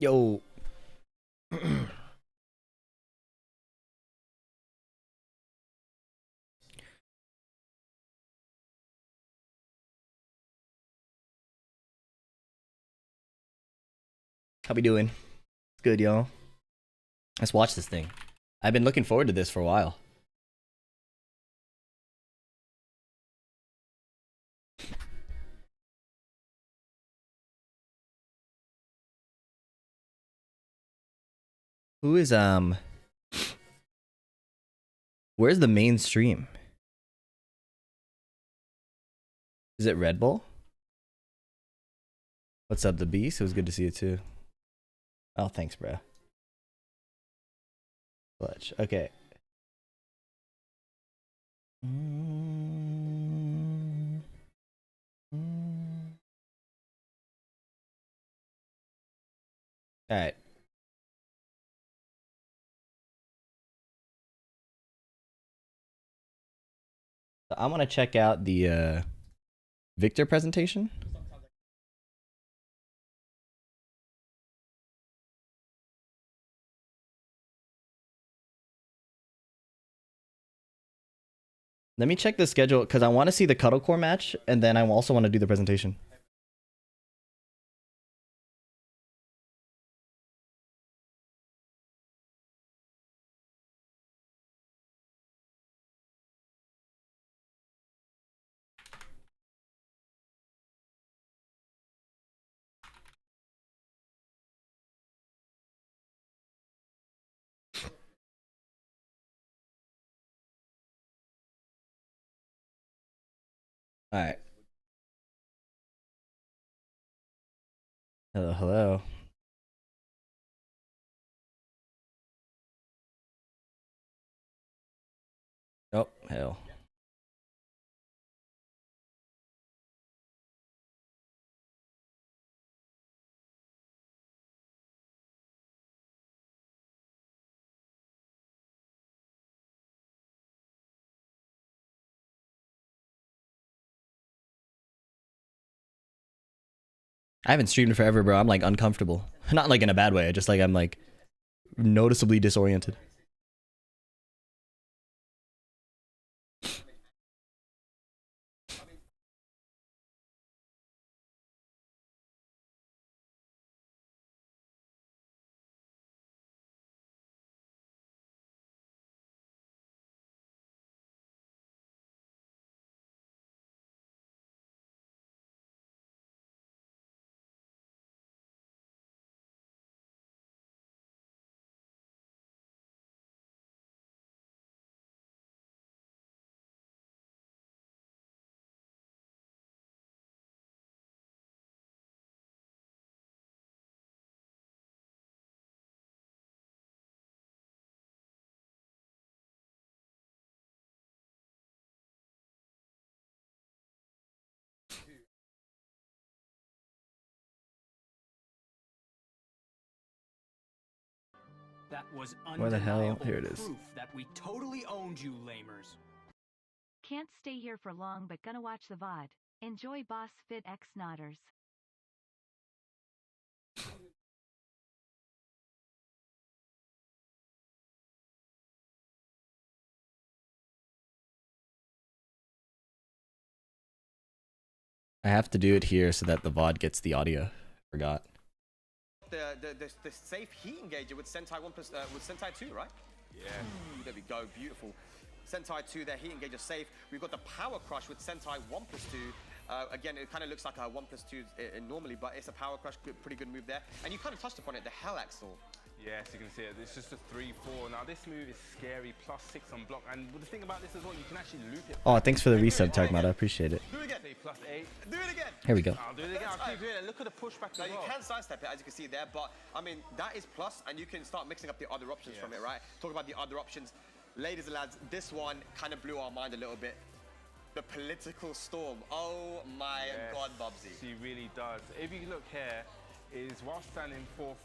Yo. How we doing? Good, y'all. Let's watch this thing. I've been looking forward to this for a while. Who is where's the main stream? Is it Red Bull? What's up, the Beast? It was good to see you too. Oh, thanks, bro. Clutch. Okay. All right. So I'm gonna check out the Victor presentation. Let me check the schedule because I want to see the Cuddle Core match, and then I also want to do the presentation. All right. Hello, hello. Oh, hell. I haven't streamed in forever, bro. I'm like uncomfortable. Not like in a bad way. Just like I'm like noticeably disoriented. That was Where the hell? undeniable Here it is. proof that we totally owned you, lamers. Can't stay here for long, but gonna watch the VOD. Enjoy, Boss Fit X Nodders. I have to do it here so that the VOD gets the audio. Forgot. The safe heat engager with Sentai 1 plus with Sentai 2, right? Yeah. Ooh, there we go, beautiful. Sentai 2, their heat engager safe. We've got the power crush with Sentai 1 plus 2. Again, it kind of looks like a 1 plus 2 normally, but it's a power crush, pretty good move there. And you kind of touched upon it, the Hell Axle. Yes, you can see it. It's just a 3-4. Now this move is scary, +6 on block. And the thing about this as well, you can actually loop it. Oh, thanks for the resub, Tagmata. I appreciate it. Do it again. +8. Do it again. Here we go. I'll do it again. I'll keep doing it. Look at the pushback Now as you well. can sidestep it, as you can see there, but I mean that is plus, and you can start mixing up the other options from it, right? Talk about the other options, ladies and lads. This one kind of blew our mind a little bit. The political storm. Oh my God, Bubsy. She really does. If you look here, is while standing 4,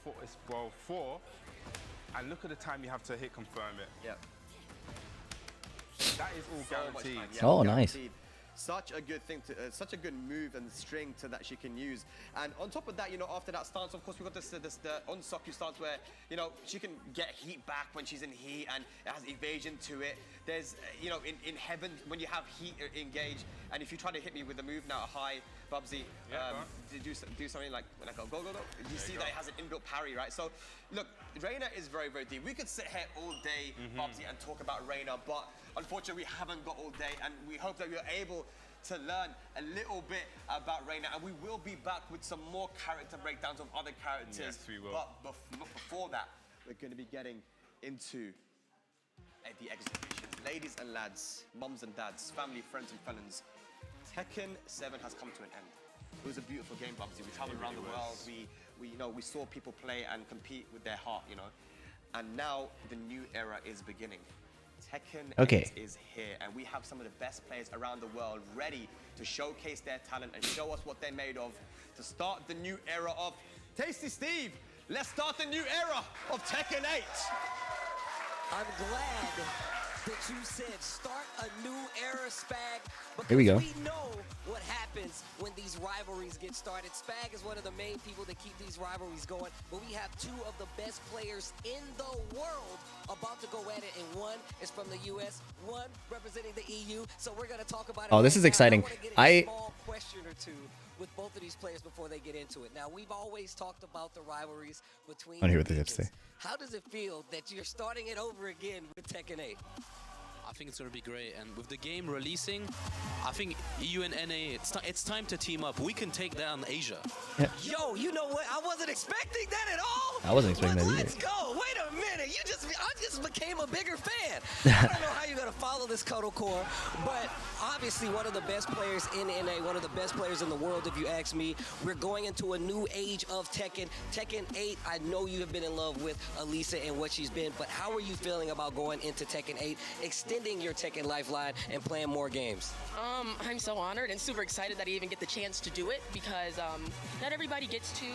and look at the time you have to hit confirm it. Yeah. That is all guaranteed. Yeah, Oh, nice. guaranteed. Such a good thing to, such a good move and string to that she can use. And on top of that, you know, after that stance, of course, we've got the Unsokyu stance where, you know, she can get heat back when she's in heat and it has evasion to it. There's, you know, in heaven, when you have heat engaged, and if you try to hit me with a move now, high, Bubsy, do something like, when I go, go, go, go, you see that it has an inbuilt parry, right? So, look, Reina is very, very deep. We could sit here all day, Bubsy, and talk about Reina, but unfortunately, we haven't got all day, and we hope that we're able to learn a little bit about Reina, and we will be back with some more character breakdowns of other characters. Yes, we will. But before that, we're going to be getting into the exhibitions. Ladies and lads, mums and dads, family, friends and felons, Tekken 7 has come to an end. It was a beautiful game, Bubsy. We traveled around the world. We saw people play and compete with their heart, you know. And now the new era is beginning. Tekken 8 is here, and we have some of the best players around the world ready to showcase their talent and show us what they're made of to start the new era of Tasty Steve. Let's start the new era of Tekken 8. I'm glad that you said start a new era, Spag. Because Here we go. We know what happens when these rivalries get started. Spag is one of the main people that keep these rivalries going. But we have two of the best players in the world about to go at it. And one is from the US, one representing the EU. So we're going to talk about it. Oh, this is exciting. I want to get a small question or two with both of these players before they get into it. Now, we've always talked about the rivalries between. I want to hear what they have to say. How does it feel that you're starting it over again with Tekken 8? I think it's going to be great, and with the game releasing, I think EU and NA, it's time to team up. We can take down Asia. Yeah. Yo, you know what? I wasn't expecting that at all. I wasn't expecting that either. Let's go. Wait a minute. I just became a bigger fan. I don't know how you're going to follow this Kodo Core, but obviously one of the best players in NA, one of the best players in the world, if you ask me. We're going into a new age of Tekken. Tekken 8, I know you have been in love with Elisa and what she's been, but how are you feeling about going into Tekken 8, extending your Tekken lifeline and playing more games? I'm so honored and super excited that I even get the chance to do it because not everybody gets to,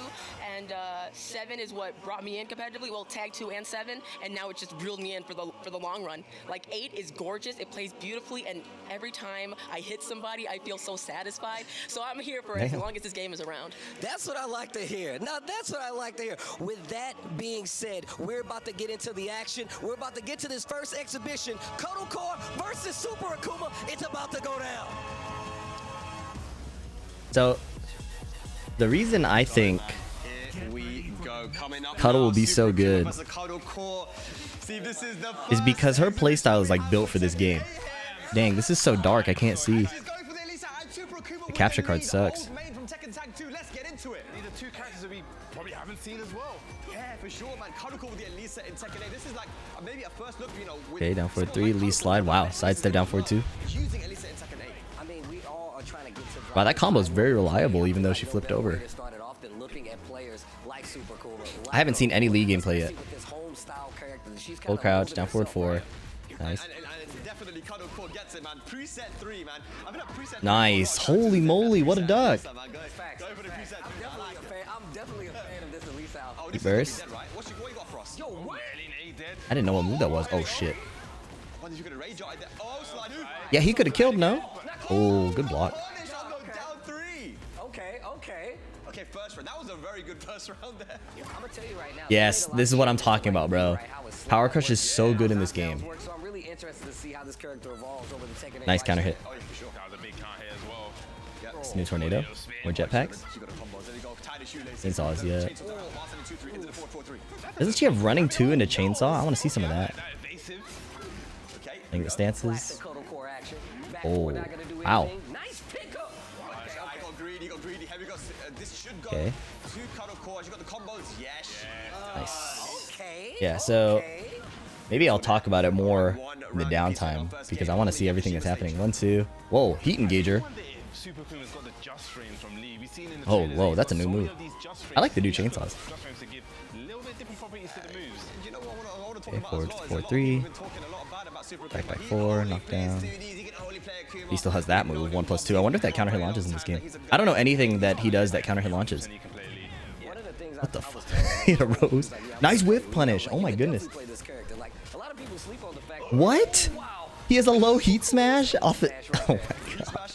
and 7 is what brought me in competitively. Well, tag 2 and 7, and now it just reeled me in for the long run. Like 8 is gorgeous, it plays beautifully, and every time I hit somebody, I feel so satisfied. So I'm here for as long as this game is around. That's what I like to hear. Now, that's what I like to hear. With that being said, we're about to get into the action. We're about to get to this first exhibition. Kodo Core versus Super Akuma. It's about to go down. So, the reason I think Cuddle will be so good is because her playstyle is like built for this game. Dang, this is so dark, I can't see. The capture card sucks. Let's get into it. These are two characters that we probably haven't seen as well. Yeah, for sure, man. Kodo with the Elisa in Tekken 8. This is like maybe a first look, you know. Okay, down forward 3, Lee slide. Wow, sidestep down forward 2. Using Elisa in Tekken 8. I mean, we all are trying to get to Wow, that combo is very reliable, even though she flipped over. I haven't seen any Lee gameplay yet. Full crouch, down forward 4. Nice. Definitely Kodo Core gets it, man. Preset 3, man. I mean, preset Nice. Holy moly, what a duck. Go for the preset. I'm definitely a fan of this Elisa out. He burst. What you got for us? Yo, what? I didn't know what move that was. Oh, shit. Oh, slide. Yeah, he could have killed, no? Oh, good block. Down 3. Okay, first round. That was a very good first round there. I'm gonna tell you right now. Yes, this is what I'm talking about, bro. Power Crush is so good in this game. So I'm really interested to see how this character evolves over the Tekken 8. Nice counter hit. Oh, yeah, for sure. That was a big count here as well. It's new tornado. More jetpacks. Chainsaws, yeah. Doesn't she have running 2 into chainsaw? I want to see some of that. I think the stances. Oh, wow. Nice pickup. I got greedy. This should go Okay. to Kodo Core. You got the combos. Yes. Nice. Okay. Yeah, so maybe I'll talk about it more in the downtime because I want to see everything that's happening. 1, 2. Whoa, heat engager. Oh, whoa, that's a new move. I like the new chainsaws. Okay, forward 4, 3. Back 4, knockdown. He still has that move, 1+2. I wonder if that counter hit launches in this game. I don't know anything that he does that counter hit launches. What the fuck? He had a rose. Nice whiff punish. Oh my goodness. What? He has a low heat smash off it. Oh my god.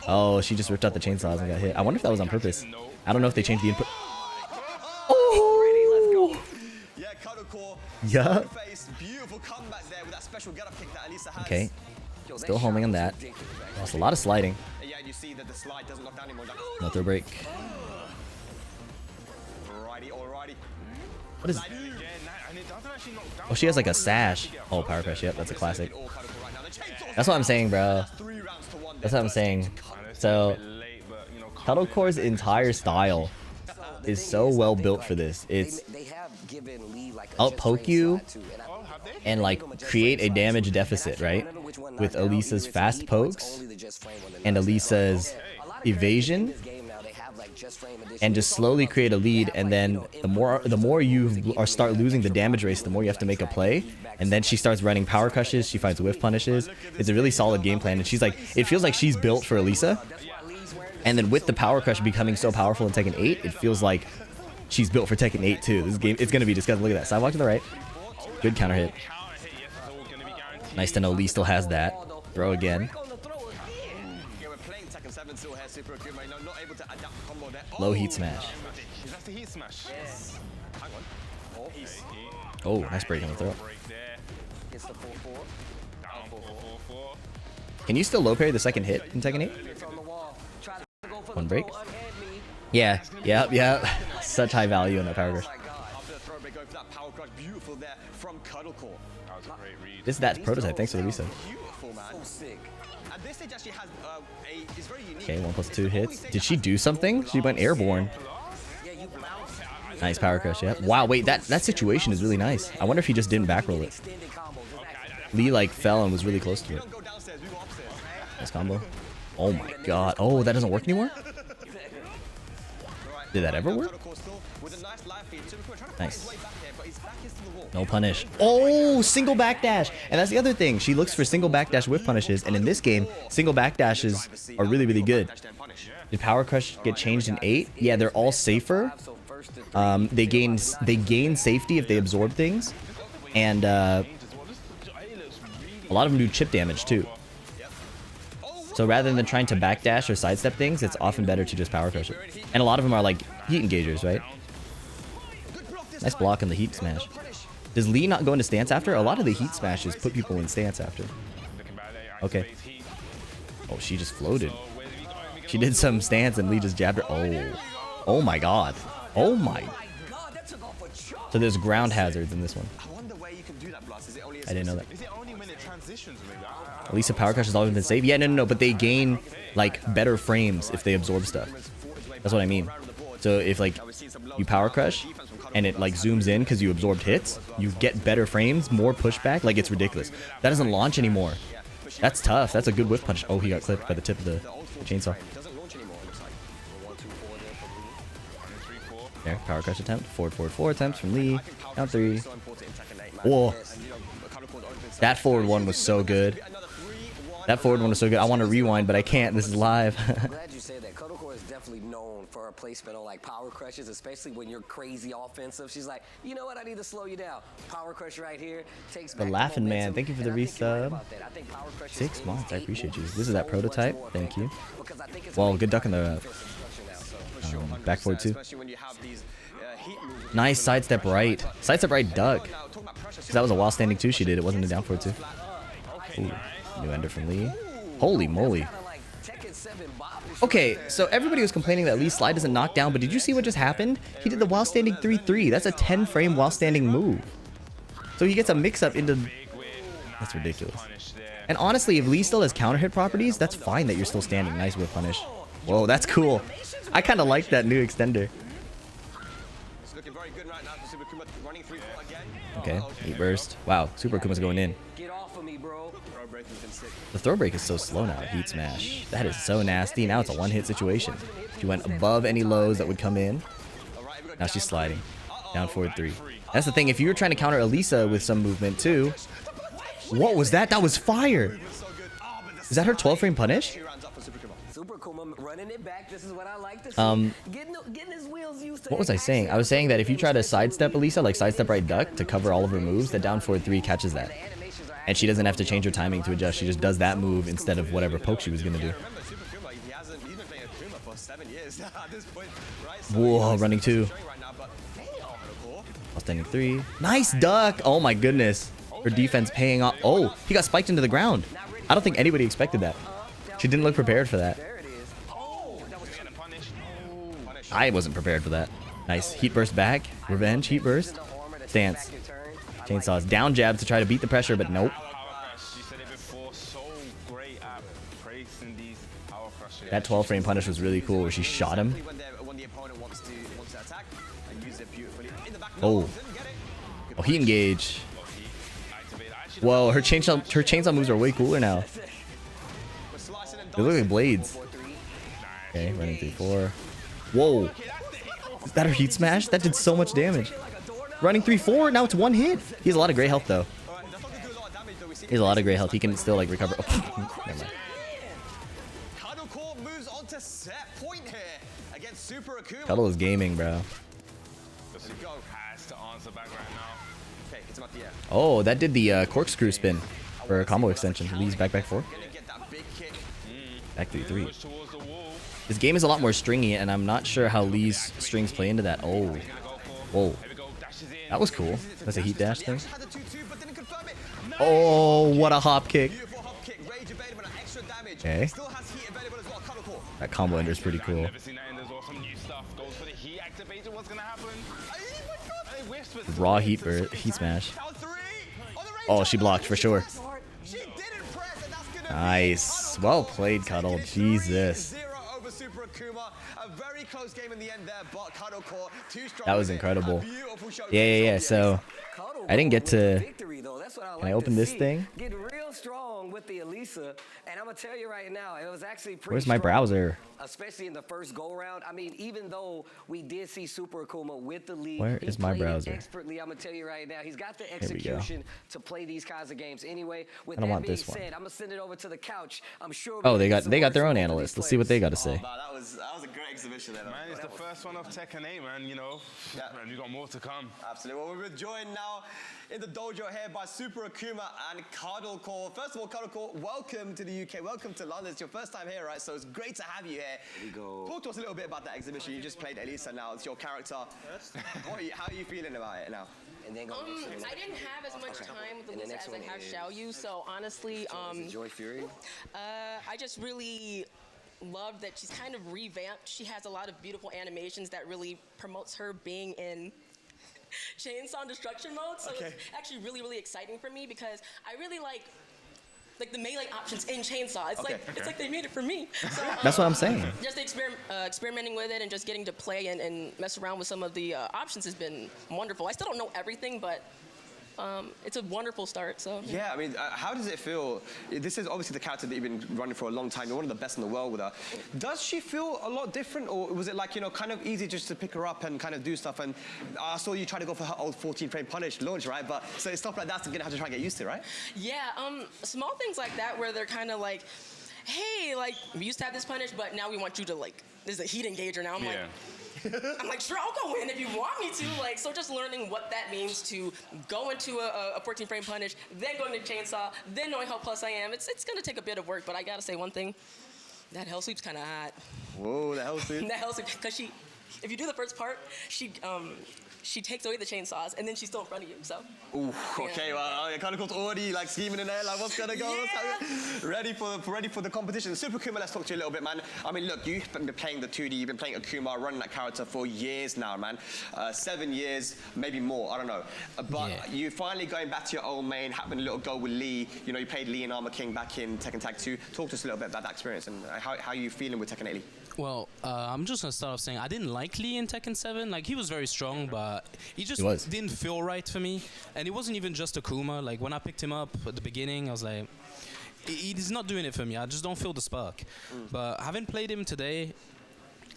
Oh, she just ripped out the chainsaws and got hit. I wonder if that was on purpose. I don't know if they changed the input. Oh! Yeah, Cuddle Core. Yeah. Beautiful comeback there with that special get up kick that Elisa has. Okay. Still homing on that. Lost a lot of sliding. Yeah, you see that the slide doesn't knock down anymore. No throw break. Alrighty. What is... Oh, she has like a sash. Oh, power crush. Yep, that's a classic. That's what I'm saying, bro. That's what I'm saying. So, Cuddle Core's entire style is so well built for this. It's outpoke you and like create a damage deficit, right? With Elisa's fast pokes and Elisa's evasion, and just slowly create a lead. And then the more you start losing the damage race, the more you have to make a play. And then she starts running power crushes. She finds whiff punishes. It's a really solid game plan. And she's like, it feels like she's built for Elisa. And then with the power crush becoming so powerful in Tekken 8, it feels like she's built for Tekken 8 too. This game, it's gonna be disgusting. Look at that sidewalk to the right. Good counter hit. Nice to know Lee still has that. Throw again. Low heat smash. Oh, nice break on the throw. Can you still low parry the second hit in Tekken 8? One break. Yeah. Such high value in that power crush. This is that prototype. Thanks for the reset. Okay, 1+2 hits. Did she do something? She went airborne. Nice power crush, yeah. Wow, wait, that situation is really nice. I wonder if he just didn't back roll it. Lee like fell and was really close to it. Nice combo. Oh my god. Oh, that doesn't work anymore? Did that ever work? Nice. No punish. Oh, single backdash. And that's the other thing. She looks for single backdash whiff punishes. And in this game, single backdashes are really, really good. Did Power Crush get changed in 8? Yeah, they're all safer. They gain safety if they absorb things. And a lot of them do chip damage too. So rather than trying to backdash or sidestep things, it's often better to just Power Crush it. And a lot of them are like heat engagers, right? Nice block on the heat smash. Does Lee not go into stance after? A lot of the heat smashes put people in stance after. Okay. Oh, she just floated. She did some stance and Lee just jabbed her. Oh. Oh my god. Oh my. So there's ground hazards in this one. I didn't know that. Elisa Power Crush has always been safe. Yeah, no. But they gain like better frames if they absorb stuff. That's what I mean. So if like you Power Crush and it like zooms in because you absorbed hits, you get better frames, more pushback. Like it's ridiculous. That doesn't launch anymore. That's tough. That's a good whiff punch. Oh, he got clipped by the tip of the chainsaw. There, Power Crush attempt. Forward attempts from Lee. Down 3. Whoa. That forward one was so good. That forward one was so good. I want to rewind, but I can't. This is live. I'm glad you said that. Cuddle Core is definitely known for her placement on like power crushes, especially when you're crazy offensive. She's like, you know what? I need to slow you down. Power crush right here takes the laughing man. Thank you for the resub. 6 months. I appreciate you. This is that prototype. Thank you. Well, good duck in the back forward too. Nice sidestep right. Sidestep right duck. That was a while standing too. She did. It wasn't a down forward too. Ooh. New ender from Lee. Holy moly. Okay, so everybody was complaining that Lee's slide doesn't knock down, but did you see what just happened? He did the while standing 3-3. That's a 10 frame while standing move. So he gets a mix up into... That's ridiculous. And honestly, if Lee still has counter hit properties, that's fine that you're still standing. Nice whip punish. Whoa, that's cool. I kind of like that new extender. Okay, 8 burst. Wow, Super Akuma's going in. The throw break is so slow now. Heat smash. That is so nasty. Now it's a one-hit situation. She went above any lows that would come in. Now she's sliding. Down forward 3. That's the thing. If you were trying to counter Elisa with some movement too. What was that? That was fire. Is that her 12 frame punish? What was I saying? I was saying that if you try to sidestep Elisa, like sidestep right duck to cover all of her moves, that down forward 3 catches that. And she doesn't have to change her timing to adjust. She just does that move instead of whatever poke she was going to do. Remember, Super Kuma, he's been playing Akuma for 7 years at this point, right? So Whoa, running 2. right now, but Standing 3. Nice duck. Oh my goodness. Her defense paying off. Oh, he got spiked into the ground. I don't think anybody expected that. She didn't look prepared for that. I wasn't prepared for that. Nice. Heat burst back. Revenge. Heat burst. Stance. Chainsaws. Down jab to try to beat the pressure, but nope. You said it before, so great at placing these power crushes. That 12 frame punish was really cool where she shot him. when the opponent wants to attack and use it beautifully in the back. Oh. Oh, he engage. Whoa, her chainsaw moves are way cooler now. They look like blades. Okay, running 3-4. Whoa. Is that her heat smash? That did so much damage. Running 3-4, now it's 1 hit. He has a lot of gray health though. He has a lot of gray health. He can still like recover. Oh, never mind. Cuddle moves on to set point here against Super Akuma. Cuddle is gaming, bro. Has to answer back right now. Okay, hits him up the air. Oh, that did the corkscrew spin for a combo extension. Lee's back 4. Gonna get that big kick. Back 3-3. Push towards the wall. This game is a lot more stringy, and I'm not sure how Lee's strings play into that. Oh. Whoa. That was cool. That's a heat dash thing. Had the 2-2, but didn't confirm it. Oh, what a hop kick. Beautiful hop kick, rage available and extra damage. Okay. Still has heat available as well. Cuddle core. That combo ender is pretty cool. Never seen that, and there's also some new stuff. Goes for the heat activator. What's gonna happen? Hey, whispers. Raw heat smash. Down 3. On the rage Oh, she blocked for sure. She didn't press, and that's gonna Nice. Well played, Cuddle. Jesus. 3-0 over Super Akuma. A very close game in the end there, but Cuddle core too strong. That was with it. incredible. A beautiful showcase Yeah. on the So I didn't get to. Can I open this thing? Get real strong with the Elisa, and I'm gonna tell you right now, it was actually pretty Where's my strong, browser? especially in the first go round. I mean, even though we did see Super Akuma with the lead, Where he is my played it browser? expertly. I'm gonna tell you right now, he's got the we go. execution to play these kinds of games. Anyway, with I don't that want being this one. said, I'm gonna send it over to the couch. I'm sure. Oh, we'll they get got some their words own from both of analyst. these Let's see what they got to players. say. Wow, that was a great exhibition there. Man, it's the first one of Tekken 8, man. You know, and we got more to come. Absolutely. Well, we're joined now in the dojo here by Super Akuma and Cuddle Core. First of all, Cuddle Core, welcome to the UK. Welcome to London. It's your first time here, right? So it's great to have you here. Here we go. Talk to us a little bit about that exhibition. You just played Elisa now. It's your character. How are you feeling about it now? And then go next to the I didn't have as much time with And the Elisa next as I one have is- Xiaoyu, so honestly, Joy Fury. I just really love that she's kind of revamped. She has a lot of beautiful animations that really promotes her being in chainsaw destruction mode. So it's actually really, really exciting for me because I really like the melee options in chainsaw. It's like they made it for me. So, That's what I'm saying. just experimenting with it and just getting to play and mess around with some of the options has been wonderful. I still don't know everything, but it's a wonderful start. So Yeah, I mean, how does it feel? This is obviously the character that you've been running for a long time. You're one of the best in the world with her. Does she feel a lot different, or was it like, kind of easy just to pick her up and kind of do stuff? And I saw you try to go for her old 14-frame punish launch, right? But so stuff like that's gonna have to try and get used to, right? yeah, small things like that where they're kind of like, hey, like we used to have this punish, but now we want you to there's a heat engager now. I'm like, sure, I'll go in if you want me to. So just learning what that means to go into a 14-frame punish, then go into chainsaw, then knowing how plus I am. It's gonna take a bit of work, but I gotta say one thing, that hell sweep's kind of hot. Whoa, the hell, dude. That hell sweep, because if you do the first part, she takes away the chainsaws, and then she's still in front of you, so. Ooh, okay, well, I kind of got already scheming in there, what's gonna go? Yeah. Ready for the competition. Super Akuma, let's talk to you a little bit, man. I mean, look, you've been playing the 2D, you've been playing Akuma, running that character for years now, man. 7 years, maybe more, I don't know. But you finally going back to your old main, having a little go with Lee. You had Lee and Armor King back in Tekken Tag 2. Talk to us a little bit about that experience and how are you feeling with Tekken 8 Lee? Well, I'm just gonna start off saying I didn't like Lee in Tekken 7. He was very strong, but he just didn't feel right for me. And it wasn't even just Akuma. When I picked him up at the beginning, I was like, he's not doing it for me. I just don't feel the spark. But having played him today,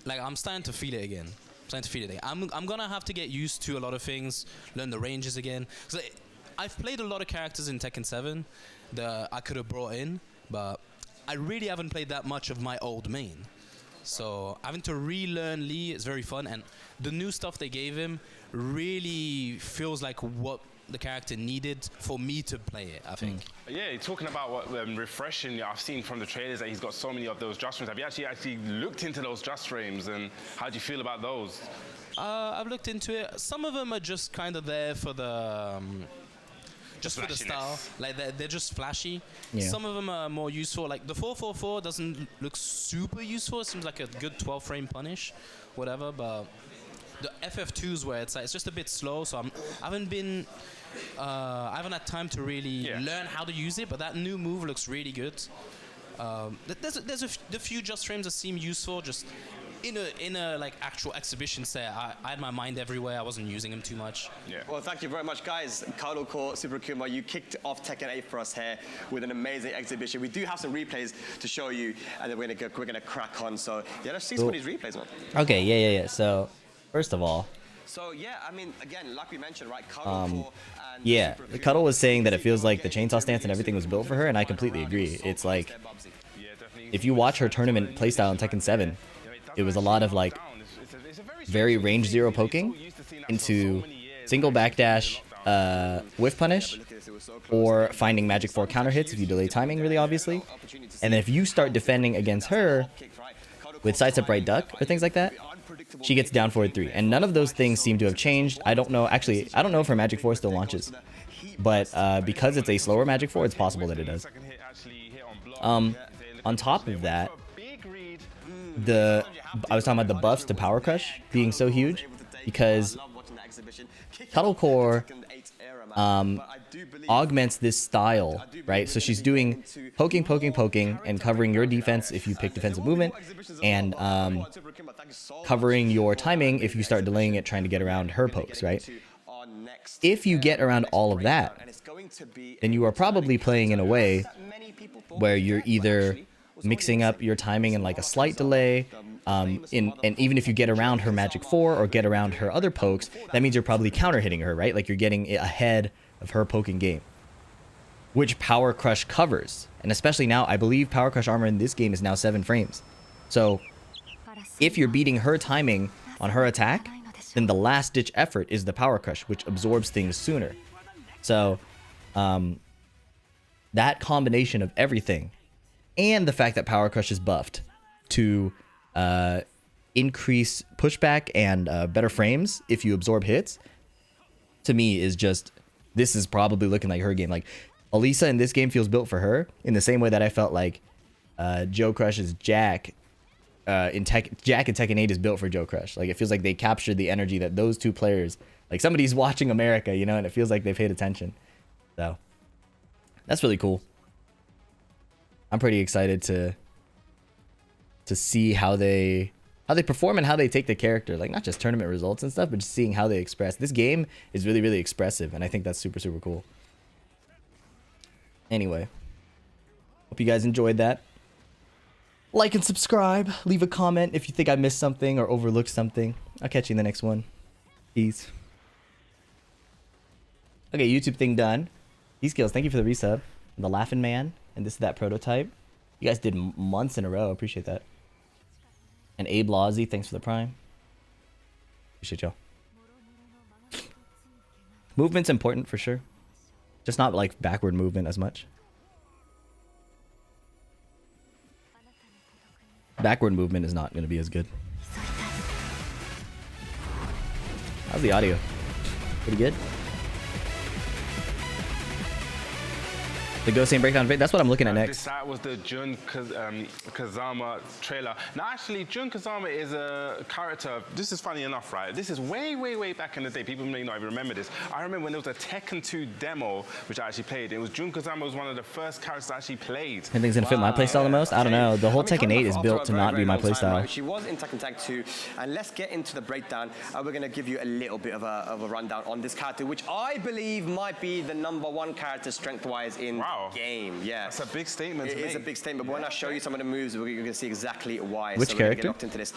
I'm starting to feel it again. I'm gonna have to get used to a lot of things, learn the ranges again. I've played a lot of characters in Tekken 7 that I could have brought in, but I really haven't played that much of my old main. So having to relearn Lee is very fun, and the new stuff they gave him really feels like what the character needed for me to play it, I think. Yeah, you're talking about what refreshing. I've seen from the trailers that he's got so many of those just frames. Have you actually looked into those just frames, and how do you feel about those? I've looked into it. Some of them are just kind of there for the just for the style, like they're just flashy. Yeah. Some of them are more useful. Like the 444 doesn't look super useful. It seems like a good 12-frame punish, whatever. But the FF2s where it's like, it's just a bit slow, so I haven't had time to really learn how to use it. But that new move looks really good. There's a few just frames that seem useful. Just in a like actual exhibition set, I had my mind everywhere. I wasn't using them too much. Yeah. Well, thank you very much, guys. Cuddle Core, Super Kuma, you kicked off Tekken 8 for us here with an amazing exhibition. We do have some replays to show you, and then we're gonna crack on. So yeah, let's see some of these replays, man. Okay, yeah. So first of all. So yeah, I mean, again, like we mentioned, right? Cuddle Core and yeah, Cuddle was saying that it feels like the chainsaw stance and everything was built for her, and I completely agree. It's like, if you watch her tournament playstyle in Tekken 7, it was a lot of like very range 0 poking into single backdash, whiff punish, or finding magic 4 counter hits if you delay timing really obviously. And then if you start defending against her with sidestep right duck or things like that, she gets down forward 3. And none of those things seem to have changed. I don't know, actually, I don't know if her magic 4 still launches. But because it's a slower magic 4, it's possible that it does. On top of that, I was talking about the buffs to Power Crush being so huge because Cuddle Core augments this style, right? So she's doing poking, and covering your defense if you pick defensive movement, and covering your timing if you start delaying it trying to get around her pokes, right? If you get around all of that, then you are probably playing in a way where you're either mixing up your timing in like a slight delay, and even if you get around her magic 4 or get around her other pokes, that means you're probably counter hitting her, right? Like you're getting ahead of her poking game, which Power Crush covers. And especially now, I believe Power Crush armor in this game is now 7 frames. So if you're beating her timing on her attack, then the last ditch effort is the Power Crush, which absorbs things sooner. So that combination of everything, and the fact that Power Crush is buffed to increase pushback and better frames if you absorb hits, to me is just, this is probably looking like her game. Like, Elisa in this game feels built for her in the same way that I felt like Joe Crush's Jack in Tekken 8 is built for Joe Crush. Like, it feels like they captured the energy that those two players, like somebody's watching America, you know, and it feels like they paid attention. So that's really cool. I'm pretty excited to see how they perform and how they take the character, like not just tournament results and stuff, but just seeing how they express. This game is really, really expressive, and I think that's super, super cool. Anyway, hope you guys enjoyed that. Like and subscribe. Leave a comment if you think I missed something or overlooked something. I'll catch you in the next one. Peace. Okay, YouTube thing done. D-Skills, thank you for the resub. The Laughing Man. And this is that prototype. You guys did months in a row. Appreciate that. And Abe Lawsy, thanks for the prime. Appreciate y'all. Movement's important for sure. Just not like backward movement as much. Backward movement is not going to be as good. How's the audio? Pretty good? The Ghost Breakdown, that's what I'm looking at next. That was the Jun Kazama trailer. Now, actually, Jun Kazama is a character. This is funny enough, right? This is way, way, way back in the day. People may not even remember this. I remember when there was a Tekken 2 demo, which I actually played. It was Jun Kazama was one of the first characters I actually played. Anything's gonna fit my playstyle the most? I don't know. The whole Tekken 8 is built to not be my playstyle. Right? She was in Tekken Tag 2, and let's get into the breakdown. We're gonna give you a little bit of a rundown on this character, which I believe might be the #1 character strength-wise in Wow. game. Yeah, that's a big statement. It is a big statement. But when I show you some of the moves, you're going to see exactly why. Which so character? We're gonna get locked into this.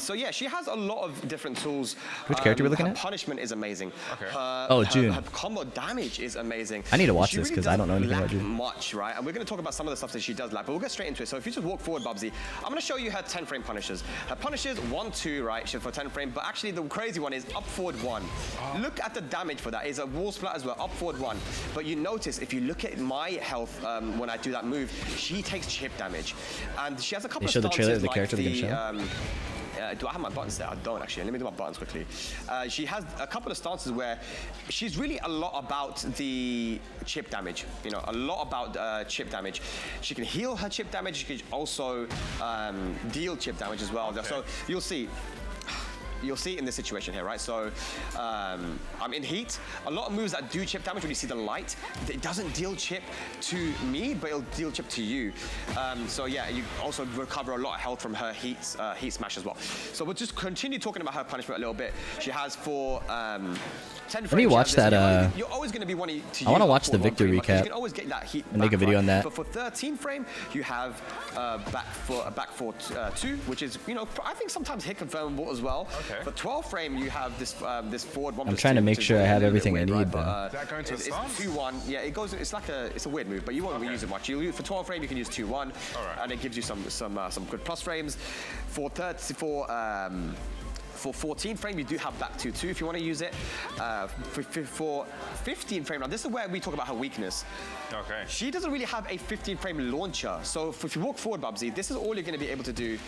So yeah, she has a lot of different tools. Which character we're looking her at? Punishment is amazing. Okay. June. Her combo damage is amazing. I need to watch She this really because I don't know anything about doesn't June. lack much, right? And we're going to talk about some of the stuff that she does lack, but we'll get straight into it. So if you just walk forward, Bubsy, I'm going to show you her 10 frame punishes. Her punishes 1-2, right? For 10 frame, but actually the crazy one is up forward 1. Look at the damage for that. It's a wall splat as well, up forward 1. But you notice if you look at my health when I do that move, she takes chip damage, and she has a couple They show of the trailer of the like character they're gonna show. Do I have my buttons there? I don't actually. Let me do my buttons quickly. She has a couple of stances where she's really a lot about the chip damage. You know, a lot about chip damage. She can heal her chip damage. She can also deal chip damage as well. Okay. So you'll see. You'll see it in this situation here, right? So I'm in heat. A lot of moves that do chip damage when you see the light, it doesn't deal chip to me, but it'll deal chip to you. So yeah, you also recover a lot of health from her heat smash as well. So we'll just continue talking about her punishment a little bit. She has for 10 frames. Let me watch that. You're always going to be wanting to use I want to watch the Victor recap. You can always get that heat and make a video on that. But for 13 frame, you have back for 2, which is, you know, I think sometimes hit confirmable as well. Okay. For 12 frame, you have this this forward 1+2. I'm trying to make sure I have everything I need. Is that going to it's 2-1. Yeah, it goes. It's like it's a weird move, but you won't use it much. For 12 frame, you can use 2-1, and it gives you some good plus frames. For 14 frame, you do have back 2-2 if you want to use it. For 15 frame, now this is where we talk about her weakness. Okay. She doesn't really have a 15 frame launcher. So if you walk forward, Bubsy, this is all you're going to be able to do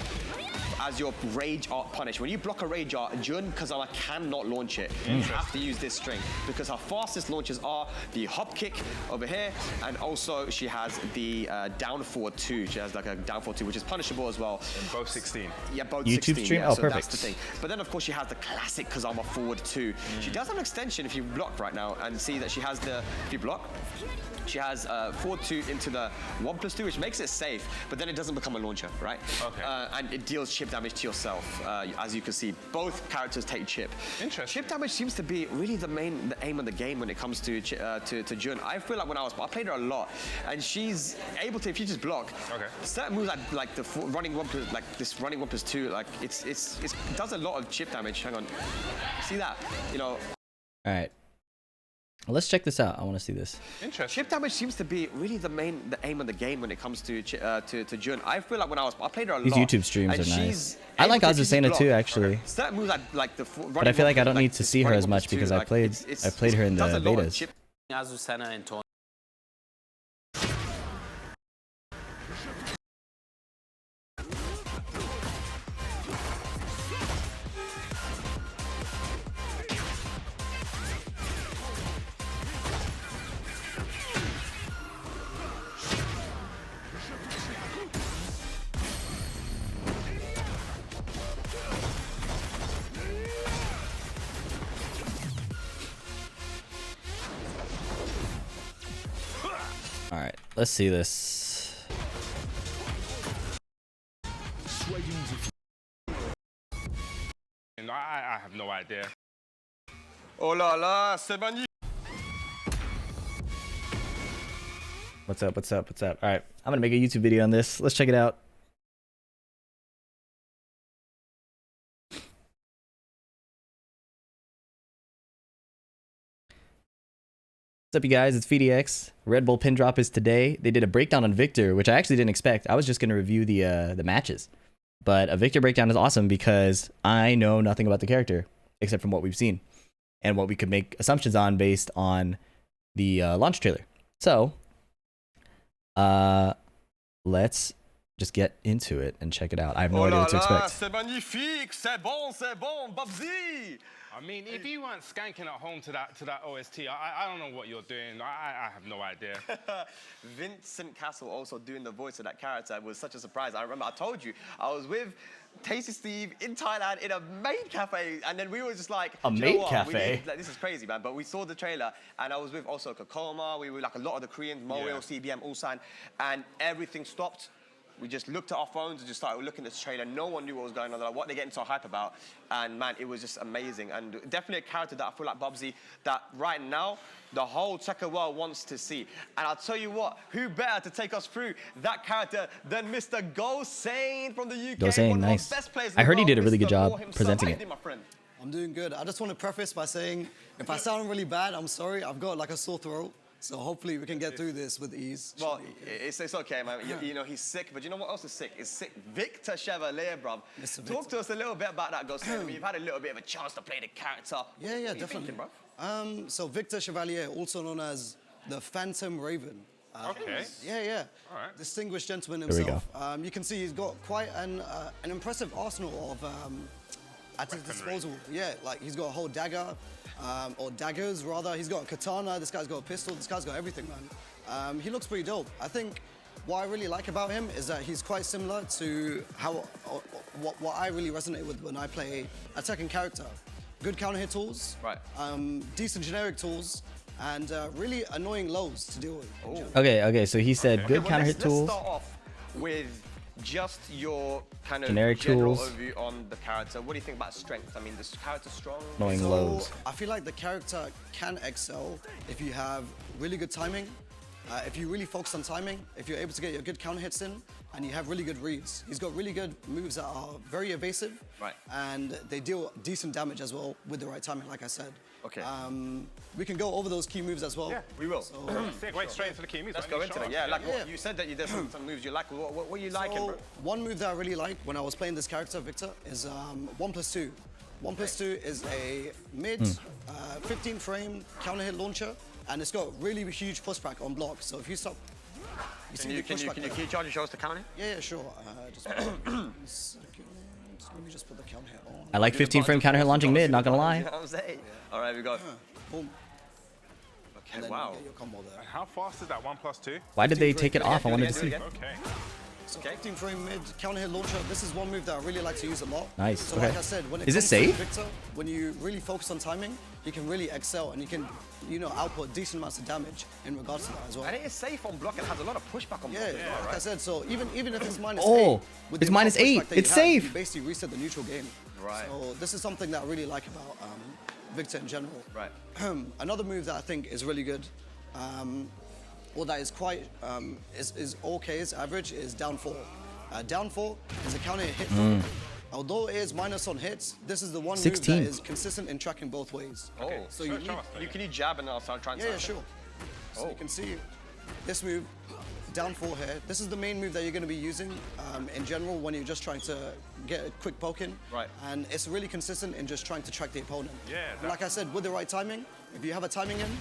as your rage art punish. When you block a rage art, Jun Kazama cannot launch it. You have to use this string because her fastest launches are the hop kick over here, and also she has the down forward 2. She has like a down forward 2, which is punishable as well. And both 16. Yeah, both YouTube 16. stream? Yeah, Oh, so perfect. that's the thing. But then of course she has the classic Kazama forward 2. She does have an extension if you block right now, and see that she has the, if you block, she has forward 2 into the 1+2, which makes it safe, but then it doesn't become a launcher, right? Okay. And it deals chip damage to yourself. As you can see, both characters take chip. Interesting. Chip damage seems to be really the aim of the game when it comes to Jun. I feel like when I played her a lot, and she's able to, if you just block, certain moves like the running 1+, like this running 1+2, like it does a lot of chip damage. Hang on, see that? You know. All right. Let's check this out. I want to see this. Interesting. Chip damage seems to be really the aim of the game when it comes to Jun. I feel like when I played her a lot. These YouTube streams are nice. I like able to Azucena too, actually. Certain moves like the But I feel like I don't like need to see her as much because I played her in the betas. Azucena and Tony. All right, let's see this. I have no idea. Oh la la, c'est magnifique. What's up? What's up? What's up? All right, I'm gonna make a YouTube video on this. Let's check it out. What's up, you guys? It's VDX. Red Bull pin drop is today. They did a breakdown on Victor, which I actually didn't expect. I was just gonna review the matches, but a Victor breakdown is awesome because I know nothing about the character except from what we've seen and what we could make assumptions on based on the launch trailer. So, let's just get into it and check it out. I have no idea what to expect. C'est magnifique, c'est bon, Bubsy. I mean, if you weren't skanking at home to that OST, I don't know what you're doing. I have no idea. Vincent Castle also doing the voice of that character was such a surprise. I remember I told you I was with Tasty Steve in Thailand in a maid cafe, and then we were just like, a maid cafe? This is crazy, man. But we saw the trailer, and I was with also Kokoma. We were like a lot of the Koreans, Moyo, CBM, Ulsan, and everything stopped. we just looked at our phones and just started looking at this trailer. No one knew what was going on. They're like, what they're getting so hype about. And man, it was just amazing. And definitely a character that I feel like Bubsy, that right now, the whole Checker world wants to see. And I'll tell you what, who better to take us through that character than Mr. Gosane from the UK. Gosane, nice. I heard he did a really good job presenting it. I'm doing good. I just want to preface by saying, if I sound really bad, I'm sorry. I've got like a sore throat. So hopefully we can get through this with ease. Well, it's okay, man. You know, he's sick, but you know what else is sick? It's sick. Victor Chevalier, bruv. Talk to us a little bit about that, Gosane. I mean, you've had a little bit of a chance to play the character. Yeah, definitely. Thinking, so Victor Chevalier, also known as the Phantom Raven. Okay. Yeah. All right. Distinguished gentleman There himself. You can see he's got quite an impressive arsenal of at his disposal. Yeah, like he's got a whole dagger, or daggers rather. He's got a katana. This guy's got a pistol. This guy's got everything, man. He looks pretty dope. I think what I really like about him is that he's quite similar to how what I really resonate with when I play a Tekken character. Good counter hit tools. Right. Decent generic tools. And really annoying lows to deal with. Okay, so he said good counter hit tools. Let's start off with just your kind of generic general tools. overview on the character. What do you think about strength? I mean, this character strong? Annoying lows. I feel like the character can excel if you have really good timing, if you really focus on timing, if you're able to get your good counter hits in, and you have really good reads. He's got really good moves that are very evasive, right? And they deal decent damage as well with the right timing, like I said. Okay. We can go over those key moves as well. Yeah, we will. So, Wait, straight into the key moves. Let's go into it. Yeah, like what you said that you did some moves you like. What are you liking, bro? One move that I really like when I was playing this character, Victor, is 1+2. 1+2 is a mid 15 frame counter hit launcher, and it's got really huge pushback on block. So if you stop, can you key charge and show us the counter? Yeah, sure. Just let me just put the counter hit on. I like 15 frame counter hit launching mid, not gonna lie. You know what I'm saying? All right, we go. Boom. Okay, wow. And how fast is that 1+2? Why did they take it off? I wanted to see. Okay. So 15 frame mid counter hit launcher. This is one move that I really like to use a lot. Nice. So okay. like I said, when it is it comes safe? to Victor, when you really focus on timing, you can really excel and you can, output decent amounts of damage in regards to that as well. And it is safe on block and has a lot of pushback on block. Yeah, like I said, so even if it's -8, with it's the amount of -8. pushback that It's you have, safe. You basically reset the neutral game. Right. So this is something that I really like about Victor in general. Right. Another move that I think is really good, or that is quite is okay, is average, is down 4. Down 4 is a counter hit. Although it is minus on hits, this is the one 16. move that is consistent in tracking both ways. Okay. So can you jab and I'll start trying to. Yeah, sure. So you can see this move, down 4 here. This is the main move that you're going to be using in general when you're just trying to get a quick poke in. Right. And it's really consistent in just trying to track the opponent. Yeah. And like I said, with the right timing, if you have a timing in,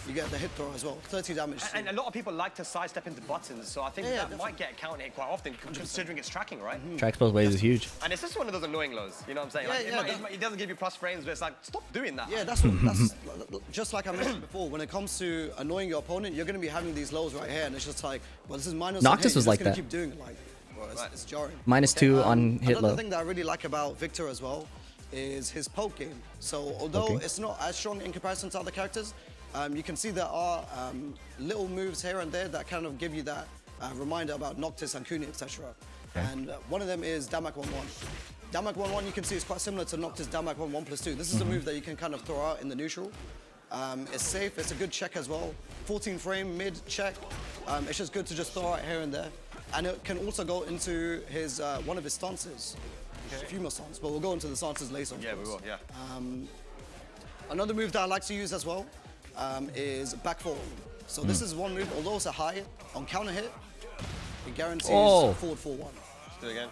you get the hit throw as well. 30 damage. And a lot of people like to sidestep into buttons, so I think that might get a counter hit quite often, considering it's tracking, right? Tracks both ways is huge. And it's just one of those annoying lows, you know what I'm saying? It doesn't give you plus frames, but it's like, stop doing that. Yeah, that's just like I mentioned before, when it comes to annoying your opponent, you're going to be having these lows right here, and it's just like, well, this is minus Noctis was like gonna that. Keep doing it, like, well, it's jarring. -2 on hit Another low. thing that I really like about Victor as well is his poke game. So although it's not as strong in comparison to other characters, you can see there are little moves here and there that kind of give you that reminder about Noctis and Kuni, etc. And one of them is Damak 1-1. Damak 1-1, you can see, is quite similar to Noctis Damak 1+2. This is a move that you can kind of throw out in the neutral. It's safe, it's a good check as well. 14 frame, mid check. It's just good to just throw out here and there. And it can also go into his one of his stances. A few more stances, but we'll go into the stances later. Yeah, we will, yeah. Another move that I like to use as well is back 4. So this is one move, although it's a high, on counter hit, it guarantees forward 4-1. Let's do it again.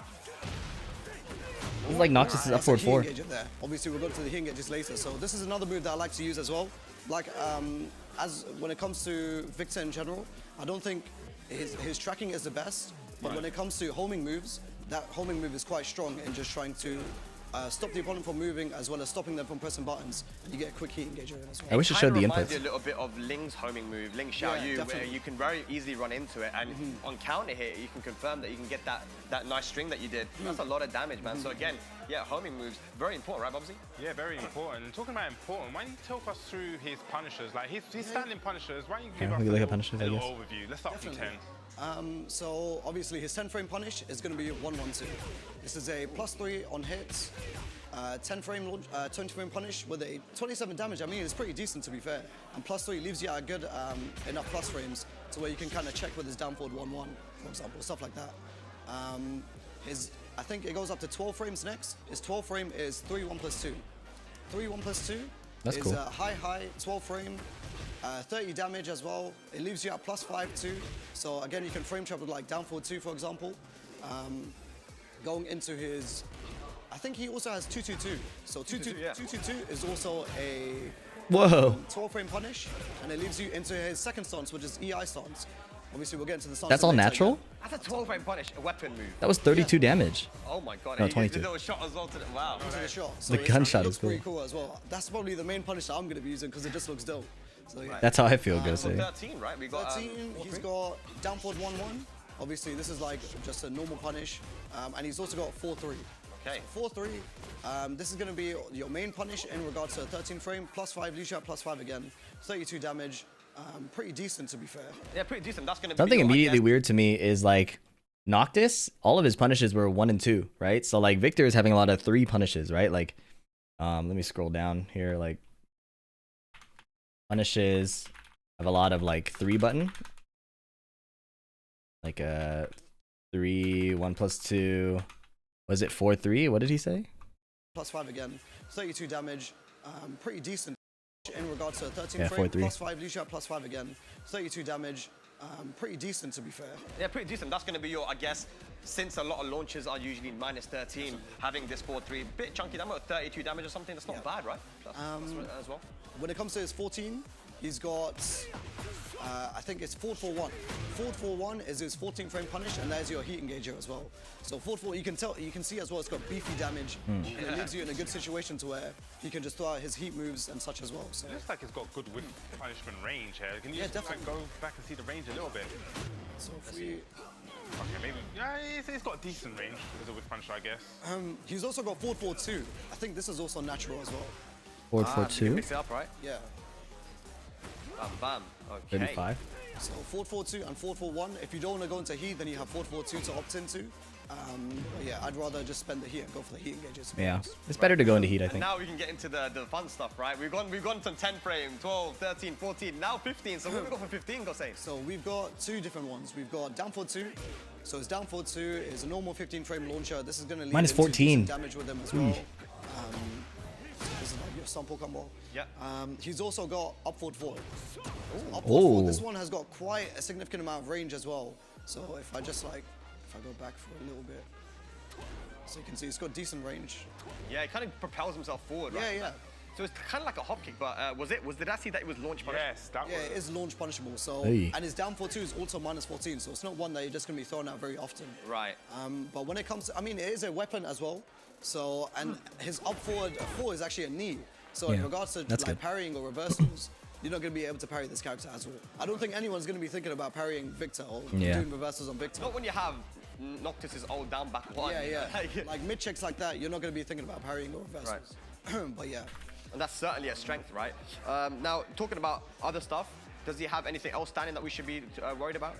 It's like Noctis is up forward 4. There. Obviously, we'll go to the he engages later. So this is another move that I like to use as well. Like, as when it comes to Victor in general, I don't think his tracking is the best, but when it comes to homing moves, that homing move is quite strong in just trying to stop the opponent from moving as well as stopping them from pressing buttons, and you get a quick heat engager in as well. I wish it showed the reminds inputs. you a little bit of Ling's homing move, Ling Xiaoyu, where you can very easily run into it, and on counter hit, you can confirm that you can get that nice string that you did. That's a lot of damage, man. So again, yeah, homing moves, very important, right, Bubsy? Yeah, very important. And talking about important, why don't you talk us through his punishers? Like his standing punishers, why don't you give us a little overview? Let's start from 10. So obviously his 10 frame punish is going to be 1-1-2. This is a +3 on hits, 10 frame launch, 20 frame punish with a 27 damage. I mean, it's pretty decent to be fair. And +3 leaves you at a good enough plus frames to where you can kind of check with his down forward 1-1, for example, stuff like that. I think it goes up to 12 frames next. His 12 frame is 3-1+2. 3-1+2 That's is cool. a high 12 frame. 30 damage as well. It leaves you at +5 too. So again, you can frame trap with like down forward 2, for example. Going into his, I think he also has 2-2-2. So 2-2-2 is also a 12 frame punish, and it leaves you into his second stance, which is EI stance. Obviously, we'll get into the stance. That's all natural? Again. That's a 12 frame punish, a weapon move. That was 32 damage. Oh my god, No, he 22. used a little shot as well to the, wow. To the shot. So The gunshot it looks is cool. pretty cool as well. That's probably the main punish that I'm going to be using because it just looks dope. So, yeah. That's how I feel, gonna say. 13, right? We got 13, he's got down forward 1-1. Obviously, this is like just a normal punish. And he's also got 4-3. Okay. So 4-3, this is going to be your main punish in regards to 13 frame, +5, leaves you at +5 again, 32 damage. Pretty decent, to be fair. Yeah, pretty decent. That's going to be Something your, immediately weird to me is like Noctis, all of his punishes were 1 and 2, right? So like Victor is having a lot of 3 punishes, right? Like, let me scroll down here. Like punishes have a lot of like 3 button, like 3, 1+2. Was it 4-3? What did he say? +5 again, 32 damage. Pretty decent in regards to 13 Yeah, frame, 4-3. +5, leaves you at +5 again, 32 damage. Pretty decent, to be fair. Yeah, pretty decent. That's going to be your, I guess, since a lot of launches are usually -13, having this 4-3, bit chunky damage, 32 damage or something, that's not bad, right? That's as well. When it comes to his 14, he's got, I think it's 4-4-1. 4-4-1 is his 14 frame punish, and that is your heat engager as well. So 4-4, you can see as well, it's got beefy damage, and it leaves you in a good situation to where he can just throw out his heat moves and such as well. So It looks like it's got good whip punishment range here. Can you just definitely. go back and see the range a little bit? So if we, Okay, maybe. Yeah, it's got a decent range as a whip punisher, I guess. he's also got 4-4-2. I think this is also natural as well. 4-4-2. Mix it up, right? Yeah. Bam, bam. Okay. 35. So 4-4-2 and 4-4-1. If you don't want to go into heat, then you have 4-4-2 to opt into. But yeah, I'd rather just spend the heat and go for the heat engages. Yeah, it's better to go into heat, I think. Now we can get into the fun stuff, right? We've gone from 10 frame, 12, 13, 14, now 15. So what we got for 15, Gosei? So we've got 2 different ones. We've got down forward 2. So his down forward 2 is a normal 15 frame launcher. This is going to lead into -14. decent damage with him as well. This is like your sample combo. Yeah. He's also got up forward 4. Up forward 4. Oh. This one has got quite a significant amount of range as well. So if I go back for a little bit, so you can see it's got decent range. Yeah, he kind of propels himself forward, right? Yeah. So it's kind of like a hop kick, but did I see that it was launch punish? Yes, that Yeah, was. it is launch punishable. So Hey. and his down forward 2 is also -14. So it's not one that you're just going to be thrown out very often. Right. But when it comes to, I mean, it is a weapon as well. So, and his up forward 4 is actually a knee. So in Yeah, regards to that's like good. parrying or reversals, you're not going to be able to parry this character at all. I don't think anyone's going to be thinking about parrying Victor or doing reversals on Victor. Not when you have Noctis's old down back 1. Yeah. Like mid checks like that, you're not going to be thinking about parrying or reversals. But yeah. And that's certainly a strength, right? Now, talking about other stuff, does he have anything else standing that we should be worried about?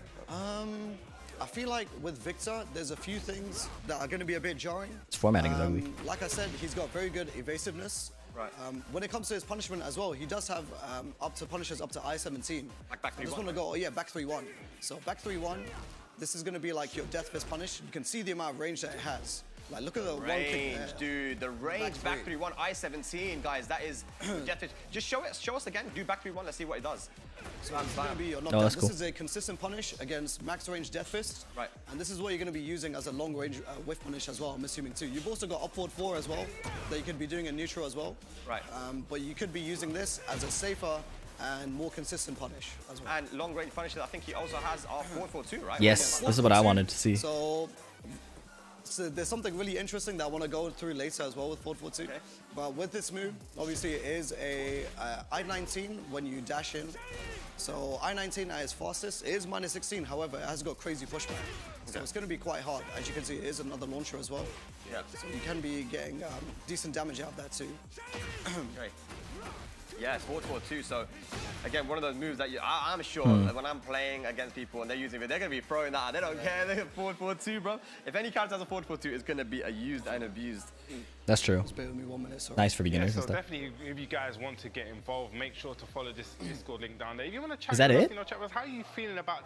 I feel like with Victor, there's a few things that are going to be a bit jarring. His formatting is ugly. Like I said, he's got very good evasiveness. Right. When it comes to his punishment as well, he does have up to punishes up to I-17. Like back I just 3-1, want to go, back 3-1. So back 3-1, this is going to be like your death fist punish. You can see the amount of range that it has. Like look at the one kick Range, there. dude. The range back 3-1, I-17, guys. That is death fist. Just show us again. Do back 3-1. Let's see what it does. So this is going to be your knockdown. that's This cool. is a consistent punish against max range death fist. Right. And this is what you're going to be using as a long range whiff punish as well, I'm assuming too. You've also got upward 4 as well that you could be doing in neutral as well. Right. But you could be using this as a safer and more consistent punish as well. And long range punishes, I think he also has our 4-4-2, right? Yes, this is what I wanted to see. So there's something really interesting that I want to go through later as well with 4-4-2. Okay. But with this move, obviously it is a I-19 when you dash in. So I-19 at its fastest, it is -16, however, it has got crazy pushback. So it's going to be quite hard. As you can see, it is another launcher as well. Yeah. So you can be getting decent damage out of that too. Great. Yeah, it's 4-4-2. So again, one of those moves that I'm sure that when I'm playing against people and they're using it, they're gonna be throwing that. They don't care. They're 4-4-2, bro. If any character has a 4-4-2, it's gonna be used and abused. That's true. Just bear with me 1 minute, sorry. Nice for beginners So and stuff. definitely, if you guys want to get involved, make sure to follow this Discord link down there. If you want to chat, Is that with us, it? you know, chat with us, how are you feeling about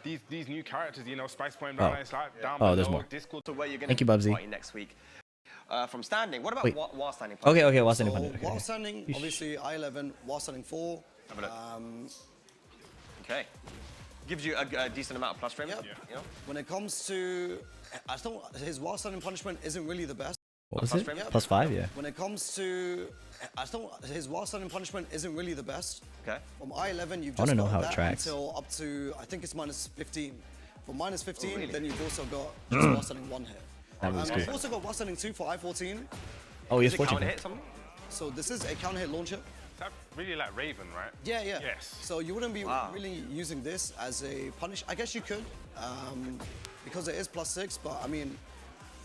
these new characters? You know, Spice Point down there, it's like down Oh, below, there's more. Discord. So where you're gonna Thank you, Bubsy. party next week. From standing, what about Wait. while standing? Okay, while standing. So, Okay. while standing, obviously I11, while standing 4. Have a look. Okay. Gives you a decent amount of plus frame. Yep. You know? When it comes to, I don't, his while standing punishment isn't really the best. What was Plus it? frame? Plus 5, yeah. When it comes to, his while standing punishment isn't really the best. Okay. From I11, you've I wanna just know got how it that tracks. until up to, I think it's minus 15. For minus 15, really? then you've also got just while standing 1 hit. That move's You've good. also got while standing 2 for I14. Oh, he has Is it 14. counter hit something? So this is a counter hit launcher. That really like Raven, right? Yeah. Yes. So you wouldn't be Wow. really using this as a punish. I guess you could, because it is +6. But I mean,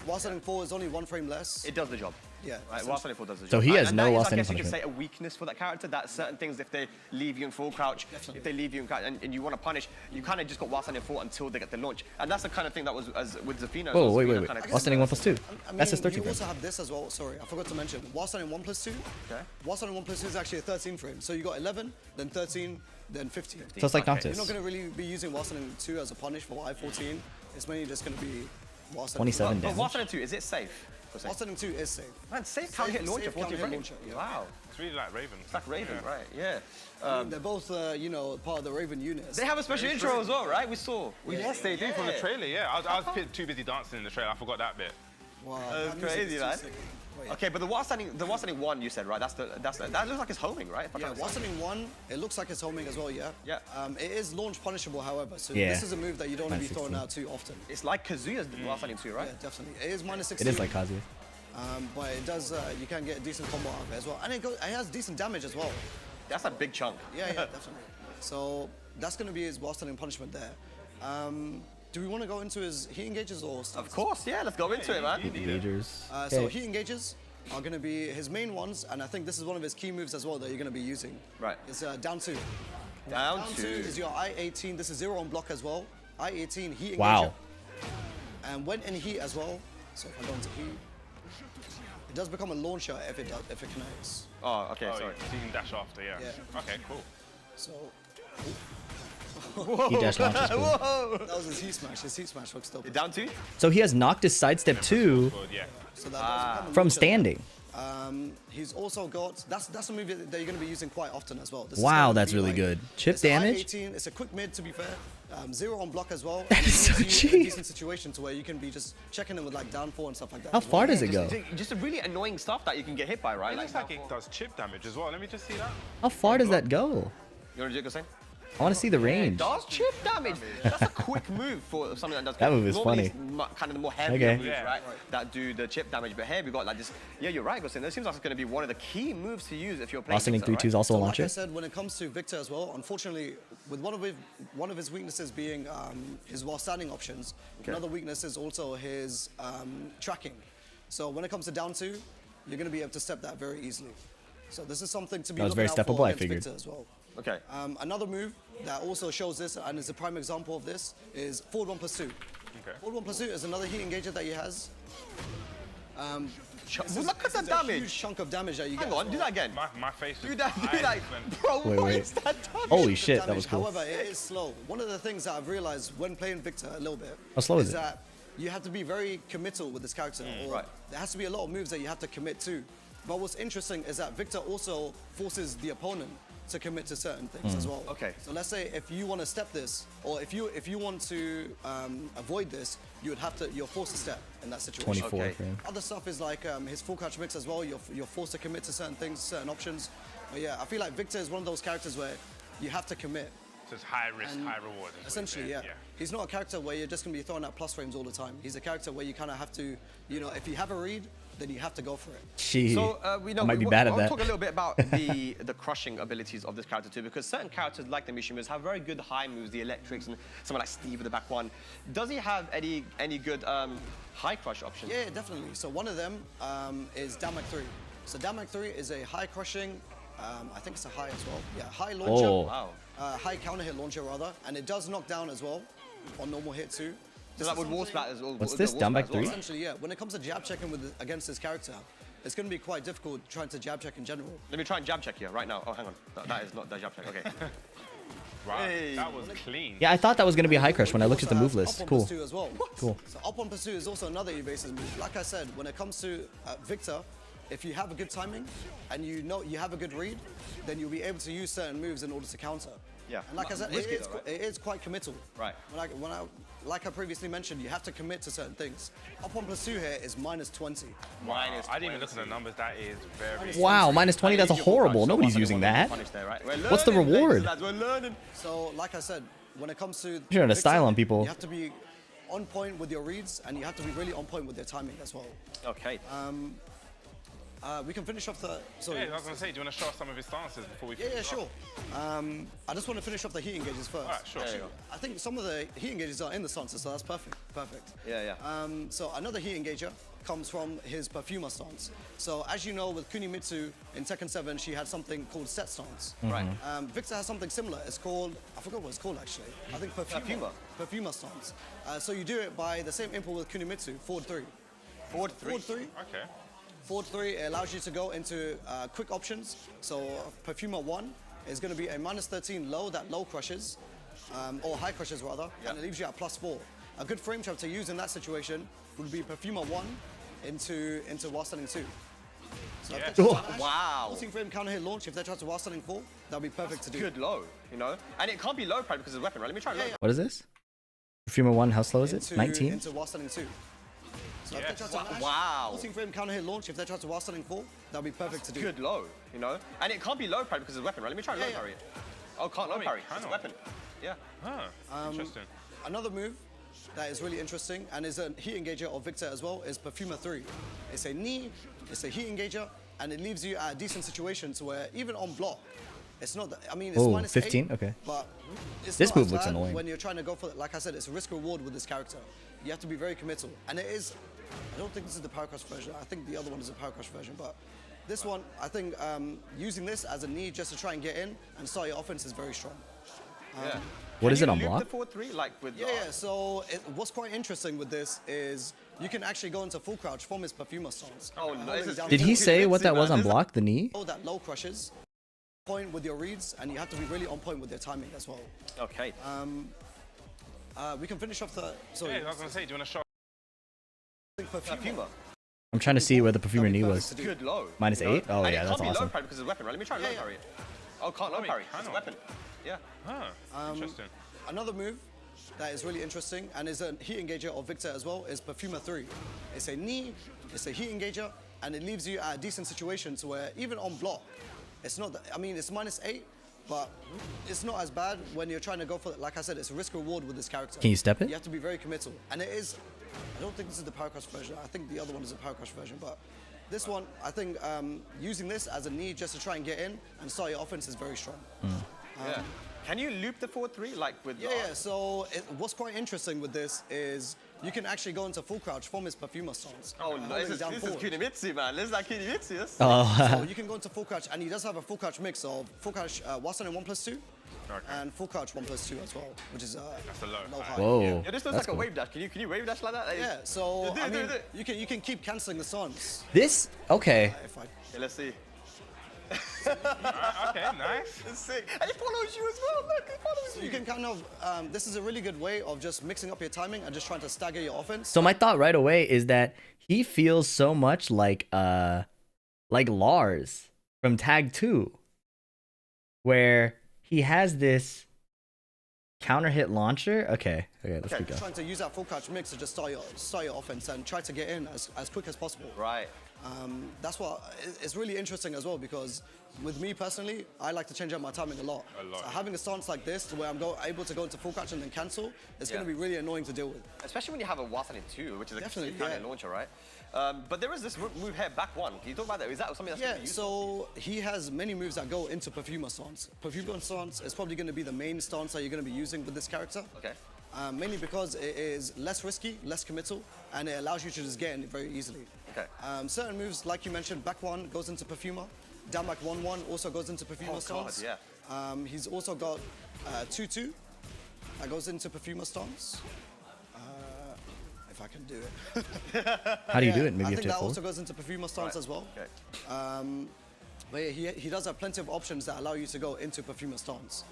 while standing 4 is only 1 frame less. It does the job. Yeah. Right, while standing 4 does the job. So he has And no that is, while I standing guess you could punishment. say a weakness for that character. That certain things, if they leave you in full crouch, Definitely. if they leave you in crouch and you want to punish, you kind of just got while standing 4 until they get the launch. And that's the kind of thing that was with Zafina. Whoa, wait. Kind of While standing 1 plus 2. I mean, That's his you 13 frame. also have this as well. Sorry, I forgot to mention. While standing 1 plus 2. Okay. While standing 1 plus 2 is actually a 13 frame. So you got 11, then 13, then 15. So it's like Okay. You're Noctis. not going to really be using while standing 2 as a punish for I14. It's mainly just going to be while standing 27 But damage. while standing 2, is it safe? While standing 2 is safe. Man, safe counter hit Safe launcher, counter 14 hit frame. launcher, yeah. Wow. It's really like Raven. It's like Raven, right? Yeah. They're both, you know, part of the Raven unit. They have a special intro as well, right? We saw. Yes, they do from the trailer. Yeah, I was too busy dancing in the trailer. I forgot that bit. Wow, That's that music crazy, is too man. sick. Oh, yeah. Okay, but the while standing 1, you said, right? That looks like it's homing, right? If I Yeah, can't while see. standing 1, it looks like it's homing as well, yeah? Yeah. It is launch punishable, however, so Yeah. this is a move that you don't want to be throwing -16. out too often. It's like Kazuya's while standing 2, right? Yeah, definitely. It is minus It 16. is like Kazuya. But it does, you can get a decent combo out of it as well. And it has decent damage as well. That's a big chunk. Yeah, definitely. So that's going to be his while standing punishment there. Do we want to go into his heat engages or stuff? Of course, yeah. Let's go into it, man. Engagers. So Okay. heat engages are going to be his main ones, and I think this is one of his key moves as well that you're going to be using. Right. It's down 2. Down Down 2 2. is your I18. This is 0 on block as well. I18 heat engager. Wow. And when in heat as well, so if I go into heat, it does become a launcher if it connects. Oh, okay, Oh, sorry. so you can dash after, yeah. Yeah. Okay, cool. So He dash launch is cool. Whoa! that was his heat smash. His heat smash looks dope. You're down 2? So he has Noctis sidestep 2 Good, yeah. So that does become a from launcher. standing. He's also got, that's a move that you're going to be using quite often as well. This is Wow, gonna that's be really like- good. Chip it's damage? I18, it's a quick mid to be fair. 0 on block as well. That is so It gives you a cheap. decent situation to where you can be just checking him with like down 4 and stuff like that. How far does it go? Just a really annoying stuff that you can get hit by, right? It looks like down it 4. does chip damage as well. Let me just see that. How far does that go? You want to do it, Gosen? I want to see the It range. does chip damage. That's a quick move for something that does. That move is Normally funny. It's kind of the more heavier Okay. moves, Yeah. right? That do the chip damage. But here we got like this. Yeah, you're right, Gosen. This seems like it's going to be one of the key moves to use if you're playing. While standing Victor, 3-2 is also a So like I launcher. said, when it comes to Victor as well, unfortunately, with one of his weaknesses being his while standing options, another weakness is also his tracking. So when it comes to down 2, you're going to be able to step that very easily. So this is something to be That was looking very out for steppable, I against figured. Victor as well. Okay. Another move that also shows this and is a prime example of this is forward 1 plus 2. Okay. Forward 1 plus 2 is another heat engager that he has. Look at the A huge damage. chunk of damage that you Hang get. on, as do well. that again. My face Do is that. Do that. went- Bro, Wait, what wait. is that damage? Holy Chunk of shit, that damage. was cool. However, it is slow. One of the things that I've realized when playing Victor a little bit How slow is it? that you have to be very committal with this character. Or Right. There has to be a lot of moves that you have to commit to. But what's interesting is that Victor also forces the opponent to commit to certain things as well. Okay. So let's say if you want to step this, or if you want to avoid this, you would have to. You're forced to step in that situation. 24 Okay. frame. Other stuff is like his full crouch mix as well. You're forced to commit to certain things, certain options. But yeah, I feel like Victor is one of those characters where you have to commit. So it's high risk, And high reward. is what you're Essentially, saying. yeah. He's not a character where you're just going to be throwing out plus frames all the time. He's a character where you kind of have to, you know, if you have a read, then you have to go for it. Gee, So we know I might be we bad at want to that. talk a little bit about the crushing abilities of this character too, because certain characters like the Mishimas have very good high moves, the electrics, and someone like Steve with the back one. Does he have any good high crush options? Yeah, definitely. So one of them is Damak 3. So Damak 3 is a high crushing I think it's a high as well. Yeah, high launcher. Oh. Wow. High counter hit launcher rather, and it does knock down as well on normal hit too. So that would wall splat as well. What's this? Down back 3? Essentially, yeah. When it comes to jab checking against this character, it's going to be quite difficult trying to jab check in general. Let me try and jab check here right now. Oh, hang on. That is not the jab check. Okay. Wow, Hey. that was clean. Yeah, I thought that was going to be a high crush when I looked at the move list. Up on Cool. pursuit as well. Cool. So up on pursuit is also another evasive move. Like I said, when it comes to Victor, if you have a good timing and you know you have a good read, then you'll be able to use certain moves in order to counter. Yeah. And like I said, Risky though, right? it is quite committal. Right. Like I previously mentioned, you have to commit to certain things. Up on pursuit here is -20. Wow, I didn't even look at the numbers. That is very. Wow, -20. That's horrible. Nobody's using that. What's the reward? We're learning. So, like I said, when it comes to You're trying to style on people. you have to be on point with your reads, and you have to be really on point with your timing as well. Okay. We can finish off the. Sorry. Yeah, I was going to say, do you want to show us some of his stances before we Yeah, finish sure. off? I just want to finish off the heat engages first. All right, sure. Yeah, I think some of the heat engages are in the stances, so that's perfect. Perfect. Yeah. So another heat engager comes from his Perfumer stance. So as you know, with Kunimitsu in Tekken 7, she had something called set stance. Right. Victor has something similar. It's called, I forgot what it's called actually. I think Perfumer. Perfumer stance. So you do it by the same impulse with Kunimitsu, forward 3. Forward 3. Forward 3. Okay. Forward 3 it allows you to go into quick options. So Perfumer 1 is going to be a -13 low that low crushes, or high crushes rather, and it leaves you at +4. A good frame trap to use in that situation would be Perfumer 1 into while standing 2. So if they try to dash, Wow. 14 frame counter hit launch, if they try to while standing 4, that'd be perfect to do. Good low, you know? And it can't be low probably because of the weapon, right? Let me try low. What is this? Perfumer 1, how slow is it? Into 19? Into while standing 2. So if they try to dash, Wow. 14 frame counter hit launch, if they try to while standing 4, that'd be perfect to do. Good low, you know? And it can't be low probably because of the weapon, right? Let me try low parry it. Oh, can't low parry. It's a weapon. Yeah. Huh. Interesting. Another move that is really interesting and is a heat engager of Victor as well is Perfumer 3. It's a knee, it's a heat engager, and it leaves you at a decent situation to where even on block, it's not that, I mean, it's Oh, -8, 15? Okay. but it's This not move as looks bad annoying. when you're trying to go for, like I said, it's a risk reward with this character. You have to be very committal. And it is, I don't think this is the Power Crush version. I think the other one is a Power Crush version, but this one, I think using this as a knee just to try and get in and start your offense is very strong. Yeah. What is it Can on you loop block? the forward 3 like with Yeah. So what's quite interesting with this is you can actually go into full crouch from his Perfumer stance. Oh, no. This is Did he say what that was on man. block, the knee? Oh, that low crushes, point with your reads, and you have to be really on point with your timing as well. Okay. We can finish off the. Sorry. Yeah, I was going to say, do you want to show Perfumer. I'm trying to see where the Perfumer knee was. Good low. -8? you know? Oh, And yeah, it that's can't be low awesome. parry because of the weapon, right? Let me try low parry it. Oh, can't low wait, parry. It's a cannot. weapon. Yeah. Huh. Interesting. Another move that is really interesting and is a heat engager of Victor as well is Perfumer 3. It's a knee, it's a heat engager, and it leaves you at a decent situation to where even on block, it's not, I mean, it's -8, but it's not as bad when you're trying to go for, like I said, it's a risk reward with this character. Can you step it? You have to be very committal. And it is, I don't think this is the Power Crush version. I think the other one is a Power Crush version, but this one, I think using this as a knee just to try and get in and start your offense is very strong. Yeah. Can you loop the forward 3 like with Yeah. So what's quite interesting with this is you can actually go into full crouch from his Perfumer stance. Oh, no. This is Kunimitsu, man. This is like Kunimitsu. Yes? So you can go into full crouch, and he does have a full crouch mix of full crouch Wasan 1+2 and full crouch 1+2 as well, which is That's a low. high. Whoa. Yeah, this looks that's like a cool. wave dash. Can you wave dash like that? Yeah. So Do I it, mean, do it. you can keep canceling the stance. This? Okay. If I Yeah, let's see. Okay, nice. It's sick. And he follows you as well. Look, he follows So you can kind of, this is a really good way of just mixing up your timing and just trying to stagger your offense. So my thought right away is that he feels so much like Lars from Tag 2, where he has this counter hit launcher. Okay, let's keep going. Trying to use that full crouch mix to just start your offense and try to get in as quick as possible. Right. That's what it's really interesting as well, because with me personally, I like to change up my timing a lot. So having a stance like this, to where I'm able to go into full crouch and then cancel, it's going to be really annoying to deal with. Especially when you have a Wasanin 2, which is a Definitely, kind of launcher, right? But there is this move here, back 1. Can you talk about that? Is that something that's Yeah, really useful? so he has many moves that go into Perfumer stance. Perfumer stance is probably going to be the main stance that you're going to be using with this character. Okay. Mainly because it is less risky, less committal, and it allows you to just get in very easily. Okay. Certain moves, like you mentioned, back 1 goes into Perfumer. down back 1-1 also goes into Perfumer stance. Yeah. He's also got 2-2 that goes into Perfumer stance. If I can do it. How do you do it? Maybe I you have think to that hit also forward? goes into Perfumer stance as well. Okay. But yeah, he does have plenty of options that allow you to go into Perfumer stance.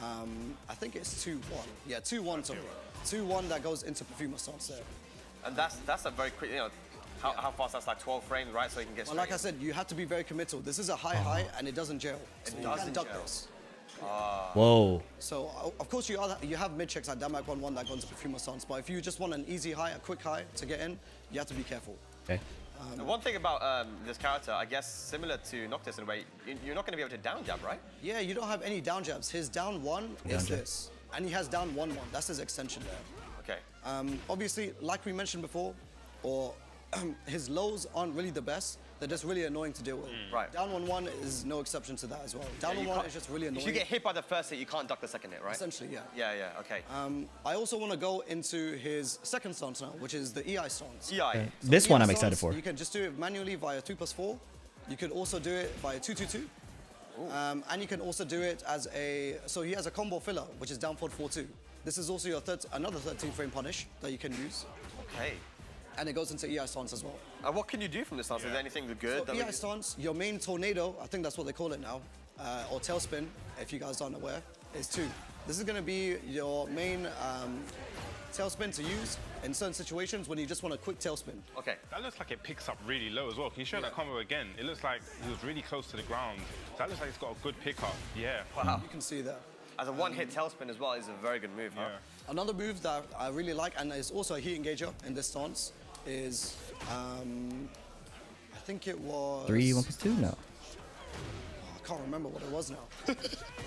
I think it's 2-1. Yeah, 2-1, sorry. 2-1 that goes into Perfumer stance there. And that's a very quick, you know, how fast that's like 12 frames, right? So you can get Well, like I said, you have to be very committal. This is a high and it doesn't gel. So you can duck this. Whoa. So, of course, you have mid-checks like Damak 1-1 that go into Perfumer stance, but if you just want an easy high, a quick high to get in, you have to be careful. Okay. The one thing about this character, I guess, similar to Noctis in a way, you're not going to be able to down jab, right? Yeah, you don't have any down jabs. His down 1 is this. And he has down 1-1. That's his extension there. Okay. Obviously, like we mentioned before, his lows aren't really the best. They're just really annoying to deal with. Right. Down 1-1 is no exception to that as well. Down 1-1 is just really annoying. If you get hit by the first hit, you can't duck the second hit, right? Essentially, yeah. Yeah, okay. I also want to go into his second stance now, which is the EI stance. EI. Okay. So This one EI I'm excited stance, for. You can just do it manually via 2+4. You could also do it via 2-2-2. And you can also do it as so he has a combo filler, which is down forward 4-2. This is also your another 13 frame punish that you can use. Okay. And it goes into EI stance as well. And what can you do from this stance? Is there anything good? So EI stance, your main tornado, I think that's what they call it now, or tailspin, if you guys aren't aware, is 2. This is going to be your main tailspin to use in certain situations when you just want a quick tailspin. Okay. That looks like it picks up really low as well. Can you show that combo again? It looks like he was really close to the ground. So that looks like it's got a good pickup. Yeah. Wow. You can see that. As a one-hit tailspin as well is a very good move, huh? Another move that I really like, and is also a heat engager in this stance, is, I think it was... 3, 1+2? No. I can't remember what it was now.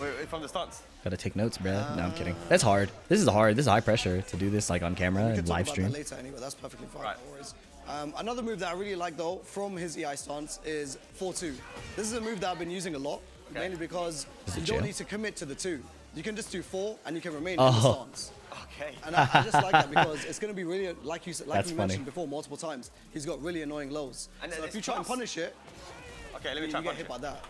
Wait, from the stance? Gotta take notes, bruh. No, I'm kidding. That's hard. This is hard. This is high pressure to do this like on camera We and can talk live about stream. that later anyway, that's perfectly fine, no worries. Another move that I really like though, from his EI stance, is 4-2. This is a move that I've been using a lot, mainly because you don't need to commit to the 2. You can just do 4 and you can remain in the stance. Okay. And I just like that because it's going to be really, like you mentioned before multiple times, he's got really annoying lows. And so if you try and punish it, okay, let me try you get hit by that.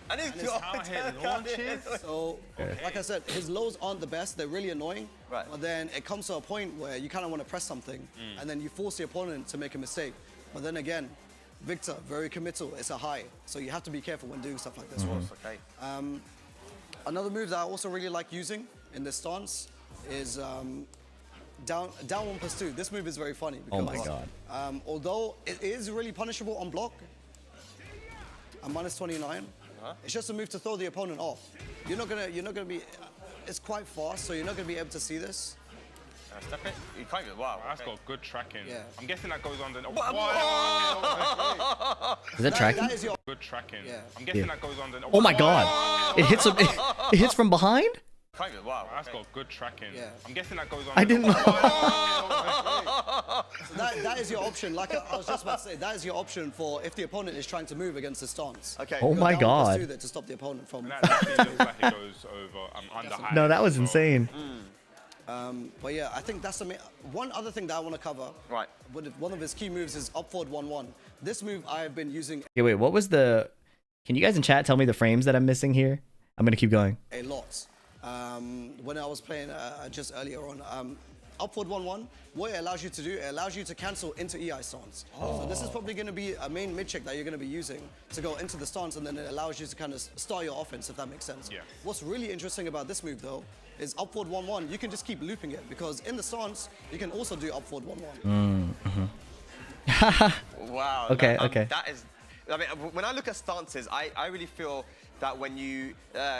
And it's how he launches. So, like I said, his lows aren't the best. They're really annoying. Right. But then it comes to a point where you kind of want to press something, and then you force the opponent to make a mistake. But then again, Victor, very committal. It's a high. So you have to be careful when doing stuff like this. Okay. Another move that I also really like using in this stance is down 1+2. This move is very funny. Because, Oh my god. Although it is really punishable on block, a -29. It's just a move to throw the opponent off. You're not gonna be. It's quite fast, so you're not gonna be able to see this. Step it. You can't even. Wow. That's got good tracking. Yeah. I'm guessing that goes on the. Is that tracking? That is your. Good tracking. Yeah. I'm guessing that goes on the. Oh my god. It hits him. It hits from behind? Can't even. Wow. That's got good tracking. Yeah. I'm guessing that goes on. I didn't know. So that is your option. Like I was just about to say, that is your option for if the opponent is trying to move against the stance. Okay. Oh my god. Do that to stop the opponent from. That definitely looks like it goes over under high. No, that was insane. But yeah, I think that's the main. One other thing that I want to cover. Right. One of his key moves is up forward 1-1. This move I have been using Okay, wait, what was the... Can you guys in chat tell me the frames that I'm missing here? I'm gonna keep going. a lot. When I was playing just earlier on, up forward 1-1, what it allows you to do, it allows you to cancel into EI stance. So this is probably going to be a main mid-check that you're going to be using to go into the stance, and then it allows you to kind of start your offense, if that makes sense. Yeah. What's really interesting about this move, though, is up forward 1-1, you can just keep looping it, because in the stance, you can also do up forward 1-1. Wow. Okay, that, okay. That is. I mean, when I look at stances, I really feel that when you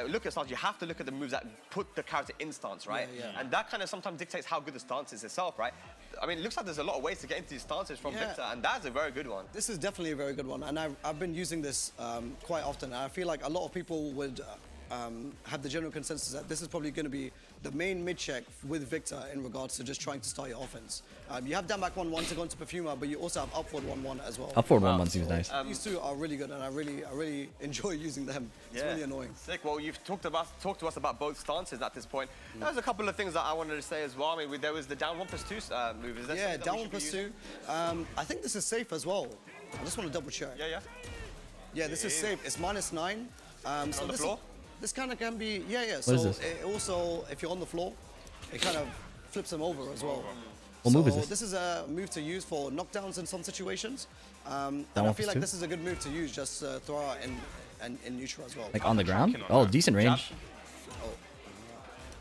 look at stance, you have to look at the moves that put the character in stance, right? Yeah, yeah. And that kind of sometimes dictates how good the stance is itself, right? I mean, it looks like there's a lot of ways to get into these stances from Victor, and that's a very good one. This is definitely a very good one, and I've been using this quite often, and I feel like a lot of people would have the general consensus that this is probably going to be the main mid-check with Victor in regards to just trying to start your offense. You have down back 1-1 to go into Perfumer, but you also have up forward 1-1 as well. Up forward 1-1 seems nice. These two are really good, and I really enjoy using them. It's really annoying. Sick. Well, you've talked to us about both stances at this point. There's a couple of things that I wanted to say as well. I mean, there was the down 1+2 move. Is that down 1+2. I think this is safe as well. I just want to double check. Yeah. Yeah, this is safe. It's -9. So on the this floor? This kind of can be, yeah. What So is this? it also, if you're on the floor, it kind of flips them over as well. What move is So this? this is a move to use for knockdowns in some situations. And Down I one feel plus like two? this is a good move to use, just throw out in neutral as well. Like on the ground? tracking on Oh, that. decent range.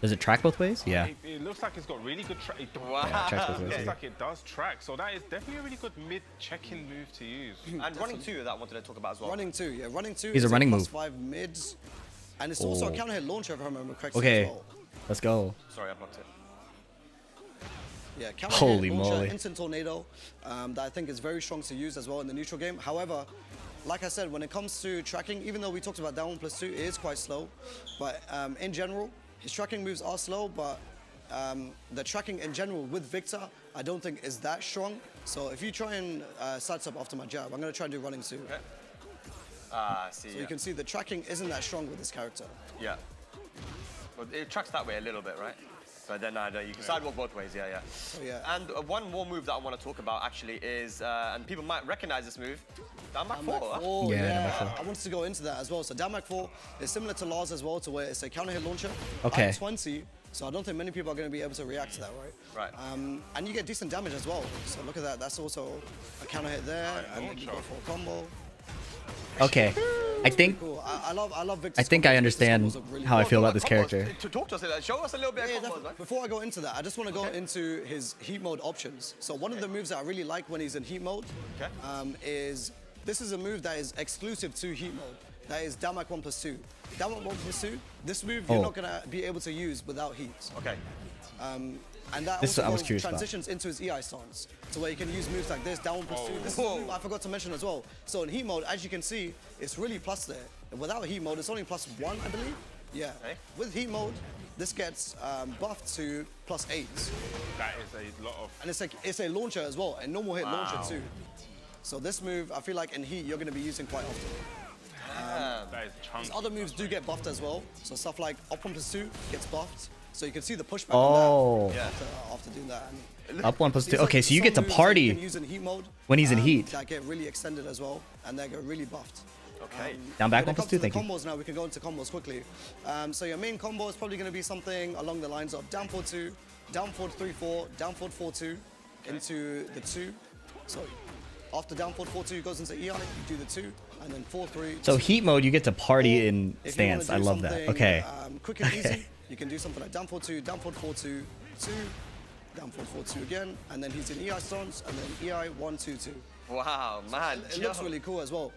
Does it track both ways? Yeah. It looks like it's got really good track. Wow. Yeah, it tracks both It ways. looks yeah. like it does track, so that is definitely a really good mid-checking move to use. And running 2 that I wanted to talk about as well. Running 2, yeah. Running 2 He's a is running plus move. 5 mids. And it's also a Oh. counter hit launcher, if I remember correctly Okay, as well. let's go. Sorry, I blocked it. Yeah, counter Holy hit launcher, moly. instant tornado, that I think is very strong to use as well in the neutral game. However, like I said, when it comes to tracking, even though we talked about down 1+2, it is quite slow. But in general, his tracking moves are slow, but the tracking in general with Victor, I don't think is that strong. So if you try and sidestep after my jab, I'm going to try and do running 2. Okay. See. So you can see the tracking isn't that strong with this character. Yeah. But it tracks that way a little bit, right? But then you can sidewalk both ways, yeah. So yeah. And one more move that I want to talk about actually is, and people might recognize this move, down back 4. huh? Yeah, down back 4. I wanted to go into that as well. So down back 4 is similar to Lars as well, to where it's a counter hit launcher. Okay. At 20, so I don't think many people are going to be able to react to that, right? Right. And you get decent damage as well. So look at that. That's also a counter hit there, and then you go for a combo. Okay. I think Cool. I love Victor's I think I combos. Victor's understand combos look really how I cool. feel about this Combos, character. To talk to us, show us a little bit Yeah, of combos, definitely. man. Before I go into that, I just want to go into his heat mode options. So one of the moves that I really like when he's in heat mode is, this is a move that is exclusive to heat mode. That is Damak 1+2. Damak 1+2, this move you're not going to be able to use without heat. Okay. And that This also I was curious about. transitions into his EI stance, to where you can use moves like this, down 1+2. This is a move I forgot to mention as well. So in heat mode, as you can see, it's really plus there. And without heat mode, it's only +1, I believe. Yeah. Okay. With heat mode, this gets buffed to +8. That is a lot of... And it's a launcher as well, a normal hit launcher too. So this move, I feel like in heat, you're going to be using quite often. that is chunky. Other moves do get buffed as well. So stuff like up 1+2 gets buffed. So you can see the pushback Oh. on that after doing that. And Up 1+2. these are Okay, so you get to some moves that you party can use in heat mode, when he's in heat. that get really extended as well, and they get really buffed. Okay. Down back When it 1+2, comes to the thank you. combos now, we can go into combos quickly. So your main combo is probably going to be something along the lines of down forward 2, down forward 3-4, down forward 4-2, into the 2. So after down forward 4-2 goes into EI, you do the 2, and then 4-3. So heat mode, you get to party in If you wanna stance. do I love that. something, Okay. Quick and easy, you can do something like down forward 2, down forward 4-2, 2, down forward 4-2 again, and then he's in EI stance, and then EI 1-2-2. Wow, man. It looks really cool as well.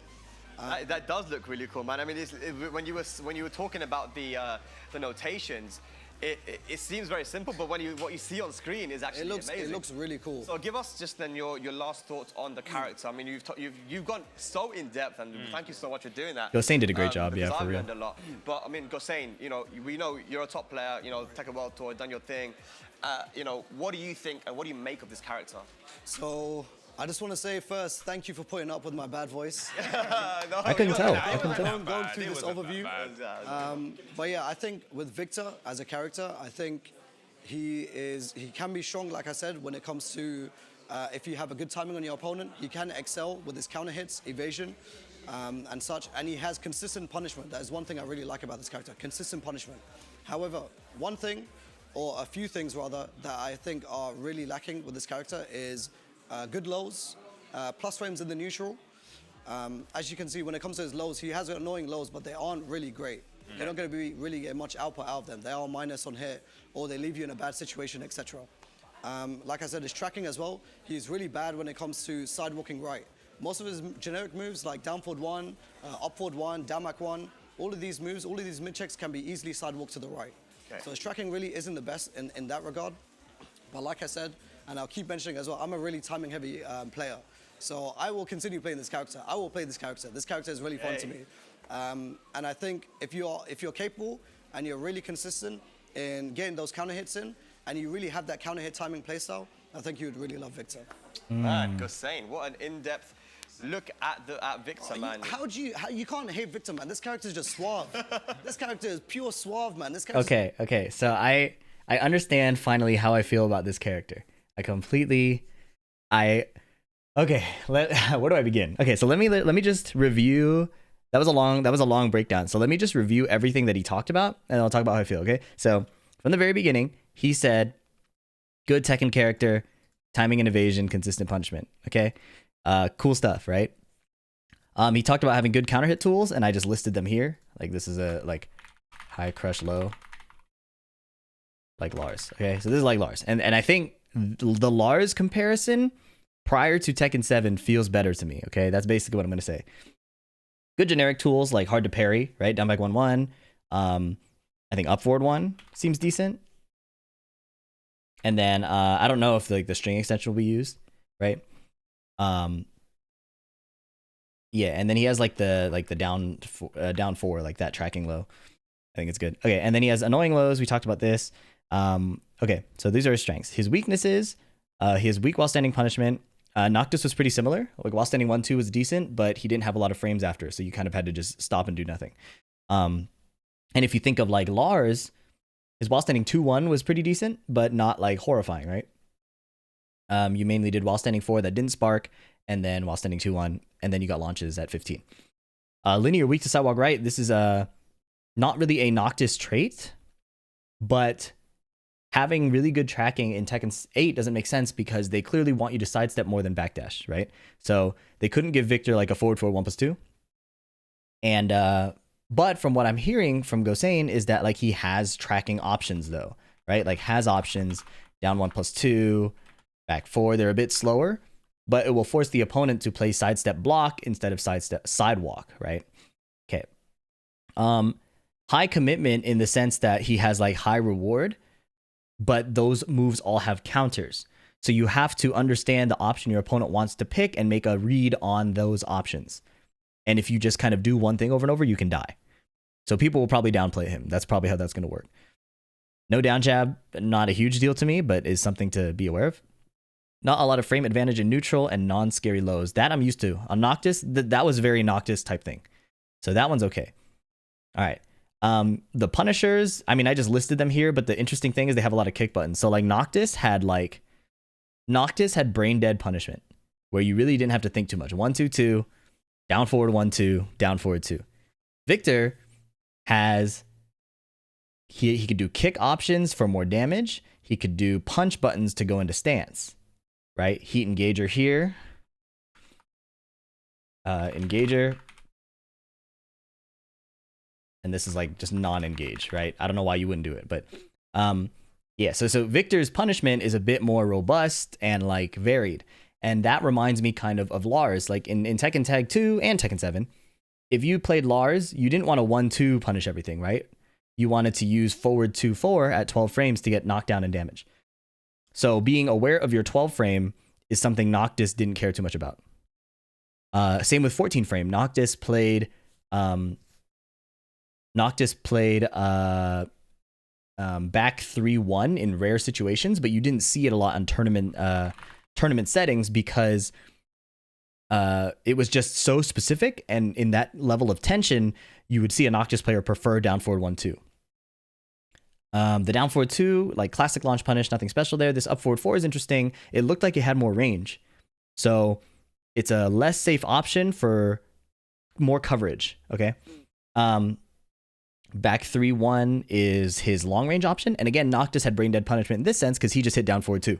That does look really cool, man. I mean, when you were talking about the notations, it seems very simple, but what you see on screen is actually amazing. It looks really cool. So give us just then your last thoughts on the character. I mean, you've gone so in depth, and thank you so much for doing that. Gosain did a great job, because yeah, for I've real. learned a lot. But I mean, Gosain, we know you're a top player. Tekken World Tour, done your thing. What do you think and what do you make of this character? So I just want to say first, thank you for putting up with my bad voice. No, I couldn't tell. Going through this overview. But yeah, I think with Victor as a character, I think he can be strong, like I said, when it comes to if you have a good timing on your opponent, he can excel with his counter hits, evasion, and such. And he has consistent punishment. That is one thing I really like about this character, consistent punishment. However, one thing, or a few things rather, that I think are really lacking with this character is good lows, plus frames in the neutral. As you can see, when it comes to his lows, he has annoying lows, but they aren't really great. They're not going to be really get much output out of them. They are minus on hit, or they leave you in a bad situation, etc. Like I said, his tracking as well, he's really bad when it comes to sidewalking right. Most of his generic moves, like down forward 1, up forward 1, down back 1, all of these moves, all of these mid-checks can be easily sidewalked to the right. Okay. So his tracking really isn't the best in that regard. But like I said, and I'll keep mentioning as well, I'm a really timing-heavy player. So I will continue playing this character. I will play this character. This character is really fun to me. And I think if you're capable and you're really consistent in getting those counter hits in, and you really have that counter hit timing playstyle, I think you would really love Victor. Man, Gosain, what an in-depth look at Victor, man. How you can't hate Victor, man. This character is just suave. This character is pure suave, man. This character. Okay. So I understand finally how I feel about this character. Okay, where do I begin? Okay, so let me just review That was a long breakdown. So let me just review everything that he talked about, and I'll talk about how I feel. Okay. So from the very beginning, he said, good Tekken character, timing and evasion, consistent punishment. Okay. Cool stuff, right? He talked about having good counter hit tools, and I just listed them here. Like this is a like high crush low, like Lars. Okay, so this is like Lars, and I think the Lars comparison prior to Tekken 7 feels better to me. Okay, that's basically what I'm gonna say. Good generic tools like hard to parry, right? Down back 1-1. I think up forward 1 seems decent. And then I don't know if like the string extension will be used, right? Yeah, and then he has like the down 4, like that tracking low. I think it's good. Okay, and then he has annoying lows. We talked about this. Okay, so these are his strengths. His weaknesses, he has weak while standing punishment. Noctis was pretty similar. Like while standing 1-2 was decent, but he didn't have a lot of frames after, so you kind of had to just stop and do nothing. And if you think of like Lars, his while standing 2-1 was pretty decent, but not like horrifying, right? You mainly did while standing 4 that didn't spark, and then while standing 2-1, and then you got launches at 15. Linear weak to sidewalk right. This is not really a Noctis trait, but having really good tracking in Tekken 8 doesn't make sense because they clearly want you to sidestep more than backdash, right? So they couldn't give Victor like a forward 1+2. And but from what I'm hearing from Gosane is that like he has tracking options though, right? Like has options down 1+2, back 4. They're a bit slower, but it will force the opponent to play sidestep block instead of sidewalk, right? Okay. High commitment in the sense that he has like high reward, but those moves all have counters. So you have to understand the option your opponent wants to pick and make a read on those options. And if you just kind of do one thing over and over, you can die. So people will probably downplay him. That's probably how that's going to work. No down jab, not a huge deal to me, but is something to be aware of. Not a lot of frame advantage in neutral and non-scary lows. That I'm used to. On Noctis, that was very Noctis type thing. So that one's okay. All right. The Punishers, I mean, I just listed them here, but the interesting thing is they have a lot of kick buttons. So like Noctis had brain dead punishment where you really didn't have to think too much. 1-2-2, down forward 1-2, down forward 2. Victor has, he could do kick options for more damage. He could do punch buttons to go into stance, right? Heat engager here. Engager. And this is like just non-engage, right? I don't know why you wouldn't do it, but yeah. So Victor's punishment is a bit more robust and like varied, and that reminds me kind of Lars. Like in Tekken Tag 2 and Tekken 7, if you played Lars, you didn't want to 1-2 punish everything, right? You wanted to use forward 2-4 at 12 frames to get knockdown and damage. So being aware of your 12 frame is something Noctis didn't care too much about. Same with 14 frame. Noctis played back 3-1 in rare situations, but you didn't see it a lot on tournament settings because it was just so specific, and in that level of tension, you would see a Noctis player prefer down forward 1-2. The down forward 2, like classic launch punish, nothing special there. This up forward 4 is interesting. It looked like it had more range, so it's a less safe option for more coverage. Okay. Back 3-1 is his long range option. And again, Noctis had brain dead punishment in this sense because he just hit down forward 2.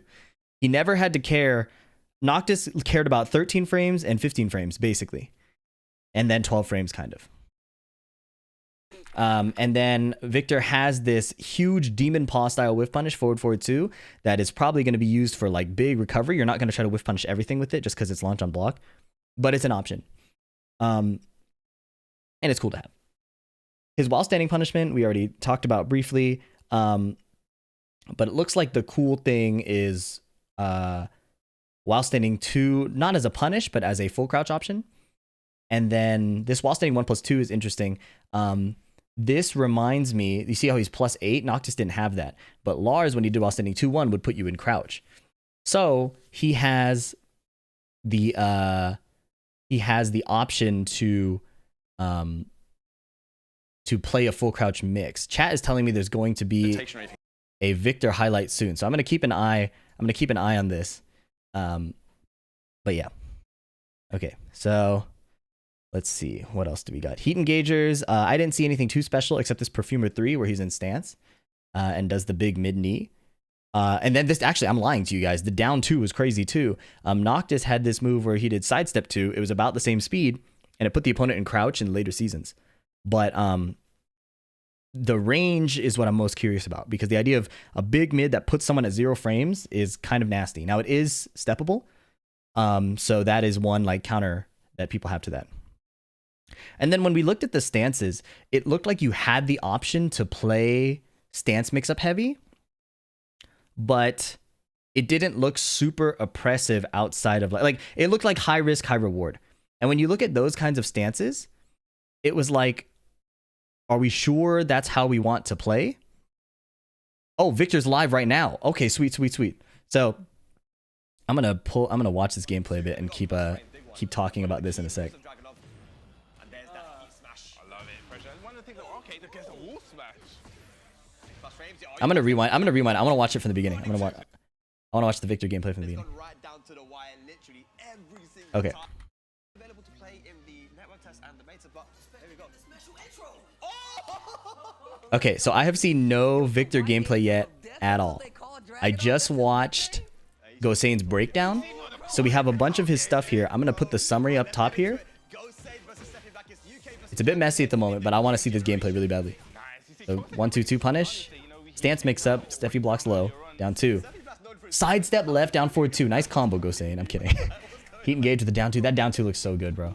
He never had to care. Noctis cared about 13 frames and 15 frames, basically. And then 12 frames, kind of. And then Victor has this huge Demon Paw style whiff punish, forward 2, that is probably going to be used for like big recovery. You're not going to try to whiff punish everything with it just because it's launch on block. But it's an option. And it's cool to have. His while standing punishment, we already talked about briefly. But it looks like the cool thing is while standing 2, not as a punish, but as a full crouch option. And then this while standing 1+2 is interesting. This reminds me, you see how he's +8? Noctis didn't have that. But Lars, when he did while standing 2-1, would put you in crouch. So he has the option to play a full crouch mix. Chat is telling me there's going to be a Victor highlight soon, so I'm going to keep an eye on this. But yeah. Okay, so Let's see. What else do we got? Heat engagers. I didn't see anything too special except this Perfumer 3 where he's in stance and does the big mid knee. And then this, actually, I'm lying to you guys. The down 2 was crazy too. Noctis had this move where he did sidestep 2. It was about the same speed and it put the opponent in crouch in later seasons. But the range is what I'm most curious about because the idea of a big mid that puts someone at 0 frames is kind of nasty. Now it is steppable. So that is one like counter that people have to that. And then when we looked at the stances, it looked like you had the option to play stance mix-up heavy, but it didn't look super oppressive outside of like it looked like high risk, high reward. And when you look at those kinds of stances, it was like, are we sure that's how we want to play? Oh, Victor's live right now. Okay, sweet, sweet, sweet. So I'm gonna watch this gameplay a bit and keep talking about this in a sec. I'm gonna rewind. I want to watch it from the beginning. I want to watch the Victor gameplay from the beginning. Okay. Okay, so I have seen no Victor gameplay yet at all. I just watched Gosain's breakdown. So we have a bunch of his stuff here. I'm gonna put the summary up top here. It's a bit messy at the moment, but I want to see this gameplay really badly. So 1-2-2 punish. Stance mix up. Steffi blocks low. Down 2. Sidestep left. Down forward 2. Nice combo, Gosain. I'm kidding. Heat engage with the down 2. That down 2 looks so good, bro.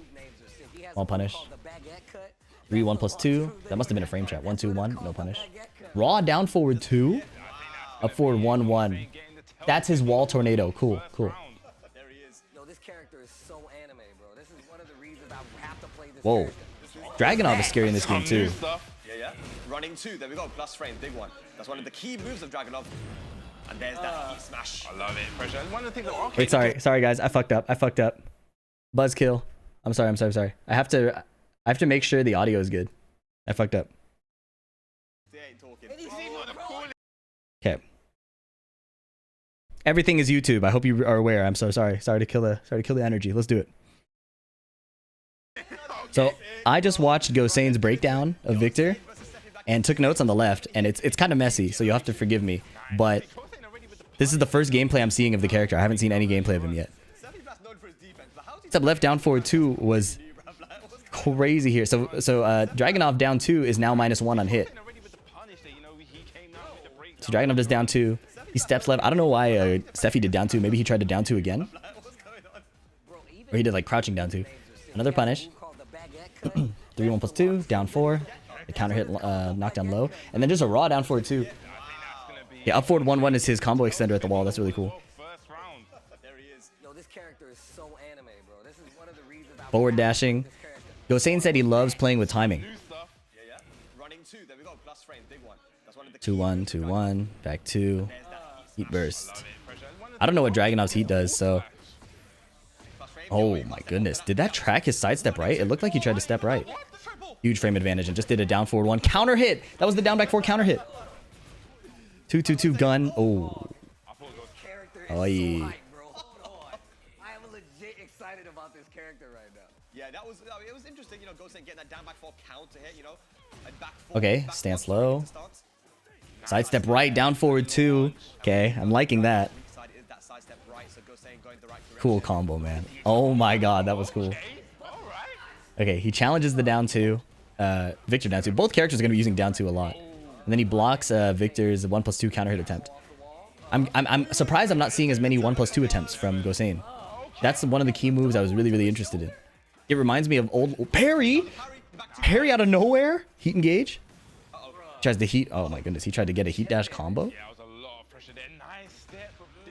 Small punish. 3, 1 plus 2. That must have been a frame trap. 1, 2, 1. No punish. Raw down forward 2. Up forward 1, 1. That's his wall tornado. Cool, cool. Whoa. Dragunov is scary in this game too. Yeah. Running 2. There we go. Plus frame. Big one. That's one of the key moves of Dragunov. And there's that heat smash. I love it. Pressure. One of the things that, okay. Wait, sorry guys. I fucked up. Buzzkill. I'm sorry. I have to make sure the audio is good. I fucked up. Okay. Everything is YouTube. I hope you are aware. I'm so sorry. Sorry to kill the energy. Let's do it. So I just watched Gosain's breakdown of Victor and took notes on the left, and it's kind of messy, so you'll have to forgive me. But this is the first gameplay I'm seeing of the character. I haven't seen any gameplay of him yet. Except left down forward 2 was crazy here. So Dragunov down 2 is now -1 on hit. So Dragunov does down 2. He steps left. I don't know why Steffi did down 2. Maybe he tried to down 2 again. Or he did like crouching down 2. Another punish. 3, 1 plus 2. Down 4. The counter hit knockdown low. And then just a raw down forward 2. Yeah, up forward 1, 1 is his combo extender at the wall. That's really cool. Forward dashing. Gosain said he loves playing with timing. 2-1, 2-1, back 2. Heat burst. I don't know what Dragunov's heat does, so. Oh my goodness. Did that track his sidestep right? It looked like he tried to step right. Huge frame advantage and just did a down forward 1. Counter hit! That was the down back 4 counter hit. 2-2-2 gun. Oh. Oh yeah. I am legit excited about this character right now. Yeah, it was interesting, you know, Gosain getting that down back 4 counter hit, you know. Back 4, okay, stance low. Sidestep right, down forward 2. Okay, I'm liking that. Cool combo, man. Oh my god, that was cool. Okay, he challenges the down 2. Victor down 2. Both characters are going to be using down 2 a lot. And then he blocks Victor's 1 plus 2 counter hit attempt. I'm surprised I'm not seeing as many 1 plus 2 attempts from Gosain. That's one of the key moves I was really interested in. It reminds me of old Parry! Parry out of nowhere? Heat engage? Tries to heat. Oh my goodness, he tried to get a heat dash combo.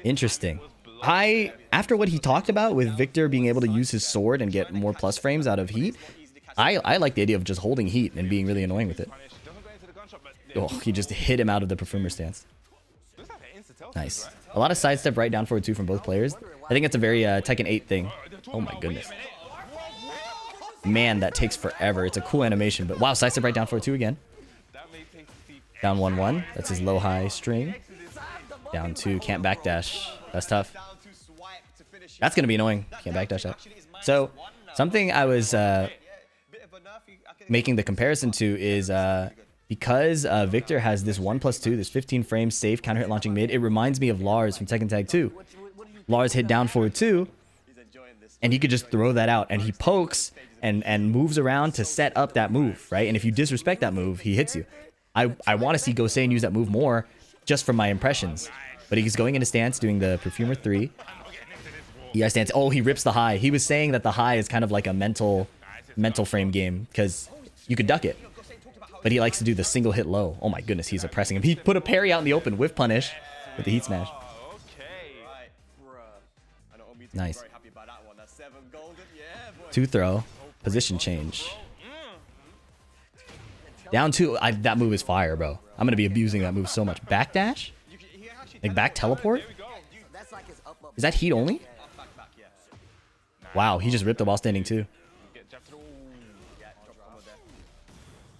Interesting. After what he talked about with Victor being able to use his sword and get more plus frames out of heat, I like the idea of just holding heat and being really annoying with it. Oh, he just hit him out of the perfumer stance. Nice. A lot of sidestep right down forward 2 from both players. I think it's a very Tekken 8 thing. Oh my goodness. Man, that takes forever. It's a cool animation, but wow, sidestep right down forward 2 again. Down 1-1. That's his low-high string. Down 2. Can't backdash. That's tough. That's going to be annoying. Can't backdash that. So, something I was making the comparison to is because Victor has this 1+2, this 15 frame safe counter hit launching mid. It reminds me of Lars from Tekken Tag 2. Lars hit down forward 2, and he could just throw that out, and he pokes and moves around to set up that move, right? And if you disrespect that move, he hits you. I want to see Gosain use that move more, just from my impressions. But he's going into stance, doing the Perfumer 3. EI stance. Oh, he rips the high. He was saying that the high is kind of like a mental frame game, because you could duck it. But he likes to do the single hit low. Oh my goodness, he's oppressing him. He put a parry out in the open, whiff punish with the heat smash. Nice. 2 throw, position change. Down 2, that move is fire, bro. I'm going to be abusing that move so much. Backdash? Like back teleport? Is that heat only? Wow, he just ripped the while standing too.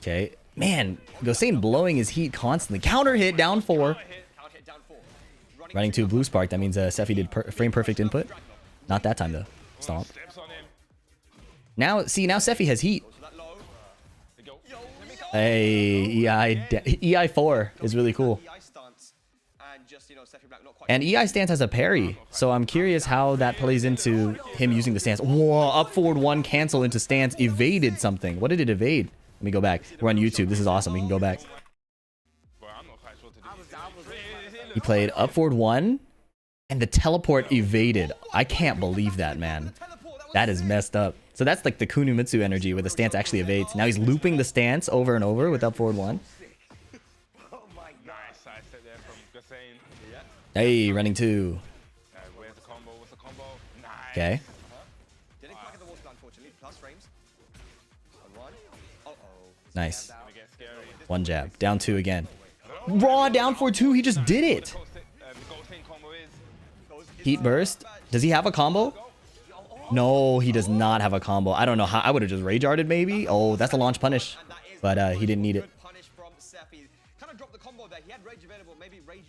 Okay. Man, Gosain blowing his heat constantly. Counter hit, down 4. Running to blue spark. That means Sephi did frame perfect input. Not that time though. Stomp. Now, see, now Sephi has heat. Hey, EI 4 is really cool. And EI stance has a parry, so I'm curious how that plays into him using the stance. Whoa, up forward 1, cancel into stance, evaded something. What did it evade? Let me go back. We're on YouTube. This is awesome. We can go back. He played up forward 1, and the teleport evaded. I can't believe that, man. That is messed up. So that's like the Kunimitsu energy where the stance actually evades. Now he's looping the stance over and over with up forward 1. Hey, running 2. Okay. Nice. 1 jab. Down 2 again. Raw down 4-2. He just did it. Heat burst. Does he have a combo? No, he does not have a combo. I don't know how. I would have just rage arted maybe. Oh, that's a launch punish. But he didn't need it. Kind of dropped the combo there. He had rage available. Maybe rage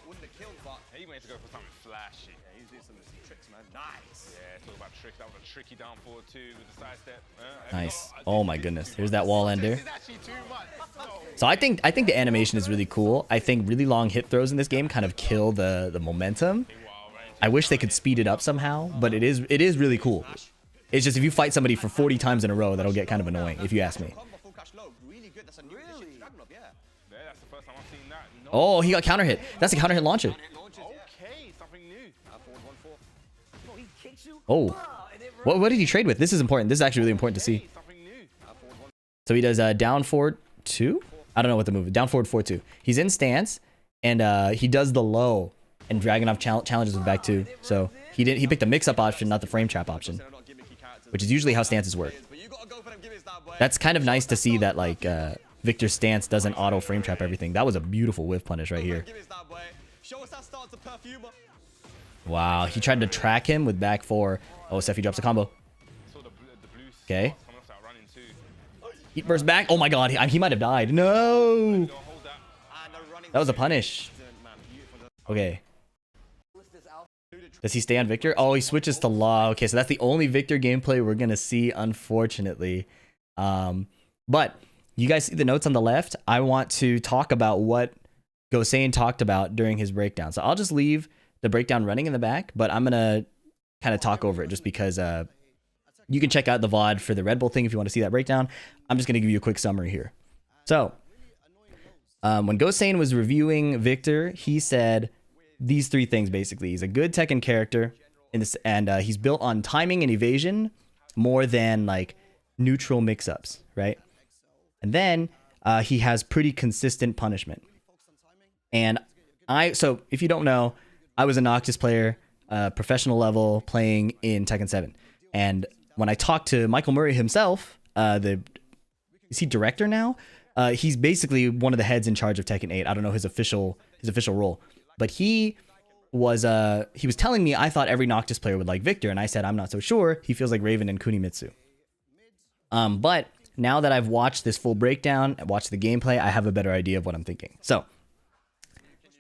wouldn't have killed, but he went to go for something flashy. Yeah, he's doing some tricks, man. Nice. Yeah, talk about tricks. That was a tricky down forward too with the side step. Nice. Oh my goodness. Here's that wall ender. So I think the animation is really cool. I think really long hit throws in this game kind of kill the momentum. I wish they could speed it up somehow, but it is really cool. It's just if you fight somebody for 40 times in a row, that'll get kind of annoying, if you ask me. Oh, he got counter hit. That's a counter hit launcher. Oh. What did he trade with? This is important. This is actually really important to see. So he does down forward 2? I don't know what the move is. Down forward 4-2. He's in stance, and he does the low, and Dragunov challenges with back 2. So he picked the mix-up option, not the frame trap option, which is usually how stances work. That's kind of nice to see that, like, Victor's stance doesn't auto frame trap everything. That was a beautiful whiff punish right here. Wow, he tried to track him with back 4. Oh, Sephi drops a combo. Okay. Heat burst back. Oh my god, he might have died. No! That was a punish. Okay. Does he stay on Victor? Oh, he switches to Law. Okay, so that's the only Victor gameplay we're going to see, unfortunately. But you guys see the notes on the left? I want to talk about what Gosain talked about during his breakdown. So I'll just leave the breakdown running in the back, but I'm going to kind of talk over it just because you can check out the VOD for the Red Bull thing if you want to see that breakdown. I'm just going to give you a quick summary here. So when Gosain was reviewing Victor, he said these 3 things basically. He's a good Tekken character, and he's built on timing and evasion more than like neutral mix-ups, right? And then he has pretty consistent punishment. And so if you don't know, I was a Noctis player, professional level, playing in Tekken 7. And when I talked to Michael Murray himself, is he director now? He's basically one of the heads in charge of Tekken 8. I don't know his official role, but he was telling me I thought every Noctis player would like Victor, and I said I'm not so sure. He feels like Raven and Kunimitsu. But now that I've watched this full breakdown, watched the gameplay, I have a better idea of what I'm thinking. So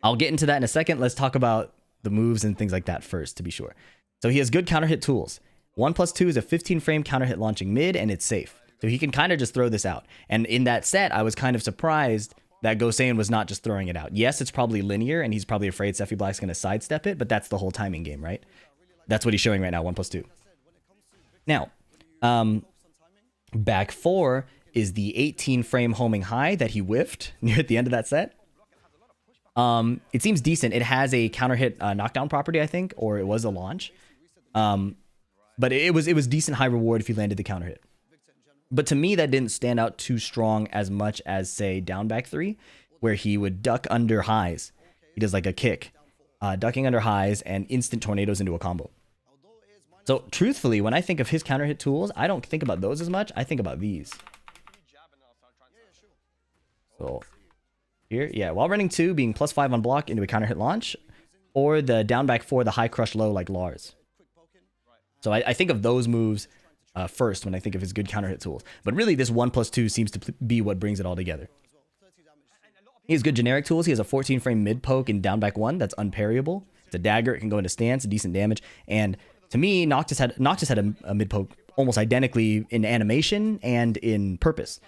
I'll get into that in a second. Let's talk about the moves and things like that first, to be sure. So he has good counter hit tools. 1+2 is a 15 frame counter hit launching mid, and it's safe. So he can kind of just throw this out. And in that set, I was kind of surprised that Gosain was not just throwing it out. Yes, it's probably linear, and he's probably afraid Sephi Black's going to sidestep it, but that's the whole timing game, right? That's what he's showing right now, 1+2. Now, back 4 is the 18-frame homing high that he whiffed near at the end of that set. It seems decent. It has a counter hit knockdown property, I think, or it was a launch. But it was decent high reward if you landed the counter hit. But to me, that didn't stand out too strong as much as, say, down back 3, where he would duck under highs. He does like a kick, ducking under highs and instant tornadoes into a combo. So truthfully, when I think of his counter hit tools, I don't think about those as much. I think about these. So here, yeah, while running 2, being +5 on block into a counter hit launch, or the down back 4, the high crush low like Lars. So I think of those moves first when I think of his good counter hit tools. But really, this 1+2 seems to be what brings it all together. He has good generic tools. He has a 14-frame mid poke in down back 1 that's unparryable. It's a dagger. It can go into stance, decent damage. And to me, Noctis had a mid poke almost identically in animation and in purpose.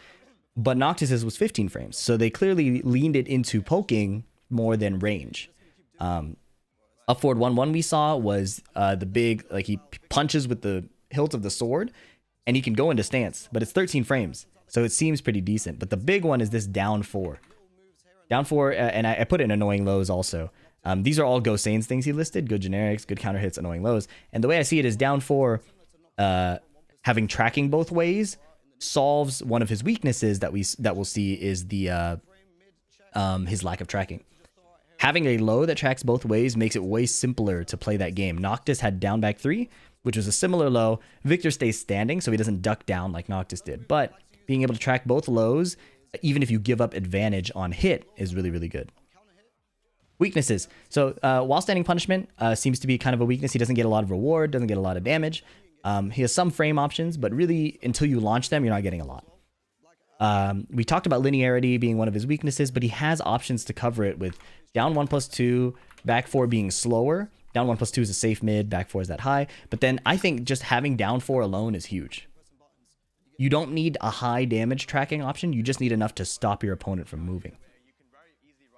But Noctis's was 15 frames. So they clearly leaned it into poking more than range. Up forward 1-1 we saw was the big, like he punches with the hilt of the sword and he can go into stance, but it's 13 frames. So it seems pretty decent. But the big one is this down 4. Down 4, and I put it in annoying lows also. These are all Gosain's things he listed. Good generics, good counter hits, annoying lows. And the way I see it is down 4, having tracking both ways solves one of his weaknesses that we'll see is the his lack of tracking. Having a low that tracks both ways makes it way simpler to play that game. Noctis had down back 3, which was a similar low. Victor stays standing, so he doesn't duck down like Noctis did. But being able to track both lows, even if you give up advantage on hit, is really, really good. Weaknesses. So while standing punishment seems to be kind of a weakness. He doesn't get a lot of reward, doesn't get a lot of damage. He has some frame options, but really, until you launch them, you're not getting a lot. We talked about linearity being one of his weaknesses, but he has options to cover it with down 1+2, back 4 being slower. Down 1+2 is a safe mid, back 4 is that high. But then I think just having down 4 alone is huge. You don't need a high damage tracking option. You just need enough to stop your opponent from moving.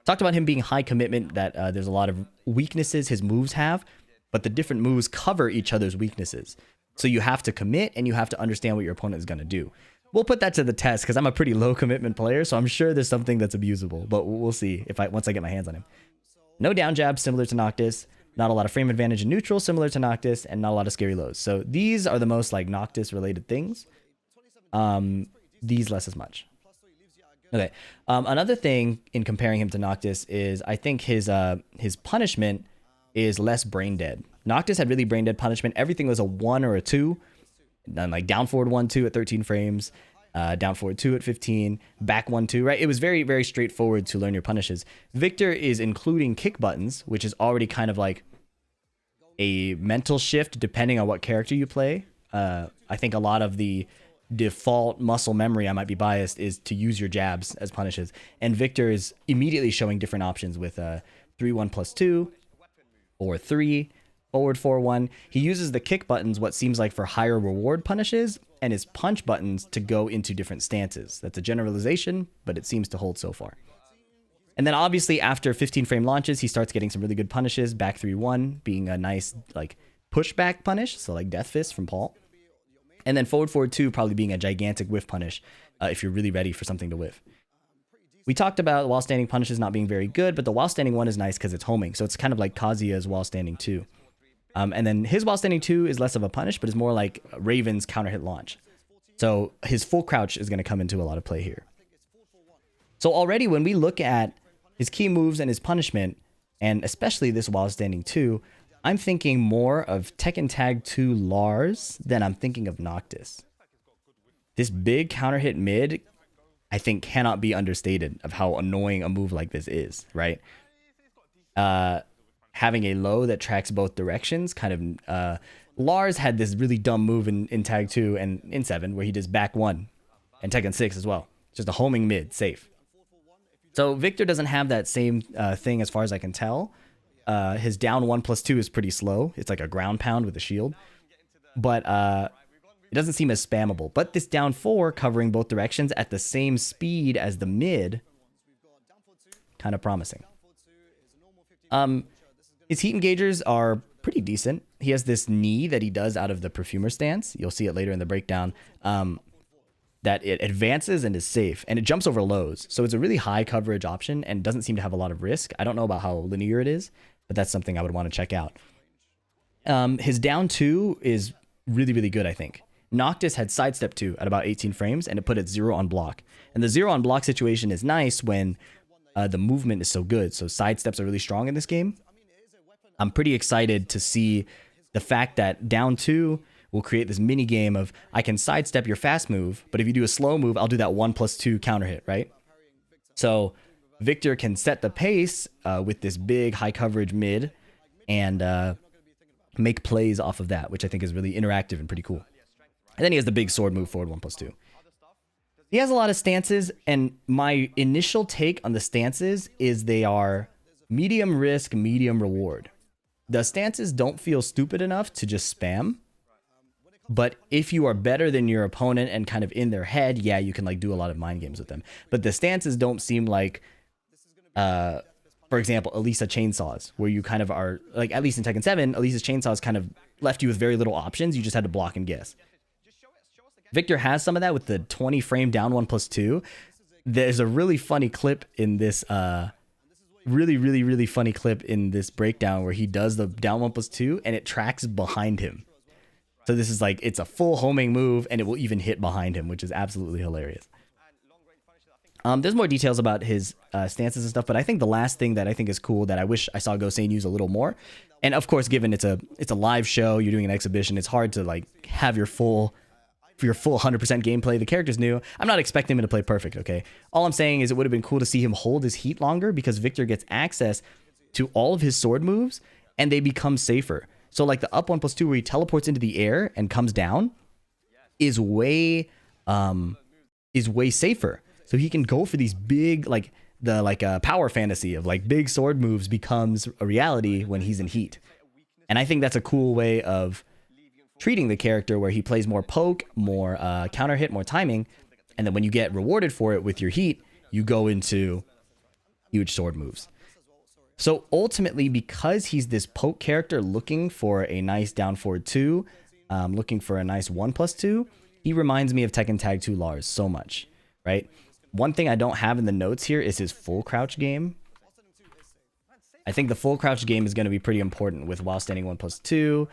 Talked about him being high commitment, that there's a lot of weaknesses his moves have, but the different moves cover each other's weaknesses. So you have to commit and you have to understand what your opponent is going to do. We'll put that to the test because I'm a pretty low commitment player, so I'm sure there's something that's abusable, but we'll see once I get my hands on him. No down jab, similar to Noctis. Not a lot of frame advantage in neutral, similar to Noctis, and not a lot of scary lows. So these are the most like Noctis related things. These less as much. Okay. Another thing in comparing him to Noctis is I think his punishment is less brain dead. Noctis had really brain dead punishment. Everything was a 1 or a 2. Then like down forward 1-2 at 13 frames, down forward 2 at 15, back 1-2, right? It was very, very straightforward to learn your punishes. Victor is including kick buttons, which is already kind of like a mental shift depending on what character you play. I think a lot of the default muscle memory, I might be biased, is to use your jabs as punishes. And Victor is immediately showing different options with 3-1+2 or 3. Forward 4-1. He uses the kick buttons, what seems like for higher reward punishes, and his punch buttons to go into different stances. That's a generalization, but it seems to hold so far. And then obviously after 15 frame launches, he starts getting some really good punishes. Back 3-1 being a nice like pushback punish, so like Death Fist from Paul. And then forward 2 probably being a gigantic whiff punish if you're really ready for something to whiff. We talked about while standing punishes not being very good, but the while standing one is nice because it's homing. So it's kind of like Kazuya's while standing 2. And then his while standing 2 is less of a punish, but is more like Raven's counter hit launch. So his full crouch is going to come into a lot of play here. So already when we look at his key moves and his punishment, and especially this while standing 2, I'm thinking more of Tekken Tag 2 Lars than I'm thinking of Noctis. This big counter hit mid, I think cannot be understated of how annoying a move like this is, right? Having a low that tracks both directions, kind of, Lars had this really dumb move in Tag 2 and in 7 where he does back 1 and Tekken 6 as well. Just a homing mid, safe. So Victor doesn't have that same thing as far as I can tell. His down 1+2 is pretty slow. It's like a ground pound with a shield. But It doesn't seem as spammable, but this down 4 covering both directions at the same speed as the mid, kind of promising. His heat engagers are pretty decent. He has this knee that he does out of the perfumer stance. You'll see it later in the breakdown. That it advances and is safe, and it jumps over lows. So it's a really high coverage option and doesn't seem to have a lot of risk. I don't know about how linear it is, but that's something I would want to check out. His down 2 is really, really good, I think. Noctis had sidestep 2 at about 18 frames, and it put it 0 on block. And the 0 on block situation is nice when the movement is so good. So sidesteps are really strong in this game. I'm pretty excited to see the fact that down 2 will create this mini game of I can sidestep your fast move, but if you do a slow move, I'll do that 1+2 counter hit, right? So Victor can set the pace with this big high coverage mid and make plays off of that, which I think is really interactive and pretty cool. And then he has the big sword move forward 1+2. He has a lot of stances, and my initial take on the stances is they are medium risk, medium reward. The stances don't feel stupid enough to just spam. But if you are better than your opponent and kind of in their head, yeah, you can like do a lot of mind games with them. But the stances don't seem like, for example, Elisa chainsaws, where you kind of are like, at least in Tekken 7, Elisa's chainsaws kind of left you with very little options. You just had to block and guess. Victor has some of that with the 20 frame down 1+2. There's a really funny clip in this, really funny clip in this breakdown where he does the down 1+2 and it tracks behind him. So this is like, it's a full homing move and it will even hit behind him, which is absolutely hilarious. There's more details about his stances and stuff, but I think the last thing that I think is cool that I wish I saw Gosane use a little more, and of course, given it's a live show, you're doing an exhibition, it's hard to like have your full 100% gameplay. The character's new. I'm not expecting him to play perfect, okay? All I'm saying is it would have been cool to see him hold his heat longer because Victor gets access to all of his sword moves and they become safer. So like the up 1+2 where he teleports into the air and comes down is way safer. So he can go for these big, like the power fantasy of like big sword moves becomes a reality when he's in heat. And I think that's a cool way of treating the character where he plays more poke, more counter hit, more timing. And then when you get rewarded for it with your heat, you go into huge sword moves. So ultimately, because he's this poke character looking for a nice down forward 2, looking for a nice 1+2, he reminds me of Tekken Tag 2 Lars so much, right? One thing I don't have in the notes here is his full crouch game. I think the full crouch game is going to be pretty important with while standing 1+2.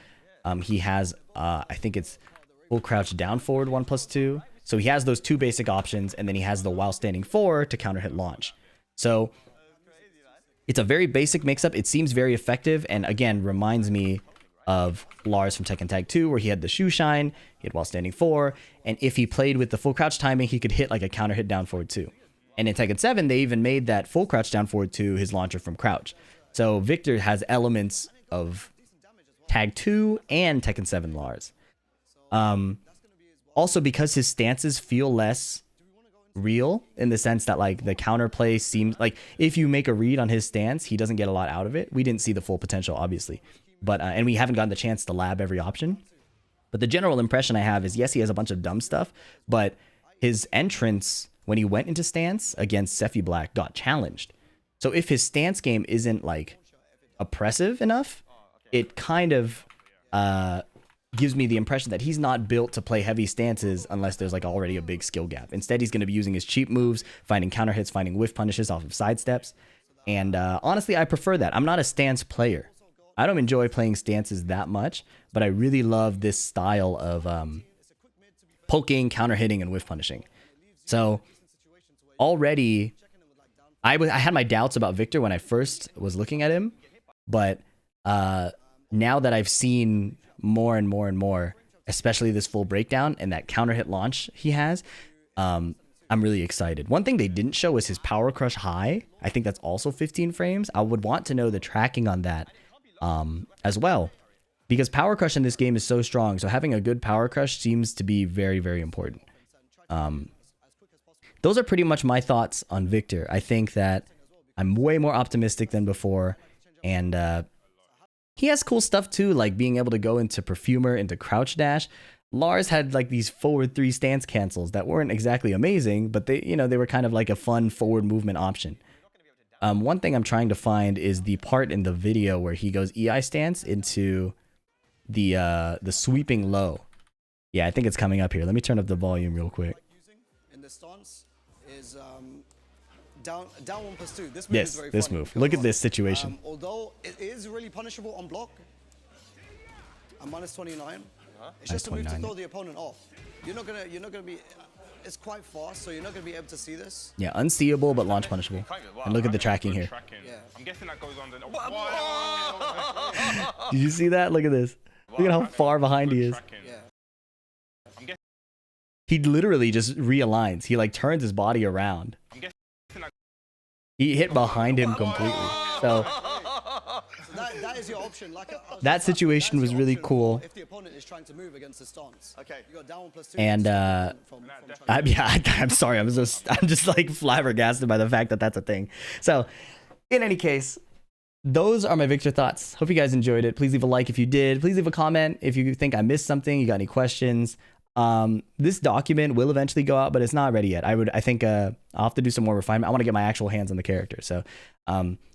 He has, I think it's full crouch down forward 1+2. So he has those two basic options, and then he has the while standing 4 to counter hit launch. So it's a very basic mix-up. It seems very effective, and again, reminds me of Lars from Tekken Tag 2, where he had the shoe shine, he had while standing 4, and if he played with the full crouch timing, he could hit like a counter hit down forward 2. And in Tekken 7, they even made that full crouch down forward 2 his launcher from crouch. So Victor has elements of Tag 2 and Tekken 7 Lars. Also, because his stances feel less real in the sense that like the counterplay seems like if you make a read on his stance, he doesn't get a lot out of it. We didn't see the full potential, obviously, but and we haven't gotten the chance to lab every option. But the general impression I have is, yes, he has a bunch of dumb stuff, but his entrance when he went into stance against Sephi Black got challenged. So if his stance game isn't like oppressive enough, it kind of gives me the impression that he's not built to play heavy stances unless there's like already a big skill gap. Instead, he's going to be using his cheap moves, finding counter hits, finding whiff punishes off of sidesteps. And honestly, I prefer that. I'm not a stance player. I don't enjoy playing stances that much, but I really love this style of poking, counter hitting, and whiff punishing. So already, I had my doubts about Victor when I first was looking at him, but now that I've seen more and more, especially this full breakdown and that counter hit launch he has, I'm really excited. One thing they didn't show was his power crush high. I think that's also 15 frames. I would want to know the tracking on that as well, because power crush in this game is so strong. So having a good power crush seems to be very, very important. Those are pretty much my thoughts on Victor. I think that I'm way more optimistic than before, and he has cool stuff too, like being able to go into Perfumer, into Crouch Dash. Lars had like these forward 3 stance cancels that weren't exactly amazing, but they, you know, they were kind of like a fun forward movement option. One thing I'm trying to find is the part in the video where he goes EI stance into the sweeping low. Yeah, I think it's coming up here. Let me turn up the volume real quick. In the stance is down 1+2. This move Yes, is very this funny move. because, Look at this situation. Although it is really punishable on block, a -29. It's Minus just a move to 29. throw the opponent off. You're not gonna be. It's quite fast, so you're not gonna be able to see this. Yeah, unseeable but launch punishable. And look at the tracking here. Yeah. I'm guessing that goes on. Did you see that? Look at this. Look at how far behind he is. Yeah. He literally just realigns. He like turns his body around. He hit behind him completely. So that is your option. Like that situation was really cool. If the opponent is trying to move against the stance. Okay. You got down 1+2. And I'm sorry. I'm just like flabbergasted by the fact that that's a thing. So in any case, those are my Victor thoughts. Hope you guys enjoyed it. Please leave a like if you did. Please leave a comment if you think I missed something. You got any questions? This document will eventually go out, but it's not ready yet. I think I'll have to do some more refinement. I want to get my actual hands on the character. So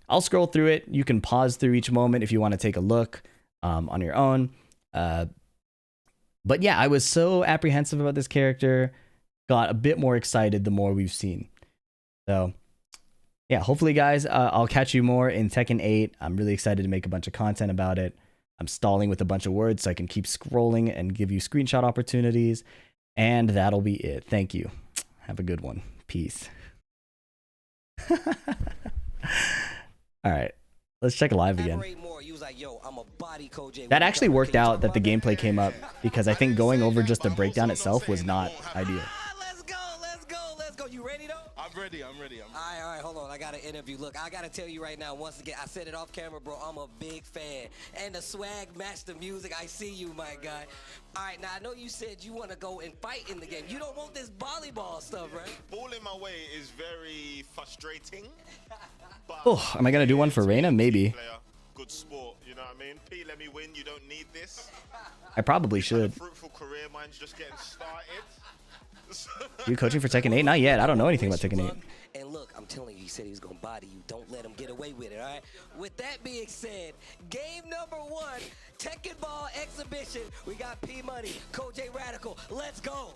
I'll scroll through it. You can pause through each moment if you want to take a look on your own. But yeah, I was so apprehensive about this character. Got a bit more excited the more we've seen. So yeah, hopefully guys, I'll catch you more in Tekken 8. I'm really excited to make a bunch of content about it. I'm stalling with a bunch of words so I can keep scrolling and give you screenshot opportunities. And that'll be it. Thank you. Have a good one. Peace. All right. Let's check live again. That actually worked out that the gameplay came up because I think going over just the breakdown itself was not ideal. Let's go. You ready though? I'm ready. All right, hold on. I got an interview. Look, I got to tell you right now, once again, I said it off camera, bro. I'm a big fan. And the swag matched the music. I see you, my guy. All right, now I know you said you want to go and fight in the game. You don't want this volleyball stuff, right? Ball in my way is very frustrating. Oh, am I going to do one for Reina? Maybe. Good sport, you know what I mean? P, let me win. You don't need this. I probably should. Fruitful career, mine's just getting started. You coaching for Tekken 8? Not yet. I don't know anything about Tekken 8. And look, I'm telling you, he said he was going to body you. Don't let him get away with it, all right? With that being said, game number 1, Tekken Ball exhibition. We got P Money, Coach A Radical. Let's go.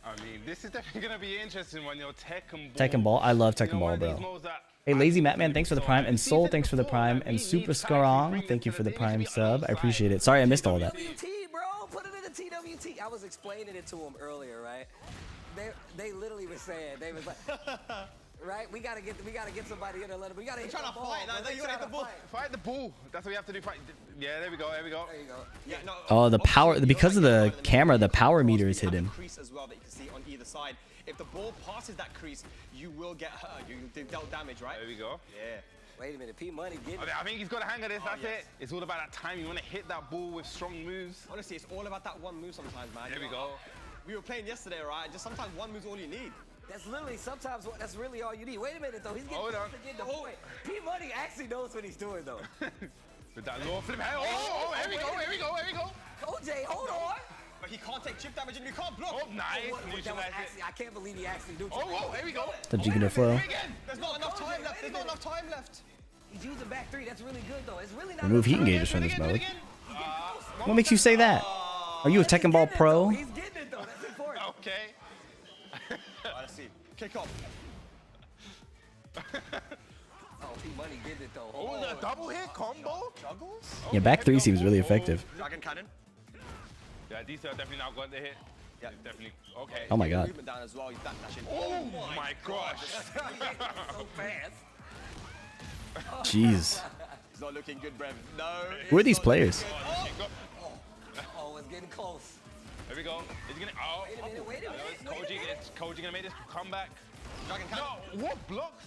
I mean, this is definitely going to be interesting when you're Tekken Ball. Tekken Ball. I love Tekken Ball, bro. Hey, Lazy Matman, thanks for the Prime. And Soul, thanks for the Prime. And Super Strong, thank you for the Prime sub. I appreciate it. Sorry I missed all that. Bro, put it in the TWT. I was explaining it to him earlier, right? They literally were saying, they was like, right? We gotta get somebody in there. We gotta hit the ball. You gotta hit the ball. Fight the ball. That's what we have to do. Fight. Yeah, there we go. There you go. Yeah, no, Oh, the power, because of the camera, the power meter is hidden. Crease as well that you can see on either side. If the ball passes that crease, you will get hurt. You dealt damage, right? There we go. Yeah. Wait a minute, P Money, get it. I think he's got a hang of this. That's it. It's all about that time. You want to hit that ball with strong moves. Honestly, it's all about that one move sometimes, man. There we go. We were playing yesterday, right? Just sometimes one move's all you need. That's literally sometimes that's really all you need. Wait a minute though, he's getting Hold on. to get the point. P Money actually knows what he's doing though. With that low flip. Here we go. OJ, hold on. But he can't take chip damage and you can't block. Oh, nice. I can't believe he actually did. Here we go. The Jigino flow. There's not enough time left. There's not enough time left. He's using back 3. That's really good though. It's really not. Remove heat engages from this mode. What makes you say that? Are you a Tekken Ball pro? He's getting it though. That's important. Okay. Let's see. Kick off. Oh, P Money did it though. Oh, the double hit combo. Juggles? Yeah, back 3 seems really effective. Dragon cannon. Yeah, these are definitely now got the hit. Yeah, definitely. Okay. Oh my god. Movement down as well. Oh my gosh. So fast. Jeez. He's not looking good, Brev. No. Who are these players? Oh, it's getting close. There we go. Is he gonna? Oh. Wait a minute. Is Koji gonna make this comeback? Dragon cannon. No. What blocks?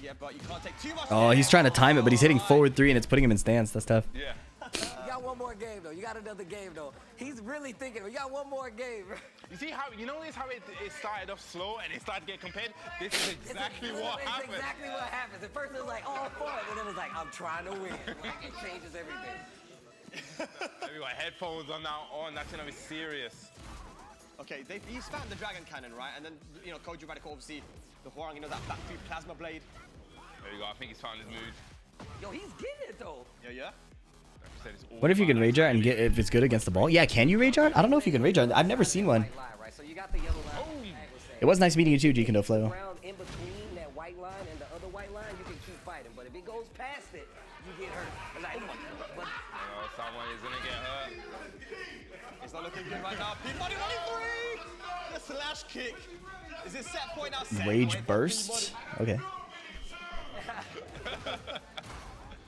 Yeah, but you can't take too much. Oh, he's trying to time it, but he's hitting forward 3 and it's putting him in stance. That's tough. Yeah. You got one more game though. You got another game though. He's really thinking. We got one more game. You see how it started off slow and it started to get compared. This is exactly what happened. It's exactly what happens. At first it was like all fun, and then it was like I'm trying to win. Like, it changes everything. We got headphones on now. That's gonna be serious. Okay, he spammed the Dragon Cannon, right? And then, you know, Koji Radical, obviously, the Hwoarang, you know, that back three Plasma Blade. There we go. I think he's found his mood. Yo, he's getting it though. Yeah. What if you can rage art and get if it's good against the ball? Yeah, can you rage art? I don't know if you can rage art. I've never seen one. So you got the yellow line. It was nice meeting you too, G-Kendo Flow. In between that white line and the other white line, you can keep fighting. But if it goes past it, you get hurt. Like, but someone is gonna get hurt. It's not looking good right now. P-Money running three! The slash kick. Is this set point now? Rage burst? Okay.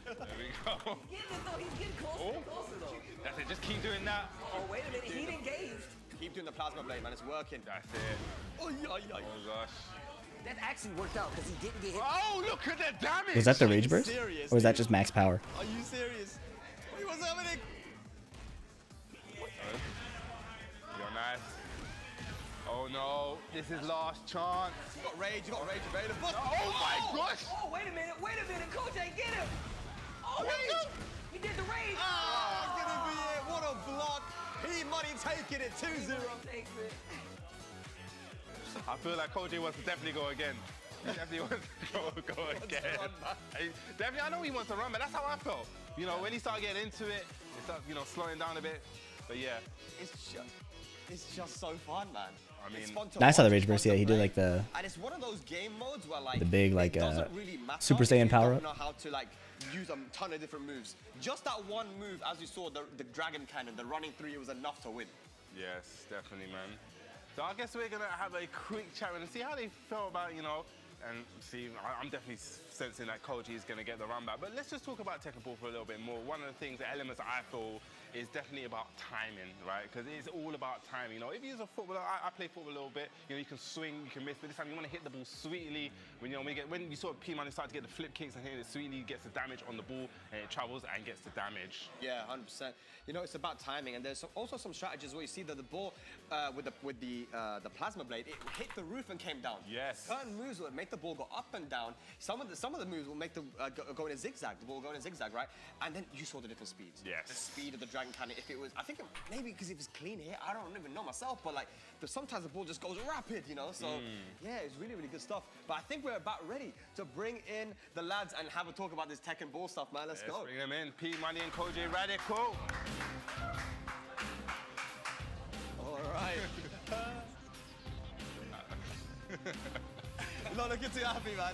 There we go. He's getting it though. He's getting closer though. That's it. Just keep doing that. Oh, wait a minute. He engaged. Keep doing the Plasma Blade, man. It's working. That's it. Oh gosh. That actually worked out because he didn't get hit. Oh, look at the damage. Was that the rage burst? Serious, Or was that just max power? Are you serious? What's happening? You're nice. Oh no, this is last chance. You got rage available. Oh my gosh! Oh, wait a minute, Coach, get him! Oh, wait! He did the rage! Ah, gonna be it. What a block. P-Money taking it 2-0. I feel like Koji wants to definitely go again. He definitely wants to go again. Definitely, I know he wants to run, but that's how I felt. You know, when he started getting into it, it started, you know, slowing down a bit. But yeah. It's just so fun, man. I mean, I saw the rage burst. Yeah, he did like the. And it's one of those game modes where like the big like really Super Saiyan power up. Know how to like use a ton of different moves. Just that one move, as you saw, the Dragon Cannon, the running three, it was enough to win. Yes, definitely, man. So I guess we're gonna have a quick chat and see how they felt about, you know, and see, I'm definitely sensing that Koji is gonna get the run back. But let's just talk about Tekken Ball for a little bit more. One of the things, the elements I feel is definitely about timing, right? Because it's all about timing. You know, if you're a footballer, I play football a little bit. You know, you can swing, you can miss, but this time you want to hit the ball sweetly. When you saw P-Money start to get the flip kicks and hitting it sweetly, gets the damage on the ball and it travels and gets the damage. Yeah, 100%. You know, it's about timing, and there's also some strategies where you see that the ball with the Plasma Blade, it hit the roof and came down. Yes. Certain moves will make the ball go up and down. Some of the moves will make the go in a zigzag. The ball go in a zigzag, right? And then you saw the different speeds. Yes. The speed of the Dragon Cannon. If it was, I think maybe because it was clean here. I don't even know myself, but like, sometimes the ball just goes rapid, you know. So yeah, it's really good stuff. But I think we're about ready to bring in the lads and have a talk about this Tekken Ball stuff, man. Let's go. Bring them in. P-Money and Koji Radical. All right. Not looking too happy, man.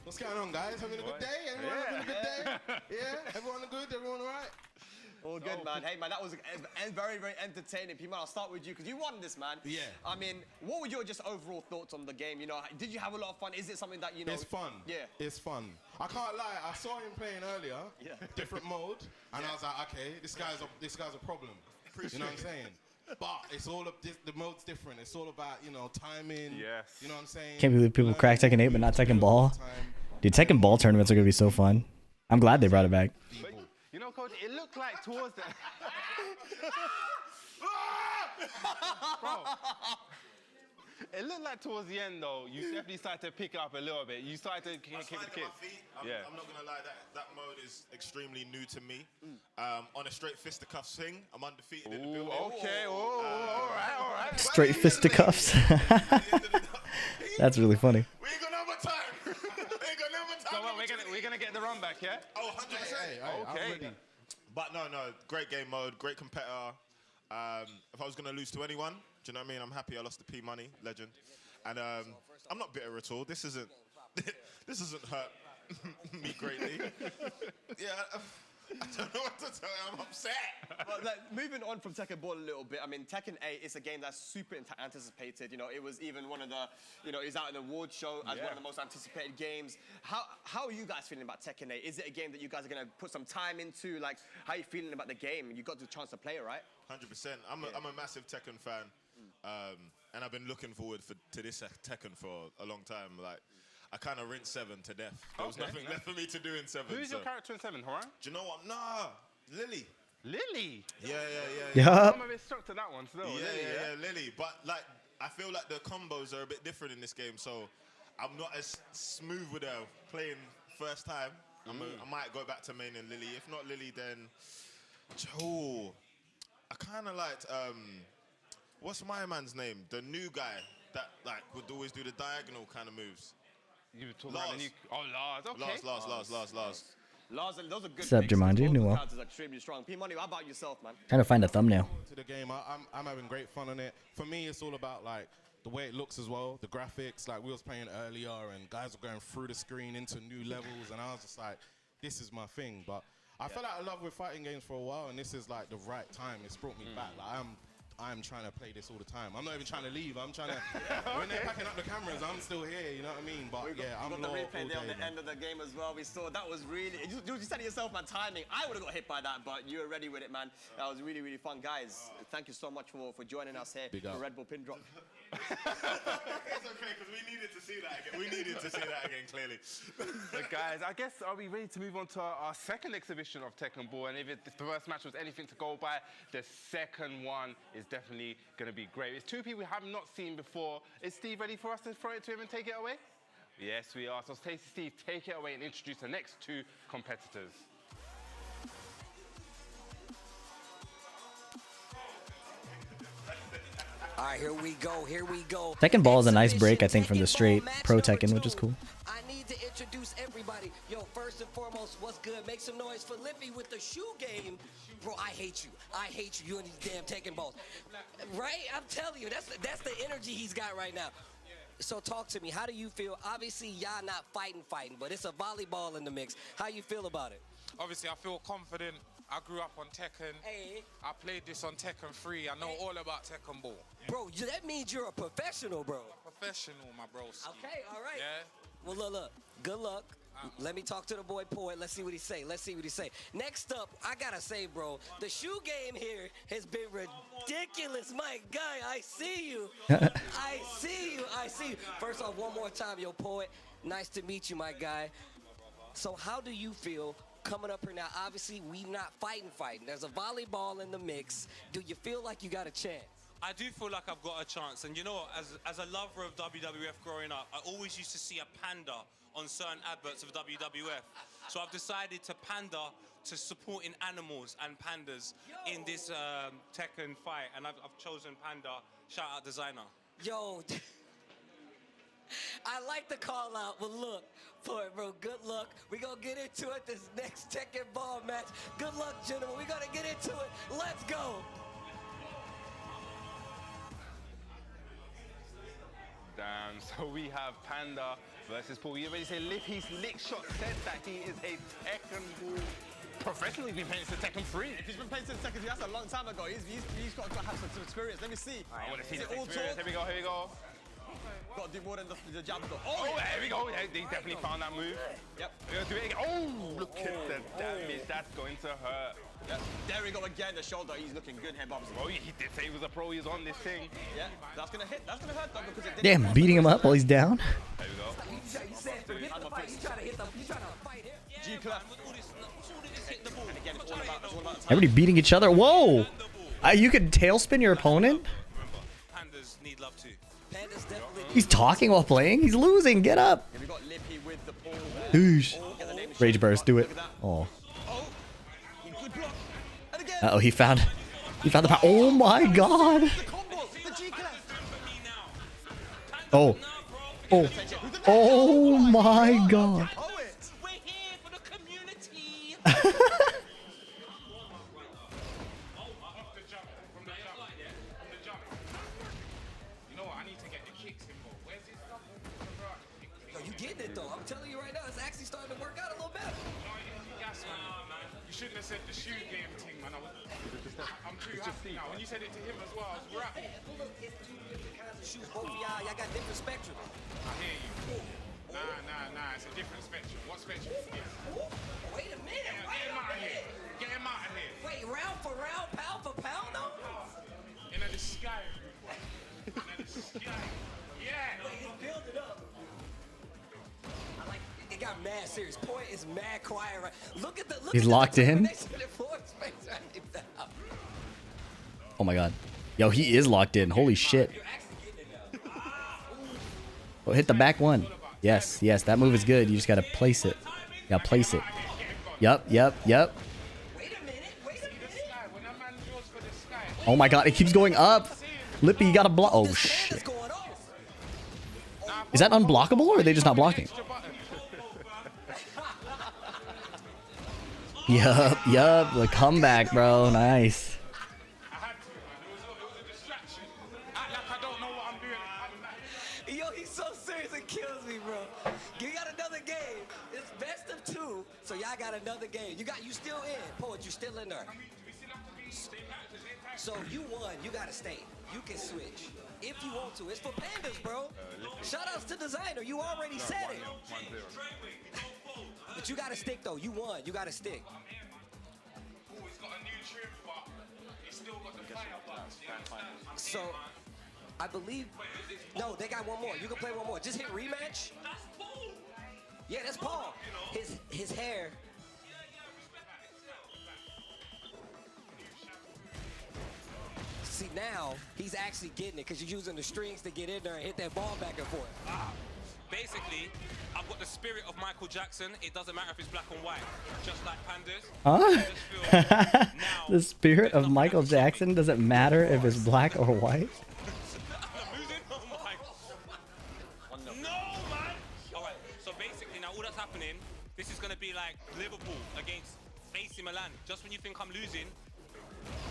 What's going on, guys? Having a good day? Everyone having a good day? Yeah? Everyone good? Everyone all right? All good, man. Hey, man, that was very entertaining. P-Man, I'll start with you because you won this, man. Yeah. I mean, what were your just overall thoughts on the game? You know, did you have a lot of fun? Is it something that, you know... It's fun. Yeah. It's fun. I can't lie. I saw him playing earlier, different mode, and I was like, okay, this guy's a problem. You know what I'm saying? But it's all of this, the mode's different. It's all about, you know, timing. Yes. You know what I'm saying? Can't believe people crack Tekken 8 but not Tekken Ball. Dude, Tekken Ball tournaments are gonna be so fun. I'm glad they brought it back. But, you know, Coach, it looked like towards the... Bro. It looked like towards the end, though, you definitely started to pick it up a little bit. You started to kick the kick. I'm not going to lie, that mode is extremely new to me. On a straight fisticuffs thing, I'm undefeated in the building. Okay, all right. Straight fisticuffs. That's really funny. We ain't got no more time. We ain't got no more time. So what, we're gonna get the run back, yeah? Oh, 100%. Okay. But no, great game mode, great competitor. If I was going to lose to anyone, do you know what I mean? I'm happy I lost to P-Money, legend. And I'm not bitter at all. This isn't hurt me greatly. Yeah, I don't know what to tell you. I'm upset. But like, moving on from Tekken Ball a little bit, I mean, Tekken 8 is a game that's super anticipated. You know, it was even one of the, you know, it's out in the award show as one of the most anticipated games. How are you guys feeling about Tekken 8? Is it a game that you guys are going to put some time into? Like, how are you feeling about the game? You got the chance to play it, right? 100%. I'm a massive Tekken fan. And I've been looking forward to this Tekken for a long time. Like, I kind of rinsed 7 to death. There was nothing left for me to do in 7. Who's your character in 7, Hwoarang? Do you know what? Nah, Lily. Lily? Yeah. I'm a bit shocked to that one still. Yeah, Lily. But like, I feel like the combos are a bit different in this game, so I'm not as smooth with her playing first time. I might go back to main and Lily. If not Lily, then oh, I kind of liked what's my man's name? The new guy that like would always do the diagonal kind of moves. You were talking about the new... Oh, Lars. Okay. Lars, those are good. What's up, Jumanji? New one. Extremely strong. P-Money, how about yourself, man? Trying to find a thumbnail. To the game, I'm having great fun on it. For me, it's all about like the way it looks as well, the graphics. Like we was playing earlier, and guys were going through the screen into new levels, and I was just like, this is my thing. But I fell out of love with fighting games for a while, and this is like the right time. It's brought me back. Like I'm trying to play this all the time. I'm not even trying to leave. I'm trying to. When they're packing up the cameras, I'm still here. You know what I mean? But I'm got the replay there on the end of the game as well. We saw that was really. You said to yourself, man, timing. I would have got hit by that, but you were ready with it, man. That was really, really fun, guys. Thank you so much for joining us here. Big for up. Red Bull pin drop. It's okay because we needed to see that again. We needed to see that again, clearly. But guys, I guess are we ready to move on to our second exhibition of Tekken Ball? And if the first match was anything to go by, the second one is definitely going to be great. It's two people we have not seen before. Is Steve ready for us to throw it to him and take it away? Yes, we are. So Stacey, Steve, take it away and introduce the next two competitors. All right, here we go. Here we go. Tekken Ball is a nice break, I think, from the straight Pro Tekken, which is cool. I need to introduce everybody. Yo, first and foremost, what's good? Make some noise for Lippy with the shoe game. Bro, I hate you. I hate you and these damn Tekken Balls. Right? I'm telling you, that's the energy he's got right now. So talk to me. How do you feel? Obviously, y'all not fighting, but it's a volleyball in the mix. How you feel about it? Obviously, I feel confident. I grew up on Tekken. Hey. I played this on Tekken 3. I know all about Tekken Ball. Bro, that means you're a professional, bro. Professional, my bro. Okay, all right. Yeah. Well, look. Good luck. Let me talk to the boy Poet. Let's see what he say. Next up, I gotta say, bro, the shoe game here has been ridiculous. My guy, I see you. I see you. First off, one more time, yo, Poet. Nice to meet you, my guy. So how do you feel coming up here now? Obviously, we not fighting. There's a volleyball in the mix. Do you feel like you got a chance? I do feel like I've got a chance. And you know what, as a lover of WWF growing up, I always used to see a panda on certain adverts of WWF. So I've decided to pander to supporting animals and pandas in this Tekken fight. And I've chosen panda. Shout out designer. Yo, I like the call out, but look, bro, good luck. We're going to get into it this next Tekken Ball match. Good luck, gentlemen. We're going to get into it. Let's go. Damn, so we have Panda versus Paul. You already say Lippy's lick shot said that he is a Tekken Ball professional. He's been playing since Tekken 3. If he's been playing since Tekken 3, that's a long time ago. He's got to have some experience. Let me see. I want to see this experience. Here we go. Got to do more than the jab though. Oh, here we go. He definitely found that move. Yep. We're going to do it again. Oh, look at the damage. That's going to hurt. Yep. There we go again, the shoulder. He's looking good here, Bobs. Oh, he did say he was a pro. He was on this thing. Yeah, that's going to hit. That's going to hurt though because it Damn, beating him up while he's down. There we go. You said forget the fight. You trying to hit the, you trying to fight him. G-Clef. And again, it's all about Everybody beating each other. Whoa! You could tailspin your opponent? Pandas need love too. Pandas definitely. He's talking while playing? He's losing. Get up. We got Lippy with the ball. Oosh. Rage burst. Do it. Oh. Good block. And again. Uh-oh, he found the power. Oh my god. The combo, the G-Clef. Oh. Oh my god. We're here for the community. You know what? I need to get the kicks in, bro. Where's his stuff? Yo, you getting it though. I'm telling you right now, it's actually starting to work out a little better. Yes, man. You shouldn't have said the shoe game thing, man. I'm too happy now. When you said it to him as well, I was rapping. Look, it's two different kinds of shoes. Both of y'all got different spectrum. I hear you. Nah. It's a different spectrum. What spectrum? Yeah. Wait a minute. Get him out of here. Get him out of here. Wait, round for round, pound for pound, though? In the sky, in the sky. Yeah. Wait, it's building up. I like it. It got mad serious. Point is mad quiet. Right? Look at the. He's locked in. Oh my god. Yo, he is locked in. Holy shit. Oh, hit the back one. Yes, that move is good. You just gotta place it. Yeah, place it. Yep. Oh my god, it keeps going up. Lippy, you gotta block. Oh shit. Is that unblockable or are they just not blocking? Yup. The comeback, bro. Nice. Yo, he's so serious, it kills me, bro. You got another game. It's best of 2, so y'all got another game. You still in, Poet. You still in there. So you won. You gotta stay. You can switch if you want to. It's for pandas, bro. Shoutouts to designer. You already said it. But you gotta stick though. You won. You gotta stick. So, I believe. No, they got one more. You can play one more. Just hit rematch. Yeah, that's Paul. His hair. See, now he's actually getting it because you're using the strings to get in there and hit that ball back and forth. Basically, I've got the spirit of Michael Jackson. It doesn't matter if it's black and white, just like pandas. Huh? The spirit of Michael Jackson doesn't matter if it's black or white. This is going to be like Liverpool against AC Milan. Just when you think I'm losing.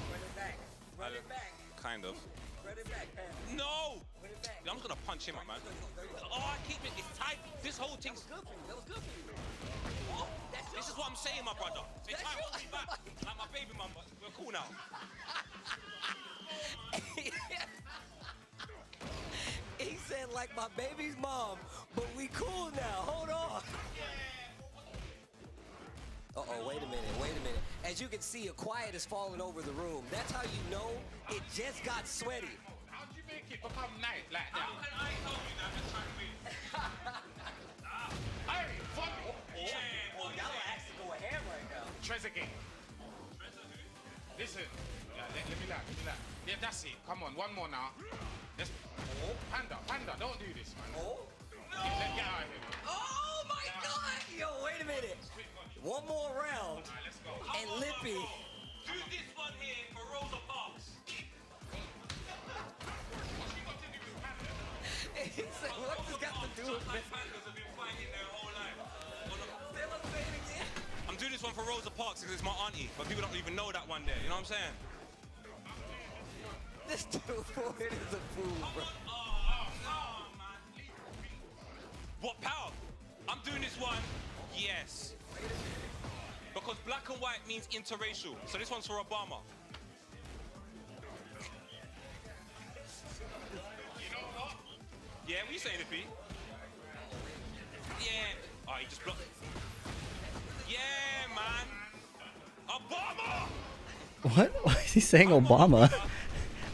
Run it back. Run it back. Kind of. Run it back, man. No! Run it back. I'm just going to punch him up, man. Oh, I keep it. It's tight. This whole thing's... That was good for you. This is what I'm saying, my brother. They try to hold me back. Like my baby mum, but we're cool now. He said like my baby's mom, but we cool now. Hold on. Uh-oh, wait a minute. As you can see, a quiet is falling over the room. That's how you know it just got sweaty. How'd you make it become night like that? How can I tell you that and try to win? Hey, fuck it. Oh, y'all are actually going ham right now. Trezeguet. Listen. Yeah, let me laugh. Yeah, that's it. Come on, one more now. Let's... Panda, don't do this, man. Oh? No. Get out of here. Oh my God! Yo, wait a minute. One more round. Right, let's go. And Lippy. Do this one here for Rosa Parks. He said, what's this got to do with My this? pandas have been fighting their whole life. Say it again. I'm doing this one for Rosa Parks because it's my auntie, but people don't even know that one there. You know what I'm saying? This dude is a fool, bro. What power? I'm doing this one, yes. Because black and white means interracial. So this one's for Obama. You know what? Yeah, what you saying, Iffy? Yeah. Oh, he just blocked. Yeah, man. Obama! What? Why is he saying Obama?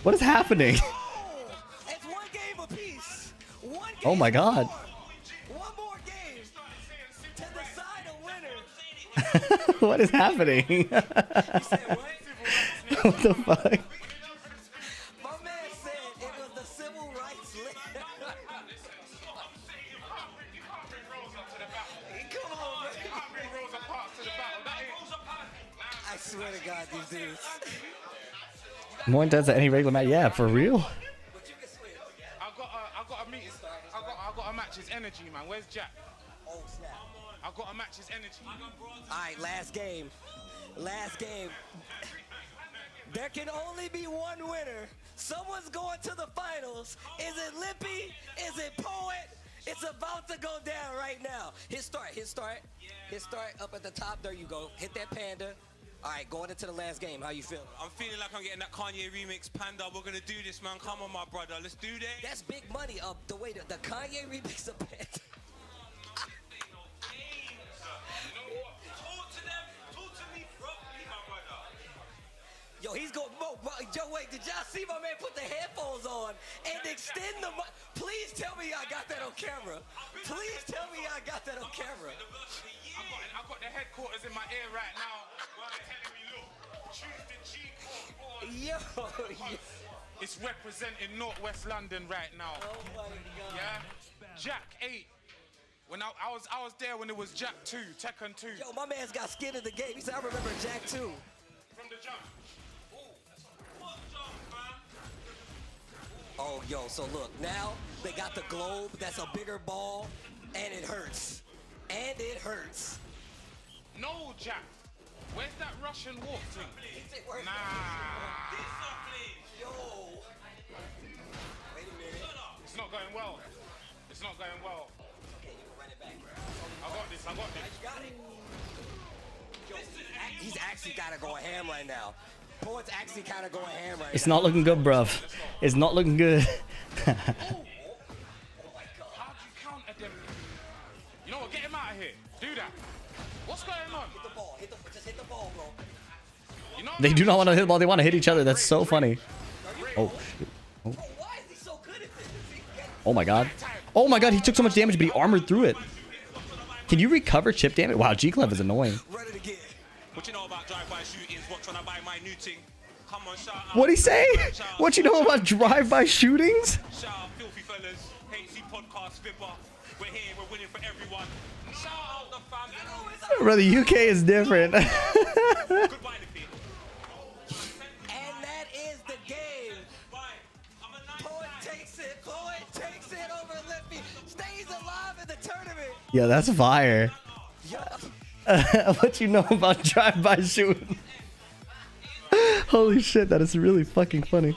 What is happening? It's one game apiece. One game. Oh my God. One more game to decide a winner. What is happening? You said what? What the fuck? My man said it was the civil rights league. Come on, man. You can't bring Rosa Parks to the battle. That ain't... I swear to God, these dudes. More intense than any regular match. Yeah, for real. I got a meeting. I got a match. His energy, man. Where's Jack? Oh snap! I got a match. His energy. All right, last game. Last game. There can only be one winner. Someone's going to the finals. Is it Lippy? Is it Poet? It's about to go down right now. Hit start. Up at the top. There you go. Hit that panda. All right, going into the last game. How you feeling? I'm feeling like I'm getting that Kanye remix, Panda. We're gonna do this, man. Come on, my brother. Let's do this. That's big money. The way the Kanye remix of panda. Talk to me properly, my brother. Yo, he's going. Yo, wait. Did y'all see my man put the headphones on and extend the? Please tell me I got that on camera. Please tell me I got that on camera. I got the headquarters in my ear right now. Telling me, look, choose the G code. Yo. It's representing Northwest London right now. Oh my God. Yeah. Jack 8. When I was there when it was Jack 2, Tekken 2. Yo, my man's got skin in the game. He said, I remember Jack 2. From the jump. Oh, yo, so look, now they got the globe. That's a bigger ball, and it hurts. And it hurts. No, Jack. Where's that Russian walk thing? Nah. Yo. Wait a minute. It's not going well. It's not going well. Okay, you can run it back. I got this. I got this. You got it. Yo, he's actually got to go ham right now. Poet's actually kind of going ham right now. It's not looking good, bruv. It's not looking good. Oh my God. How do you counter them? You know what? Get him out of here. Do that. What's going on? Hit the ball. Just hit the ball, bro. You know They do not want to hit the ball. They want to hit each other. That's so funny. Oh, shit. Oh. Bro, why is he so good at this? Oh my God. Oh my God. He took so much damage, but he armored through it. Can you recover chip damage? Wow, G-Clev is annoying. Run it again. What you know about drive-by shootings? What trying to buy my new thing? Come on, shout out. What'd he say? What you know about drive-by shootings? Shout out, filthy fellas. HC podcast, Vibber. We're here. We're winning for everyone. Shout out the family. Bro, the UK is different. Goodbye, Lippy. And that is the game. Poet takes it. Poet takes it over Lippy. Stays alive in the tournament. Yeah, that's fire. What you know about drive-by shooting? Holy shit, that is really fucking funny.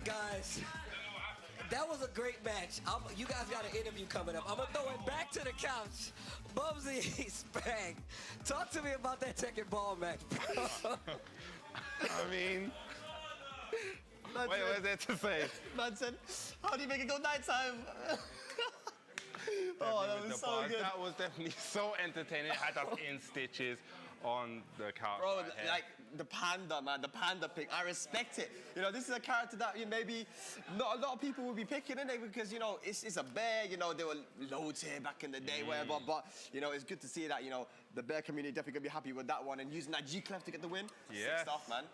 Guys, that was a great match. You guys got an interview coming up. I'm going to throw it back to the couch. Bubsy, Spang, talk to me about that Tekken ball match, bro. I mean, what was there to say? Man said, how do you make it go nighttime? Oh, that was so good. That was definitely so entertaining. It had us in stitches on the couch. Bro, right here. like the panda, man, the panda pick. I respect it. You know, this is a character that maybe not a lot of people would be picking, innit? Because, you know, it's a bear, you know, they were low tier back in the day, whatever. But, you know, it's good to see that, you know, the bear community definitely gonna be happy with that one and using that G-Clef to get the win. Yeah. Sick stuff, man.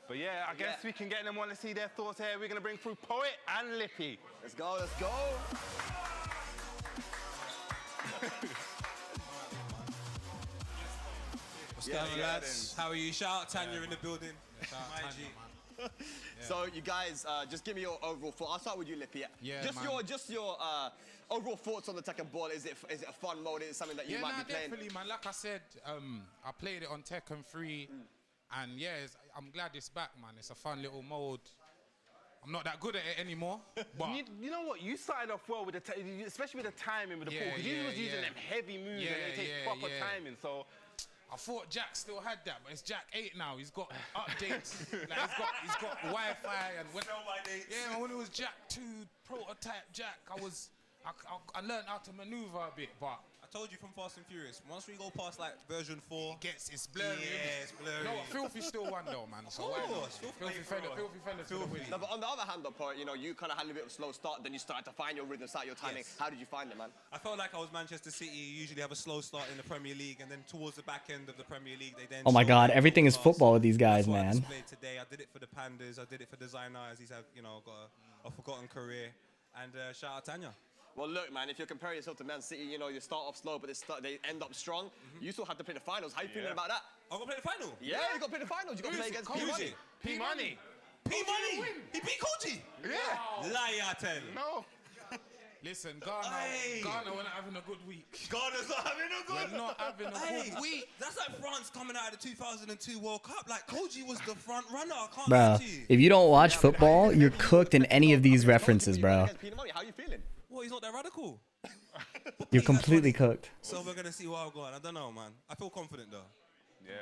But yeah, I guess we can get them on to see their thoughts here. We're gonna bring through Poet and Lippy. Let's go, let's go. What's going on, lads? How are you? Shout out Tanya in the building. My G. So you guys, just give me your overall thought. I'll start with you, Lippy. Yeah, just your overall thoughts on the Tekken ball. Is it a fun mode? Is it something that you might be playing? Definitely, man. Like I said, I played it on Tekken 3, and yeah, I'm glad it's back, man. It's a fun little mode. I'm not that good at it anymore. But you know what? You started off well with especially with the timing with the ball, because you was using them heavy moves and it takes proper timing. So I thought Jack still had that, but it's Jack 8 now. He's got updates. Like he's got Wi-Fi and when it was Jack 2 prototype Jack, I learned how to maneuver a bit, but I told you from Fast and Furious, once we go past like version 4, it's blurry. Yeah, it's blurry. No, Filthy still won though, man. So why not? Filthy fender to the win. No, but on the other hand, though, Poet, you know, you kind of had a bit of a slow start, then you started to find your rhythm, start your timing. Yes. How did you find it, man? I felt like I was Manchester City. You usually have a slow start in the Premier League, and then towards the back end of the Premier League, they then. Oh my God, show everything is fast. football with these guys, That's what I man. displayed today. I did it for the Pandas. I did it for Designer, as he's had, you know, got a forgotten career. And shout out Tanya. Well, look, man, if you're comparing yourself to Man City, you know, you start off slow, but they end up strong. You still have to play the finals. How you feeling about that? I'm going to play the final? Yeah, you got to play the finals. You got to play against P-Money. P-Money. P-Money? He beat Koji? Yeah. Liar, tell. No. Listen, Ghana, we're not having a good week. Ghana's not having a good We're not having a good week. That's like France coming out of the 2002 World Cup. Like, Koji was the front runner. I can't Bro, lie to you. if you don't watch football, you're cooked in any of these references, bro. How you feeling? Well, he's not that radical. You're completely cooked. So we're going to see what I've got. I don't know, man. I feel confident, though. Yeah.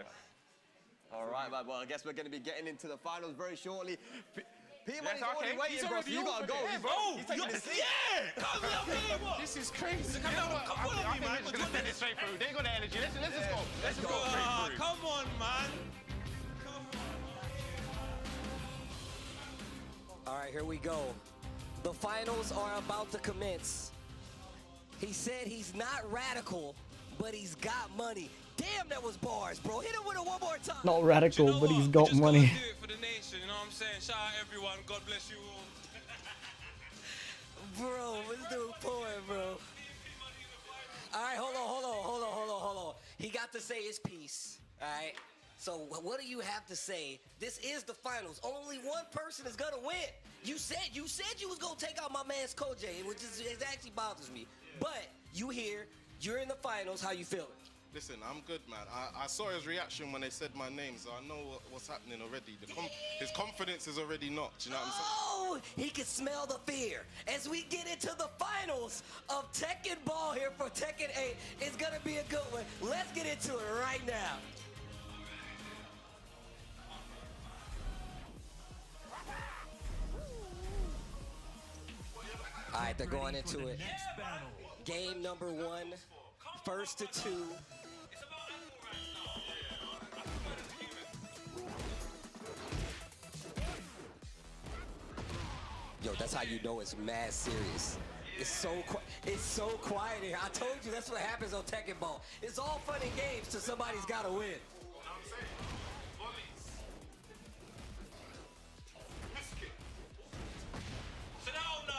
All right, man. Well, I guess we're going to be getting into the finals very shortly. P-Money's Yes, already okay. waiting, He's bro. So you got to go. He's taking his seat. This is crazy. I think we're just gonna send it straight through. They got the energy. Let's just go. Let's just go straight through. Come on, man. All right, here we go. The finals are about to commence. He said he's not radical, but he's got money. Damn, that was bars, bro. Hit him with it one more time. Not radical, but he's got money. Do it for the nation, you know what I'm saying? Shout out everyone. God bless you all. Bro, this dude pouring, bro. All right, hold on. He got to say his piece, all right? So what do you have to say? This is the finals. Only one person is gonna win. You said you was gonna take out my man's Kojay, which is it actually bothers me. But you here, you're in the finals. How you feeling? Listen, I'm good, man. I saw his reaction when they said my name, so I know what's happening already. His confidence is already knocked, you know what I'm saying? Oh, he can smell the fear. As we get into the finals of Tekken Ball here for Tekken 8, it's gonna be a good one. Let's get into it right now. All right, they're going into it. Game number 1, first to 2. Yo, that's how you know it's mad serious. It's so quiet here. I told you that's what happens on Tekken Ball. It's all fun and games till somebody's got to win.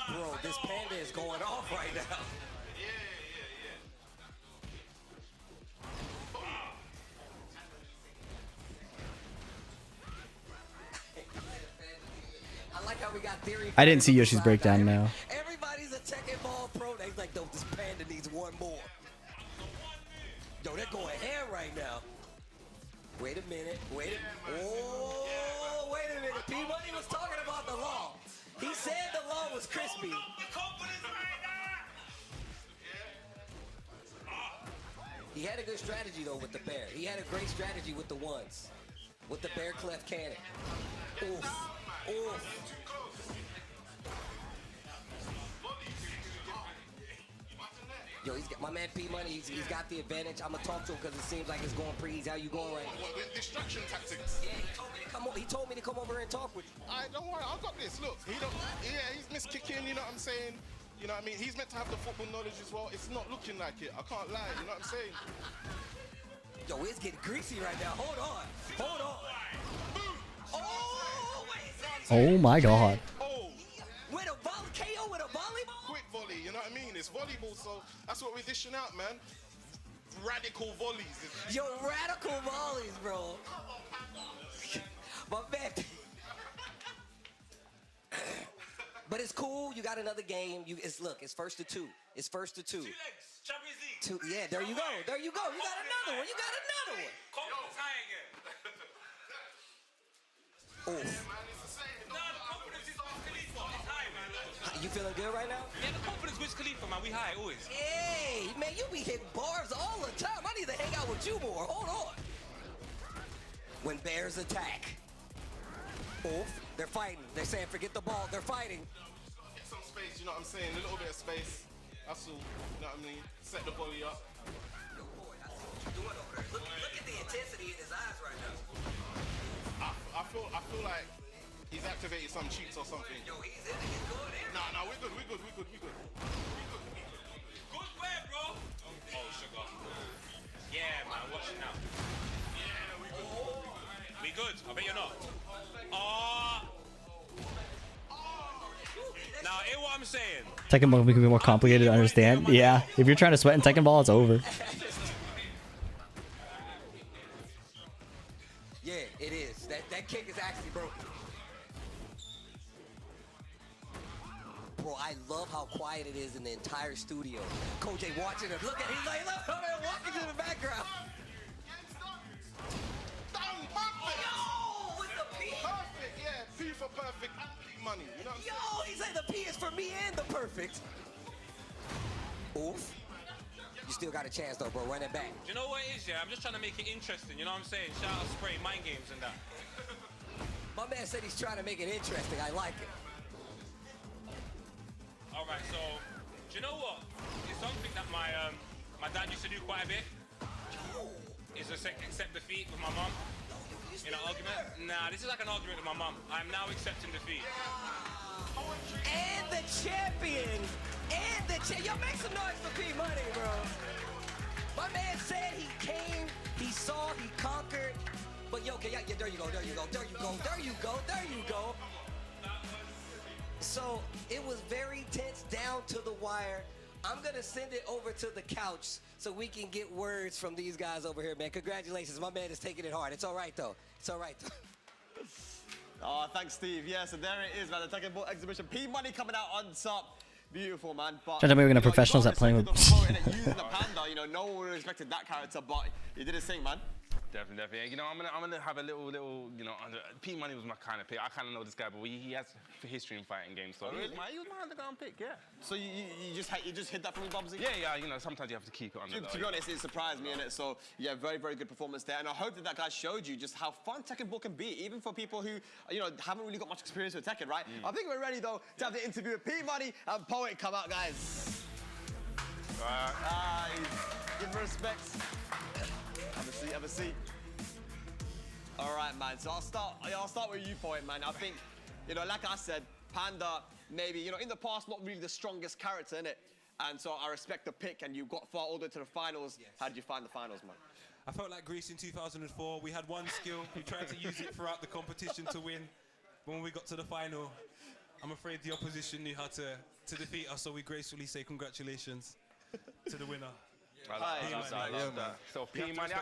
Bro, this panda is going off right now. I like how we got theory. I didn't see Yoshi's breakdown now. Everybody's a Tekken Ball pro. They're like, "Yo, this panda needs one more." Yo, they're going ham right now. Wait a minute. Oh, wait a minute. P-Money was talking about the law. He said the law was crispy. He had a good strategy though with the bear. He had a great strategy with the ones. With the bear clef cannon. Oof. Yo, he's got my man P-Money. He's got the advantage. I'm gonna talk to him because it seems like it's going pretty easy. How you going right now? With distraction tactics. Yeah, he told me to come over here and talk with you. Alright, don't worry, I've got this. Look, he's missed kicking, you know what I'm saying? You know what I mean? He's meant to have the football knowledge as well. It's not looking like it. I can't lie, you know what I'm saying? Yo, it's getting greasy right now. Hold on. Oh, wait. Oh my god. With a volley, KO with a volleyball? Quick volley, you know what I mean? It's volleyball, so that's what we're dishing out, man. Radical volleys. Yo, radical volleys, bro. My man. But it's cool. You got another game. It's first to 2. It's first to 2. 2 legs. Champions League. Yeah, there you go. You got another one. Confidence high again. Oof. No, the confidence is with Khalifa. It's high, man. You feeling good right now? Yeah, the confidence with Khalifa, man. We high always. Hey, man, you be hitting bars all the time. I need to hang out with you more. Hold on. When bears attack. Oof. They're fighting. They're saying forget the ball. They're fighting. Get some space, you know what I'm saying? A little bit of space. That's all, you know what I mean? Set the volley up. Yo, boy, I see what you're doing over there. Look at the intensity in his eyes right now. I feel like he's activated some cheats or something. Yo, he's going in. No, we're good. Good play, bro. Oh, sugar. Yeah, man. Watch it now. Yeah, we good. I bet you're not. Now, hear what I'm saying. Tekken Ball can be more complicated to understand. Yeah, if you're trying to sweat in Tekken Ball, it's over. Yeah, it is. That kick is actually broken. Bro, I love how quiet it is in the entire studio. Kojay watching him. Look at him. He's like, look, walking to the background. Yo, with the P. Perfect, yeah. P for perfect. Money, you know what I'm saying? He said the P is for me and the perfect. Oof. You still got a chance though, bro. Run it back. Do you know what it is, yeah? I'm just trying to make it interesting, you know what I'm saying? Shout out Spray, mind games and that. My man said he's trying to make it interesting. I like it. All right, so, do you know what? It's something that my dad used to do quite a bit. Is accept defeat with my mum. In an argument? Nah, this is like an argument with my mum. I'm now accepting defeat. And the champion! Yo, make some noise for P-Money, bro. My man said he came, he saw, he conquered. But yo, okay, yeah, there you go. So it was very tense down to the wire. I'm gonna send it over to the couch so we can get words from these guys over here, man. Congratulations, my man is taking it hard. It's all right though. It's all right though. Oh, thanks, Steve. Yeah, so there it is, man. The Tekken Ball exhibition. P Money coming out on top. Beautiful, man. But Tell me we're gonna professionals at playing with. Using the panda, you know, no one would have expected that character, but you did his thing, man. Definitely. You know, I'm gonna have a little, you know, P Money was my kind of pick. I kind of know this guy, but he has history in fighting games, so really? he was my underground pick, yeah. So you just hit that from me, Bubsy? Yeah. You know, sometimes you have to keep it on. To be honest, it surprised me in it. So yeah, very, very good performance there, and I hope that guy showed you just how fun Tekken Ball can be, even for people who haven't really got much experience with Tekken, right? I think we're ready though to have the interview with P Money and Poet come out, guys. Give him respect. Have a seat. All right, man. So I'll start with you, Poet, man. I think, like I said, Panda, maybe, in the past, not really the strongest character, innit? And so I respect the pick, and you got far all the way to the finals. Yes. How did you find the finals, man? I felt like Greece in 2004. We had one skill. We tried to use it throughout the competition to win. When we got to the final, I'm afraid the opposition knew how to defeat us, so we gracefully say congratulations to the winner. I love that. So P Money,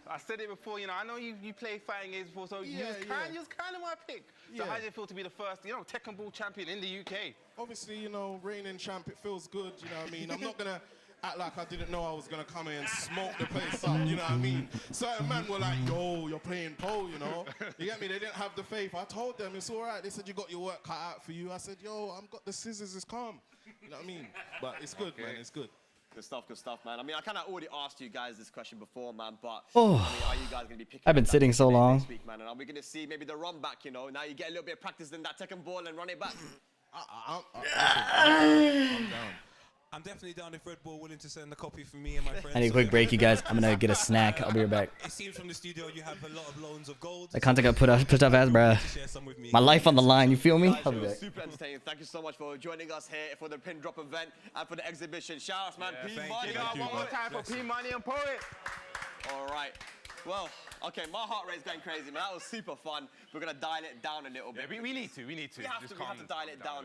I said it before, I know you play fighting games before, so you was kind of my pick. So how did it feel to be the first, Tekken Ball champion in the UK? Obviously, reigning champ, it feels good, you know what I mean? I'm not gonna act like I didn't know I was gonna come in and smoke the place up, you know what I mean? Certain men were like, yo, you're playing pole, You get me? They didn't have the faith. I told them, it's all right. They said, you got your work cut out for you. I said, yo, I've got the scissors, it's calm. You know what I mean? But it's good, man, it's good. Good stuff, man. I mean, I kind of already asked you guys this question before, man, but are you guys going to be picking I've been sitting so long. Next week, man, and are we going to see maybe the run back, Now you get a little bit of practice in that Tekken Ball and run it back. I'm down. I'm definitely down if Red Bull willing to send a copy for me and my friends. I need a quick break, you guys. I'm gonna get a snack. I'll be right back. It seems from the studio you have a lot of loans of gold. The content got put up as, bruh. My life on the line, you feel me? I'll be back. Super entertaining. Thank you so much for joining us here for the pin drop event and for the exhibition. Shout out, man. P Money. One more time for P Money and Poet. All right. Well, okay, my heart rate's going crazy, man. That was super fun. We're gonna dial it down a little bit. Yeah, we need to. We have to dial it down.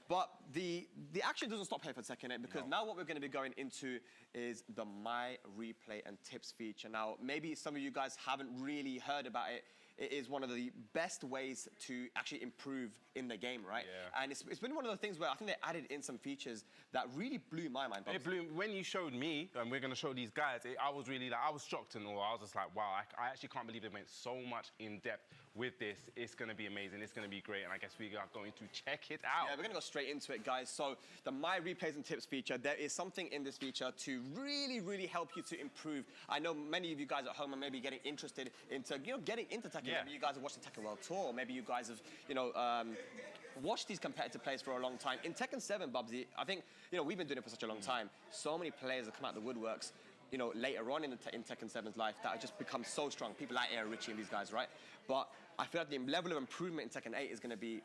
But the action doesn't stop here for Tekken 8 because now what we're going to be going into is the My Replay and Tips feature. Now, maybe some of you guys haven't really heard about it. It is one of the best ways to actually improve in the game, right? Yeah. And it's been one of the things where I think they added in some features that really blew my mind. It blew, when you showed me, and we're going to show these guys, I was really I was shocked and all. I was just like, wow, I actually can't believe they went so much in depth with this. It's going to be amazing. It's going to be great. And I guess we are going to check it out. Yeah, we're going to go straight into it, guys. So the My Replays and Tips feature, there is something in this feature to really, really help you to improve. I know many of you guys at home are maybe getting interested into, getting into Tekken. Yeah. Maybe you guys have watched the Tekken World Tour. Maybe you guys have, watched these competitive players for a long time. In Tekken 7, Bubsy, I think, we've been doing it for such a long time. So many players have come out the woodworks, later on in Tekken 7's life that have just become so strong. People like Air Richie and these guys, right? But I feel like the level of improvement in Tekken 8 is going to be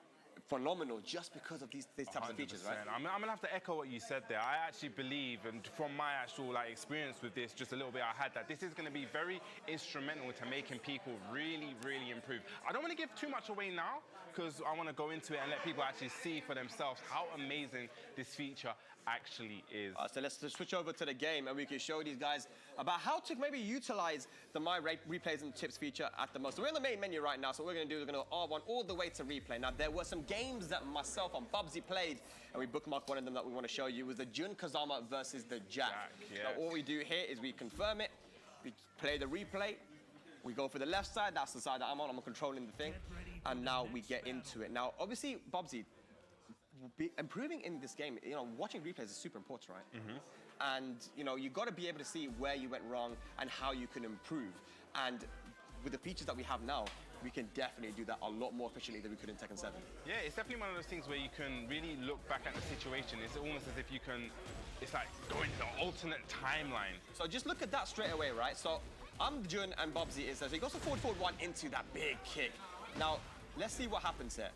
phenomenal just because of these types of features, right? I'm going to have to echo what you said there. I actually believe, and from my actual experience with this, just a little bit I had, that this is going to be very instrumental to making people really, really improve. I don't want to give too much away now because I want to go into it and let people actually see for themselves how amazing this feature actually is. So let's switch over to the game and we can show these guys about how to maybe utilize the My Replays and Tips feature at the most. So we're in the main menu right now, so what we're going to do is we're going to R1 all the way to replay. Now, there were some games that myself and Bubsy played, and we bookmarked one of them that we want to show you. It was the Jun Kazama versus the Jack. Yes. Now, all we do here is we confirm it, we play the replay, we go for the left side, that's the side that I'm on, I'm controlling the thing, and now we get into it. Now, obviously, Bubsy, improving in this game, watching replays is super important, right? Mm-hmm. And, you got to be able to see where you went wrong and how you can improve. And with the features that we have now, we can definitely do that a lot more efficiently than we could in Tekken 7. Yeah, it's definitely one of those things where you can really look back at the situation. It's almost as if you can, it's like going to an alternate timeline. So just look at that straight away, right? So I'm Jun and Bubsy is, so he goes for forward one into that big kick. Now, let's see what happens here.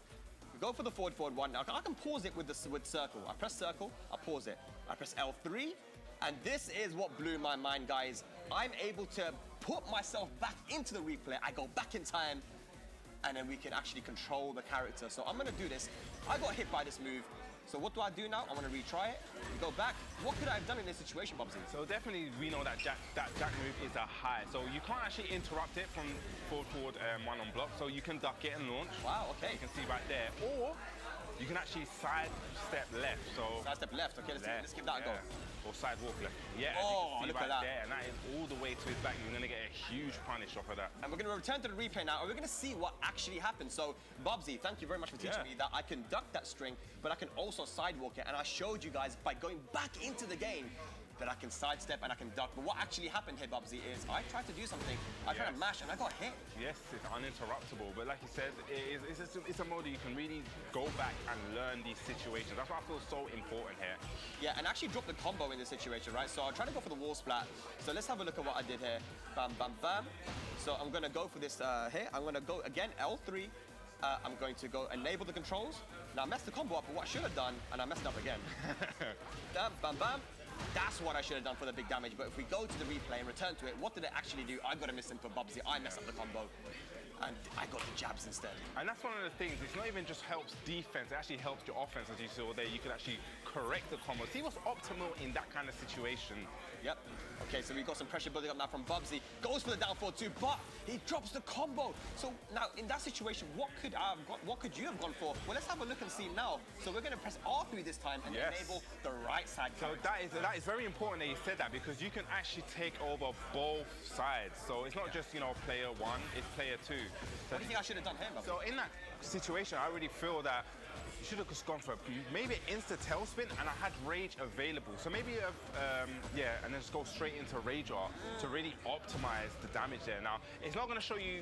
We go for the forward one. Now, I can pause it with circle. I press circle, I pause it. I press L3, and this is what blew my mind, guys. I'm able to put myself back into the replay. I go back in time, and then we can actually control the character. So I'm gonna do this. I got hit by this move. So what do I do now? I want to retry it. We go back. What could I have done in this situation, Bubsy? So definitely we know that jack move is a high. So you can't actually interrupt it from forward one on block. So you can duck it and launch. Wow, okay. You can see right there. Or you can actually side step left. So side step left. Okay, let's give that a go. Or side walk left. Yeah, oh, you can see look right at that. there, and that is all the way to his back. You're going to get a huge punish off of that. And we're going to return to the replay now, and we're going to see what actually happened. So, Bubsy, thank you very much for teaching me that I can duck that string, but I can also sidewalk it. And I showed you guys by going back into the game that I can sidestep and I can duck. But what actually happened here, Bubsy, is I tried to do something. I tried to mash and I got hit. Yes, it's uninterruptible. But like you said, it's a mode that you can really go back and learn these situations. That's why I feel so important here. Yeah, and actually drop the combo in this situation, right? So I'm trying to go for the wall splat. So let's have a look at what I did here. Bam, bam, bam. So I'm going to go for this here. I'm going to go again, L3. I'm going to go enable the controls. Now I messed the combo up, but what I should have done, and I messed it up again. Bam, bam, bam. That's what I should have done for the big damage. But if we go to the replay and return to it, what did it actually do? I got a miss for Bubsy. I messed up the combo. And I got the jabs instead. And that's one of the things. It's not even just helps defense. It actually helps your offense, as you saw there. You can actually correct the combo. See what's optimal in that kind of situation. Yep. Okay, so we've got some pressure building up now from Bubsy. Goes for the down 4-2, but he drops the combo. So now, in that situation, what could you have gone for? Well, let's have a look and see now. So we're going to press R3 this time and enable the right side. So that is very important that you said that, because you can actually take over both sides. So it's not just, you know, player one, it's player two. So what do you think I should have done here, Bubsy? So in that situation, I really feel that you should have just gone for maybe insta tailspin, and I had rage available. So maybe, and then just go straight into rage art to really optimize the damage there. Now, it's not going to show you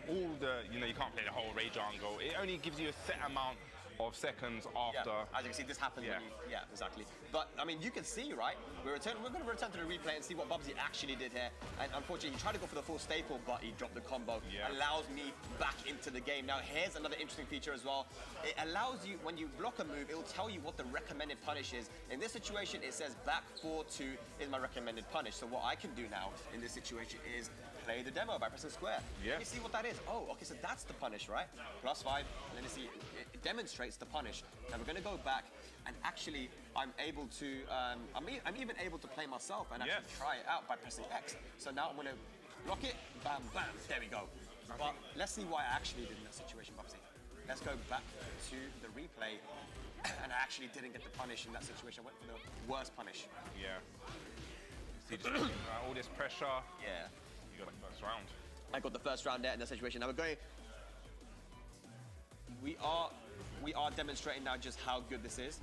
all the, you can't play the whole rage art and go. It only gives you a set amount of seconds after. Yeah, as you can see, this happened when you, exactly. But, I mean, you can see, right? We're going to return to the replay and see what Bubsy actually did here. And unfortunately, he tried to go for the full staple, but he dropped the combo. Yeah. Allows me back into the game. Now, here's another interesting feature as well. It allows you, when you block a move, it will tell you what the recommended punish is. In this situation, it says back 4-2 is my recommended punish. So what I can do now in this situation is play the demo by pressing square. Yeah. Let me see what that is. Oh, okay, so that's the punish, right? +5, and then you see it demonstrates the punish. Now we're going to go back, and actually I'm able to, I'm even able to play myself and actually try it out by pressing X. So now I'm going to block it, bam, bam, there we go. But let's see what I actually did in that situation, Bubsy. Let's go back to the replay, and I actually didn't get the punish in that situation. I went for the worst punish. Yeah. See, just all this pressure. Yeah. You got the first round. I got the first round there in that situation. Now we're going. We are demonstrating now just how good this is.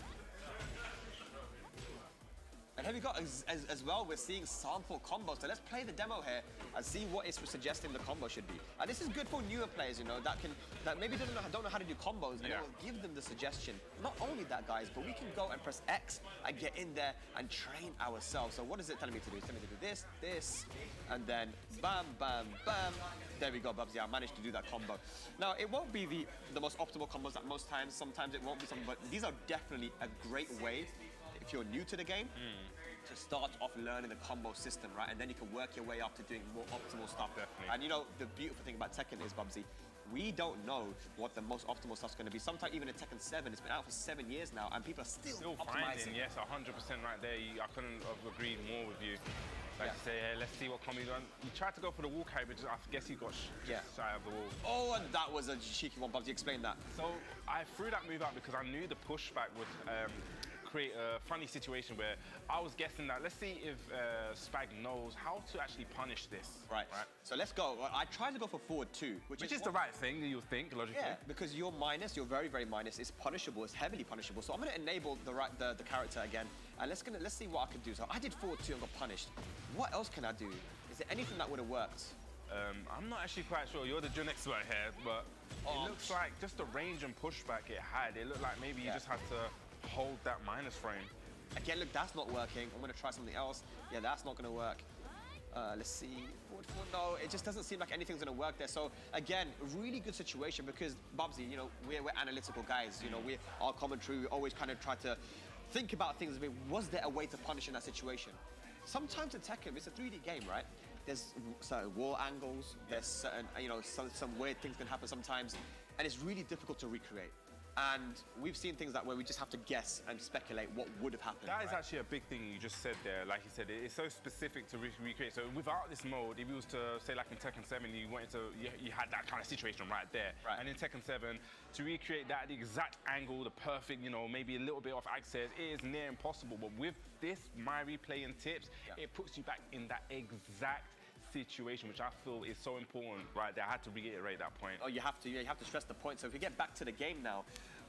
And here we go as well, we're seeing sample combos. So let's play the demo here and see what it's suggesting the combo should be. And this is good for newer players, that maybe don't know how to do combos, and it will give them the suggestion. Not only that, guys, but we can go and press X and get in there and train ourselves. So what is it telling me to do? It's telling me to do this, and then bam, bam, bam. There we go, Bubsy. I managed to do that combo. Now, it won't be the most optimal combos at most times. Sometimes it won't be something, but these are definitely a great way, if you're new to the game, to start off learning the combo system, right? And then you can work your way up to doing more optimal stuff. Definitely. And the beautiful thing about Tekken is, Bubsy, we don't know what the most optimal stuff's going to be. Sometimes even in Tekken 7, it's been out for 7 years now, and people are still optimizing. Finding, yes, 100% right there. I couldn't have agreed more with you. Like you say, let's see what combo you done. You tried to go for the wall carry, but I guess you got shy of the wall. Oh, and that was a cheeky one, Bubsy. Explain that. So I threw that move out because I knew the pushback would create a funny situation where I was guessing that, let's see if Spag knows how to actually punish this. Right. So let's go. I tried to go for forward 2, which is the right thing, you think, logically. Yeah, because you're minus, you're very, very minus. It's punishable, it's heavily punishable. So I'm going to enable the character again, and let's see what I can do. So I did forward 2 and got punished. What else can I do? Is there anything that would have worked? I'm not actually quite sure. You're the Jun expert here, but it looks like just the range and pushback it had. It looked like maybe you just had to hold that minus frame. Again, look, that's not working. I'm going to try something else. Yeah, that's not going to work. Let's see. Forward 4, no, it just doesn't seem like anything's going to work there. So, again, really good situation because, Bubsy, we're analytical guys. Our commentary, we always kind of try to think about things. Was there a way to punish in that situation? Sometimes in Tekken, it's a 3D game, right? there's certain wall angles, there's certain, you know, some weird things can happen sometimes, and it's really difficult to recreate. And we've seen things that where we just have to guess and speculate what would have happened. That is actually a big thing you just said there. Like you said, it's so specific to recreate. So without this mode, if you was to say like in Tekken 7, you had that kind of situation right there. Right. And in Tekken 7, to recreate that, the exact angle, the perfect, you know, maybe a little bit off access, it is near impossible. But with this My Replay and tips, it puts you back in that exact situation, which I feel is so important right there. I had to reiterate that point. Oh, you have to stress the point. So if we get back to the game now,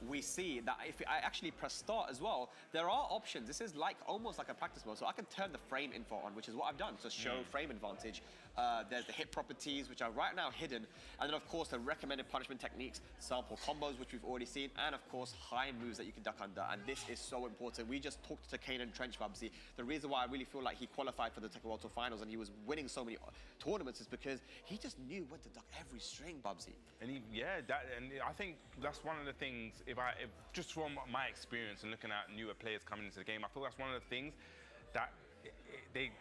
we see that if I actually press start as well, there are options. This is like almost like a practice mode. So I can turn the frame info on, which is what I've done. So show frame advantage. There's the hit properties, which are right now hidden. And then of course the recommended punishment techniques, sample combos, which we've already seen. And of course high moves that you can duck under. And this is so important. We just talked to Kanan Trench, Bubsy. The reason why I really feel like he qualified for the Tekken World Tour Finals and he was winning so many tournaments is because he just knew when to duck every string, Bubsy. And and I think that's one of the things, if just from my experience and looking at newer players coming into the game, I feel that's one of the things that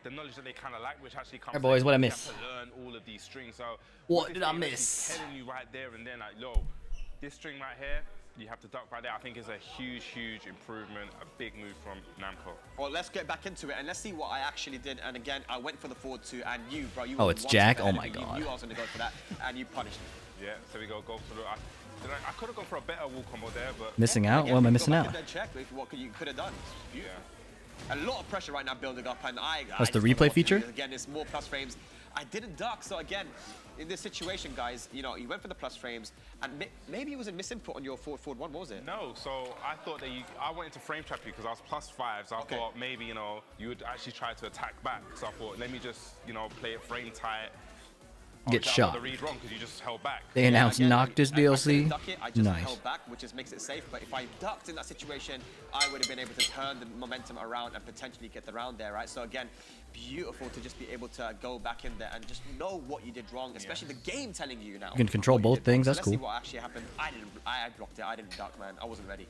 the knowledge that they kind of lack, which actually comes. Hey boys, what I miss? You have to learn all of these strings. So what did I miss? Telling you right there and then, like, yo, this string right here, you have to duck right there. I think is a huge, huge improvement, a big move from Namco. Well, let's get back into it and let's see what I actually did. And again, I went for the forward two, and you, bro, you. Oh, were it's one Jack. step Oh ahead my of me. god. You knew I was going to go for that, and you punished me. Yeah, so we go for the. I could have gone for a better wall combo there, but Missing out? What am I missing out? Check what you could have done. Yeah. A lot of pressure right now building up, and That's the replay feature? Again, it's more plus frames. I didn't duck, so again, in this situation, guys, you know, you went for the plus frames, and maybe it was a misinput on your forward one, what was it? No, so I thought that I wanted to frame trap you because I was +5, so I thought maybe, you know, you would actually try to attack back. So I thought, let me just, you know, play it frame tight. Get shot. The read wrong because you just held back. They announced Noctis DLC. I just Nice. held back, which just makes it safe. But if I ducked in that situation, I would have been able to turn the momentum around and potentially get the round there, right? So again, beautiful to just be able to go back in there and just know what you did wrong, especially the game telling you now. You can control both things. That's Let's cool. see what actually happened. I blocked it. I didn't duck, man. I wasn't ready.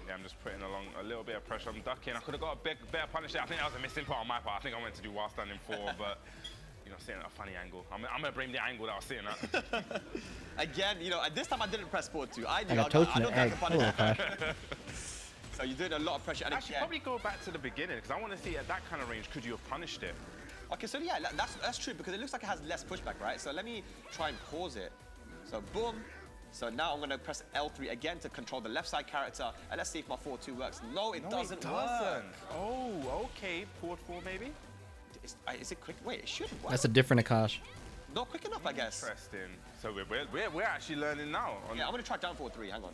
Yeah, I'm just putting along a little bit of pressure. I'm ducking. I could have got a better punish there. I think that was a missing part on my part. I think I went to do while standing 4, but. You know, seeing a funny angle. I'm gonna blame the angle that I was seeing at. Again, you know, at this time I didn't press forward 2. I got toast in don't an egg. think I can punish. So you did a lot of pressure. And actually, probably go back to the beginning because I want to see at that kind of range, could you have punished it? Okay, so yeah, that's true because it looks like it has less pushback, right? So let me try and pause it. So boom. So now I'm gonna press L3 again to control the left side character, and let's see if my forward 2 works. No, it doesn't work. Oh, okay. Forward 4 maybe. Is it quick? Wait, it should work. That's a different Akash. Not quick enough, I guess. Interesting. So we're actually learning now. Yeah, I'm gonna try down forward 3. Hang on.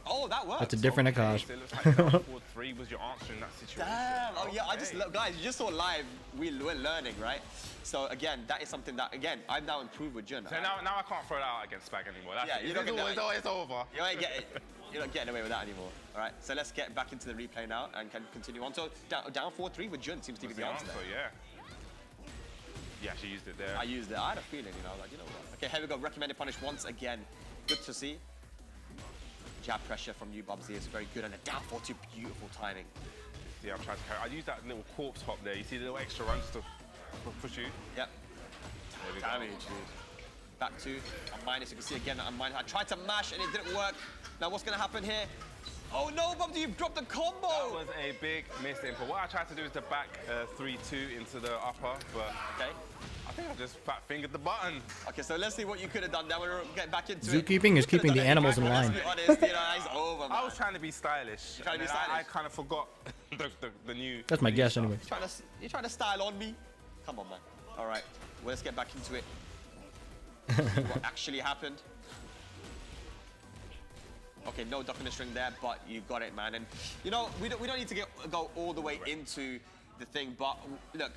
Oh, that works. That's a different Akash. So it looks like down forward 3 was your answer in that situation. Damn. Oh yeah, I just guys, you just saw live. We're learning, right? So again, that is something that I've now improved with Jun. So now I can't throw it out against Spag anymore. That's yeah, you don't get it's over. You're not getting away with that anymore. All right, so let's get back into the replay now and can continue on. So down 4-3 with Jun seems to be the answer. Yeah. You actually used it there. I used it. I had a feeling, you know, like, you know what? Okay, here we go. Recommended punish once again. Good to see. Jab pressure from you, Bubsy, is very good. And a down 4-2, beautiful timing. Yeah, I'm trying to carry. I used that little corpse hop there. You see the little extra runs to push you? Yep. Damage, dude. Back 2. A minus. You can see again that I'm minus. I tried to mash and it didn't work. Now what's going to happen here? Oh no, Bubsy, you've dropped the combo! That was a big miss input. What I tried to do is to back 3-2 into the upper, but I think I just fat fingered the button. Okay, so let's see what you could have done. Now we're getting back into it. Zookeeping is keeping the animals in line. Let's be honest, you know, it's over, man. I was trying to be stylish. You're trying to be stylish? I kind of forgot the new... That's my guess anyway. You're trying to style on me? Come on, man. All right, well, let's get back into it. What actually happened? Okay, no duck in the string there, but you got it, man. And you know, we don't need to go all the way into the thing, but look,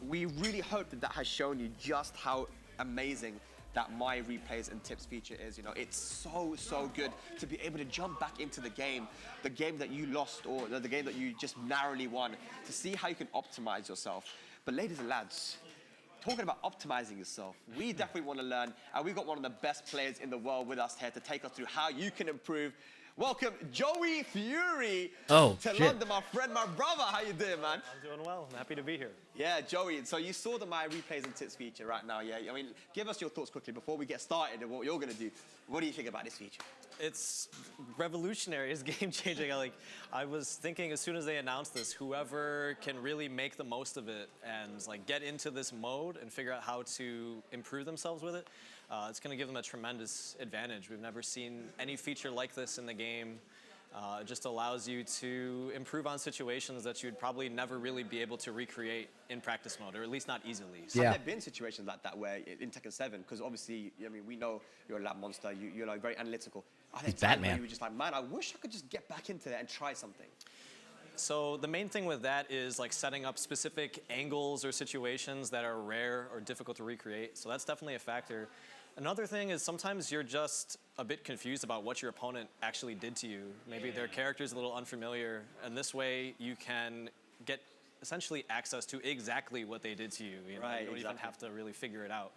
we really hope that has shown you just how amazing that My Replays and Tips feature is. You know, it's so good to be able to jump back into the game that you lost or the game that you just narrowly won, to see how you can optimize yourself. But ladies and lads, talking about optimizing yourself, we definitely want to learn, and we've got one of the best players in the world with us here to take us through how you can improve Welcome, Joey Fury Oh, to shit. London, my friend, my brother. How you doing, man? I'm doing well. I'm happy to be here. Yeah, Joey. So you saw the My Replays and Tips feature right now, yeah? I mean, give us your thoughts quickly before we get started and what you're going to do. What do you think about this feature? It's revolutionary. It's game-changing. I was thinking as soon as they announced this, whoever can really make the most of it and like get into this mode and figure out how to improve themselves with it, it's going to give them a tremendous advantage. We've never seen any feature like this in the game. It just allows you to improve on situations that you'd probably never really be able to recreate in practice mode, or at least not easily. So Have there been situations like that where in Tekken 7, because obviously, I mean, we know you're a lab monster, you're like very analytical. Are there He's times where Batman. you were just like, man, I wish I could just get back into that and try something? So the main thing with that is like setting up specific angles or situations that are rare or difficult to recreate. So that's definitely a factor. Another thing is sometimes you're just a bit confused about what your opponent actually did to you. Maybe their character's a little unfamiliar, and this way you can get essentially access to exactly what they did to you. You know, Right, you don't even exactly. have to really figure it out.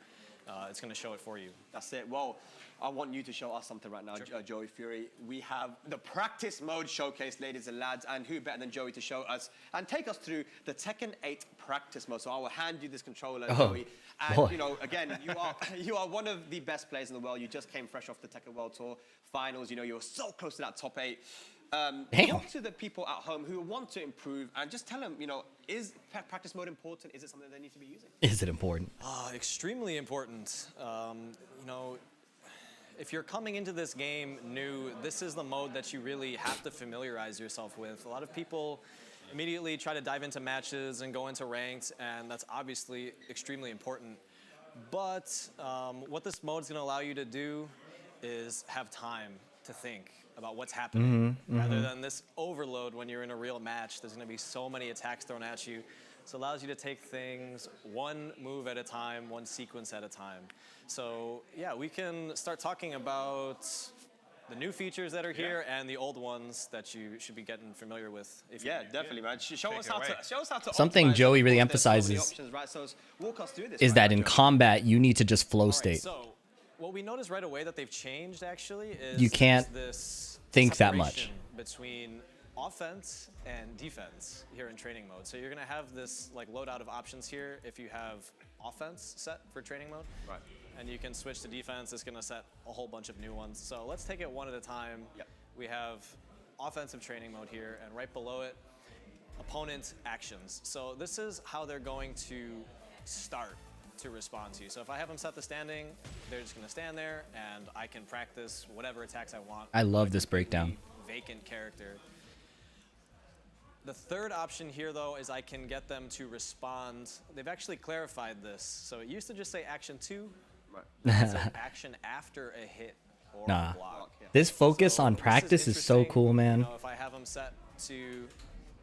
It's going to show it for you. That's it. Well, I want you to show us something right now, Joey Fury. We have the practice mode showcase, ladies and lads, and who better than Joey to show us and take us through the Tekken 8 practice mode. So I will hand you this controller, Oh, Joey. And boy. you know, again, you are one of the best players in the world. You just came fresh off the Tekken World Tour finals. You know, you were so close to that top 8. Damn. Talk to the people at home who want to improve and just tell them, you know, is practice mode important? Is it something they need to be using? Is it important? Extremely important. You know, if you're coming into this game new, this is the mode that you really have to familiarize yourself with. A lot of people immediately try to dive into matches and go into ranked, and that's obviously extremely important. But what this mode is going to allow you to do is have time to think about what's happening. Rather than this overload when you're in a real match, there's going to be so many attacks thrown at you. So it allows you to take things one move at a time, one sequence at a time. So yeah, we can start talking about the new features that are here and the old ones that you should be getting familiar with. Yeah, definitely, man. Show us how to Something optimize. Joey really Of course, there's so many emphasizes options, right? So walk us through this. is right that now, in Joey. combat, you need to just flow state. So what we noticed right away that they've changed actually is You can't this think that much. separation between offense and defense here in training mode. So you're gonna have this like loadout of options here if you have offense set for training mode. Right. And you can switch to defense. It's gonna set a whole bunch of new ones. So let's take it one at a time. Yep. We have offensive training mode here, and right below it, opponent actions. So this is how they're going to start to respond to you. So if I have them set the standing, they're just gonna stand there, and I can practice whatever attacks I want. I love this breakdown. Vacant character. The third option here, though, is I can get them to respond. They've actually clarified this. So it used to just say action 2. Right. It says action after a hit or Nah. a block. This focus So on this practice is so interesting. cool, man. You know, if I have them set to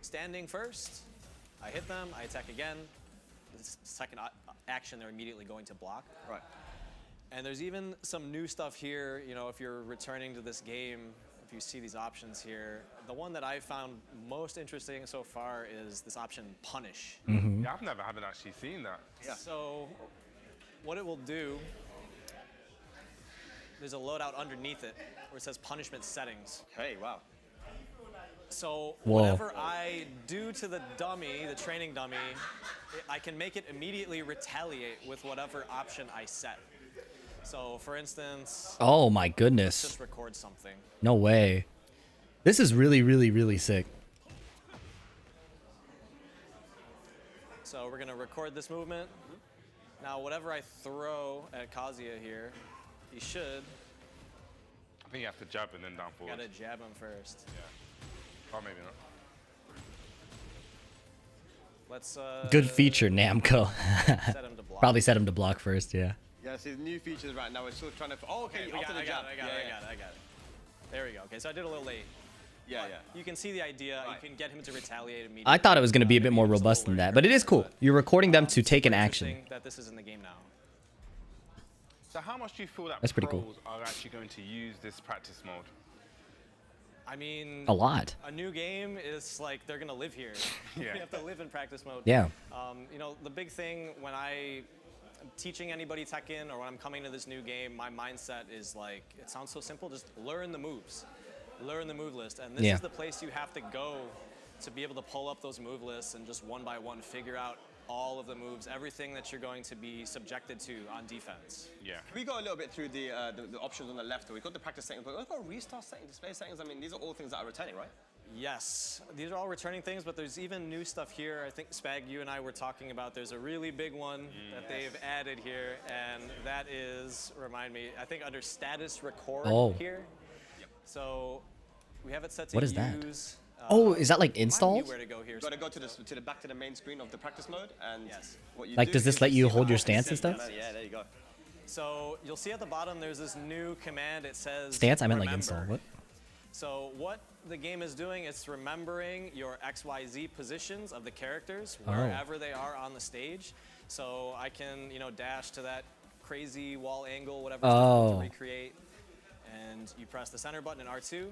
standing first, I hit them, I attack again. The second action, they're immediately going to block. Right. And there's even some new stuff here. You know, if you're returning to this game, if you see these options here, the one that I found most interesting so far is this option, punish. Yeah, I've never haven't actually seen that. Yeah. So what it will do, there's a loadout underneath it where it says punishment settings. Hey, wow. So Whoa. whatever I do to the dummy, the training dummy, I can make it immediately retaliate with whatever option I set. So for instance, Oh my let's goodness. just record something. No way. This is really, really, really sick. So we're gonna record this movement. Now whatever I throw at Kazuya here, he should. I think you have to jab and then down forward. Gotta jab him first. Yeah. Or maybe not. Let's Good feature, Namco. set him to block. Probably set him to block first, yeah. Yeah, see, new features right now. We're still trying to. Oh, okay, I after got the it, jab. I got it. There we go. Okay, so I did a little late. Yeah, But yeah. You can see the idea. Right. You can get him to retaliate immediately. I thought it was going to be a bit more Maybe it's robust little than that, learning but it is curve, cool. but, You're recording them to take an super action. interesting that this is in the game now. So how much do you feel that That's pretty pros cool. are actually going to use this practice mode? I mean, A lot. A new game is like they're gonna live here. Yeah. You have to live in practice mode. Yeah. You know, the big thing when I'm teaching anybody Tekken or when I'm coming to this new game, my mindset is like, it sounds so simple, just learn the moves. learn the move list. And this is the place you have to go to be able to pull up those move lists and just one by one figure out all of the moves, everything that you're going to be subjected to on defense. Yeah. Can we go a little bit through the options on the left? We've got the practice settings, but we've got restart settings, display settings. I mean, these are all things that are returning, right? Yes, these are all returning things, but there's even new stuff here. I think, Spag, you and I were talking about there's a really big one that they've added here, and that is, remind me, I think under status record here. Yep. So we have it set to What is that? use. Oh, is that like installed? Where to go here. Got to go to the back to the main screen of the practice mode, and what you Like, do does this is let you see hold the your options stance and set. stuff? Yeah, there you go. So you'll see at the bottom there's this new command. It says Stance? I meant like remember. install. What? So what the game is doing, it's remembering your XYZ positions of the characters wherever they are on the stage. So I can, you know, dash to that crazy wall angle, whatever to recreate, and you press the center button in R2.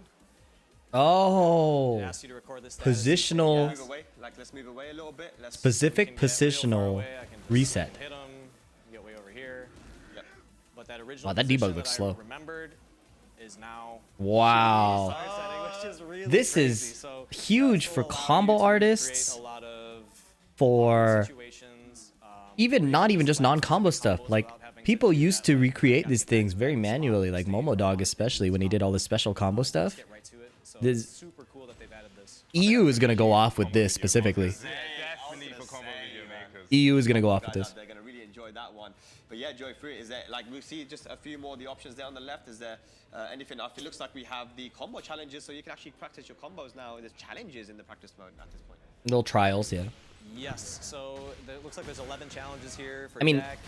Oh, It asks you to record this status. positional, Move away. Like, let's move away a little bit. Let's specific positional reset. Hit them, get way over here. Yep. But that original Wow, that debug looks slow. remembered is now Wow. which is really This crazy. is So huge for combo artists, a lot of for situations, even not even just non-combo stuff. Like, people used to recreate these things very manually, like Momodog especially when he did all this special combo stuff. This super cool that they've added this. EU is gonna go off with this specifically. Definitely for combo video makers. EU is gonna go off with this. They're gonna really enjoy that one. But yeah, Joey, through it, is there, like, we see just a few more of the options there on the left. Is there anything? It looks like we have the combo challenges, so you can actually practice your combos now. There's challenges in the practice mode at this point. Little trials, yeah. Yes, so it looks like there's 11 challenges here for I mean, Jack.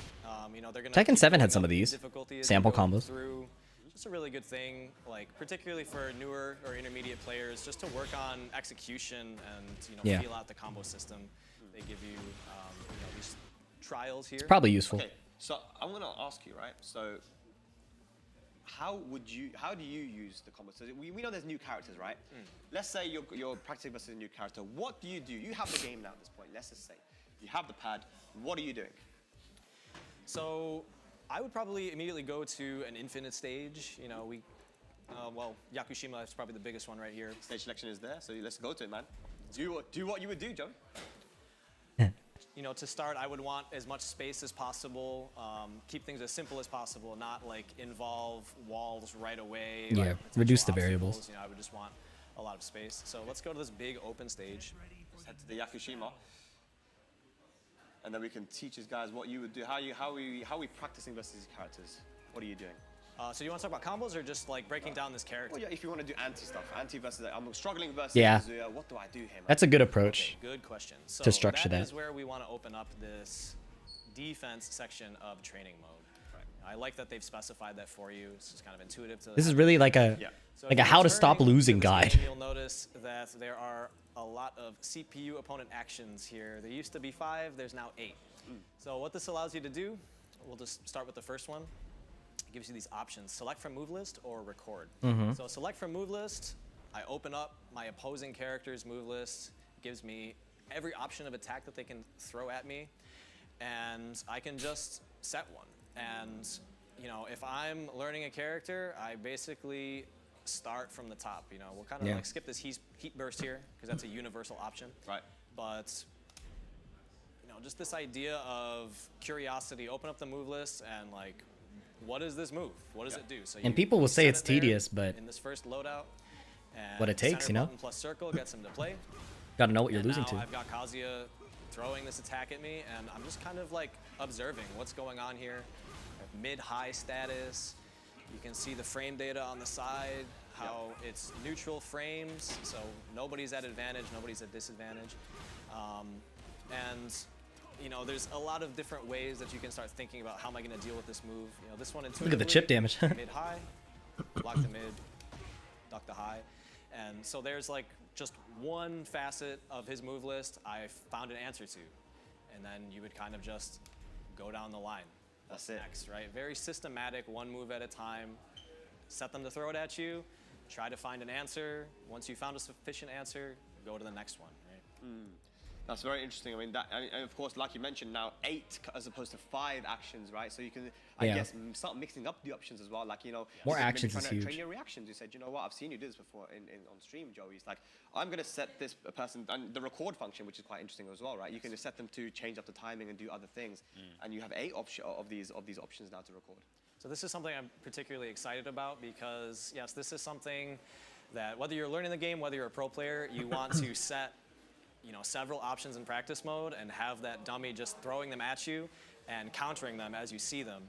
You know, they're gonna Tekken keep 7 had going some up of these difficulty as sample you go combos. through. Just a really good thing, like particularly for newer or intermediate players, just to work on execution and feel out the combo system. They give you, these trials here. It's probably useful. Okay, so I'm gonna ask you, right? So how do you use the combo? So we know there's new characters, right? Let's say you're practicing versus a new character. What do? You have the game now at this point. Let's just say you have the pad. What are you doing? So I would probably immediately go to an infinite stage. You know, well, Yakushima is probably the biggest one right here. Stage selection is there, so let's go to it, man. Do what you would do, Joe. You know, to start, I would want as much space as possible. Keep things as simple as possible, not like involve walls right away. Yeah, reduce the variables. You know, I would just want a lot of space. So let's go to this big open stage. Let's head to the Yakushima. And then we can teach these guys what you would do. How are we practicing versus these characters? What are you doing? So you want to talk about combos or just like breaking down this character? Well, yeah, if you want to do anti stuff, anti versus I'm struggling versus Kazuya, what do I do here, man? That's a good approach. Okay, good question. So to structure that. That is where we want to open up this defense section of training mode. Right. I like that they've specified that for you. It's just kind of intuitive to. This is really like a how to stop losing guide. You'll notice that there are a lot of CPU opponent actions here. There used to be 5, there's now 8. So what this allows you to do, we'll just start with the first one. It gives you these options, select from move list or record. So select from move list, I open up my opposing character's move list, gives me every option of attack that they can throw at me, and I can just set one. And you know, if I'm learning a character, I basically start from the top. You know, we'll kind of like skip this heat burst here because that's a universal option. Right. But you know, just this idea of curiosity, open up the move list and like, what is this move? What does it do? So and people will say it's tedious, but in this first loadout, and what it takes, you know. Plus circle gets him to play. Got to know what you're and losing now to. I've got Kazuya throwing this attack at me, and I'm just kind of like observing what's going on here. Mid-high status. You can see the frame data on the side, how it's neutral frames, so nobody's at advantage, nobody's at disadvantage. And you know, there's a lot of different ways that you can start thinking about how am I going to deal with this move. You know, this one intuitively. Look at the chip damage. Mid-high, block the mid, duck the high. And so there's like just one facet of his move list I found an answer to. And then you would kind of just go down the line. That's it. Next, right? Very systematic, one move at a time. Set them to throw it at you. Try to find an answer. Once you found a sufficient answer, go to the next one, right? That's very interesting. I mean, and of course, like you mentioned, now 8 as opposed to 5 actions, right? So you can, I guess, start mixing up the options as well. Like, you know, more actions is huge. Train your reactions. You said, you know what, I've seen you do this before on stream, Joey. It's like, I'm going to set this person, and the record function, which is quite interesting as well, right? You can just set them to change up the timing and do other things. And you have 8 of these options now to record. So this is something I'm particularly excited about because, yes, this is something that whether you're learning the game, whether you're a pro player, you want to set several options in practice mode and have that dummy just throwing them at you and countering them as you see them.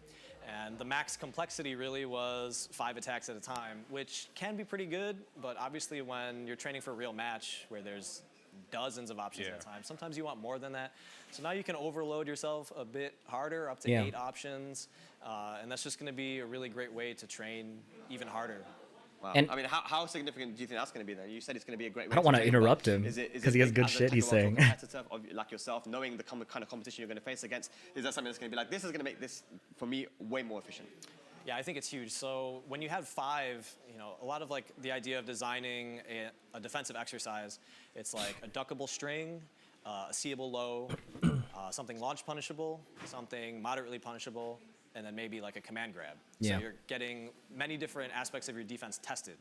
And the max complexity really was 5 attacks at a time, which can be pretty good, but obviously when you're training for a real match where there's dozens of options at a time, sometimes you want more than that. So now you can overload yourself a bit harder, up to 8 options, and that's just going to be a really great way to train even harder. Wow. And I mean, how significant do you think that's going to be then? You said it's going to be a great way. I don't want to train, interrupt him is because he has good shit he's saying. Like yourself, knowing the kind of competition you're going to face against, is that something that's going to be like, this is going to make this, for me, way more efficient? Yeah, I think it's huge. So when you have 5, a lot of like the idea of designing a defensive exercise, it's like a duckable string, a seeable low, something launch punishable, something moderately punishable, and then maybe like a command grab. So you're getting many different aspects of your defense tested.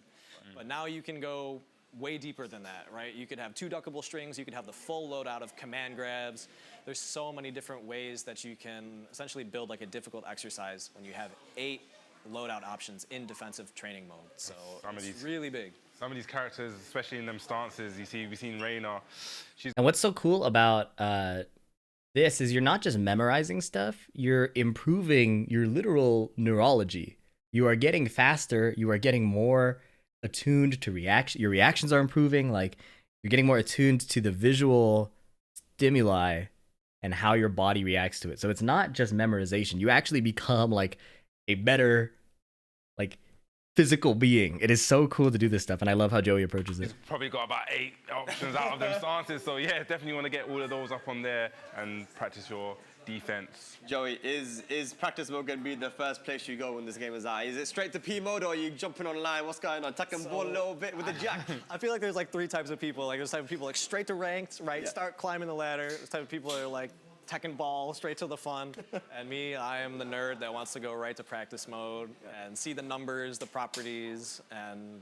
But now you can go way deeper than that, right? You could have 2 duckable strings, you could have the full loadout of command grabs. There's so many different ways that you can essentially build like a difficult exercise when you have 8 loadout options in defensive training mode. So it's really big. Some of these characters, especially in them stances, we've seen Reyna. And what's so cool about this is you're not just memorizing stuff, you're improving your literal neurology. You are getting faster, you are getting more attuned to reaction. Your reactions are improving, like you're getting more attuned to the visual stimuli and how your body reacts to it. So it's not just memorization. You actually become like a better like physical being. It is so cool to do this stuff, and I love how Joey approaches it. He's probably got about 8 options out of them stances, so yeah, definitely want to get all of those up on there and practice your defense. Joey, is practice mode going to be the first place you go when this game is out? Is it straight to P mode, or are you jumping online? What's going on? Tucking ball a little bit with the jack? I feel like there's like 3 types of people. Like there's type of people like straight to ranked, right? Start climbing the ladder. There's type of people that are like Tekken ball, straight to the fun. And me, I am the nerd that wants to go right to practice mode and see the numbers, the properties, and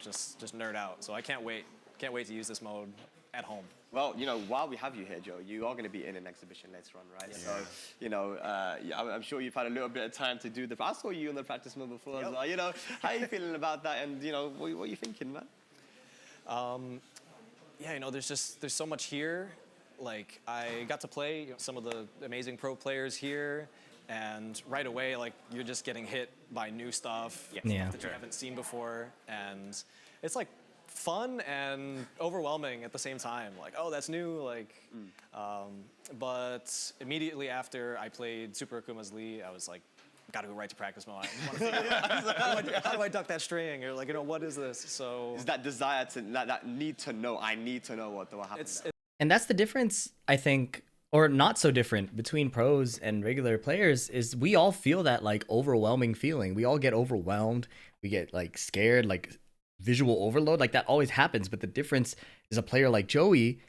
just nerd out. So I can't wait to use this mode at home. Well, while we have you here, Joe, you are going to be in an exhibition later on, right? So, I'm sure you've had a little bit of time to do I saw you in the practice mode before as well. How are you feeling about that? And, what are you thinking, man? There's so much here. Like, I got to play some of the amazing pro players here, and right away, like, you're just getting hit by new stuff that you haven't seen before, and it's like fun and overwhelming at the same time. Like, oh, that's new, like, but immediately after I played Super Akuma's Lee, I was like, got to go right to practice mode. How do I duck that string? Or like, what is this? So is that desire to that need to know? I need to know what happens. And that's the difference, I think, or not so different between pros and regular players, is we all feel that like overwhelming feeling. We all get overwhelmed. We get like scared, like visual overload. Like that always happens. But the difference is a player like Joey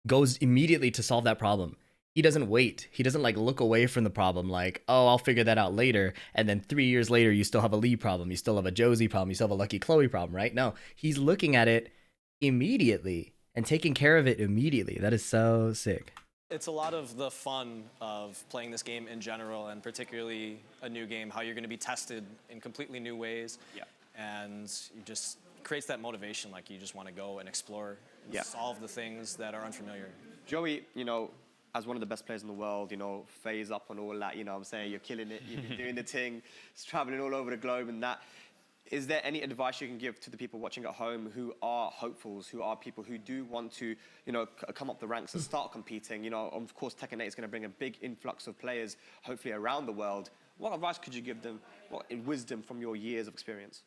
goes immediately to solve that problem. He doesn't wait. He doesn't like look away from the problem like, oh, I'll figure that out later. And then 3 years later, you still have a Lee problem. You still have a Josie problem. You still have a Lucky Chloe problem, right? No, he's looking at it immediately and taking care of it immediately. That is so sick. It's a lot of the fun of playing this game in general, and particularly a new game, how you're going to be tested in completely new ways. Yeah. And it just creates that motivation, like you just want to go and explore and solve the things that are unfamiliar. Joey, as one of the best players in the world, phase up on all that, I'm saying, you're killing it, you've been doing the thing, it's traveling all over the globe and that. Is there any advice you can give to the people watching at home who are hopefuls, who are people who do want to, come up the ranks and start competing? Of course, Tekken 8 is going to bring a big influx of players, hopefully around the world. What advice could you give them, wisdom from your years of experience?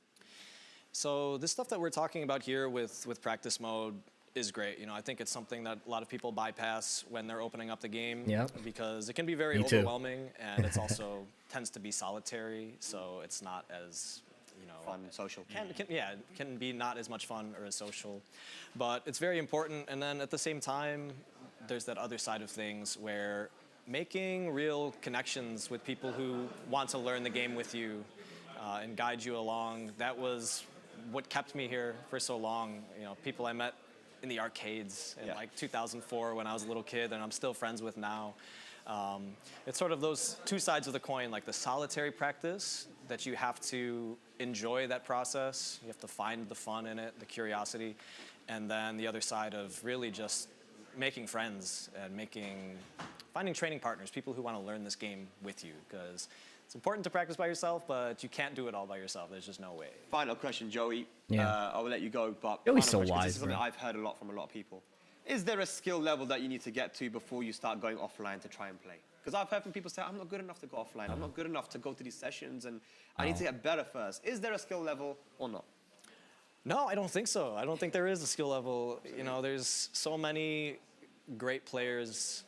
So this stuff that we're talking about here with practice mode is great. I think it's something that a lot of people bypass when they're opening up the game because it can be very overwhelming, and it's also tends to be solitary, so it's not as fun, social. Can be not as much fun or as social, but it's very important. And then at the same time, there's that other side of things where making real connections with people who want to learn the game with you and guide you along. That was what kept me here for so long. You know, people I met in the arcades in like 2004 when I was a little kid, and I'm still friends with now. It's sort of those two sides of the coin, like the solitary practice that you have to enjoy that process. You have to find the fun in it, the curiosity, and then the other side of really just making friends and finding training partners, people who want to learn this game with you, because it's important to practice by yourself, but you can't do it all by yourself. There's just no way. Final question, Joey. Yeah. I will let you go, but Joey's so final question, 'cause wise, this is something bro. I've heard a lot from a lot of people. Is there a skill level that you need to get to before you start going offline to try and play? Because I've heard from people say, I'm not good enough to go offline. I'm not good enough to go to these sessions, and I need to get better first. Is there a skill level or not? No, I don't think so. I don't think there is a skill level. You know, there's so many great players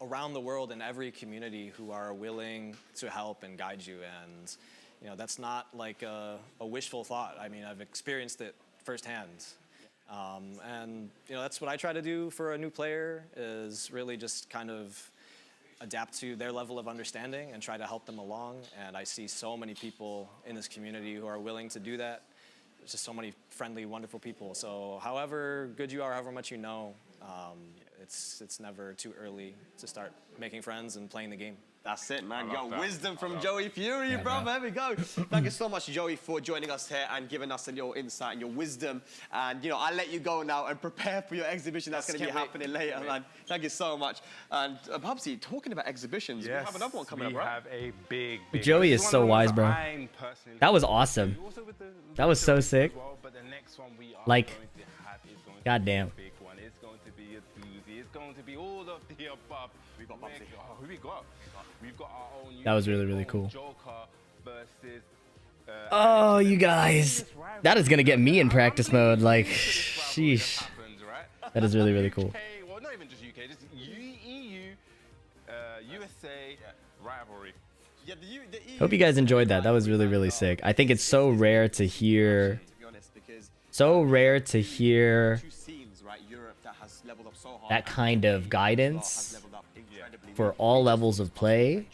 around the world in every community who are willing to help and guide you, and you know, that's not like a wishful thought. I mean, I've experienced it firsthand. And you know, that's what I try to do for a new player, is really just kind of adapt to their level of understanding and try to help them along. And I see so many people in this community who are willing to do that. There's just so many friendly, wonderful people. So however good you are, however much you know, it's never too early to start making friends and playing the game. That's it, man. Yo, wisdom from Joey Fury, bro. There we go. Thank you so much, Joey, for joining us here and giving us your insight and your wisdom. And, you know, I'll let you go now and prepare for your exhibition that's going to be happening later, man. Thank you so much. And, Bubsy, talking about exhibitions, we have another one coming up, right? We have a big Joey is so wise, bro. That was awesome. That was so sick. But the next one we are Like, going to have is going goddamn. to be a big one. It's going to be a doozy. It's going to be all of the above. We got Bubsy. Who we got? We've got our own. That was really, really cool. Joker versus. Oh, you guys. That is going to get me in practice mode. Like, sheesh. That is really, really cool. Well, not even just UK, just EU, USA rivalry. Yeah, the EU Hope you guys enjoyed that. That was really, really sick. I think it's so rare to hear. So rare to hear that kind of guidance for all levels of play.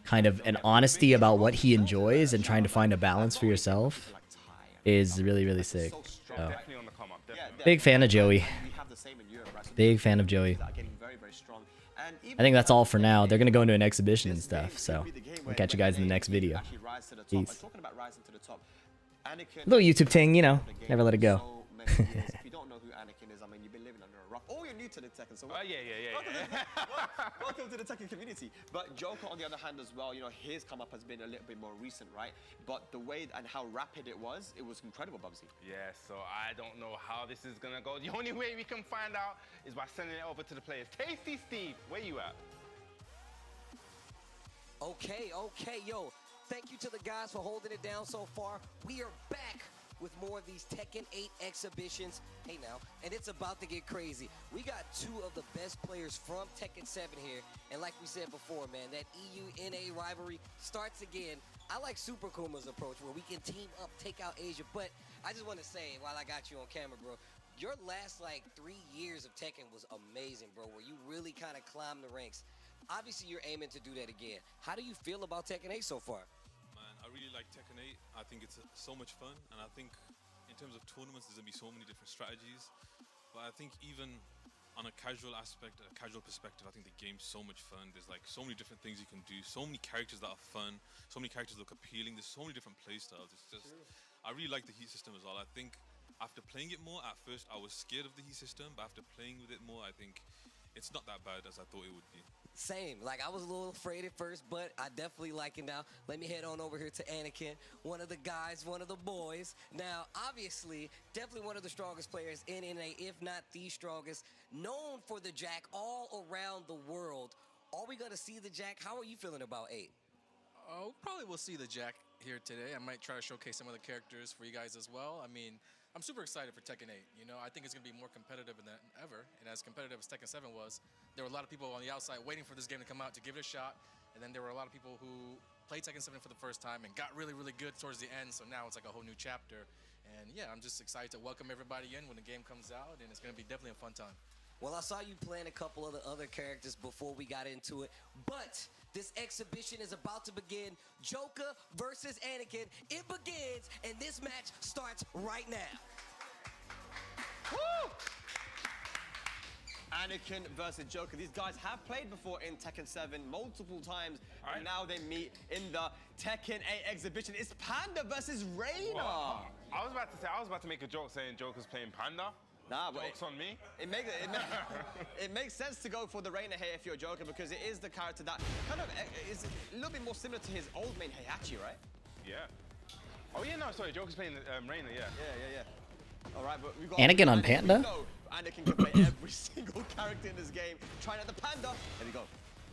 Kind of an honesty about what he enjoys and trying to find a balance for yourself is really, really sick. So, big fan of Joey. Big fan of Joey. I think that's all for now. They're going to go into an exhibition and stuff. So we'll catch you guys in the next video. Peace. Little YouTube ting, you know. Never let it go. If you don't know who Anakin is, I mean, you've been living under a rock. Or you're new to the Tekken, so welcome to the Tekken community. But Joker, on the other hand, as well, you know, his come up has been a little bit more recent, right? But the way and how rapid it was incredible, Bubsy. Yeah, so I don't know how this is gonna go. The only way we can find out is by sending it over to the players. Tasty Steve, where you at? Okay, yo. Thank you to the guys for holding it down so far. We are back with more of these Tekken 8 exhibitions. Hey now, and it's about to get crazy. We got two of the best players from Tekken 7 here. And like we said before, man, that EU-NA rivalry starts again. I like Super Kuma's approach where we can team up, take out Asia. But I just want to say, while I got you on camera, bro, your last, 3 years of Tekken was amazing, bro, where you really kind of climbed the ranks. Obviously, you're aiming to do that again. How do you feel about Tekken 8 so far? I really like Tekken 8. I think it's so much fun, and I think in terms of tournaments, there's gonna be so many different strategies. But I think even on a casual aspect, a casual perspective, I think the game's so much fun. There's so many different things you can do, so many characters that are fun, so many characters look appealing. There's so many different play styles. It's just, I really like the heat system as well. I think after playing it more, at first I was scared of the heat system, but after playing with it more, I think it's not that bad as I thought it would be. Same. I was a little afraid at first, but I definitely like it now. Let me head on over here to Anakin, one of the guys, one of the boys. Now, obviously, definitely one of the strongest players in NA, if not the strongest. Known for the Jack all around the world. Are we going to see the Jack? How are you feeling about 8? Oh, probably we'll see the Jack here today. I might try to showcase some of the characters for you guys as well. I mean, I'm super excited for Tekken 8. You know, I think it's going to be more competitive than ever. And as competitive as Tekken 7 was, there were a lot of people on the outside waiting for this game to come out to give it a shot. And then there were a lot of people who played Tekken 7 for the first time and got really, really good towards the end. So now it's like a whole new chapter. And yeah, I'm just excited to welcome everybody in when the game comes out, and it's going to be definitely a fun time. Well, I saw you playing a couple of the other characters before we got into it, but this exhibition is about to begin. Joker versus Anakin. It begins, and this match starts right now. Woo! Anakin versus Joker. These guys have played before in Tekken 7 multiple times, and now they meet in the Tekken 8 exhibition. It's Panda versus Reina. Wow. I was about to make a joke saying Joker's playing Panda. Nah, but joke's on me. It makes sense to go for the Reina here if you're a Joker, because it is the character that kind of is a little bit more similar to his old main Heihachi, right? Yeah. Oh yeah, no, sorry, Joker's playing Reina, yeah. Yeah. All right, but we've got Anakin on Panda? No, Anakin can play every single character in this game. Trying out the Panda. There we go.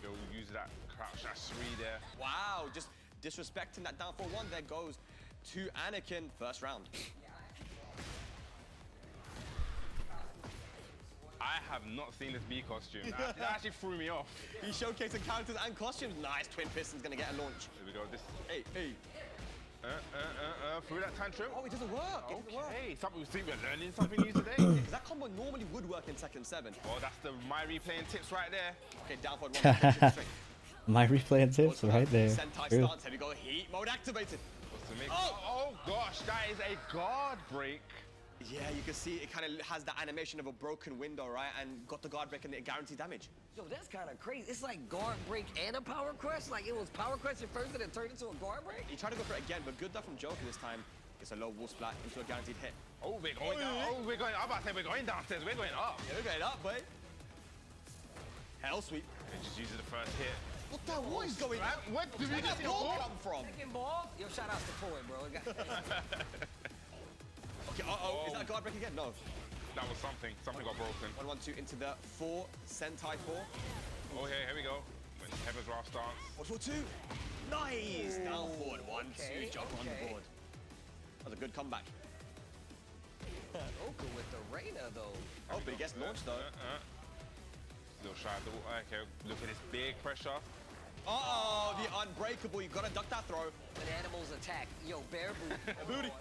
Go use that crouch dash 3 there. Wow, just disrespecting that down 4-1. There goes to Anakin. First round. I have not seen this B costume. That actually threw me off. He's showcasing characters and costumes. Nice, Twin Piston's gonna get a launch. Here we go. This. Hey. Through that tantrum. Oh, it doesn't work. Okay, something we see we're learning something new today. Because that combo normally would work in Tekken 7. Oh, that's my replaying tips right there. Okay, down for one. My replaying tips right there. Sentai True. stance. Here we go. Heat mode activated. Oh gosh, that is a guard break. Yeah, you can see it kind of has the animation of a broken window, right? And got the guard break and it guaranteed damage. Yo, that's kind of crazy. It's like guard break and a power crush. Like it was power crush at first and it turned into a guard break. He tried to go for it again, but good stuff from Joker this time. Gets a low wall splat into a guaranteed hit. Oh, we're going down. Oh, we're going. I'm about to say we're going downstairs. We're going up. Yeah, we're going up, boy. Hell sweep. It just uses the first hit. What the hell? What is going on? What did we just see a ball come from? Second ball? Yo, shout out to Toy, bro. Okay, is that a guard break again? No. That was something. Something got broken. 1-1-2 into the 4, Sentai 4. Oh, here we go. Heaven's Wrath stance. 1-4-2. Nice! Down forward, 1-2, jump on the board. That was a good comeback. Oka with the Reina, though. Oh, but he gets launched, though. Little shy of the wall. Okay, look at this big pressure. Uh-oh, the unbreakable. You gotta duck that throw. When animals attack. Yo, bear boot. Booty.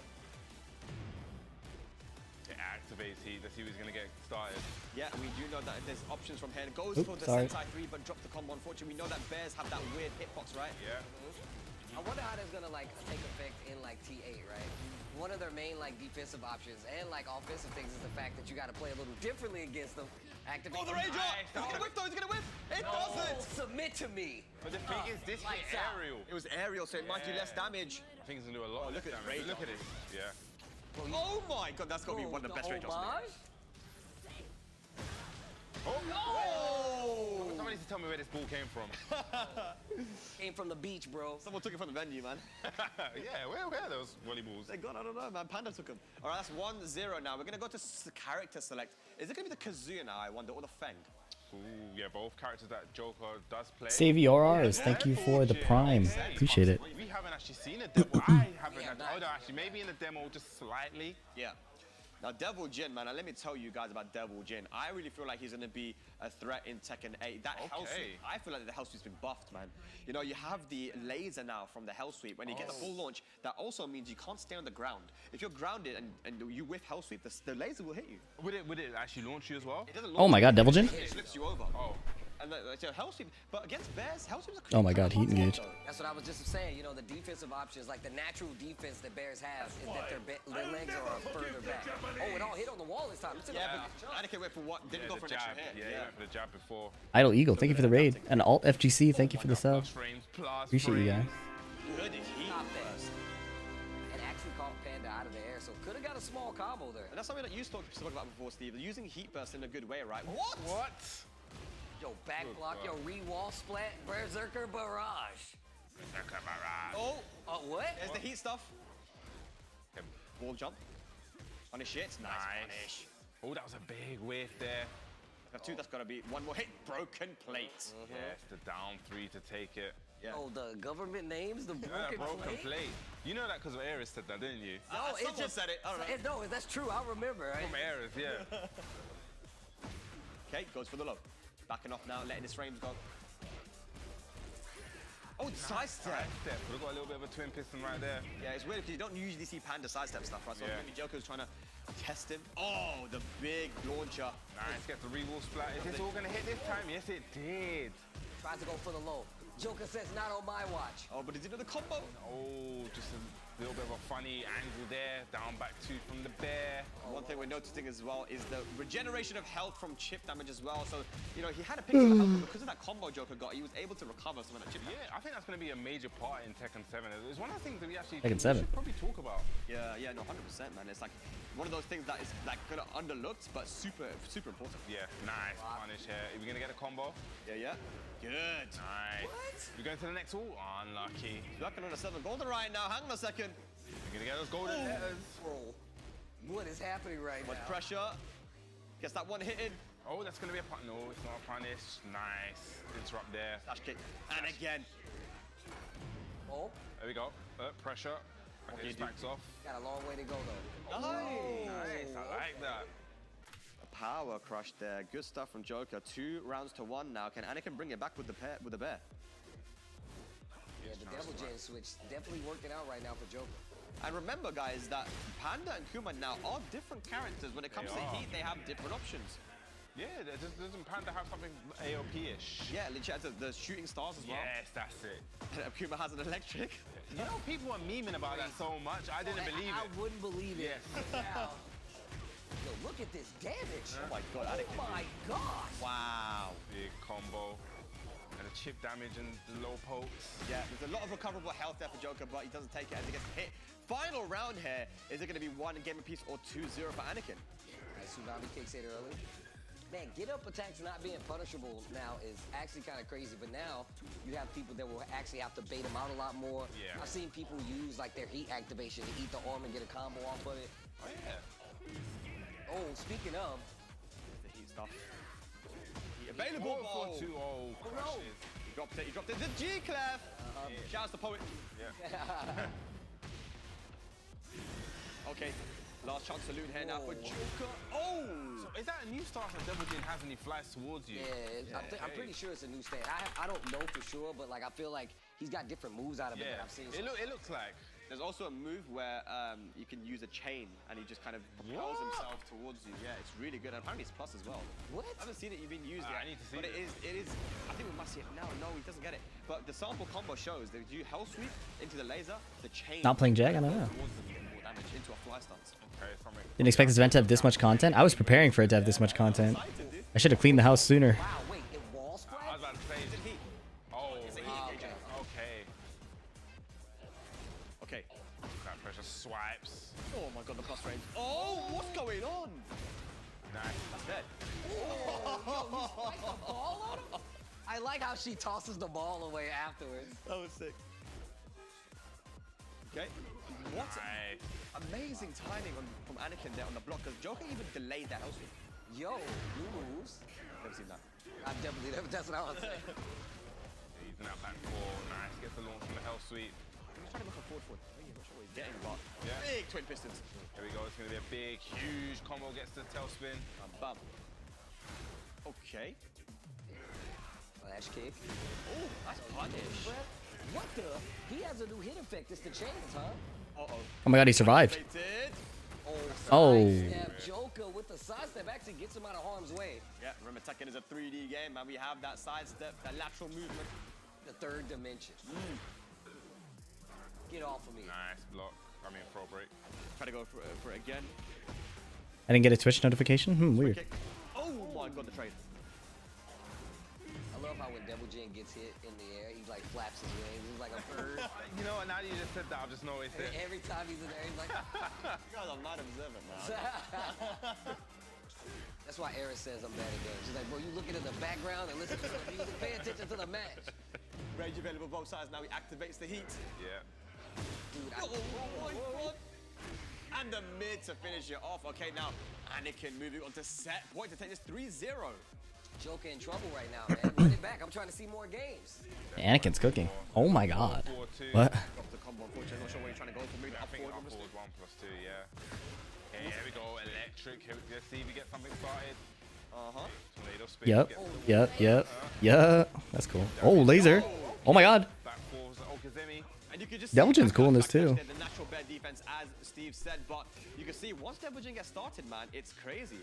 It activates heat. Let's see who's gonna get started. Yeah, we do know that there's options from here. It goes for the sorry. Sentai 3, but dropped the combo. Unfortunately, we know that bears have that weird hitbox, right? Yeah. I wonder how that's gonna like take effect in like T8, right? One of their main like defensive options and like offensive things is the fact that you got to play a little differently against them. Activate. Oh, the range up! He's gonna whip though. He's gonna whip. It doesn't. Submit to me. But the thing is, this hit aerial. It was aerial, so it might do less damage. I think it's gonna do a lot. Oh, look at damage. this. Look at it. Yeah. Oh my god, that's gotta be one of the best range ups. Oh! Somebody needs to tell me where this ball came from. Came from the beach, bro. Someone took it from the venue, man. Yeah, where are those volleyballs? They gone, I don't know, man. Panda took them. All right, that's 1-0 now. We're gonna go to character select. Is it gonna be the Kazuya now, I wonder, or the Feng? Ooh, yeah, both characters that Joker does play. Saviorars, thank you for the prime. Appreciate it. We haven't actually seen a demo. I haven't. Oh, no, actually, maybe in the demo, just slightly. Yeah. Now, Devil Jin, man, let me tell you guys about Devil Jin. I really feel like he's going to be a threat in Tekken 8. That Hell Sweep, I feel like the Hell Sweep's been buffed, man. You know, you have the laser now from the Hell Sweep. When you get the full launch, that also means you can't stay on the ground. If you're grounded and you whiff Hell Sweep, the laser will hit you. Would it actually launch you as well? It doesn't launch Oh my god, Devil Jin? It flips you over. Oh. And the Hell Sweep, but against Bears, Hell Sweep's Oh my god, heat engage. That's what I was just saying. You know, the defensive options, like the natural defense that Bears have, is that their legs are further back. Oh, it all hit on the wall this time. Yeah, but Anakin went for what? Didn't go for an extra hit. Yeah, he went for the jab before. Idle Eagle, thank you for the raid. And Alt FGC, thank you for the sub. Appreciate you guys. Good heat burst. And actually caught Panda out of the air, so could have got a small combo there. And that's something that you spoke about before, Steve. Using heat burst in a good way, right? What? Yo, back block, yo, re-wall splat, Berserker Barrage. Berserker Barrage. Oh, what? There's the heat stuff. Wall jump. Punish it. Nice punish. Oh, that was a big whiff there. That's got to be one more hit. Broken plate. Yes, the down 3 to take it. Yeah. Oh, the government names, the broken, broken plate. You know that because of Ares said that, didn't you? No, it just said it. I don't know. No, that's true. I remember. Right? From Ares, yeah. Okay, goes for the low. Backing off now, letting his frames go. Oh, Sidestep. We've got a little bit of a twin piston right there. Yeah, it's weird because you don't usually see Panda sidestep stuff, right? So Yeah. maybe Joker's trying to test him. Oh, the big launcher. Nice, gets the re-wall splat. Is this all gonna hit this time? Yes, it did. Tries to go for the low. Joker says, not on my watch. Oh, but did you know the combo? Oh, just a little bit of a funny angle there. Down back two from the bear. One thing we're noticing as well is the regeneration of health from chip damage as well. So, you know, he had a picture of health, but because of that combo Joker got, he was able to recover some of that chip damage. Yeah, I think that's going to be a major part in Tekken 7. It's one of the things that we actually Tekken 7. should probably talk about. Yeah, no, 100%, man. It's like one of those things that is like kind of underlooked, but super important. Yeah, nice punish here. Are we going to get a combo? Yeah. Good. Nice. What? We're going to the next wall. Unlucky. He's working on a 7 golden right now. Hang on a second. We're going to get those golden letters. Bro, what is happening right With now? pressure. Gets that one hitting. Oh, that's going to be a punish. No, it's not a punish. Nice. Interrupt there. Slash kick. And again. Oh. There we go. Pressure. Okay, it backs off. Got a long way to go, though. Nice. I like that. Power crush there. Good stuff from Joker. 2 rounds to 1 now. Can Anakin bring it back with the bear? Yeah, the Devil Jin switch definitely working out right now for Joker. And remember, guys, that Panda and Kuma now are different characters. When it comes to heat, they have different options. Yeah, doesn't Panda have something AOP-ish? Yeah, Lynch has the shooting stars as well. Yes, that's it. And Kuma has an electric. You know, people are memeing about that so much. I didn't believe it. I wouldn't believe it. Yes. Yo, look at this damage. Oh my god, Anakin. Oh my gosh. Wow. Big combo. And the chip damage and the low pokes. Yeah, there's a lot of recoverable health there for Joker, but he doesn't take it as he gets hit. Final round here. Is it going to be 1 game apiece or 2-0 for Anakin? Nice tsunami kicks it early. Man, get up attacks not being punishable now is actually kind of crazy, but now you have people that will actually have to bait them out a lot more. Yeah. I've seen people use like their heat activation to eat the arm and get a combo off of it. Oh, yeah. Oh, speaking of, the heat stuff. The available ball. 4-2-0 crashes. He dropped it. The G-Clef. Shout out to Poet. Yeah. Okay. Last chance saloon here now for Joker. Oh! So is that a new start for Devil Jin has and he flies towards you? Yeah, I'm pretty sure it's a new state. I don't know for sure, but like I feel like he's got different moves out of it that I've seen. It looks like. There's also a move where you can use a chain and he just kind of propels himself towards you. Yeah, it's really good. And apparently it's plus as well. What? I haven't seen it being used yet. I need to see but it is. I think we must see it now. No, he doesn't get it. But the sample combo shows that you hell sweep into the laser, the chain. Not playing Jag? I don't know. Towards them to get more damage into a fly stance. Okay, Didn't expect this event to have this much content. I was preparing for it to have this much content. I should have cleaned the house sooner. Wow, wait, it wall spread? I was about to say. Oh, okay. Okay. That pressure swipes. Oh my god, the plus range. Oh, what's going on? Nice. That's dead. Oh, yo, you spiked the ball on him? I like how she tosses the ball away afterwards. That was sick. Okay. What Nice. amazing timing from Anakin there on the block, because Joker even delayed that hell sweep. Yo, new moves. Never seen that. I've definitely never, that's what I was saying. He's now back 4. Nice. Gets the launch from the hell sweep. He's trying to look forward for it. I'm not sure what he's getting, but Yeah. big twin pistons. Here we go. It's going to be a big, huge combo. Gets the tailspin. Bam. Okay. Flash kick. Oh, that's punish. What the? He has a new hit effect. It's the chains, huh? Uh-oh. Oh my god, he survived. They did. Oh. Sidestep. Joker with the sidestep actually gets him out of harm's way. Yeah, remember Tekken is a 3D game, and we have that sidestep, that lateral movement. The third dimension. Get off of me. Nice block. I mean, throw break. Try to go for it again. I didn't get a Twitch notification? Weird. Kick. Oh my god, the trade. I love how when Devil Jin gets hit in the air, he like flaps his wings. He's like a bird. You know what? Now that you just said that, I've just noticed it. Every time he's in there, he's like. You guys are not observant, man. That's why Eris says I'm bad at games. She's like, bro, you looking at the background and listen to the music, pay attention to the match. Rage available both sides. Now he activates the heat. Yeah. Dude, and the mid to finish it off. Okay, now Anakin moving on to set point to take this 3-0. Joker in trouble right now, man. Run it back. I'm trying to see more games. Anakin's cooking. Oh my god. 4-2. What? Got the combo, unfortunately. Not sure where you're trying to go for. Maybe I up think forward. up forward 1+2, yeah. Okay, here we go. Electric. Let's see if we get something started. Tornado spin. Yep. Yep. That's cool. Oh, laser. Oh my god. Back fours And you could just Devil Jin's cool in this too. the natural bear defense, as Steve said, but you can see once Devil Jin gets started, man, it's crazy.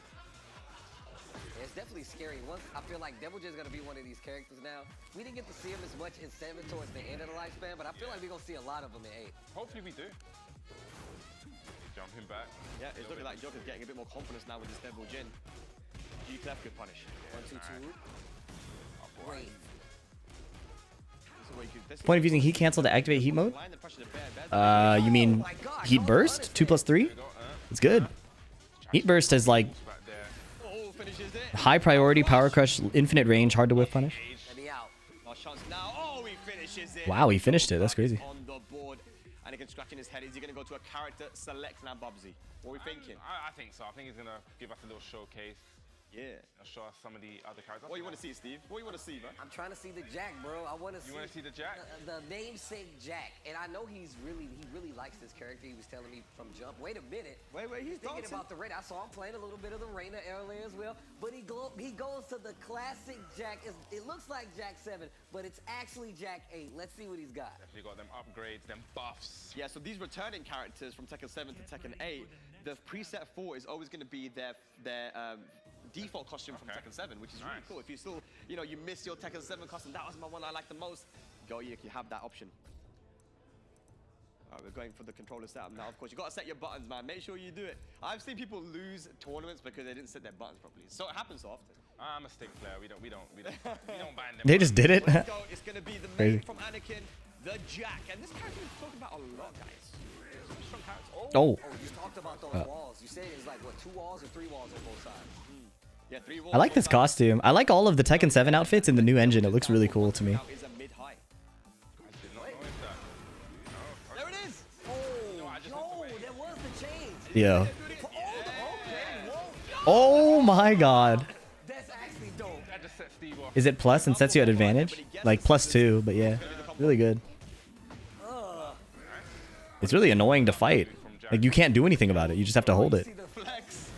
It's definitely scary. Once I feel like Devil Jin's gonna be one of these characters now. We didn't get to see him as much in 7 towards the end of the lifespan, but I feel like we're gonna see a lot of him in 8. Hopefully we do. Jumping back. Yeah, it's looking like Joker's getting a bit more confidence now with this Devil Jin. G Clef could punish. 1, 2, 2. Great. Point of using heat cancel to activate heat mode? You mean heat burst? 2+3? It's good. Heat burst is like high priority, power crush, infinite range, hard to whiff punish. Wow, he finished it. That's crazy. On the board, and he can scratch in his head. Is he going to go to a character select now, Bubsy? What are we thinking? I think so. I think he's going to give us a little showcase. Yeah. I'll show us some of the other characters. What do you want to see, Steve? What do you want to see, man? I'm trying to see the Jack, bro. I want to see. You want to see the Jack? The namesake Jack, and I know he really likes this character. He was telling me from jump. Wait a minute. Wait, he's thinking dancing. about the Reina. I saw him playing a little bit of the Reina earlier as well, but he goes to the classic Jack. It looks like Jack 7, but it's actually Jack 8. Let's see what he's got. Definitely got them upgrades, them buffs. Yeah, so these returning characters from Tekken 7 to Tekken 8, the preset 4 is always going to be their default costume from Tekken 7, which is really cool. If you still, you miss your Tekken 7 costume, that was my one I like the most, go you have that option. All right, we're going for the controller setup now. Of course, you got to set your buttons, man. Make sure you do it. I've seen people lose tournaments because they didn't set their buttons properly. So it happens so often. I'm a stick player. We don't bind them. They just did it. Let's go. It's going to be the Crazy. main from Anakin, the Jack. And this character we've talked about a lot, guys. Strong character. Oh. You talked about those walls. You said it's like, what, 2 walls or 3 walls on both sides? Yeah, 3 walls. I like this costume. I like all of the Tekken 7 outfits in the new engine. It looks really cool to me. There it is. Oh, there was the change. Yeah. Oh my god. That's actually dope. That just set Steve off. Is it plus and sets you at advantage? Like +2, but yeah. Really good. It's really annoying to fight. Like you can't do anything about it. You just have to hold it. Flex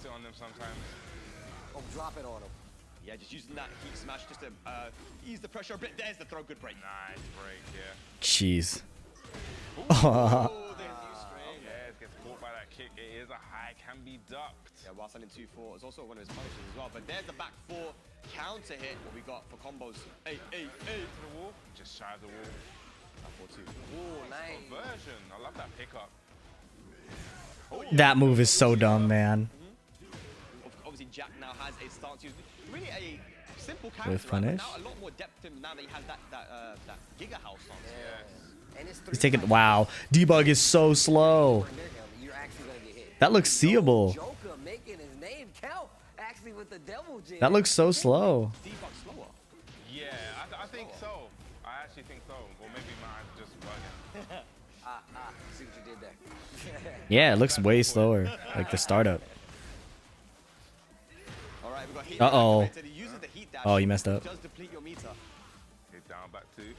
it on them sometimes. Oh, drop it on him. Yeah, just using that heat smash just to ease the pressure a bit. There's the throw. Good break. Nice break, yeah. Jeez. Yeah, it gets caught by that kick. It is a high, can be ducked. Yeah, while sending 2-4 is also one of his punishes as well. But there's the back 4 counter hit. What we got for combos. 8, 8, 8 to the wall. Just shy of the wall. 4-2. Ooh, nice. Conversion. I love that pickup. That move is so dumb, man. Obviously, Jack now has a stance. He's really a simple character. With punish. Now a lot more depth to him now that he has that Giga House stance. And it's He's taking. Wow. Debug is so slow. You're actually gonna get hit. That looks seeable. Joker making his name count actually with the Devil Jin. That looks so slow. Debug slower. Yeah, I think so. I actually think so. Or maybe mine's just bugging. See what you did there. Yeah, it looks way slower. Like the startup. All right, we got heat. Uh-oh. He uses the heat dash. Oh, you messed up. It does deplete your meter. Hit down back 2. Ooh,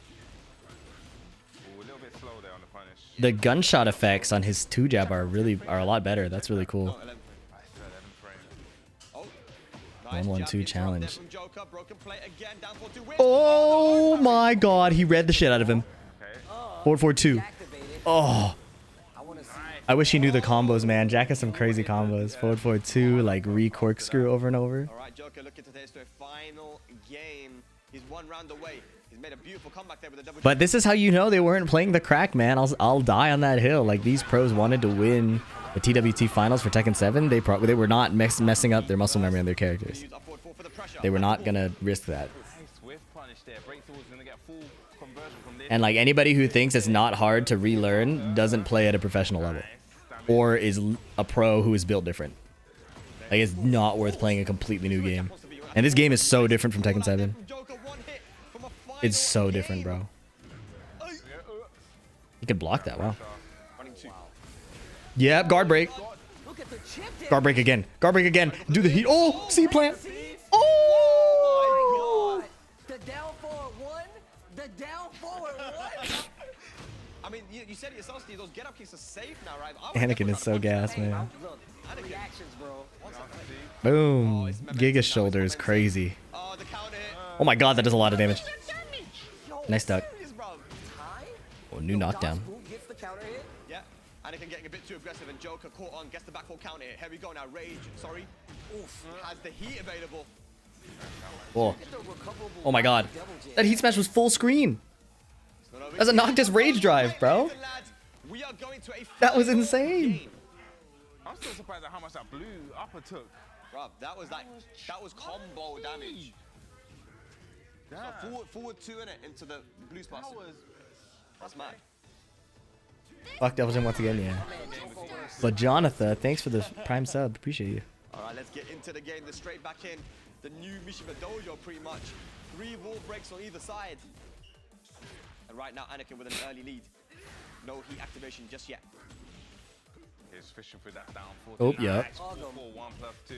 a little bit slow there on the punish. The gunshot effects on his 2-jab are a lot better. That's really cool. 1-1-2 challenge. Oh my god, he read the shit out of him. 4-4-2. Oh. I wish he knew the combos, man. Jack has some crazy combos. 4-4-2, like re-corkscrew over and over. All right, Joker looking to this to a final game. He's 1 round away. He's made a beautiful comeback there with a double. But this is how you know they weren't playing the crack, man. I'll die on that hill. Like, these pros wanted to win the TWT finals for Tekken 7. They were not messing up their muscle memory on their characters. They were not gonna risk that. And like anybody who thinks it's not hard to relearn doesn't play at a professional level, or is a pro who is built different. Like, it's not worth playing a completely new game. And this game is so different from Tekken 7. It's so different, bro. You can block that, wow. Yeah, guard break. Guard break again. Guard break again. Do the heat. Oh, C plant. Oh! The down forward 1. The down forward 1. I mean, you said it yourself, Steve. Those get up kicks are safe now, right? Anakin is so gas, man. Look, reactions, bro. Boom. Giga shoulder is crazy. Oh my god, that does a lot of damage. Nice duck. new knockdown. Gets the counter hit. Yeah. Anakin getting a bit too aggressive, and Joker caught on, gets the back 4 counter hit. Here we go now. Rage, sorry. Oof. Has the heat available. Oh. Oh my god. That heat smash was full screen. That's a Noctis rage drive, bro. We are going to a That was insane. I'm still surprised at how much that blue upper took. Bruh, that was combo damage. So forward 2 in it into the blue spot. That's mad. Fuck Devil Jin once again, yeah. But Jonathan, thanks for the prime sub. Appreciate you. Alright, let's get into the game. They're straight back in. The new Mishima Dojo, pretty much. 3 wall breaks on either side. And right now, Anakin with an early lead. No heat activation just yet. He's fishing for that down 4. Oh, yeah. 1+2.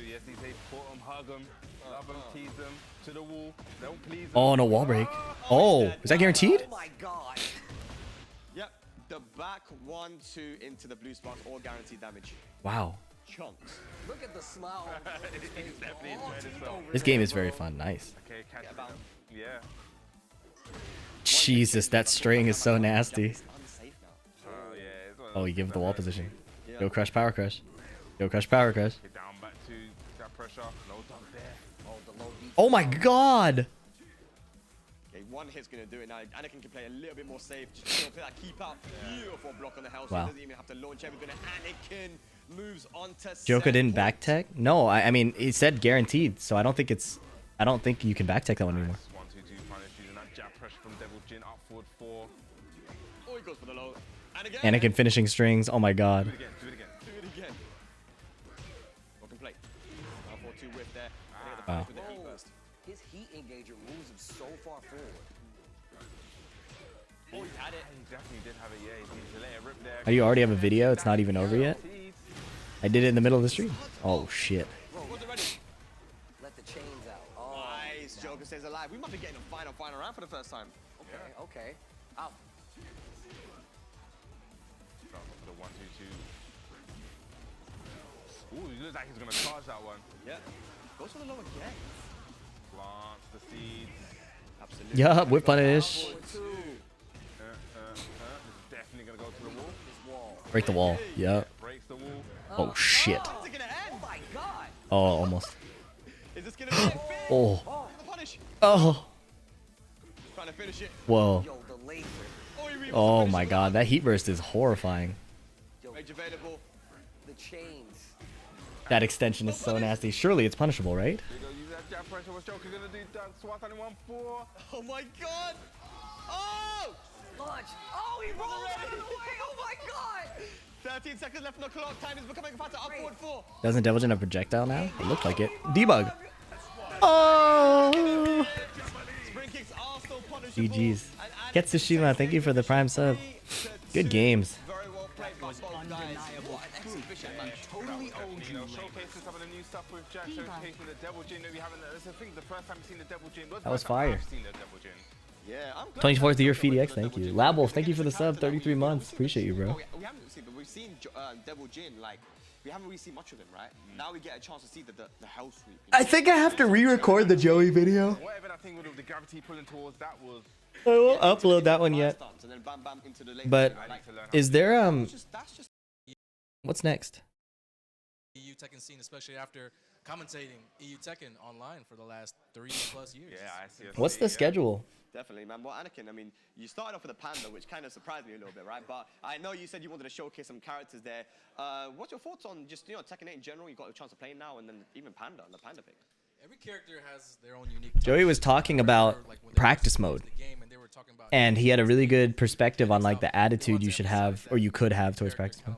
Yes, he says put him, hug him, love him, tease him, to the wall. Don't please him. Oh, no wall break. Oh, is that guaranteed? Oh my god. Yep, the back 1-2 into the blue spots, all guaranteed damage. Wow. Chunks. Look at the smile. He's definitely enjoying himself. This game is very fun. Nice. Okay, catch him. Yeah. Jesus, that string is so nasty. Yeah. Oh, you give it the wall position. Go crush, power crush. Go crush, power crush. Get down back to that pressure. No dunk there. Oh my god. Okay, one hit's gonna do it now. Anakin can play a little bit more safe. Just play that keep out. Beautiful block on the hell. So Wow. he doesn't even have to launch everything. Anakin moves on to Joker didn't back tech? No, I mean he said guaranteed, so I don't think you can back tech that one anymore. 1-2-2 punish using that jab pressure from Devil Jin up forward 4. Oh, he goes for the low. And again. Anakin finishing strings. Oh my god. Do it again. Welcome play. 4-2 whiff there. Wow. With the heat burst. His heat engager moves him so far forward. Oh, he had it. He definitely did have it. Yeah, he needs to let it rip there. Oh, you already have a video? It's not even over yet? I did it in the middle of the stream. Oh shit. Let the chains out. Oh, nice. Joker stays alive. We might be getting a final round for the first time. Okay. Out. The 1-2-2. Ooh, he looks like he's gonna charge that one. Yeah. Goes for the low again. Plants the seeds. Absolutely. Yeah, whip punish. This is definitely gonna go to the wall. Break the wall. Yep. Breaks the wall. Oh shit. Oh my god. Oh, almost. Is this gonna be it? Oh. The punish. Oh. Trying to finish it. Whoa. Yo, the laser. Oh my god, that heat burst is horrifying. Rage available. The chains. That extension is so nasty. Surely it's punishable, right? Use that jab pressure. What's Joker gonna do? Dunk swat on 1-4. Oh my god. Oh! Launch. Oh, he rolled out of the way. Oh my god. 13 seconds left on the clock. Time is becoming faster. Up forward 4. Doesn't Devil Jin have projectile now? It looked like it. Debug. Oh! Spring kicks are still punishable. GG's. Ketsushima, thank you for the prime sub. Good games. Very well played by both guys. What an exhibition, man. Totally owned you. Showcasing some of the new stuff with Jack, showcasing the Devil Jin. We haven't. That's the thing. The first time we've seen the Devil Jin. That was fire. I've seen the Devil Jin. Yeah, I'm glad. 24th year FDX, thank you. Labwolf, thank you for the sub. 33 months. Appreciate you, bro. We haven't seen, but we've seen Devil Jin. Like, we haven't really seen much of him, right? Now we get a chance to see the hell sweep. I think I have to re-record the Joey video. Whatever that thing with the gravity pulling towards, that was. I won't upload that one yet. But is there what's next? EU Tekken scene, especially after commentating EU Tekken online for the last 3+ years. Yeah, I see. What's the schedule? Definitely, man. Well, Anakin, I mean, you started off with a panda, which kind of surprised me a little bit, right? But I know you said you wanted to showcase some characters there. What's your thoughts on just, Tekken 8 in general? You got a chance to play now, and then even Panda, the Panda pick. Every character has their own unique. Joey was talking about practice mode, and he had a really good perspective on like the attitude you should have or you could have towards practice mode.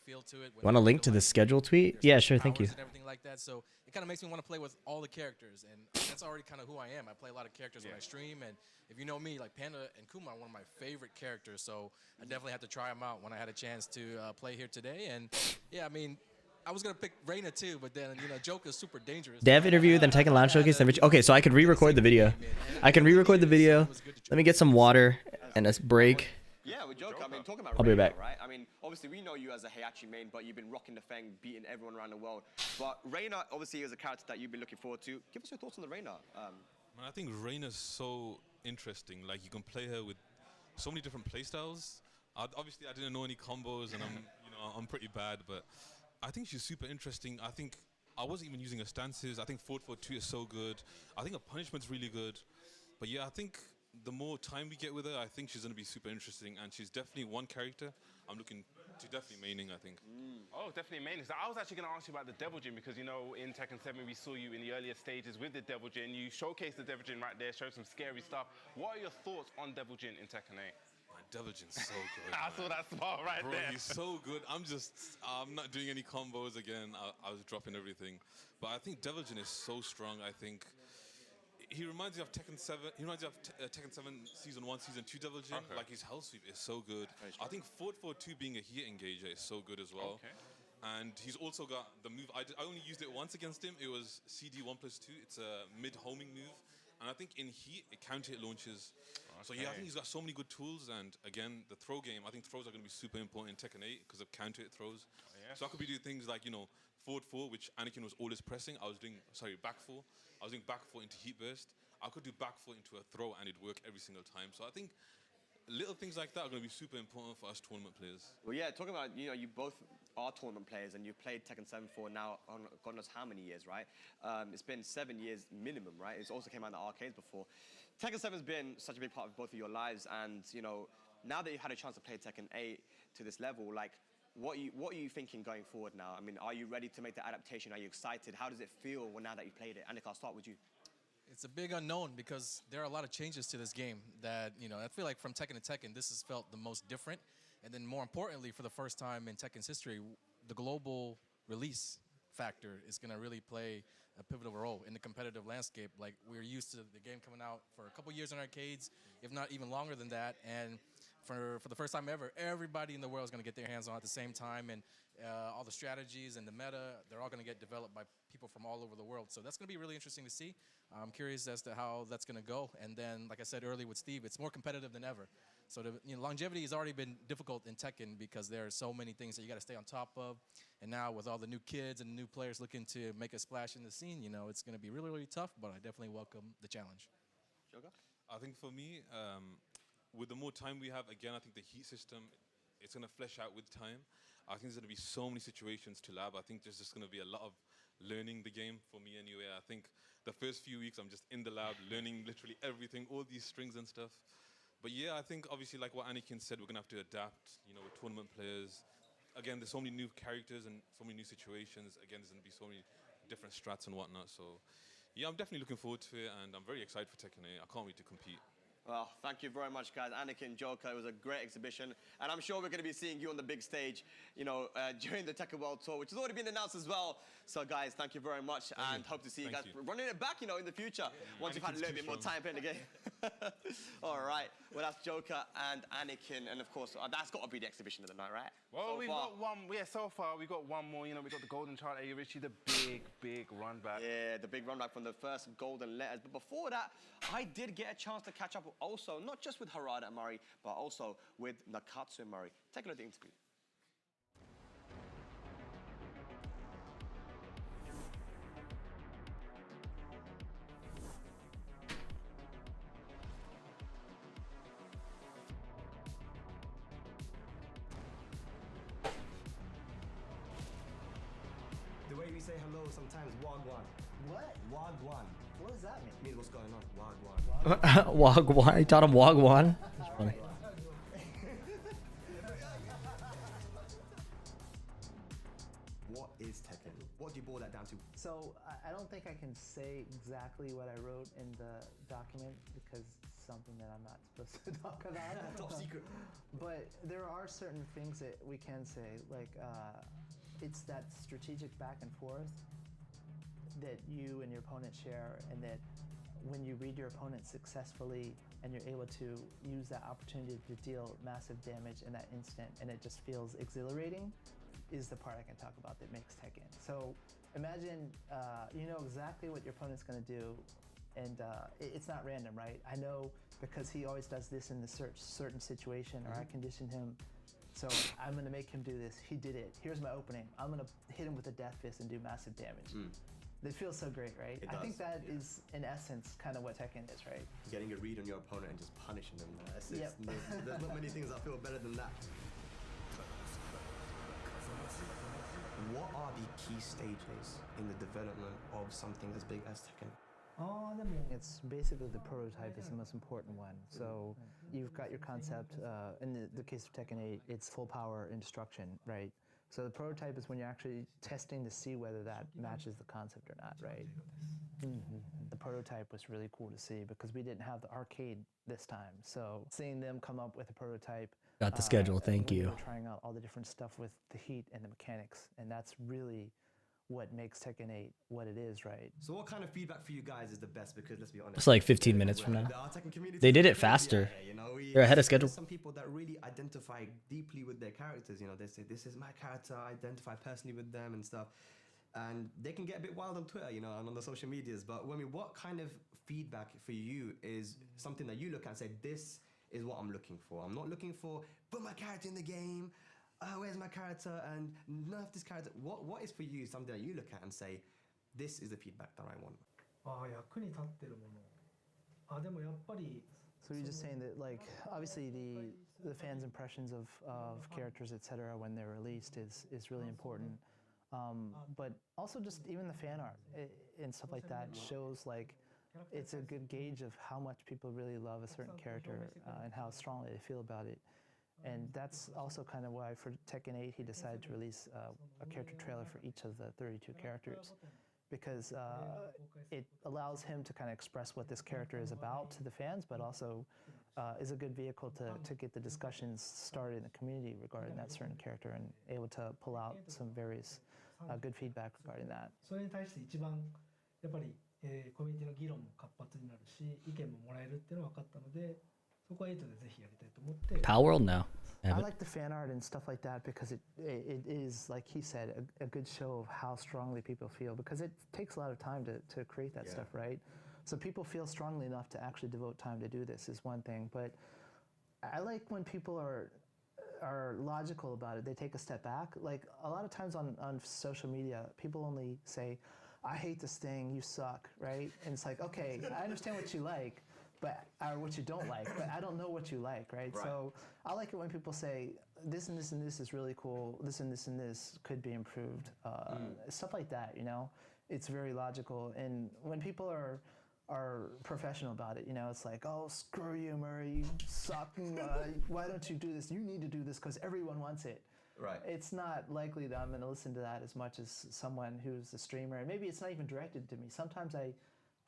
You want a link to the schedule tweet? Yeah, sure, thank you. And everything like that. So it kind of makes me want to play with all the characters, and that's already kind of who I am. I play a lot of characters when I stream, and if you know me, like Panda and Kuma are one of my favorite characters. So I definitely had to try them out when I had a chance to play here today. And yeah, I mean, I was gonna pick Reina too, but then Joker's super dangerous. Dev interview, then Tekken Lounge Showcase, then okay, so I could re-record the video. I can re-record the video. Let me get some water and a break. Yeah, with Joker, I mean, talking about I'll be Reina, back. right? I mean, obviously we know you as a Heihachi main, but you've been rocking the Feng, beating everyone around the world. But Reina, obviously, is a character that you've been looking forward to. Give us your thoughts on the Reina. Man, I think Reina's so interesting. Like, you can play her with so many different playstyles. Obviously, I didn't know any combos, and I'm pretty bad, but I think she's super interesting. I think I wasn't even using her stances. I think forward 4-2 is so good. I think her punishment's really good. But yeah, I think the more time we get with her, I think she's going to be super interesting, and she's definitely one character I'm looking to definitely maining, I think. Oh, definitely maining. So I was actually going to ask you about the Devil Jin because, you know, in Tekken 7 we saw you in the earlier stages with the Devil Jin. You showcased the Devil Jin right there, showed some scary stuff. What are your thoughts on Devil Jin in Tekken 8? My Devil Jin's so good. I saw that spot right Bro, there. he's so good. I'm not doing any combos again. I was dropping everything. But I think Devil Jin is so strong. I think he reminds me of Tekken 7. He reminds me of Tekken 7 Season 1, Season 2 Devil Jin. Okay. Like, his health sweep is so good. I think forward 4-2 being a heat engager is so good as well. Okay. And he's also got the move. I only used it once against him. It was CD 1+2. It's a mid-homing move. And I think in heat, it counter-hit launches. So yeah, I think he's got so many good tools. And again, the throw game, I think throws are going to be super important in Tekken 8 because of counter-hit throws. Yes. So I could be doing things like, you know, forward 4, which Anakin was always pressing. Back 4. I was doing back 4 into heat burst. I could do back 4 into a throw and it'd work every single time. So I think little things like that are going to be super important for us tournament players. Well, yeah, talking about, you know, you both are tournament players and you've played Tekken 7 for now, God knows how many years, right? It's been 7 years minimum, right? It's also came out in the arcades before. Tekken 7's been such a big part of both of your lives, and, you know, now that you've had a chance to play Tekken 8 to this level, like, what are you thinking going forward now? I mean, are you ready to make the adaptation? Are you excited? How does it feel now that you've played it? Annika, I'll start with you. It's a big unknown because there are a lot of changes to this game that, you know, I feel like from Tekken to Tekken, this has felt the most different. And then more importantly, for the first time in Tekken's history, the global release factor is going to really play a pivotal role in the competitive landscape. Like, we're used to the game coming out for a couple years in arcades, if not even longer than that. And for the first time ever, everybody in the world is going to get their hands on it at the same time. And all the strategies and the meta, they're all going to get developed by people from all over the world. So that's going to be really interesting to see. I'm curious as to how that's going to go. And then, like I said earlier with Steve, it's more competitive than ever. So the longevity has already been difficult in Tekken because there are so many things that you got to stay on top of. And now with all the new kids and new players looking to make a splash in the scene, you know, it's going to be really, really tough, but I definitely welcome the challenge. Joker? I think for me, with the more time we have, again, I think the heat system, it's going to flesh out with time. I think there's going to be so many situations to lab. I think there's just going to be a lot of learning the game for me anyway. I think the first few weeks I'm just in the lab learning literally everything, all these strings and stuff. But yeah, I think obviously like what Anakin said, we're going to have to adapt, you know, with tournament players. Again, there's so many new characters and so many new situations. Again, there's going to be so many different strats and whatnot. So yeah, I'm definitely looking forward to it, and I'm very excited for Tekken 8. I can't wait to compete. Well, thank you very much, guys. Anakin, Joker, it was a great exhibition. And I'm sure we're going to be seeing you on the big stage, you know, during the Tekken World Tour, which has already been announced as well. So, guys, thank you very much. And hope to see you guys running it back, you know, in the future, once you've had a little bit more time playing the game. All right. Well, that's Joker and Anakin. And, of course, that's got to be the exhibition of the night, right? Well, we've got one. Yeah, so far we've got one more. You know, we've got the Golden Child, Richie, the big run back. Yeah, the big run back from the first Golden Letters. But before that, I did get a chance to catch up also, not just with Harada Murray, but also with Nakatsu Murray. Take a look at the interview. The way we say hello sometimes, wagwan. What? Wagwan. What does that mean? Means what's going on. Wagwan. Wagwan. He taught him Wagwan. That's funny. What is Tekken? What do you boil that down to? So I don't think I can say exactly what I wrote in the document because it's something that I'm not supposed to talk about. Top secret. But there are certain things that we can say, like it's that strategic back and forth that you and your opponent share, and that when you read your opponent successfully and you're able to use that opportunity to deal massive damage in that instant, and it just feels exhilarating, is the part I can talk about that makes Tekken. So imagine you know exactly what your opponent's going to do, and it's not random, right? I know because he always does this in the certain situation, or I conditioned him, so I'm going to make him do this. He did it. Here's my opening. I'm going to hit him with a death fist and do massive damage. It feels so great, right? It I think does, that is, in essence, kind of what Tekken is, right? Getting a read on your opponent and just punishing them. Yep. There's not many things that feel better than that. What are the key stages in the development of something as big as Tekken? It's basically the prototype is the most important one. So you've got your concept. In the case of Tekken 8, it's full power and destruction, right? So the prototype is when you're actually testing to see whether that matches the concept or not, right? The prototype was really cool to see because we didn't have the arcade this time. So seeing them come up with a prototype. Got the schedule, thank when you. They were trying out all the different stuff with the heat and the mechanics, and that's really what makes Tekken 8 what it is, right? So what kind of feedback for you guys is the best? Because let's be honest, It's like 15 minutes from now. They did it faster. They're ahead of schedule. Some people that really identify deeply with their characters, you know, they say, this is my character, I identify personally with them and stuff. And they can get a bit wild on Twitter, you know, and on the social medias. But what kind of feedback for you is something that you look at and say, this is what I'm looking for. I'm not looking for, put my character in the game. Where's my character? And nerf this character. What is for you something that you look at and say, this is the feedback that I want? So you're just saying that, like, obviously the fans' impressions of characters, etc., when they're released is really important. But also just even the fan art and stuff like that shows, like, it's a good gauge of how much people really love a certain character and how strongly they feel about it. And that's also kind of why for Tekken 8 he decided to release a character trailer for each of the 32 characters, because it allows him to kind of express what this character is about to the fans, but also is a good vehicle to get the discussions started in the community regarding that certain character and able to pull out some various good feedback regarding that. Pal World now. I like the fan art and stuff like that because it is, like he said, a good show of how strongly people feel, because it takes a lot of time to create that stuff, right? So people feel strongly enough to actually devote time to do this is one thing, but I like when people are logical about it. They take a step back. Like a lot of times on social media, people only say, I hate this thing, you suck, right? And it's like, okay, I understand what you like, or what you don't like, but I don't know what you like, right? So I like it when people say, this and this and this is really cool, this and this and this could be improved. Stuff like that, you know? It's very logical. And when people are professional about it, you know, it's like, oh, screw you, Murray, you suck, why don't you do this? You need to do this because everyone wants it. Right. It's not likely that I'm going to listen to that as much as someone who's a streamer, and maybe it's not even directed to me. Sometimes I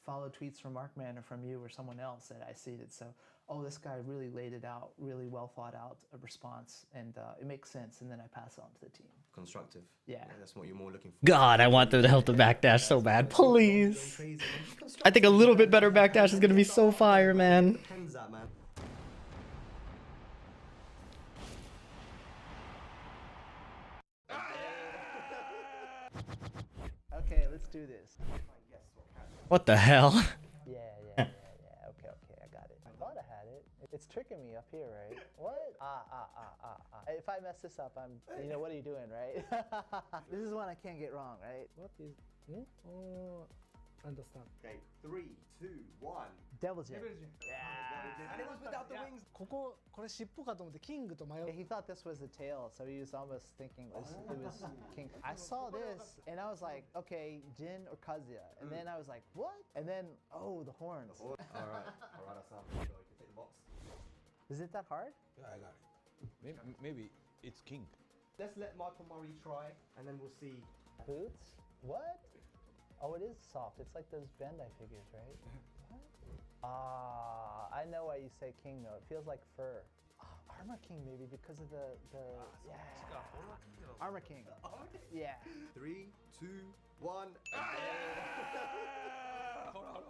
follow tweets from Markman or from you or someone else that I see that, so, oh, this guy really laid it out, really well thought out a response, and it makes sense, and then I pass it on to the team. Constructive. Yeah. That's what you're more looking for. God, I want them to help the backdash so bad. Please. I think a little bit better backdash is going to be so fire, man. Okay, let's do this. What the hell? Yeah. Okay, I got it. I thought I had it. It's tricking me up here, right? What? If I mess this up, what are you doing, right? This is one I can't get wrong, right? What is? Understand. Okay, 3, 2, 1. Devil Jin. And it was without the wings. He thought this was the tail, so he was almost thinking it was King. I saw this, and I was like, okay, Jin or Kazuya. And then I was like, what? And then, oh, the horns. All right, that's up. So you can take the box. Is it that hard? Yeah, I got it. Maybe it's King. Let's let Michael Murray try, and then we'll see. Boots? What? Oh, it is soft. It's like those Bandai figures, right? I know why you say King though. It feels like fur. Armor King maybe because of the Armor King. Yeah. 3, 2, 1.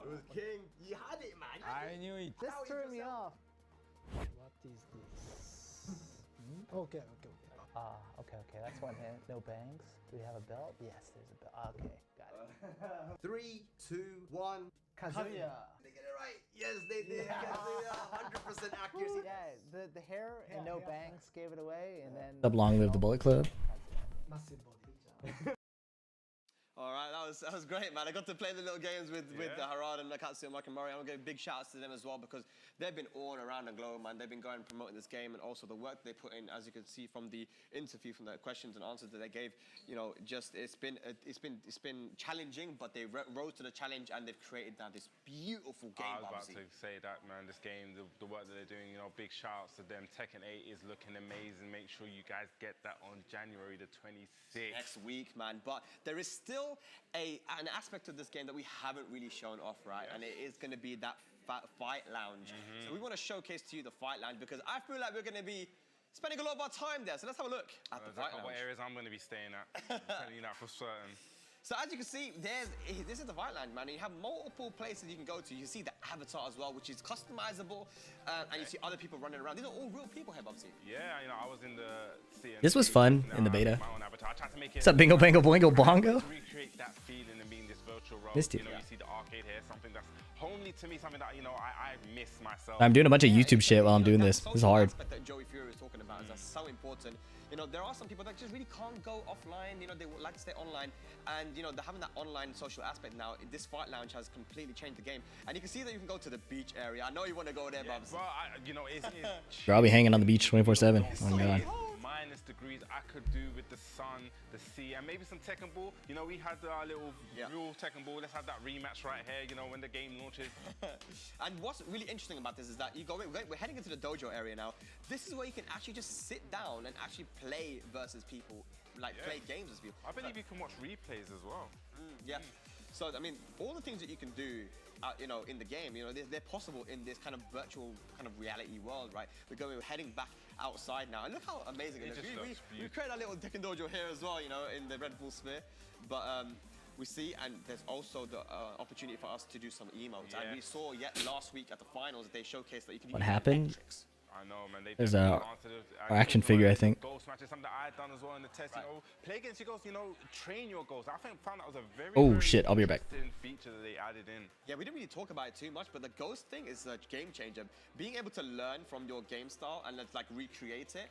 It was King. You had it, man. I knew it. This threw me off. What is this? Okay. Okay. That's one hit. No bangs. Do we have a belt? Yes, there's a belt. Okay, got it. 3, 2, 1. Kazuya. They get it right. Yes, they did. Kazuya. 100% accuracy. Yeah, the hair and no bangs gave it away, and then. Long live the Bullet Club. Massive body. All right, that was great, man. I got to play the little games with Harad and Nakatsu and Mike and Murray. I want to give big shout outs to them as well because they've been all around the globe, man. They've been going and promoting this game and also the work they put in, as you can see from the interview, from the questions and answers that they gave. You know, just it's been challenging, but they rose to the challenge and they've created now this beautiful game. I was about to say that, man. This game, the work that they're doing, you know, big shout outs to them. Tekken 8 is looking amazing. Make sure you guys get that on January the 26th. Next week, man. But there is still an aspect of this game that we haven't really shown off, right? And it is going to be that fight lounge. So we want to showcase to you the fight lounge because I feel like we're going to be spending a lot of our time there. So let's have a look at the fight lounge. What areas I'm going to be staying at. I'm telling you that for certain. So as you can see, this is the fight lounge, man. You have multiple places you can go to. You see the avatar as well, which is customizable, and you see other people running around. These are all real people here, Bubsy. Yeah, you know, I was in the This was fun in the beta. My own avatar. I tried to make What's up, Bingo Bango Boingo Bongo? Recreate that feeling and being this virtual role. Missed it. You know, you see the arcade here, something that's homely to me, something that, you know, I miss myself. I'm doing a bunch of YouTube shit while I'm doing this. This is hard. That Joey Fury was talking about is that's so important. You know, there are some people that just really can't go offline. You know, they would like to stay online, and you know, they're having that online social aspect now. This fight lounge has completely changed the game, and you can see that you can go to the beach area. I know you want to go there, Bubs. Well, you know, it's Bro, I'll be hanging on the beach 24/7. Oh my god. Minus degrees I could do with the sun, the sea, and maybe some Tekken Ball. You know, we had our little real Tekken Ball. Let's have that rematch right here, you know, when the game launches. And what's really interesting about this is that we're heading into the dojo area now. This is where you can actually just sit down and actually play versus people, like play games with people. I believe you can watch replays as well. So, I mean, all the things that you can do, you know, in the game, you know, they're possible in this kind of virtual kind of reality world, right? We're heading back outside now, and look how amazing it is. We created our little Tekken dojo here as well, you know, in the Red Bull sphere. But we see, and there's also the opportunity for us to do some emotes. And we saw last week at the finals, they showcased that you can. What happened? I know, man. There's our action figure, I think. Goal smash is something that I've done as well in the test. You know, play against your goals. You know, train your goals. I found that was a very shit, I'll be right back. Feature that they added in. Yeah, we didn't really talk about it too much, but the ghost thing is a game changer. Being able to learn from your game style and like recreate it.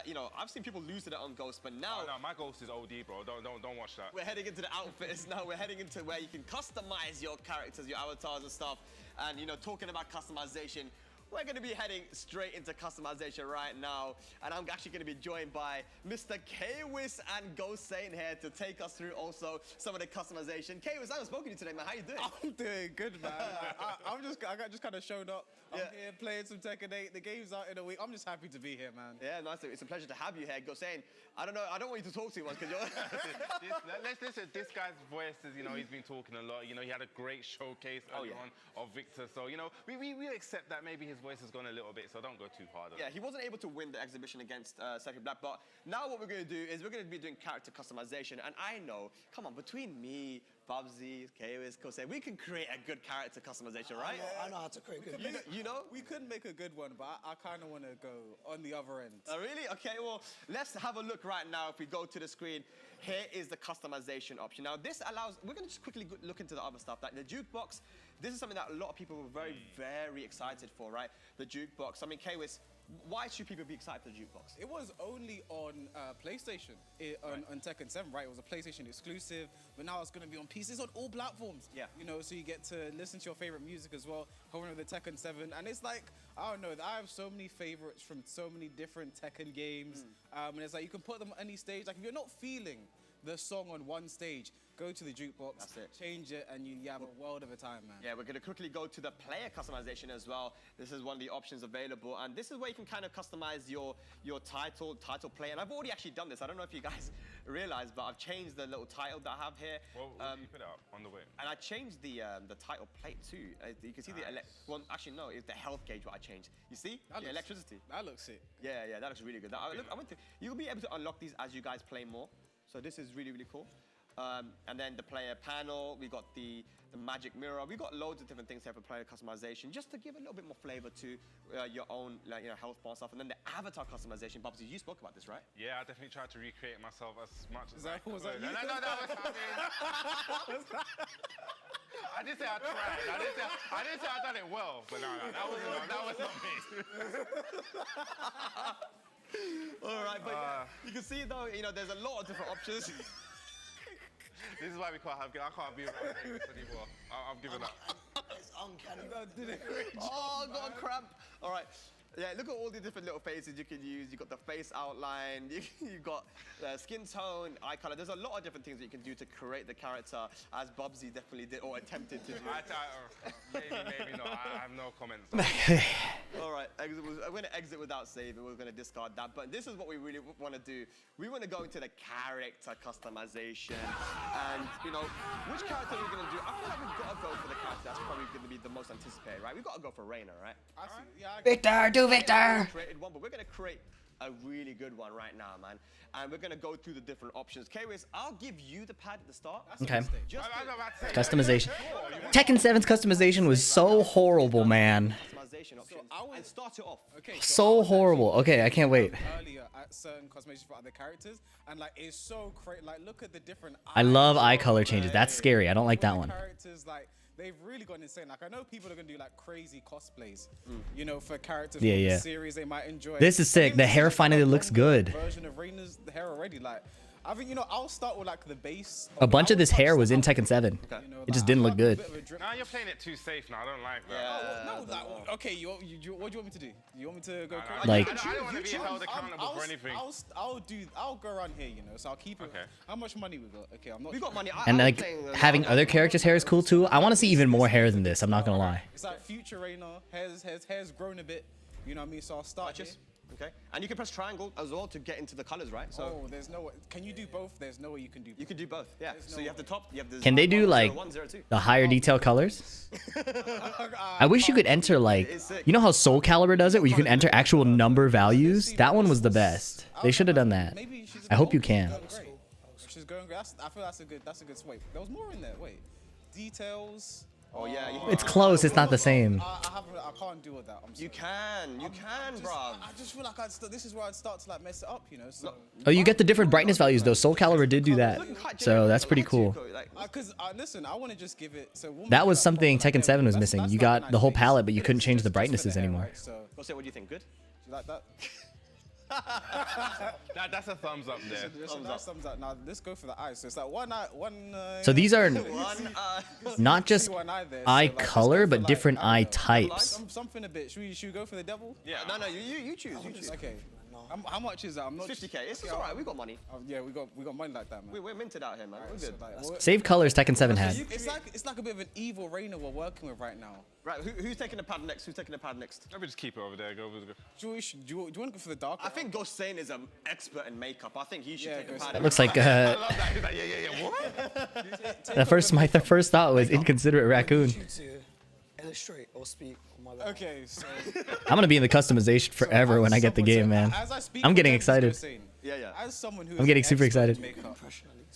You know, I've seen people lose to that on Ghost, but now. Oh, no, my Ghost is OD, bro. Don't watch that. We're heading into the outfits now. We're heading into where you can customize your characters, your avatars and stuff. And you know, talking about customization. We're going to be heading straight into customization right now. And I'm actually going to be joined by Mr. Kwis and Ghost Saint here to take us through also some of the customization. Kwis, I haven't spoken to you today, man. How you doing? I'm doing good, man. I just kind of showed up. I'm here playing some Tekken 8. The game's out in a week. I'm just happy to be here, man. Yeah, nice. It's a pleasure to have you here. Ghost Saint, I don't know. I don't want you to talk too much because you're... Let's listen. This guy's voice is, you know, he's been talking a lot. You know, he had a great showcase early on of Victor. So, you know, we accept that maybe his voice has gone a little bit, so don't go too hard on it. Yeah, he wasn't able to win the exhibition against Second Black, but now what we're going to do is we're going to be doing character customization, and I know, come on, between me, Bubsy, Kwis, Kose, we can create a good character customization, right? I know how to create good. You know? We could make a good one, but I kind of want to go on the other end. Oh, really? Okay, well, let's have a look right now. If we go to the screen, here is the customization option. Now, this allows, we're going to just quickly look into the other stuff. Like the jukebox, this is something that a lot of people were very, very excited for, right? The jukebox. I mean, Kwis, why should people be excited for the jukebox? It was only on PlayStation, on Tekken 7, right? It was a PlayStation exclusive, but now it's going to be on PC. It's on all platforms. Yeah. You know, so you get to listen to your favorite music as well, hovering over the Tekken 7. And it's like, I don't know, I have so many favorites from so many different Tekken games. And it's like, you can put them on any stage. Like, if you're not feeling the song on one stage, go to the jukebox, change it, and you have a world of a time, man. Yeah, we're going to quickly go to the player customization as well. This is one of the options available, and this is where you can kind of customize your title player. And I've already actually done this. I don't know if you guys realize, but I've changed the little title that I have here. Well, keep it up on the way. And I changed the title plate too. You can see well, actually no, it's the health gauge what I changed. You see? The electricity. That looks sick. Yeah, that looks really good. You'll be able to unlock these as you guys play more. So this is really, really cool. And then the player panel, we got the magic mirror. We got loads of different things here for player customization, just to give a little bit more flavor to your own, like, you know, health bar stuff. And then the avatar customization. Bubsy, you spoke about this, right? Yeah, I definitely tried to recreate myself as much as I was could. that you? No, I didn't say I tried. I didn't say I done it well, but no, that was not me. All right, but you can see though, you know, there's a lot of different options. This is why we can't have. I can't be around this anymore. I'm giving up. It's uncanny. Oh, got a cramp. All right. Yeah, look at all the different little faces you can use. You got the face outline. You got skin tone, eye color. There's a lot of different things that you can do to create the character, as Bubsy definitely did or attempted to do. Maybe not. I have no comments. All right, we're going to exit without saving. We're going to discard that. But this is what we really want to do. We want to go into the character customization. And, you know, which character are we going to do? I feel like we've got to go for the character that's probably going to be the most anticipated, right? We've got to go for Reina, right? Victor, do Victor! Created one, but we're going to create a really good one right now, man. And we're going to go through the different options. K-Wiz, I'll give you the pad at the start. Okay. Customization. Tekken 7's customization was so horrible, man. Customization options. And start it off. Okay, So horrible. Okay, I can't wait. Earlier at certain cosmetics for other characters, and like it's so crazy. Like look at the different. I love eye color changes. That's scary. I don't like that one. Characters like they've really gone insane. Like I know people are gonna do like crazy cosplays, you know, for characters from the series they might enjoy. This is sick. The hair finally looks good. Version of Reina's hair already. Like I think, you know, I'll start with like the base. A bunch of this hair was in Tekken 7. It just didn't look good. Nah, you're playing it too safe now. I don't like that. No, okay, what do you want me to do? You want me to go crazy? Like, I don't want to be held accountable for anything. I'll go around here, you know. So I'll keep it. Okay. How much money we got? Okay, I'm not. We got money. and like having other characters' hair is cool too. I want to see even more hair than this. I'm not gonna lie. It's like future Reina. Hair's grown a bit. You know what I mean? So I'll start just. Okay, and you can press triangle as well to get into the colors, right? So there's no way. Can you do both? There's no way you can do both. You can do both, yeah. So you have the top, you have the. Can they do like the higher detail colors? I wish you could enter like, you know how Soul Calibur does it, where you can enter actual number values. That one was the best. They should have done that. I hope you can. She's going great. I feel that's a good swipe. There was more in there. Wait, details. Oh yeah, It's close. It's not the same. I can't deal with that. I'm sorry. You can, bro. I just feel like this is where I'd start to like mess it up, you know. So. Oh, you get the different brightness values though. Soul Calibur did do that, so that's pretty cool. Cause listen, I want to just give it. So That was something Tekken 7 was missing. You got the whole palette, but you couldn't change the brightnesses anymore. What do you think? Good? You like that? That's a thumbs up there. Thumbs up. Now let's go for the eyes. So it's like one eye, So these are not just eye color, but different eye types. Something a bit. Should we go for the devil? Yeah. No, you choose. You choose. Okay. How much is that? I'm not. 50K. It's alright. We got money. Yeah, we got money like that, man. We're minted out here, man. We're good. Save colors Tekken 7 had. It's like a bit of an evil Reina we're working with right now. Right. Who's taking the pad next? Let me just keep it over there. Go. Do you want to go for the dark? I think Ghost Sane is an expert in makeup. I think he should take the pad. That looks like I love that. Yeah. What? the first thought was inconsiderate raccoon. Illustrate or speak on my level. Okay, so I'm gonna be in the customization forever when I get the game, man. I'm getting excited. Yeah. As someone who I'm getting super excited.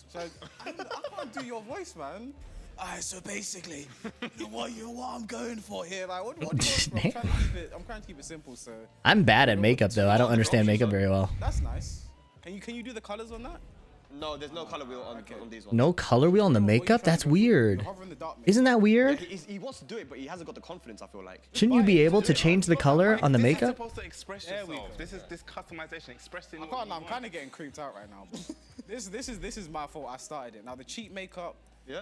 So I can't do your voice, man. Alright, so basically, what I'm going for here, like what do you want? I'm trying to keep it simple, so. I'm bad at makeup though. I don't understand makeup very well. That's nice. Can you do the colors on that? No, there's no color wheel on these ones. No color wheel on the makeup? That's weird. Isn't that weird? Yeah, he wants to do it, but he hasn't got the confidence, I feel like. Shouldn't you be able to change the color on the makeup? This is supposed to express yourself. This customization, expressing. I'm kind of getting creeped out right now. This is my fault. I started it. Now the cheap makeup. Yeah.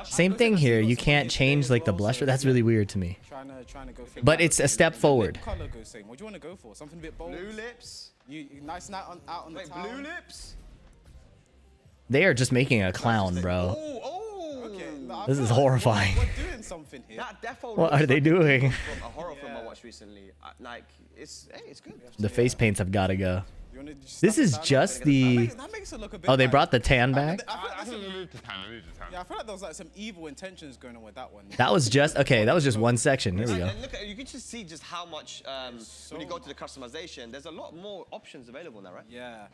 Same thing here. You can't change like the blush. That's really weird to me. Trying to go. But it's a step forward. Color goes same. What do you want to go for? Something a bit bold. Blue lips. You nice and out on the town. Blue lips. They are just making a clown, bro. Okay. This is horrifying. We're doing something here. What are they doing? From a horror film I watched recently. Like it's good. The face paints have got to go. This is just the. That makes it look a bit. Oh, they brought the tan back. I think we moved to tan. Yeah, I feel like there was like some evil intentions going on with that one. That was just okay. That was just one section. Here we go. And look, you can just see just how much when you go to the customization. There's a lot more options available now, right? Yeah.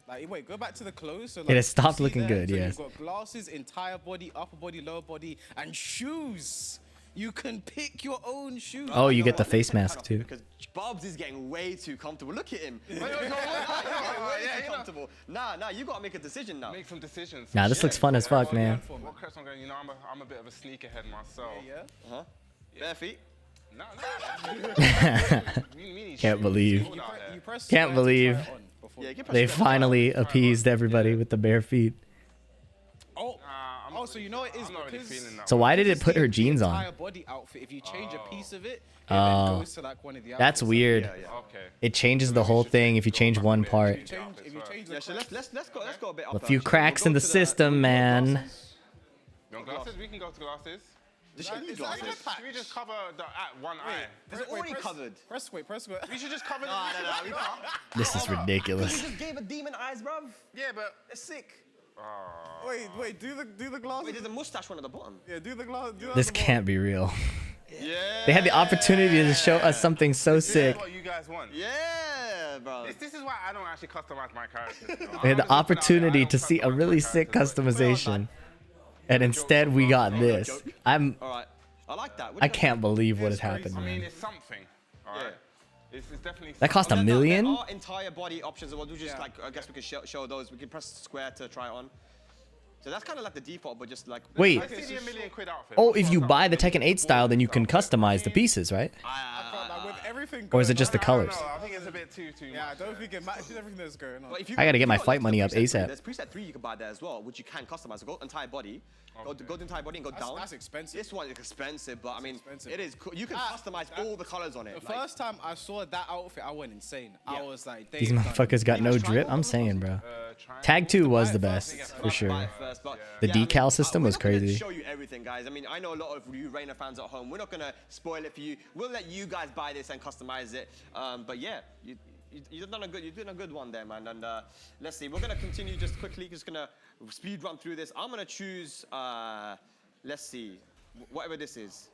Like, wait, go back to the clothes. So, It has stopped looking good, so yes. You've got glasses, entire body, upper body, lower body, and shoes. You can pick your own shoes. Oh, you get the face mask too. Because Bob's is getting way too comfortable. Look at him. Way too comfortable. Nah, you gotta make a decision now. Make some decisions. Nah, this looks fun as fuck, man. What curse I'm going? You know, I'm a bit of a sneakerhead myself. Yeah. Bare feet. No. Can't believe. Can't believe. They finally appeased everybody with the bare feet. Oh, Also, you know it is I'm not really because feeling that. So why did because it put the- her the jeans on? entire body outfit. If you change a piece of it, it Oh, then goes to like one of the that's outfits. weird. Okay. It changes the whole thing if you change one part. If you change the Yeah, so let's go a bit up. A few cracks in the system, man. You want glasses? We can go to glasses. Should we Should we just cover the one eye? Is it already covered? Press wait. We should just cover the. No, we can't. This is You ridiculous. just gave a demon eyes, bruv. Yeah, but It's sick. Wait. Do the glasses. Wait, there's a mustache one at the bottom. Yeah, do the glass. Do that This at the bottom. can't be real. Yeah. They had the opportunity to show us something so sick. This is what you guys want. Yeah, bro. This is why I don't actually customize my characters. They had the opportunity to see a really sick customization, and instead we got this. All right. I like that. I can't believe what has happened, I mean, man. it's something. All right. It's definitely. That cost $1 There million? are entire body options. We'll do just like I guess we can show those. We can press square to try it on. So that's kind of like the default, but just like. Wait. I see the $1 million outfit. Oh, if you buy the Tekken 8 style, then you can customize the pieces, right? With everything Or is it going just the on- colors? I think it's a bit too Yeah, I don't think it matches everything that's going on. But if you I gotta get my go fight to money up preset 3, ASAP. There's preset 3 you can buy there as well, which you can customize. Go entire body, go to entire body and go down. That's expensive. This one is expensive, but I mean, expensive. it is. You can customize all the colors on it. The first time I saw that outfit, I went insane. I was like, These motherfuckers got no drip. I'm saying, bro. Tag 2 was the best, for sure. The decal system was We're crazy. not gonna show you everything, guys. I mean, I know a lot of you Reigner fans at home. We're not gonna spoil it for you. We'll let you guys buy this and customize it. But yeah, you've done a good one there, man. And let's see. We're gonna continue just quickly. Just gonna speed run through this. I'm gonna choose. Let's see, whatever this is.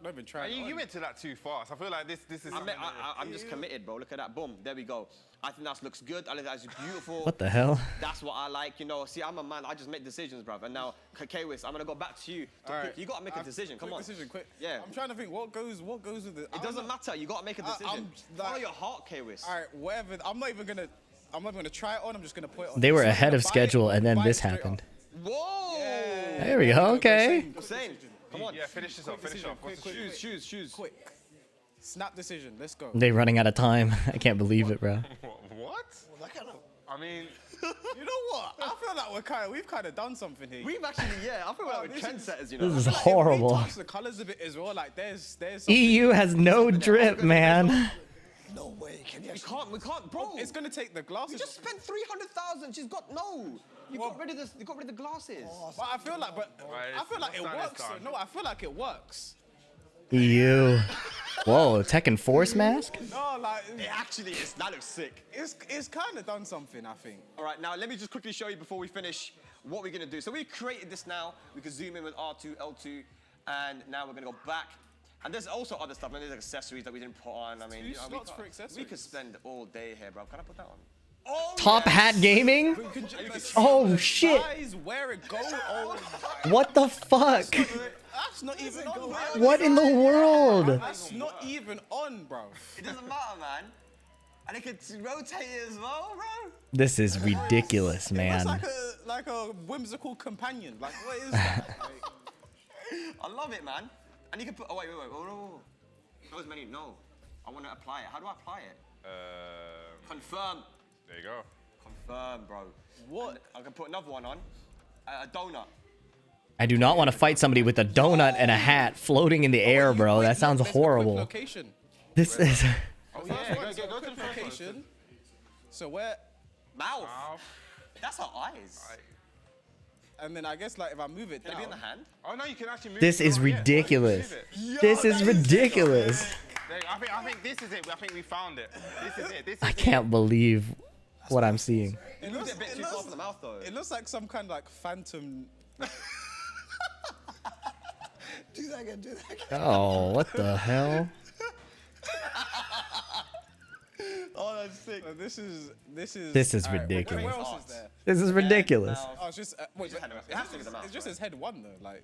Not even trying. You went to that too fast. I feel like this is. I'm just committed, bro. Look at that. Boom. There we go. I think that looks good. I think that's beautiful. What the hell? That's what I like. You know, see, I'm a man. I just make decisions, bruv. And now, Kwis, I'm gonna go back to you. You gotta make a decision. Come on. Decision, quick. Yeah. I'm trying to think what goes with it. It doesn't matter. You gotta make a decision. Follow your heart, Kwis. All right, whatever. I'm not even gonna try it on. I'm just gonna put it on. They were So I'm ahead gonna of buy it, schedule, and then buy it this straight happened. Whoa! There we go. Okay. Same. Come on. Yeah, finish this off. Finish off. What's the shoes? Shoes. Quick. Snap decision. Let's go. They running out of time. I can't believe it, bro. What? I mean, You know what? I feel like we've kind of done something here. We've actually, I feel like we're trendsetters, you know. This is I feel like if we horrible. touch the colors of it as well. Like there's something. EU has no drip, man. No way. We can't, bro. It's gonna take the glasses. We just spent 300,000. She's got no. You got rid of this. You got rid of the glasses. But I feel like, it works. No, I feel like it works. EU. Whoa, Tekken Force mask? No, like it actually is. That looks sick. It's kind of done something, I think. All right, now let me just quickly show you before we finish what we're gonna do. So we created this now. We can zoom in with R2, L2, and now we're gonna go back. And there's also other stuff. I mean, there's accessories that we didn't put on. I mean, Two slots for accessories. We could spend all day here, bro. Can I put that on? Top Hat Gaming? Oh shit! Guys, where it go? Oh, What the fuck? that's not even on. Bro. What in the world? That's not even on, bro. It doesn't matter, man. And it could rotate it as well, bro. This is ridiculous, It man. looks like a whimsical companion. Like, what is that? I love it, man. And you can put. Oh wait. Oh. Those many. No. I want to apply it. How do I apply it? Confirm. There you go. Confirm, bro. What? And I can put another one on. A donut. I do not want to fight somebody with a donut and a hat floating in the air, bro. That sounds horrible. Location. This is. Oh yeah. Go to the location. So where? Mouth. That's her eyes. And then I guess like if I move it Can down. it be in the hand? Oh no, you can actually move. This it is around, yeah. ridiculous. Move it. This is ridiculous. I think this is it. I think we found it. This is it. This is I can't believe what I'm seeing. It looks a bit too far from the mouth, though. It looks like some kind of like phantom. Do that again. Do that again. Oh, what the hell? Oh, that's sick. This is. This is Alright, ridiculous. Where else is there? This is ridiculous. Oh, it's just wait. It has to be the mouth, It's just right? his head one though. Like,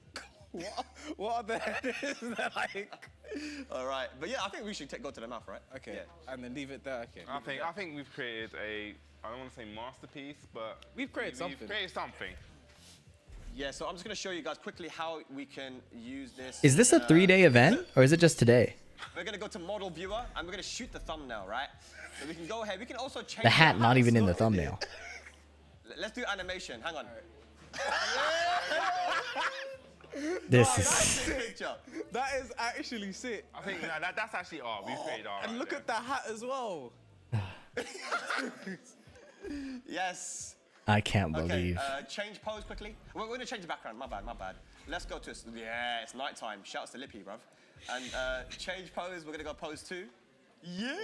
what other head is there? Like. All right, but yeah, I think we should go to the mouth, right? Okay. Yeah. And then leave it there. Okay. I think we've created a. I don't want to say masterpiece, but We've created something. We've created something. Yeah, so I'm just gonna show you guys quickly how we can use this. Is this a 3-day event or is it just today? We're gonna go to model viewer and we're gonna shoot the thumbnail, right? So we can go ahead. We can also change The hat not even in the thumbnail. Let's do animation. Hang on. This That's is. sick. That is actually sick. I think that's actually art. We paid art. And look at the hat as well. Yes. I can't Okay, believe. change pose quickly. We're going to change the background. My bad. Let's go to... Yeah, it's nighttime. Shouts to Lippy, bruv. And change pose. We're going to go pose 2. Yeah.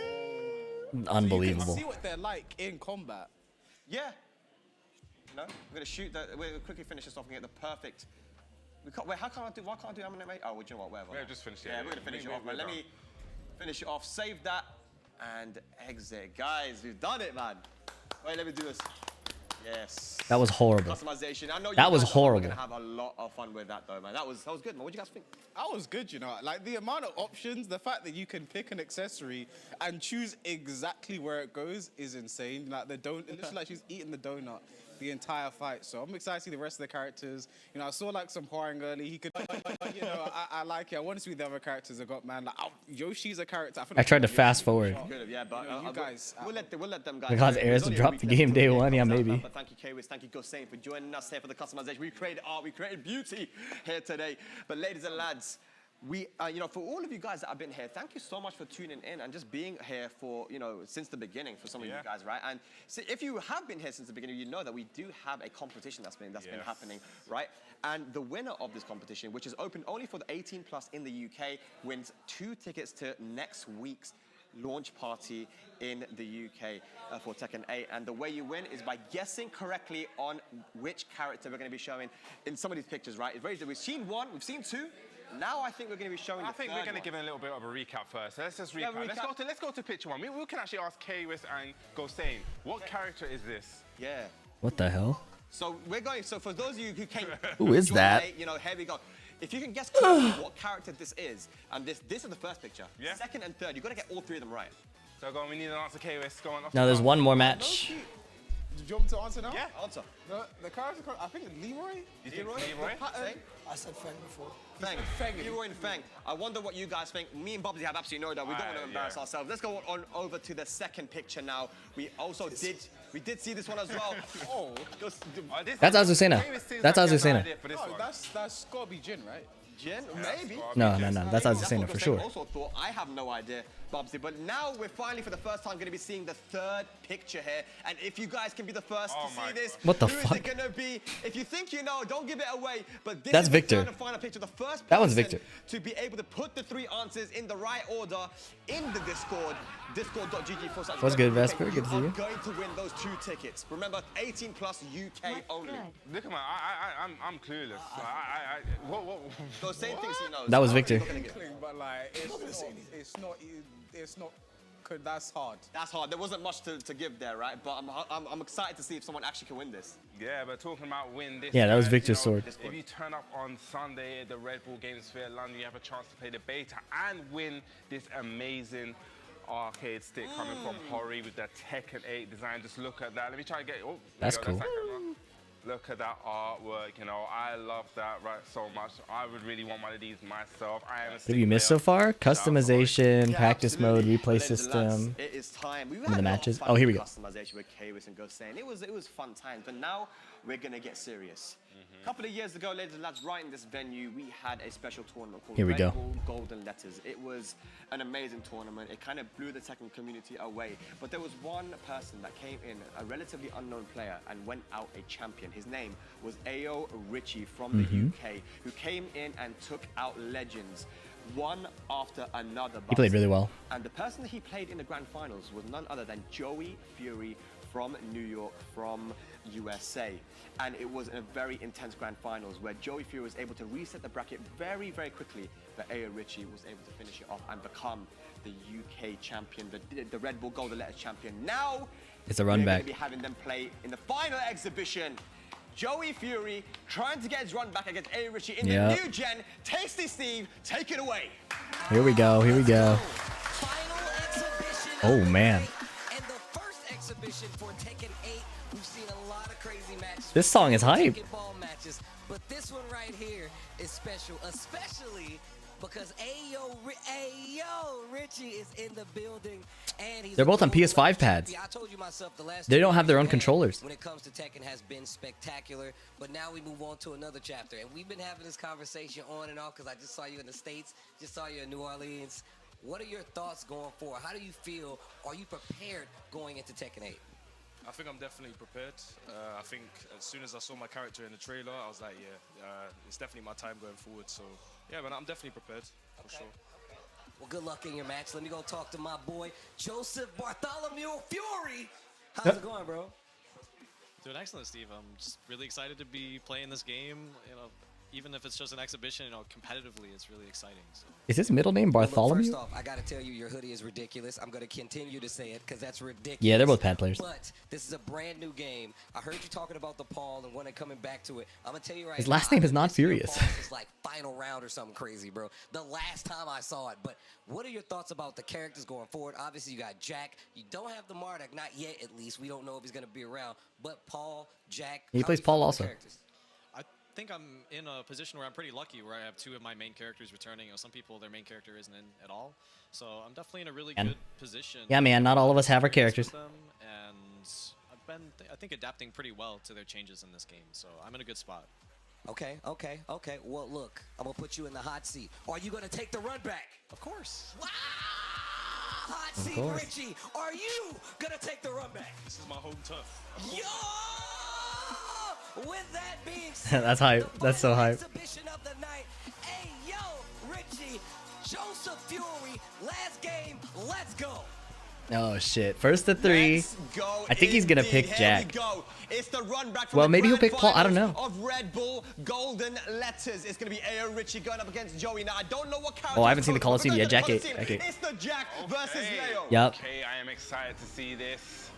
Unbelievable. So you can see what they're like in combat. Yeah. No, we're going to shoot the... We're going to quickly finish this off and get the perfect... We can't, wait, why can't I do animate? Oh, well, you know what, whatever. Yeah, just finish it. Yeah, we're going to finish it off, man. Let me finish it off. Save that and exit. Guys, we've done it, man. Wait, let me do this. Yes. That was horrible. Customization. I know you That was guys horrible. are going to have a lot of fun with that, though, man. That was good, man. What do you guys think? That was good, you know. Like, the amount of options, the fact that you can pick an accessory and choose exactly where it goes is insane. Like, it looks like she's eating the donut the entire fight. So I'm excited to see the rest of the characters. You know, I saw, like, some pouring early. He could, you know, I like it. I want to see the other characters I got, man. Like, Yoshi's a character. I tried to fast forward. Yeah, but you know, you guys... We'll let them guys... Because Airs would drop the game day one, yeah, maybe. But thank you, K-Wiz. Thank you, Gosain, for joining us here for the customization. We created art, we created beauty here today. But ladies and lads, we, you know, for all of you guys that have been here, thank you so much for tuning in and just being here for, you know, since the beginning for some of you guys, right? And so if you have been here since the beginning, you know that we do have a competition that's been happening, right? And the winner of this competition, which is open only for the 18 plus in the UK, wins 2 tickets to next week's launch party in the UK for Tekken 8. And the way you win is by guessing correctly on which character we're going to be showing in some of these pictures, right? It's very easy. We've seen 1, we've seen 2. Now I think we're going to be showing the third we're going to one. give a little bit of a recap first. So let's just recap. Yeah, Let's go to picture 1. We can actually ask K-Wiz and Gosain, what character is this? Yeah. What the hell? So we're going, so for those of you who came... Who is that? Late, you know, here we go. If you can guess correctly what character this is, and this is the first picture. Yeah. Second and third, you've got to get all 3 of them right. So go on, we need an answer, K-Wiz. Go on. Now there's one more match. Do you want me to answer now? Yeah, answer. The character, I think Leroy? Leroy? I said Fang before. Fang. Leroy and Fang. I wonder what you guys think. Me and Bobsy have absolutely no idea. We don't want to embarrass ourselves. Let's go on over to the second picture now. We also did see this one as well. That's Azucena. That's Azucena. That's got to be Jin, right? Jin? Maybe. No. That's Azucena for sure. I also thought, I have no idea, Bobsy, but now we're finally for the first time going to be seeing the third picture here. And if you guys can be the first to see this, what the who fuck? is it going to be? If you think you know, don't give it away. But this That's is Victor. the third and final picture. The first That one's person Victor. to be able to put the 3 answers in the right order in the Discord, discord.gg/. What's good, Vesper? Good to see you. Are going to win those 2 tickets. Remember, 18 plus UK only. Look at I'm clueless. What? Those same things he knows. That was Victor. But like, it's not. That's hard. That's hard. There wasn't much to give there, right? But I'm excited to see if someone actually can win this. Yeah, but talking about win this. Yeah, that was guys, Victor's sword. If you turn up on Sunday at the Red Bull Games Fair London, you have a chance to play the beta and win this amazing arcade stick coming from Hori with that Tekken 8 design. Just look at that. Let me try and get. Oh, that's cool. Look at that artwork, you know, I love that so much. I would really want one of these myself. What have you missed so far? Customization, practice mode, replay system. It is time. We in the matches. Oh, here we go. Customization with K-Wiz and Gosain. It was fun times, but now we're gonna get serious. A couple of years ago, ladies and lads, right in this venue, we had a special tournament called Here we Red go. Bull Golden Letters. It was an amazing tournament. It kind of blew the Tekken community away. But there was one person that came in, a relatively unknown player, and went out a champion. His name was Ayo Ritchie from the UK, who came in and took out legends, one after another. He played really well. And the person that he played in the grand finals was none other than Joey Fury from New York, from USA. And it was a very intense grand finals where Joey Fury was able to reset the bracket very, very quickly, but Ayo Ritchie was able to finish it off and become the UK champion, the Red Bull Golden Letters champion. Now, it's a run we're back. going to be having them play in the final exhibition. Joey Fury trying to get his run back against Ayo Ritchie in the new gen. Tasty Steve, take it away. Here we go. Here we go. Oh, man. And the first exhibition for Tekken 8, we've seen a lot of crazy matches. This song is hype. Ball matches, but this one right here is special, especially because Ayo Richie is in the building, and he's They're both on PS5 pads. I told you myself the last They don't have their own we've had controllers. when it comes to Tekken has been spectacular, but now we move on to another chapter, and we've been having this conversation on and off because I just saw you in the States, just saw you in New Orleans. What are your thoughts going forward? How do you feel? Are you prepared going into Tekken 8? I think I'm definitely prepared. I think as soon as I saw my character in the trailer, I was like, yeah, it's definitely my time going forward. So, yeah, man, I'm definitely prepared, for sure. Well, good luck in your match. Let me go talk to my boy, Joseph Bartholomew Fury. How's it going, bro? Doing excellent, Steve. I'm just really excited to be playing this game. You know, even if it's just an exhibition, you know, competitively, it's really exciting. So. Is his middle name Bartholomew? First off, I gotta tell you, your hoodie is ridiculous. I'm gonna continue to say it because that's ridiculous. Yeah, they're both pad players. But this is a brand new game. I heard you talking about the Paul and when it coming back to it. I'm gonna tell you right His now. last name is not Furious. It's like final round or something crazy, bro. The last time I saw it. But what are your thoughts about the characters going forward? Obviously, you got Jack. You don't have the Marduk, not yet at least. We don't know if he's gonna be around. But Paul, Jack. He plays Paul also. I think I'm in a position where I'm pretty lucky, where I have two of my main characters returning. You know, some people, their main character isn't in at all. So I'm definitely in a really good position. Yeah, man, not all of us have our characters. Them, and I've been, I think, adapting pretty well to their changes in this game. So I'm in a good spot. Okay. Well, look, I'm gonna put you in the hot seat. Are you gonna take the run back? Of course. Wow! Hot Of seat, course. Richie. Are you gonna take the run back? This is my home turf. Yo! With that being said, That's hype. That's so hype. exhibition of the night. Hey, yo, Richie, Joseph Fury, last game, let's go. Oh shit. First to 3. Go I think he's gonna pick Here Jack. we go. It's the run back from Well, the maybe he'll grand pick Paul. I don't know. finals Of Red Bull Golden Letters. It's going to be Ayo Richie going up against Joey. Now, I don't know what character. Oh, I haven't seen the he's Coliseum going yet. for. Jack We're 8. going to Jack the 8. It's the Jack versus Leo. Yup. Okay, I am excited to see this.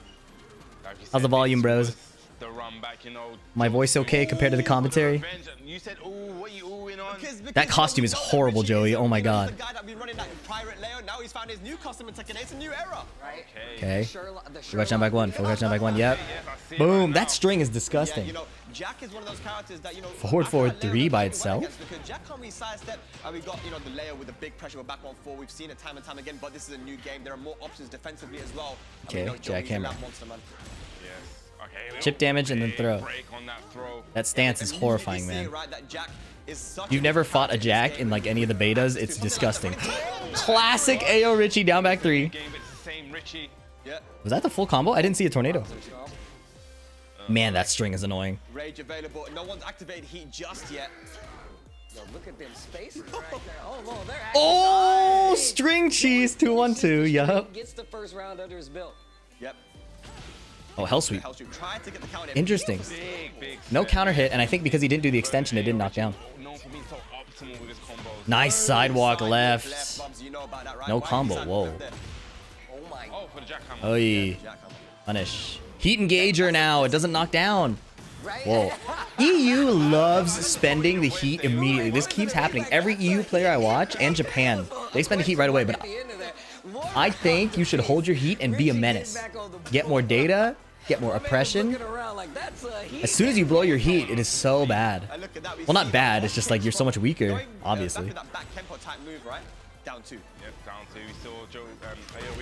Like you How's said, the volume, this bros? was The run back, you know. My voice okay compared to the commentary? You said, ooh, what you oohing on? That costume is horrible, Joey. Oh my god. The guy that been running that Pirate Leo, now he's found his new custom in Tekken 8. It's a new era. Right? Okay. Full touchdown back 1. Full touchdown back 1. Yep. Boom. That string is disgusting. Yeah, you know, Jack is one of those characters that, you know, Forward 3 by itself. because Jack can't really sidestep. We got, you know, the Leo with the big pressure with back 1-4. We've seen it time and time again, but this is a new game. There are more options defensively as well. Okay, you know, Jack Joey's a Hammer. rap monster, man. Okay, Chip damage and then throw. That stance is horrifying, man. You've never fought a Jack in like any of the betas. It's disgusting. Classic Ayo Richie down back 3. Was that the full combo? I didn't see a tornado. Man, that string is annoying. Rage available. No one's activated heat just yet. Yo, look at them spaces right there. Oh, Lord, they're Oh, string cheese 2-1-2. Yup. Gets the first round under his belt. Yep. Oh, hell sweep. Tried to get the counter. Interesting. No counter hit, and I think because he didn't do the extension, it didn't knock down. Nice sidewalk left. No combo. Whoa. Oy. Punish. Heat engager now. It doesn't knock down. Whoa. EU loves spending the heat immediately. This keeps happening. Every EU player I watch, and Japan, they spend the heat right away. But I think you should hold your heat and be a menace. Get more data. Get more oppression. As soon as you blow your heat, it is so bad. Well, not bad. It's just like you're so much weaker, obviously.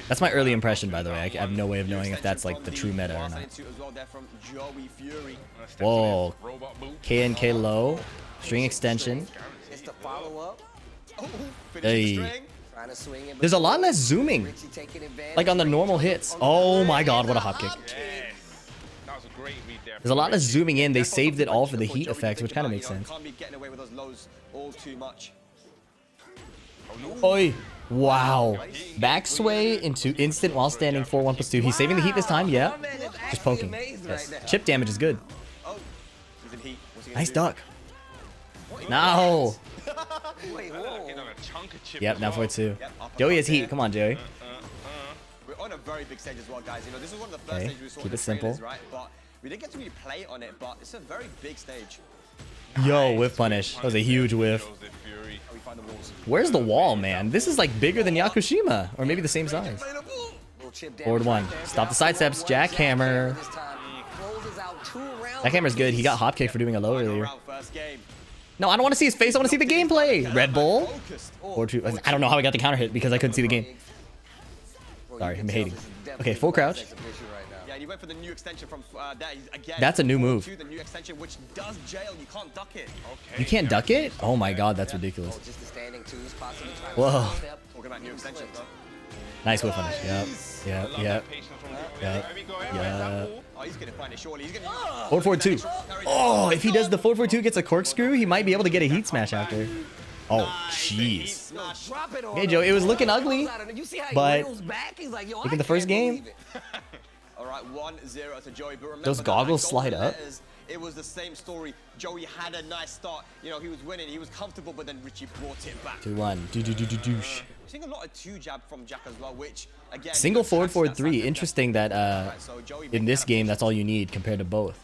That's my early impression, by the way. I have no way of knowing if that's like the true meta or not. Whoa. K&K low. String extension. Hey. There's a lot less zooming. Like on the normal hits. Oh my god, what a hop kick. There's a lot of zooming in. They saved it all for the heat effects, which kind of makes sense. Oi. Wow. Back sway into instant while standing 4-1+2. He's saving the heat this time. Yeah. Just poking. Yes. Chip damage is good. Nice duck. No. Yep, now 4-2. Joey has heat. Come on, Joey. We're on a very big stage as well, guys. You know, this is one of the first stages we saw Keep in the it simple. trailers, right? But we didn't get to really play on it, but it's a very big stage. Yo, whiff punish. That was a huge whiff. Where's the wall, man? This is like bigger than Yakushima, or maybe the same size. Forward 1. Stop the sidesteps. Jackhammer. Jackhammer's good. He got hop kick for doing a low earlier. No, I don't want to see his face. I want to see the gameplay. Red Bull. 4-2. I don't know how I got the counter hit because I couldn't see the game. Sorry, I'm hating. Okay, full crouch. Yeah, and he went for the new extension from again. That's a new move. The new extension, which does jail. You can't duck it. You can't duck it? Oh my god, that's ridiculous. Just the standing twos, possibly trying Whoa. Talking about new extensions, though. Nice whip punish. Yep. Oh, he's gonna find it surely. He's gonna 4-4-2. Oh, if he does the 4-4-2 gets a corkscrew, he might be able to get a heat smash after. Oh, jeez. Okay, Joe, it was looking ugly, but look at the first game. All right, 1-0 to Joey. But remember, Those goggles slide up. It was the same story. Joey had a nice start. You know, he was winning. He was comfortable, but then Richie brought it back. 2-1. Douche. Seeing a lot of 2-jab from Jack as well, which, again... Single forward, forward 3. Interesting that in this game, that's all you need compared to both.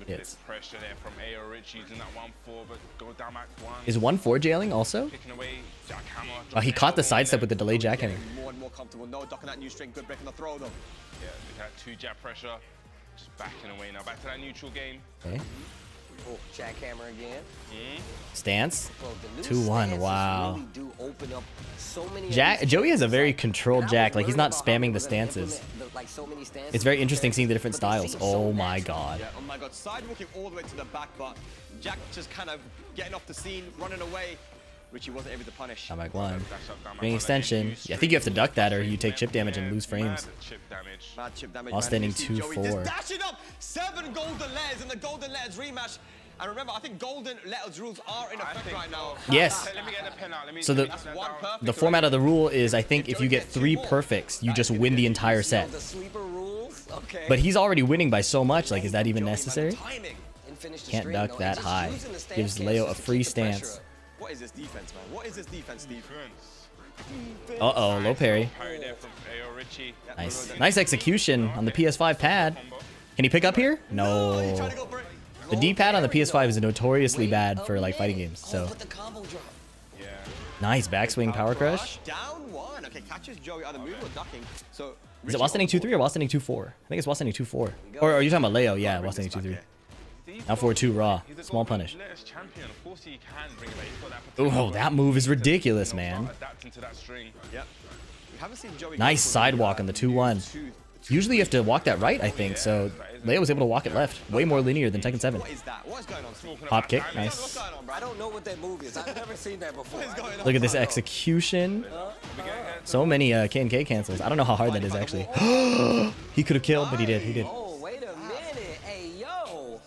Hits. Pressure there from AO Richie in that 1-4, but go down back 1. Is 1-4 jailing also? Oh, he caught the sidestep with the delayed jackhammer. More and more comfortable. No ducking that new string. Good break on the throw, though. Yeah, look at that 2-jab pressure. Just backing away now. Back to that neutral game. Okay. Oh, jackhammer again. Stance. Bro, the new 2-1. stances Wow. really do open up so many Joey has a very controlled Jack. Like, he's not spamming the stances. It's very interesting seeing the different styles. Oh my god. Yeah, oh my god. Sidewalking all the way to the back, but Jack just kind of getting off the scene, running away. Richie wasn't able to punish. Down back 1. Ring extension. Yeah, I think you have to duck that or you take chip damage and lose frames. Mad chip damage. While standing Joey 2-4. just dashing up 7 golden letters in the golden letters rematch. And remember, I think golden letters rules are in effect right now. Yes. So the format of the rule is, I think, if you get 3 perfects, you just win the entire set. But he's already winning by so much. Like, is that even necessary? Can't duck that high. Gives Leo a free stance. What is this defense, man? What is this defense, Steve? Uh-oh, low parry. Nice execution on the PS5 pad. Can he pick up here? No. The D-pad on the PS5 is notoriously bad for like fighting games. So nice backswing power crush. Down 1. Okay, catches Joey either moving or ducking. So is it while standing 2-3 or while standing 2-4? I think it's while standing 2-4. Or are you talking about Leo? Yeah, while standing 2-3. Now 4-2 raw. Small punish. Oh, that move is ridiculous, man. Nice sidewalk on the 2-1. Usually you have to walk that right, I think. So Leo was able to walk it left. Way more linear than Tekken 7. Hop kick, nice. I don't know what that move is. I've never seen that before. Look at this execution. So many K&K cancels. I don't know how hard that is, actually. He could have killed, but he did. He did. Oh, wait a minute. Hey, yo.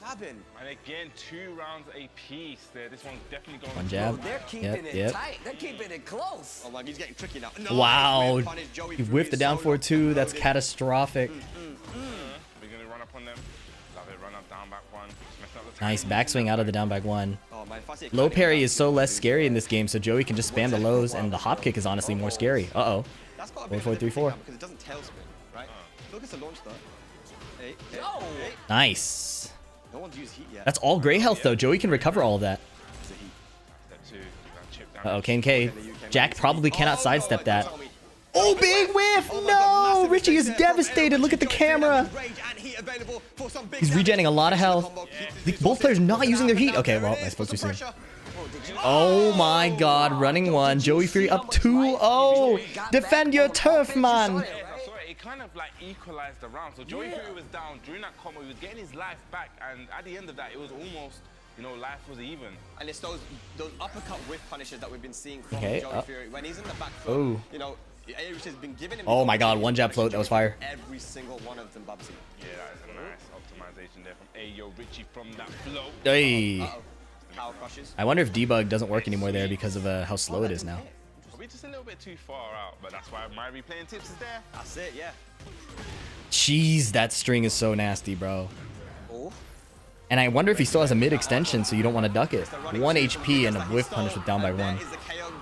And again, 2 rounds apiece there. This one's definitely going. One jab. Bro, they're keeping it tight. They're keeping it close. Oh, like he's getting tricky now. No, wow. He whiffed the down 4-2. That's catastrophic. We're going to run up on them. Love it. Run up, down, back 1. Nice backswing out of the down back 1. Low parry is so less scary in this game, so Joey can just spam the lows, and the hop kick is honestly more scary. Uh-oh. 4-4-3-4. Because it doesn't tailspin, right? Look at the launch though. Hey. Nice. No one's used heat yet. That's all gray health, though. Joey can recover all of that. Uh-oh, K&K. Jack probably cannot sidestep that. Oh, big whiff! No! Richie is devastated. Look at the camera. He's regenerating a lot of health. Both players not using their heat. Okay, well, I spoke too soon. Oh my god, running 1. Joey Fury up 2-0. Defend your turf, man. It kind of like equalized the round. So Joey Fury was down during that combo. He was getting his life back, and at the end of that, it was almost, you know, life was even. And it's those uppercut whiff punishes that we've been seeing from Joey Fury. When he's in the back foot, you know, Irish has been giving him. Oh my god, 1 jab float. That was fire. Every single one of them, Bubsy. Yeah, that is a nice optimization there from Ayo Richie from that float. Hey. Power crushes. I wonder if debug doesn't work anymore there because of how slow it is now. We're just a little bit too far out, but that's why my replaying tips is there. That's it, yeah. Jeez, that string is so nasty, bro. And I wonder if he still has a mid extension, so you don't want to duck it. 1 HP and a whiff punish with down by 1.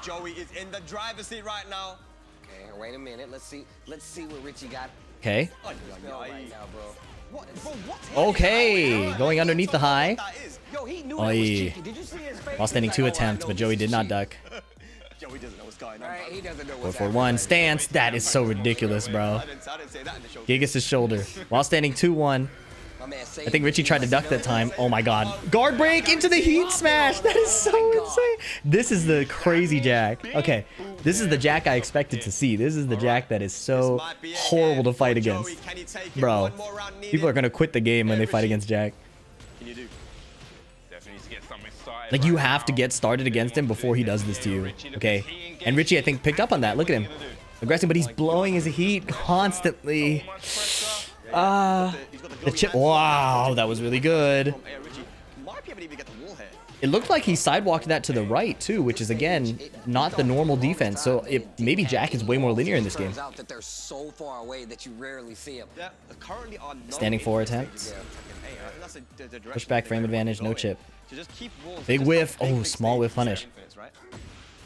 Joey is in the driver's seat right now. Okay, wait a minute. Let's see what Richie got. Okay. Right now, bro. Okay, going underneath the high. Yo, he knew that was cheeky. Did you see his face? While standing 2 attempts, but Joey did not duck. Joey doesn't know what's going on. He doesn't know what's 4-4-1 stance. That is so ridiculous, bro. I didn't say that in the show. Gigas' shoulder. While standing 2-1. I think Richie tried to duck that time. Oh my god. Guard break into the heat smash. That is so insane. This is the crazy Jack. Okay. This is the Jack I expected to see. This is the Jack that is so horrible to fight against. Bro, people are going to quit the game when they fight against Jack. Like, you have to get started against him before he does this to you. Okay. And Richie, I think, picked up on that. Look at him. Aggressive, but he's blowing his heat constantly. The chip. Wow, that was really good. It looked like he sidewalked that to the right too, which is again not the normal defense. So maybe Jack is way more linear in this game. Standing 4 attempts. Pushback frame advantage, no chip. Big whiff. Oh, small whiff punish.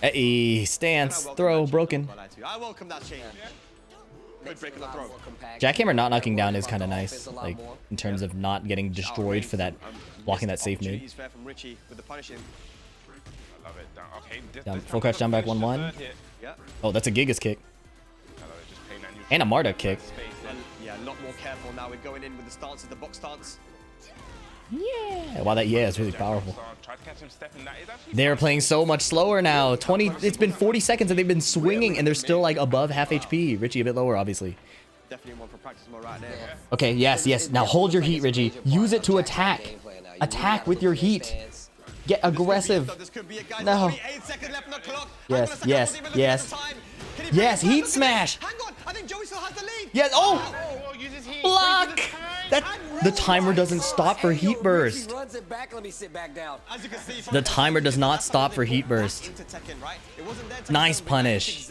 Hey, stance, throw, broken. I welcome that change. Jackhammer not knocking down is kind of nice, like in terms of not getting destroyed for that, blocking that safe mid. Down, full crouch down back 1-1. Oh, that's a Gigas kick. And a Marduk kick. Yeah, a lot more careful now. We're going in with the stances, the box stance. Yeah. Wow, that yeah is really powerful. They're playing so much slower now. It's been 40 seconds and they've been swinging and they're still like above half HP. Richie a bit lower, obviously. Definitely one for practice more right there. Okay, yes. Now hold your heat, Richie. Use it to attack. Attack with your heat. Get aggressive. No. Yes. Yes, heat smash. Hang on, I think Joey still has the lead. Yes. Oh. Block. The timer doesn't stop for heat burst. The timer does not stop for heat burst. Nice punish.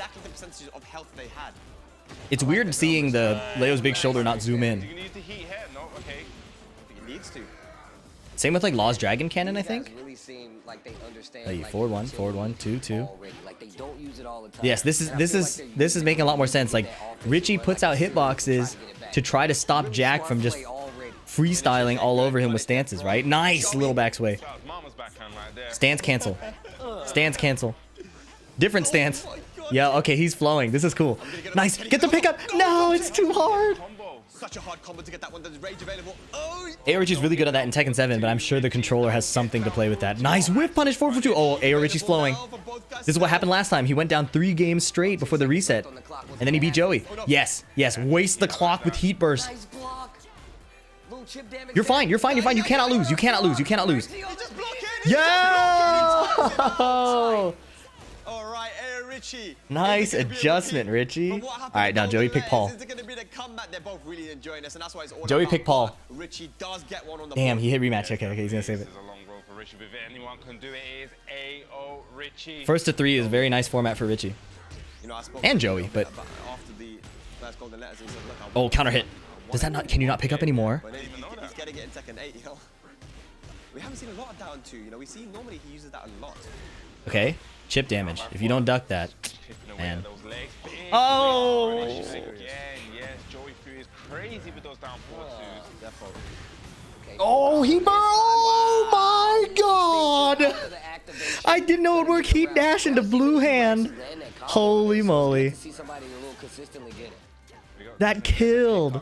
It's weird seeing the Leo's big shoulder not zoom in. Same with like Law's Dragon Cannon, I think. Hey, forward one, 2-2. Yes, this is making a lot more sense. Like Richie puts out hitboxes to try to stop Jack from just freestyling all over him with stances, right? Nice little back sway. Stance cancel. Stance cancel. Different stance. Yeah, okay, he's flowing. This is cool. Nice. Get the pickup. No, it's too hard. Such a hard combo to get that one. There's rage available. Richie's really good at that in Tekken 7, but I'm sure the controller has something to play with that. Nice whip punish 4-for-2. Oh, Richie's flowing. This is what happened last time. He went down 3 games straight before the reset, and then he beat Joey. Yes. Waste the clock with heat burst. You're fine. You cannot lose. You cannot lose. Yeah! Nice adjustment, Richie. All right, now Joey pick Paul. Joey pick Paul. Damn, he hit rematch. Okay, he's gonna save it. First to 3 is a very nice format for Richie. And Joey, but oh, counter hit. Does that not? Can you not pick up anymore? He's getting it in Tekken 8. We haven't seen a lot of down 2. We see normally he uses that a lot. Okay, chip damage. If you don't duck that, man. Oh! Oh, he burned! Oh my God! I didn't know it would work. Heat dash into blue hand. Holy moly! That killed.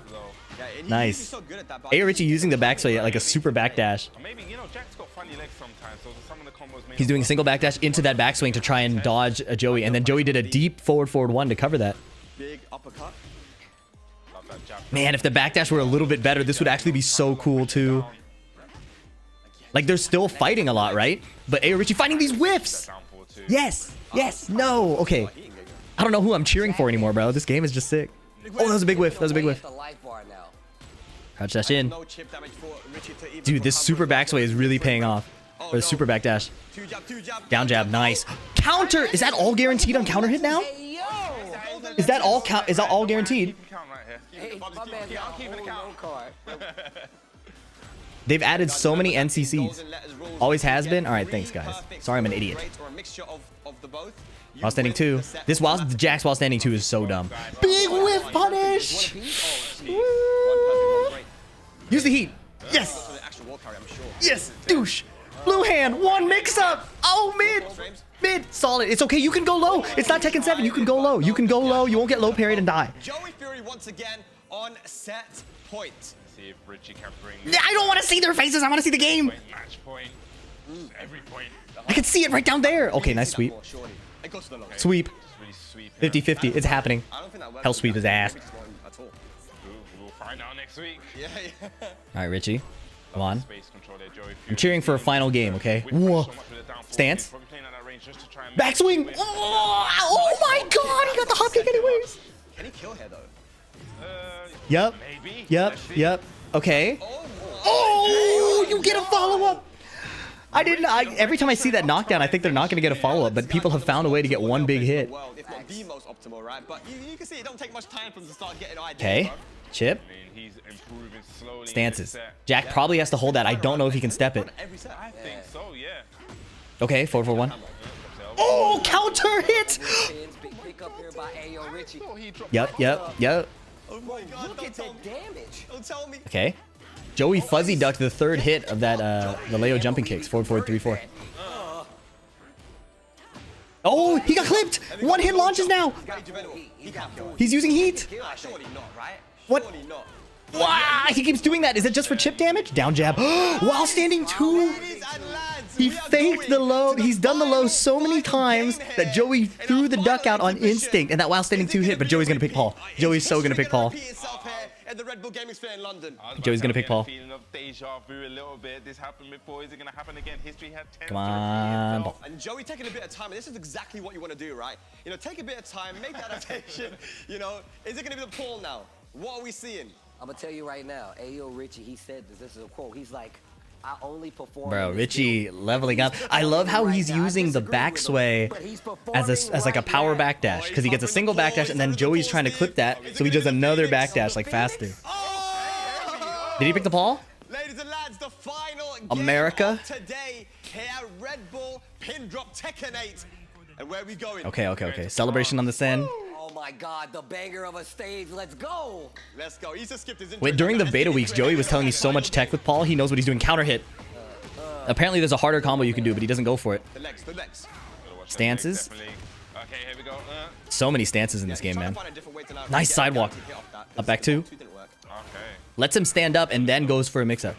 Nice. Richie using the backsway like a super backdash. He's doing a single backdash into that backswing to try and dodge a Joey, and then Joey did a deep forward 1 to cover that. Big uppercut. Man, if the backdash were a little bit better, this would actually be so cool too. Like they're still fighting a lot, right? But Richie fighting these whiffs. Yes. No. Okay. I don't know who I'm cheering for anymore, bro. This game is just sick. Oh, that was a big whiff. Crouch dash in. Dude, this super backsway is really paying off. Or the super backdash. Down jab, nice. Counter! Is that all guaranteed on counter hit now? Is that all guaranteed? They've added so many NCCs. Always has been? Alright, thanks guys. Sorry I'm an idiot. While standing 2. This Jack's while standing 2 is so dumb. Big whiff punish! Use the heat. Yes! Yes! Douche! Blue hand! 1 mix up! Oh, mid! Solid. It's okay. You can go low. It's not Tekken 7. You can go low. You won't get low parried and die. Joey Fury once again on set point. see if Richie can bring. I don't want to see their faces. I want to see the game. Match point. Every point. I can see it right down there. Okay, nice sweep. Sweep. 50-50. It's happening. Hell sweep his ass. We'll find out next week. Yeah. All right, Richie. Come on. I'm cheering for a final game, okay? Whoa. Stance. Backswing. Oh my god, he got the hop kick anyways. Can he kill here, though? Yep. Yep. Okay. Oh, you get a follow-up. Every time I see that knockdown, I think they're not going to get a follow-up, but people have found a way to get one big hit. If not the most optimal, right? But you can see it don't take much time for them to start getting ideas. Okay. Chip. Stances. Jack probably has to hold that. I don't know if he can step it. I think so, yeah. Okay, 4-4-1. Oh, counter hit! Yep. Oh my god, look at the damage. Don't tell me. Okay. Joey fuzzy ducked the third hit of that the Leo jumping kicks. 4-4-3-4. Oh, he got clipped! One hit launches now! He's using heat! What? Wow, he keeps doing that. Is it just for chip damage? Down jab. While standing 2. He faked the low. He's done the low so many times that Joey threw the duck out on instinct, and that while standing 2 hit, but Joey's gonna pick Paul. Joey's so gonna pick Paul. Joey's gonna pick Paul. Feeling of deja vu a little bit. This happened before. Is it gonna happen again? History had 10. Come on. And Joey taking a bit of time. This is exactly what you want to do, right? You know, take a bit of time, make the adaptation. You know, is it gonna be the Paul now? What are we seeing? I'm gonna tell you right now, Ayo Richie, he said this. This is a quote. He's like, I only perform. Bro, Richie leveling up. I love how he's using the back sway as like a power backdash because he gets a single backdash and then Joey's trying to clip that, so he does another backdash like faster. Did he pick the Paul? Ladies and lads, the final America. game of today here at Red Bull Pin Drop Tekken 8. And where are we going? Okay. Celebration on the Sen. Oh my god, the banger of a stage. Let's go. Let's go. He's just skipped his intro. Wait, during the beta weeks, Joey was telling me so much tech with Paul. He knows what he's doing. Counter hit. Apparently, there's a harder combo you can do, but he doesn't go for it. The legs. Stances. Okay, here we go. So many stances in this game, man. Nice sidewalk. Up back 2. Lets him stand up and then goes for a mix-up.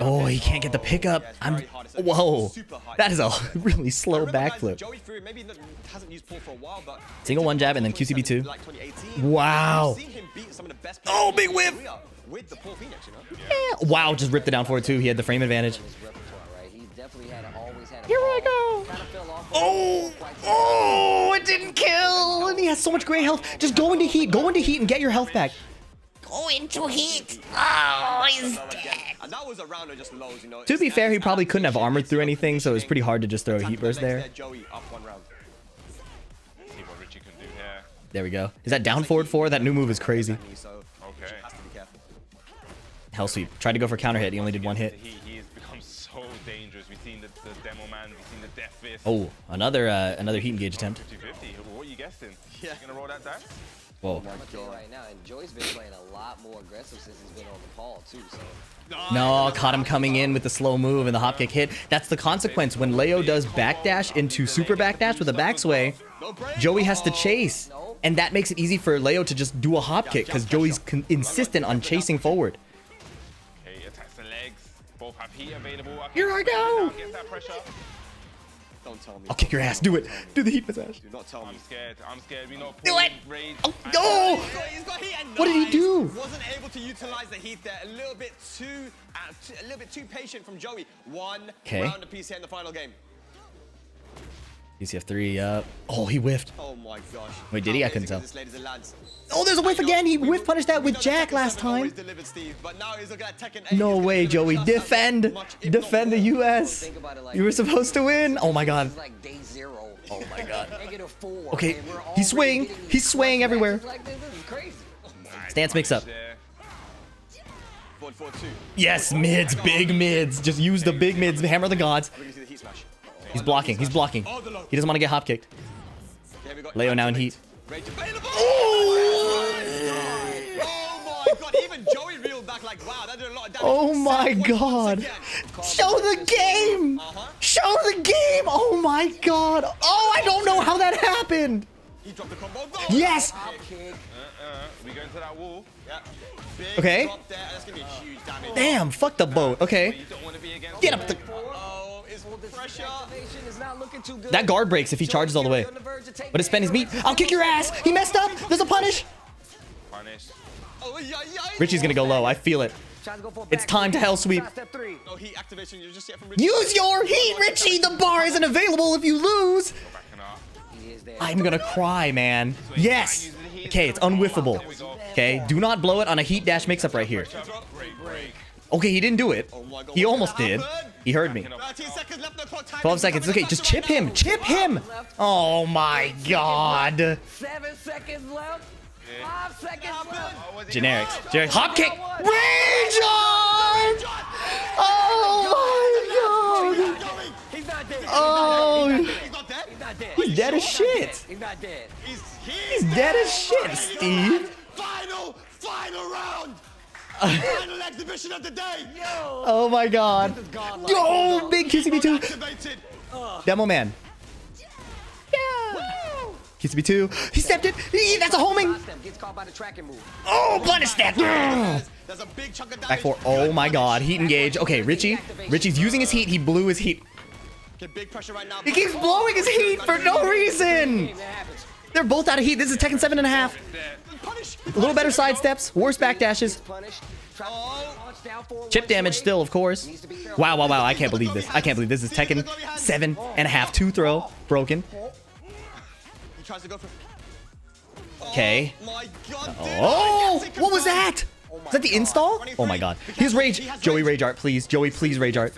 Oh, he can't get the pickup. Whoa. That is a really slow backflip. Single one jab and then QCB2. Wow. Oh, big whiff. Yeah. Wow, just ripped it down forward too. He had the frame advantage. Here I go. Oh, it didn't kill. And he has so much great health. Just go into heat. Go into heat and get your health back. Go into heat. Oh, he's dead. And that was a round of just lows, you know. To be fair, he probably couldn't have armored through anything, so it was pretty hard to just throw a heat burst there. Joey up 1 round. See what Richie can do here. There we go. Is that down forward 4? That new move is crazy. Okay. Hell sweep. Tried to go for counter hit. He only did 1 hit. He has become so dangerous. We've seen the demo man. We've seen the death fist. Oh, another heat engage attempt. 50-50. What are you guessing? Yeah. You gonna roll that dice? Whoa. I'm gonna tell you right now, and Joey's been playing a lot more aggressive since he's been on the Paul too. So. No, caught him coming in with the slow move and the hop kick hit. That's the consequence. When Leo does backdash into super backdash with a backsway, Joey has to chase. And that makes it easy for Leo to just do a hop kick because Joey's insistent on chasing forward. Okay, attacks the legs. Both have heat available. Here I go. Get that pressure. Don't tell me. I'll kick your ass. Do it. Do the heat massage. Do not tell me. I'm scared. We know Do it. Rage. Oh, no. He's got heat and What did he do? Wasn't able to utilize the heat there. A little bit too patient from Joey. 1 round apiece here in the final game. DCF 3 up. Oh, he whiffed. Oh my gosh. Wait, did he? I couldn't tell. This, ladies and lads. Oh, there's a whiff again. He whiff punished that with Jack last time. No way, Joey. Defend. Defend the US. You were supposed to win. Oh my god. Oh my god. Okay, he's swaying. He's swaying everywhere. Stance mix up. Yes, mids. Big mids. Just use the big mids. Hammer the gods. He's blocking. He's blocking. He doesn't want to get hop kicked. Leo now in heat. Oh my god. Show the game. Show the game. Oh my god. Oh, I don't know how that happened. Yes. We going to that wall. Big Okay. drop there, and that's gonna be huge damage. Damn, fuck the boat. Okay. Get up the... Oh, it's pressure. Is not looking too good. That guard breaks if he charges all the way. But it's spend his meat. I'll kick your ass. He messed up. There's a punish. Oh, Richie's gonna go low. I feel it. It's time to hell sweep. No heat activation. You just get from Richie. Use your heat, Richie. The bar isn't available if you lose. I'm gonna cry, man. Yes. Okay, it's unwhiffable. Okay, do not blow it on a heat dash mix-up right here. Okay, he didn't do it. He almost did. He heard me. 12 seconds. Okay, just chip him. Chip him. Oh my god. 7 seconds left. 5 seconds left. Generics. Hop kick. Rage on! Oh my god. He's not dead. Oh. He's not dead. He's not dead. He's dead as shit. He's not dead. He's dead as shit, Steve. Final round. Final exhibition of the day. Oh my god. Yo, big QCB2. Demo man. Yeah. QCB2. He stepped it. That's a homing. Gets caught by the tracking move. Oh, punish that. There's a big chunk of damage. Back four. Oh my god. Heat engage. Okay, Richie. Richie's using his heat. He blew his heat. Get big pressure right now. He keeps blowing his heat for no reason. They're both out of heat. This is Tekken 7.5. A little better side steps. Worse back dashes. Chip damage still, of course. Wow, wow, wow. I can't believe this. I can't believe this is Tekken 7.5. 2 throw. Broken. He tries to go for... Okay. My god, dude. Oh, what was that? Is that the install? Oh my god. Here's Rage. Joey Rage Art, please. Joey, please Rage Art.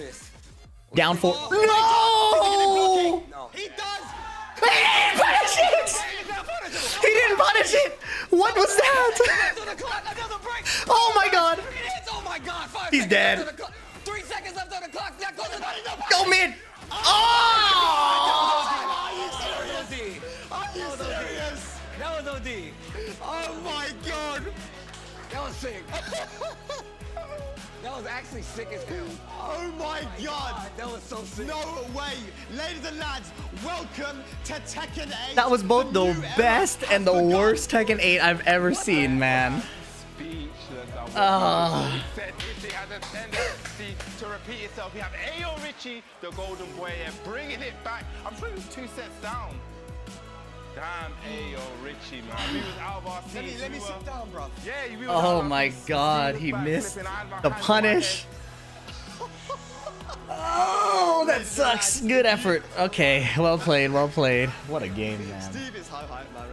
Down 4. No! He does! He didn't punish it! He didn't punish it! What was that? Oh my god! Oh my god! He's dead. 3 seconds left on the clock. Go mid! Oh! Are you serious? That was OD. Oh my god! That was sick. That was actually sick as hell. Oh my god! That was so sick. No way! Ladies and lads, welcome to Tekken 8. That was both the best and the worst Tekken 8 I've ever seen, man. Richie has a tendency to repeat itself. We have Ayo Richie, the golden boy, and bringing it back. I'm sure he was 2 sets down. Damn, Ayo Richie, man. We was out of our seats. Let me sit down, bro. Yeah, we was Oh my god, he missed the punish. Oh, that sucks. Good effort. Okay, well played, well played. What a game, man. Steve is high, man.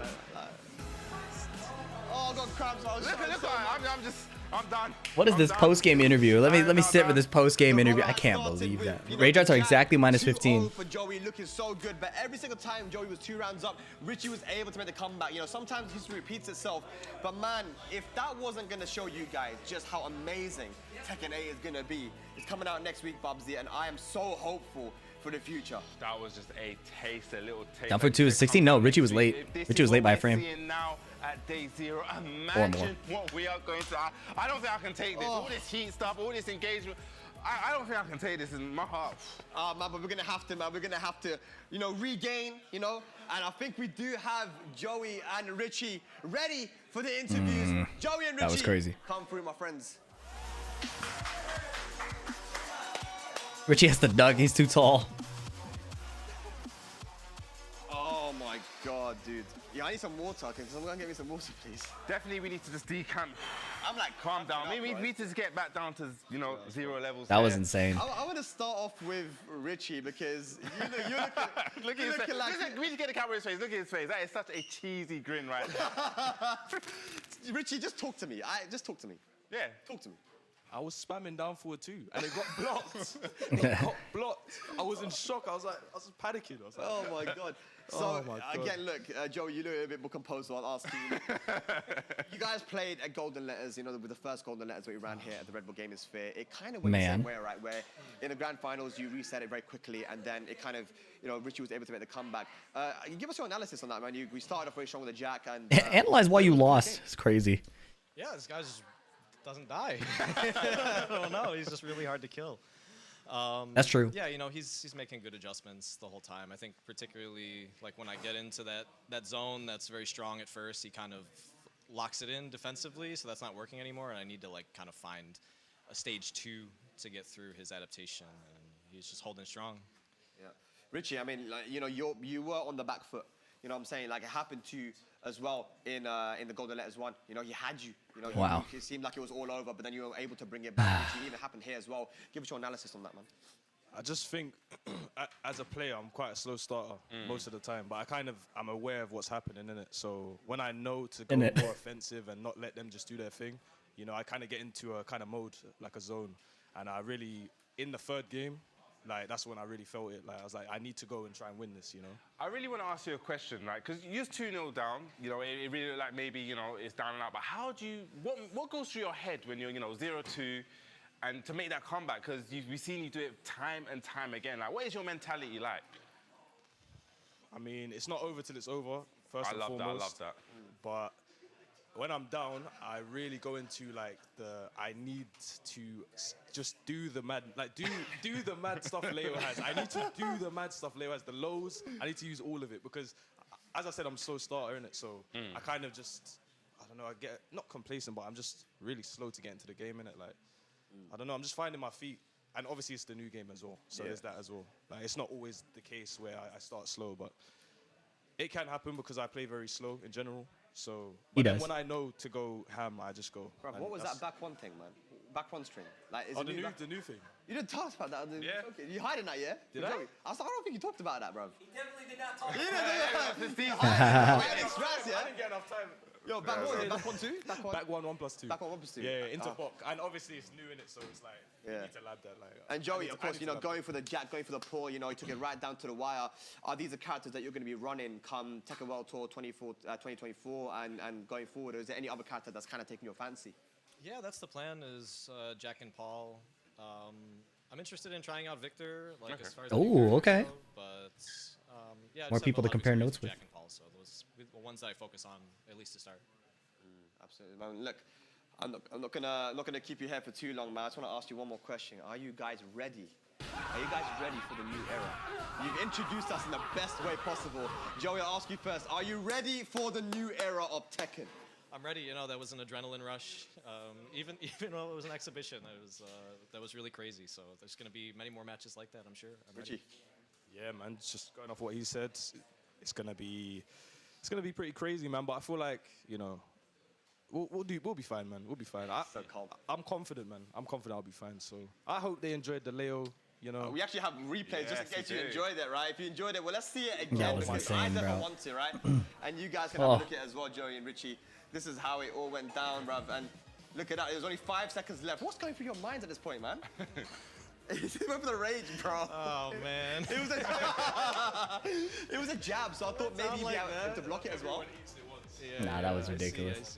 Oh, I got crabs. I'm done. What is this post-game interview? Let me sit for this post-game interview. I can't believe that. Rage Arts are exactly minus 15. For Joey, looking so good, but every single time Joey was 2 rounds up, Richie was able to make the comeback. You know, sometimes history repeats itself, but man, if that wasn't gonna show you guys just how amazing Tekken 8 is gonna be, it's coming out next week, Bubsy, and I am so hopeful for the future. That was just a taste, a little taste. Down for 2 is 16. No, Richie was late. Richie was late by a frame. Now at day 0, Or imagine what we are going to. I don't think I can take this. All this heat stuff, all this engagement. I don't think I can take this in my heart. Man, but we're gonna have to, man. We're gonna have to, you know, regain, you know. And I think we do have Joey and Richie ready for the interviews. Joey and Richie, that was crazy. Come through, my friends. Richie has the dug. He's too tall. Oh my god, dude. Yeah, I need some water. Can someone get me some water, please? Definitely, we need to just decamp. I'm like, calm down. Maybe we need to just get back down to, you know, 0 levels. That was insane. I want to start off with Richie because you're looking, look at his face. Listen, we need to get the camera in his face. Look at his face. That is such a cheesy grin right there. Richie, just talk to me. Just talk to me. Yeah. Talk to me. I was spamming down forward too, and it got blocked. It got blocked. I was in shock. I was just panicking. I was like, oh my god. So again, look, Joey, you look a bit more composed. So I'll ask you. You guys played at Golden Letters, you know, with the first Golden Letters that we ran here at the Red Bull Gaming Sphere. It kind of went the same way, right? Where in the grand finals you reset it very quickly, and then it kind of, you know, Richie was able to make the comeback. Give us your analysis on that, man. We started off very strong with the Jack, and Analyze why you lost. It's crazy. Yeah, this guy just doesn't die. I don't know. He's just really hard to kill. That's true. Yeah, you know, he's making good adjustments the whole time. I think particularly like when I get into that zone that's very strong at first, he kind of locks it in defensively, so that's not working anymore, and I need to like kind of find a stage 2 to get through his adaptation, and he's just holding strong. Yeah, Richie, I mean, like, you know, you were on the back foot. You know what I'm saying? Like, it happened to you as well in the Golden Letters 1. You know, he had you. You know, Wow. it seemed like it was all over, but then you were able to bring it back. Which even happened here as well. Give us your analysis on that, man. I just think, as a player, I'm quite a slow starter most of the time, but I'm aware of what's happening in it. So when I know to go more offensive and not let them just do their thing, you know, I kind of get into a kind of mode, like a zone. And I really, in the third game, like, that's when I really felt it. Like, I was like, I need to go and try and win this, you know? I really want to ask you a question, right? Because you're 2-0 down. You know, it really looked like maybe, you know, it's down and out. But how do you, what goes through your head when you're, you know, 0-2 and to make that comeback? Because we've seen you do it time and time again. Like, what is your mentality like? I mean, it's not over till it's over, first and foremost. I love that. But when I'm down, I really go into like I need to just do the mad, like do the mad stuff Leo has. I need to do the mad stuff Leo has. The lows, I need to use all of it because, as I said, I'm so starter in it. So I kind of just, I don't know, I get not complacent, but I'm just really slow to get into the game in it. Like, I don't know, I'm just finding my feet. And obviously it's the new game as well, so there's that as well. Like, it's not always the case where I start slow, but it can happen because I play very slow in general. So then when I know to go ham, I just go. Bro, what was that back one thing, man? Back one string. Like, is Oh, it the new thing. You didn't talk about that. Yeah. Okay. You hiding that, yeah? Did I? I don't think you talked about that, bro. He definitely did not talk You about didn't. it. I didn't get enough time. Yo, back one, back one, two? Back one, 1+2. Back one, 1+2. Yeah, interpop. And obviously it's new in it, so it's like, you need to lab that. Like, and Joey, of course, you know, going for the jack, going for the pull, you know, he took it right down to the wire. Are these the characters that you're going to be running come Tekken World Tour 2024 and going forward? Or is there any other character that's kind of taking your fancy? Yeah, that's the plan, is Jack and Paul. I'm interested in trying out Victor, like as far as okay. Go, but yeah, More just have people a to lot of compare experience notes with. Jack and Paul, so those are the ones that I focus on at least to start. Absolutely, man. Look, I'm not gonna keep you here for too long, man. I just want to ask you one more question. Are you guys ready? Are you guys ready for the new era? You've introduced us in the best way possible. Joey, I'll ask you first. Are you ready for the new era of Tekken? I'm ready. You know, that was an adrenaline rush. Even though it was an exhibition, that was really crazy. So there's going to be many more matches like that, I'm sure. I'm ready. Yeah, man. Just going off what he said, it's gonna be pretty crazy, man. But I feel like, you know, we'll be fine, man. We'll be fine. I'm confident, man. I'm confident I'll be fine. So I hope they enjoyed the Leo. You know, we actually have replays just in case you enjoyed it, right? If you enjoyed it, well, let's see it again. That was because insane, I never bro. want to, right? And you guys can have a look at it as well, Joey and Richie. This is how it all went down, bruv. And look at that. There's only 5 seconds left. What's going through your minds at this point, man? He went for the rage, bro. Oh, man. It was a jab, so I thought maybe you'd be able to block it as well. Nah, that was ridiculous.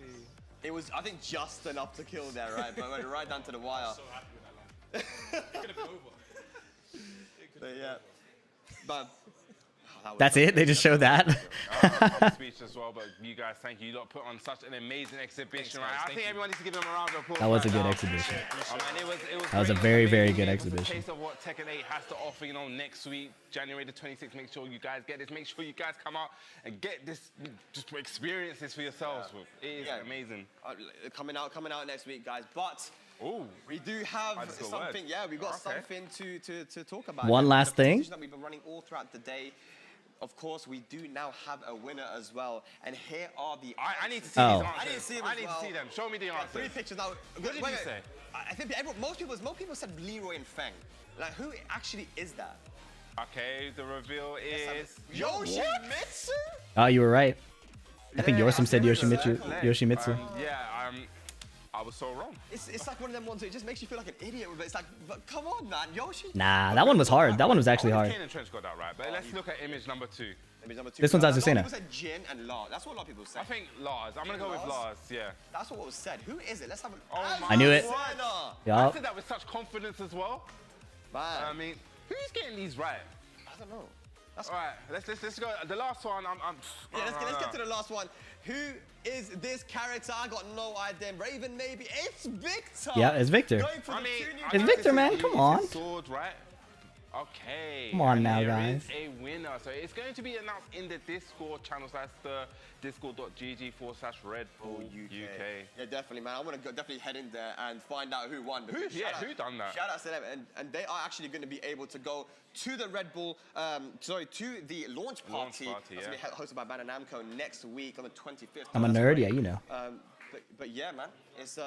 It was, I think, just enough to kill there, right? But it went right down to the wire. So happy with that line. It could have been over. But yeah. But That's it? They just showed that? Speech as well, but you guys, thank you. You lot put on such an amazing exhibition, right? I think everyone needs to give them a round of applause. That was a good now. exhibition. That was a great. very, very Amazing. good It's a exhibition. taste of what Tekken 8 has to offer, you know, next week, January the 26th. Make sure you guys get this. Make sure you guys come out and get this, just experience this for yourselves. It is amazing. Coming out next week, guys. But we do have something. Yeah, we've got something to talk about. One last thing. That we've been running all throughout the day. Of course, we do now have a winner as well. And here are the. I need to see these answers. I need to see them. I need to see them. Show me the answers. 3 pictures now. What did you say? I think most people said Leroy and Feng. Like, who actually is that? Okay, the reveal is Yoshimitsu. Oh, you were right. I think Yorsum said Yoshimitsu. I was so wrong. It's like one of them ones that it just makes you feel like an idiot with it. It's like, but come on, man, Yoshi. Nah, that one was hard. That one was actually hard. Kane and Trench got that right, but let's look at image number 2. This one's Azucena. A lot of people said Jin and Lars. That's what a lot of people said. I think Lars. I'm going to go with Lars, yeah. That's what was said. Who is it? Let's have a... I knew it. I said that with such confidence as well. Man. I mean, who's getting these right? I don't know. All right, let's go. The last one, let's get to the last one. Who is this character? I got no idea. Raven, maybe. It's Victor. Yeah, it's Victor. Going for the It's Victor, man. Come on. Sword, right? Okay. Come on and now, there guys. is a winner. So it's going to be announced in the Discord channel. So that's the discord.gg/Red Bull UK. Yeah, definitely, man. I want to go definitely head in there and find out who won. Who done that? Shout out to them, and they are actually going to be able to go to the Red Bull, to the launch party. That's going to be hosted by Bandai Namco next week on the 25th. I'm a nerd, yeah, you know. But yeah, man, it's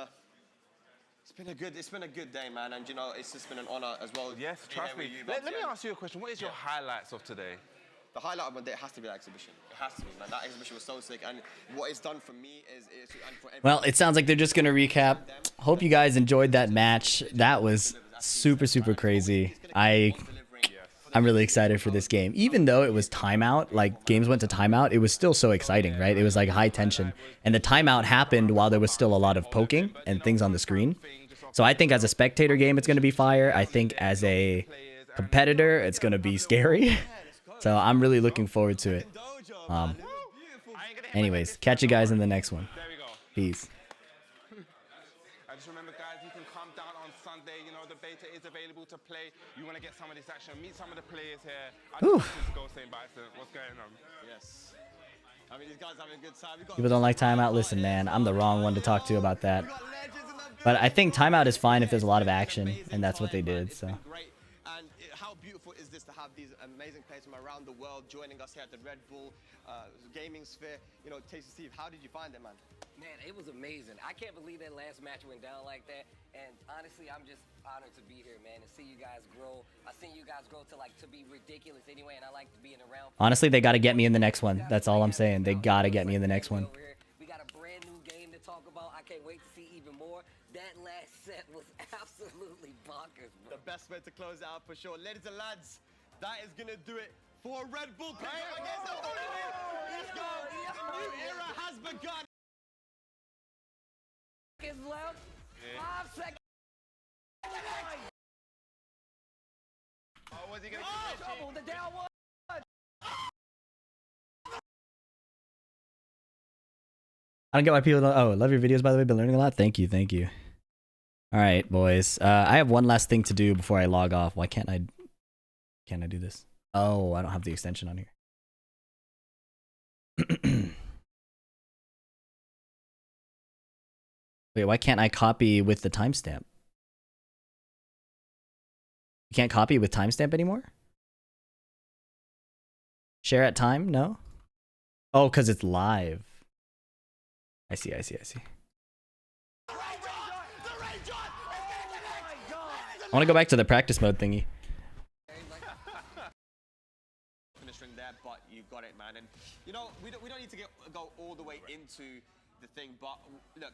been a good day, man, and you know it's just been an honor as well. Yes, trust me. Let me ask you a question. What is your highlights of today? The highlight of my day has to be that exhibition. It has to be, man. That exhibition was so sick, and what it's done for me is and for everyone. Well, it sounds like they're just gonna recap. Hope you guys enjoyed that match. That was super crazy. I'm really excited for this game. Even though it was timeout, like games went to timeout, it was still so exciting, right? It was like high tension. And the timeout happened while there was still a lot of poking and things on the screen. So I think as a spectator game, it's going to be fire. I think as a competitor, it's going to be scary. So I'm really looking forward to it. Anyways, catch you guys in the next one. Peace. I just remember, guys, you can come down on Sunday. You know, the beta is available to play. You want to get some of this action, meet some of the players here. I just go saying by accident. What's going on? Yes. I mean, these guys having a good time. People don't like timeout. Listen, man, I'm the wrong one to talk to about that. But I think timeout is fine if there's a lot of action, and that's what they did. So. And how beautiful is this to have these amazing players from around the world joining us here at the Red Bull gaming sphere? You know, Tasty Steve, how did you find it, man? Man, it was amazing. I can't believe that last match went down like that. And honestly, I'm just honored to be here, man, and see you guys grow. I've seen you guys grow to be ridiculous anyway, and I like to be in around. Honestly, they got to get me in the next one. That's all I'm saying. They got to get me in the next one. We got a brand new game to talk about. I can't wait to see even more. That last set was absolutely bonkers, bro. The best way to close it out for sure. Ladies and lads, that is going to do it for Red Bull player against the Let's go. A new era has begun. Left. 5 seconds. Oh, was he going to trouble, the down one. I don't get why people don't. Oh, love your videos, by the way. Been learning a lot. Thank you. Thank you. All right, boys. I have one last thing to do before I log off. Why can't I do this? Oh, I don't have the extension on here. Wait, why can't I copy with the timestamp? You can't copy with timestamp anymore? Share at time? No? Oh, because it's live. I see. I want to go back to the practice mode thingy. Finishing there, but you got it, man. And you know, we don't need to go all the way into the thing, but look,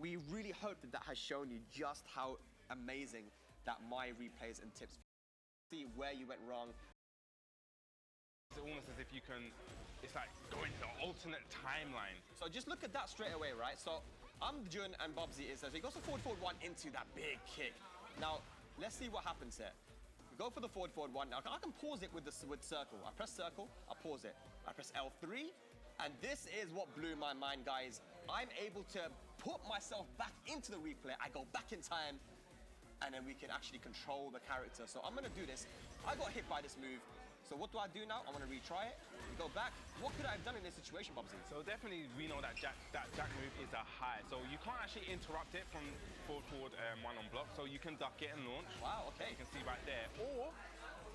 we really hope that has shown you just how amazing that my replays and tips. See where you went wrong. It's almost as if you can. It's like going to the alternate timeline. So just look at that straight away, right? So Jun and Bobsy is there. So he goes for forward one into that big kick. Now let's see what happens here. We go for the forward one. Now I can pause it with circle. I press circle. I pause it. I press L3, and this is what blew my mind, guys. I'm able to put myself back into the replay. I go back in time, and then we can actually control the character. So I'm gonna do this. I got hit by this move. So what do I do now? I want to retry it. We go back. What could I have done in this situation, Bobsy? So definitely we know that jack move is a high. So you can't actually interrupt it from forward one on block. So you can duck it and launch. Wow, okay. You can see right there. Or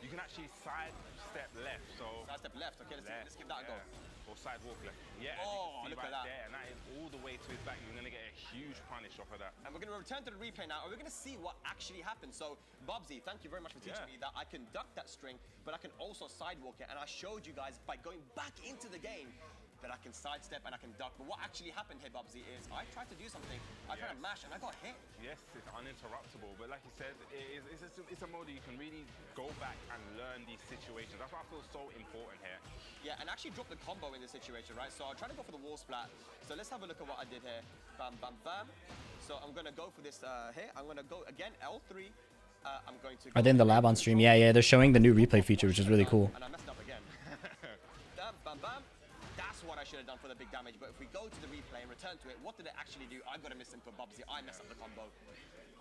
you can actually side step left. So side step left. Okay, let's give that a go. Or side walk left. Yeah, oh, you can see look right at that. there, and that is all the way to his back. You're going to get a huge punish off of that. And we're going to return to the replay now, and we're going to see what actually happened. So, Bobsy, thank you very much for teaching me that I can duck that string, but I can also sidewalk it. And I showed you guys by going back into the game that I can sidestep and I can duck. But what actually happened here, Bobsy, is I tried to do something. I tried to mash, and I got hit. Yes, it's uninterruptible. But like you said, it's a mode that you can really go back and learn these situations. That's why I feel so important here. Yeah, and actually drop the combo in this situation, right? So I'm trying to go for the wall splat. So let's have a look at what I did here. Bam, bam, bam. So I'm going to go for this here. I'm going to go again, L3. I'm going to... Are they in the lab on stream? Yeah, they're showing the new replay feature, which is really cool. And I messed up again. Bam, bam, bam. That's what I should have done for the big damage. But if we go to the replay and return to it, what did it actually do? I got a miss input, Bobsy. I messed up the combo.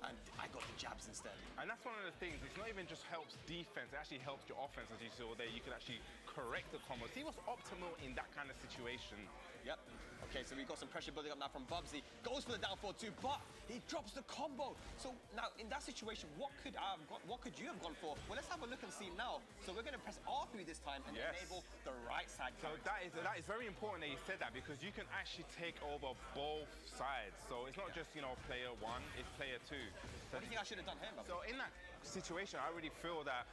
And I got the jabs instead. I And that's one of the things, it's not even just helps defense, it actually helps your offense, as you saw there. You can actually correct the combo. See what's optimal in that kind of situation. Yep. Okay, so we've got some pressure building up now from Bubsy. Goes for the down 4-2, but he drops the combo. So now in that situation, what could you have gone for? Well, let's have a look and see now. So we're going to press R3 this time and enable the right side. So that is very important that you said that, because you can actually take over both sides. So it's not just, you know, player 1, it's player 2. What do you think I should have done here, Bubsy? So in that situation, I really feel that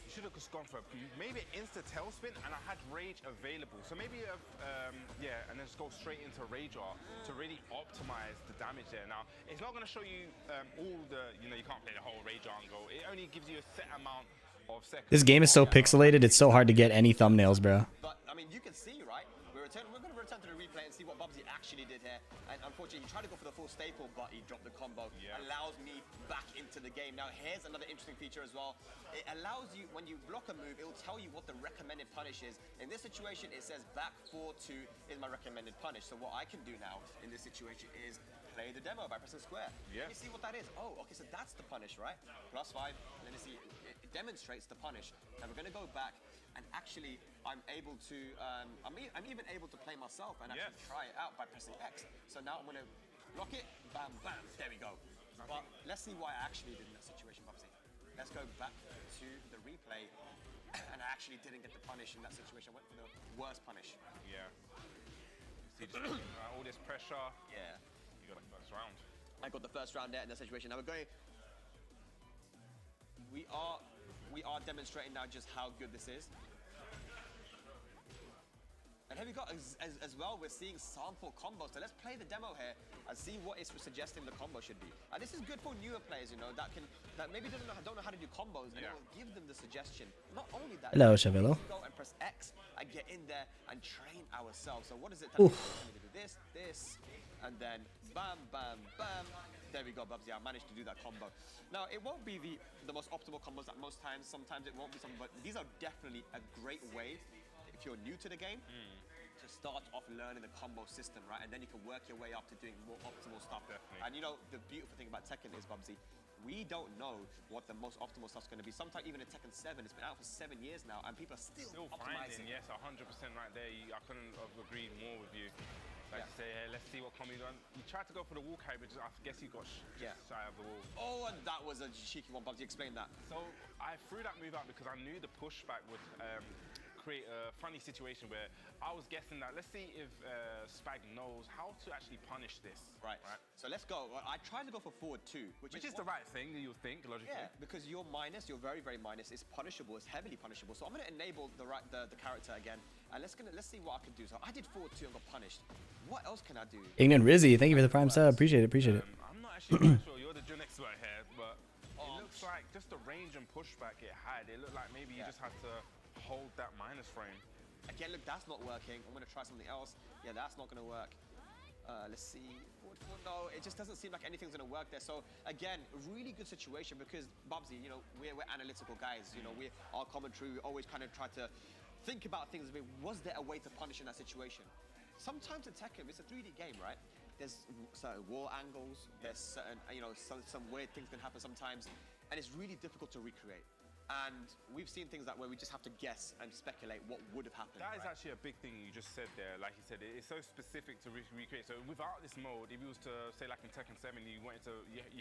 you should have just gone for maybe an insta tailspin, and I had rage available. So maybe and then just go straight into rage art to really optimize the damage there. Now it's not going to show you all the, you know, you can't play the whole rage art and go. It only gives you a set amount of seconds. This game is so pixelated, it's so hard to get any thumbnails, bro. But I mean, you can see, right? We're going to return to the replay and see what Bubsy actually did here. And unfortunately, he tried to go for the full staple, but he dropped the combo. Allows me back into the game. Now, here's another interesting feature as well. It allows you, when you block a move, it will tell you what the recommended punish is. In this situation, it says back 4-2 is my recommended punish. So what I can do now in this situation is play the demo by pressing square. Let me see what that is. Oh, okay, so that's the punish, right? +5. Let me see. It demonstrates the punish. Now we're going to go back. And actually, I'm able to, I'm even able to play myself and actually try it out by pressing X. So now I'm going to block it, bam, bam, there we go. But let's see what I actually did in that situation, Bubsy. Let's go back to the replay. And I actually didn't get the punish in that situation. I went for the worst punish. Yeah. See, just all this pressure. Yeah. You got the first round. I got the first round there in that situation. Now we're going, we are demonstrating now just how good this is. And here we go, as well, we're seeing sample combos. So let's play the demo here and see what it's suggesting the combo should be. And this is good for newer players, you know, that maybe don't know how to do combos, and it will give them the suggestion. Not only that, Hello, we Chavelo. can go and press X and get in there and train ourselves. So what is it? Oof. We do this, and then bam, bam, bam. There we go, Bubsy. I managed to do that combo. Now, it won't be the most optimal combos at most times. Sometimes it won't be something, but these are definitely a great way, if you're new to the game, to start off learning the combo system, right? And then you can work your way up to doing more optimal stuff. Definitely. And you know, the beautiful thing about Tekken is, Bubsy, we don't know what the most optimal stuff's going to be. Sometimes even in Tekken 7, it's been out for 7 years now, and people are still optimizing. Finding, yes, 100% right there. I couldn't have agreed more with you. Like to say, hey, let's see what combo you done. You tried to go for the wall carry, but I guess you got shy of the wall. Oh, and that was a cheeky one, Bubsy. Explain that. So I threw that move out because I knew the pushback would create a funny situation where I was guessing that, let's see if Spag knows how to actually punish this. Right. So let's go. I tried to go for forward 2, which is the right thing, you think, logically. Yeah, because you're minus, you're very, very minus. It's punishable, it's heavily punishable. So I'm going to enable the character again, and let's see what I can do. So I did forward 2 and got punished. What else can I do? Ignan Rizzy, thank you for the prime sub. Appreciate it. I'm not actually quite sure. You're the Jun expert here, but it looks like just the range and pushback it had. It looked like maybe you just had to hold that minus frame. Again, look, that's not working. I'm going to try something else. Yeah, that's not going to work. Let's see. No, it just doesn't seem like anything's going to work there. So again, really good situation because Bubsy, you know, we're analytical guys. You know, our commentary, we always kind of try to think about things. Was there a way to punish in that situation? Sometimes in Tekken, it's a 3D game, right? There's certain wall angles, there's certain, you know, some weird things can happen sometimes, and it's really difficult to recreate. And we've seen things that where we just have to guess and speculate what would have happened. That is actually a big thing you just said there. Like you said, it's so specific to recreate. So without this mode, if you was to say like in Tekken 7, you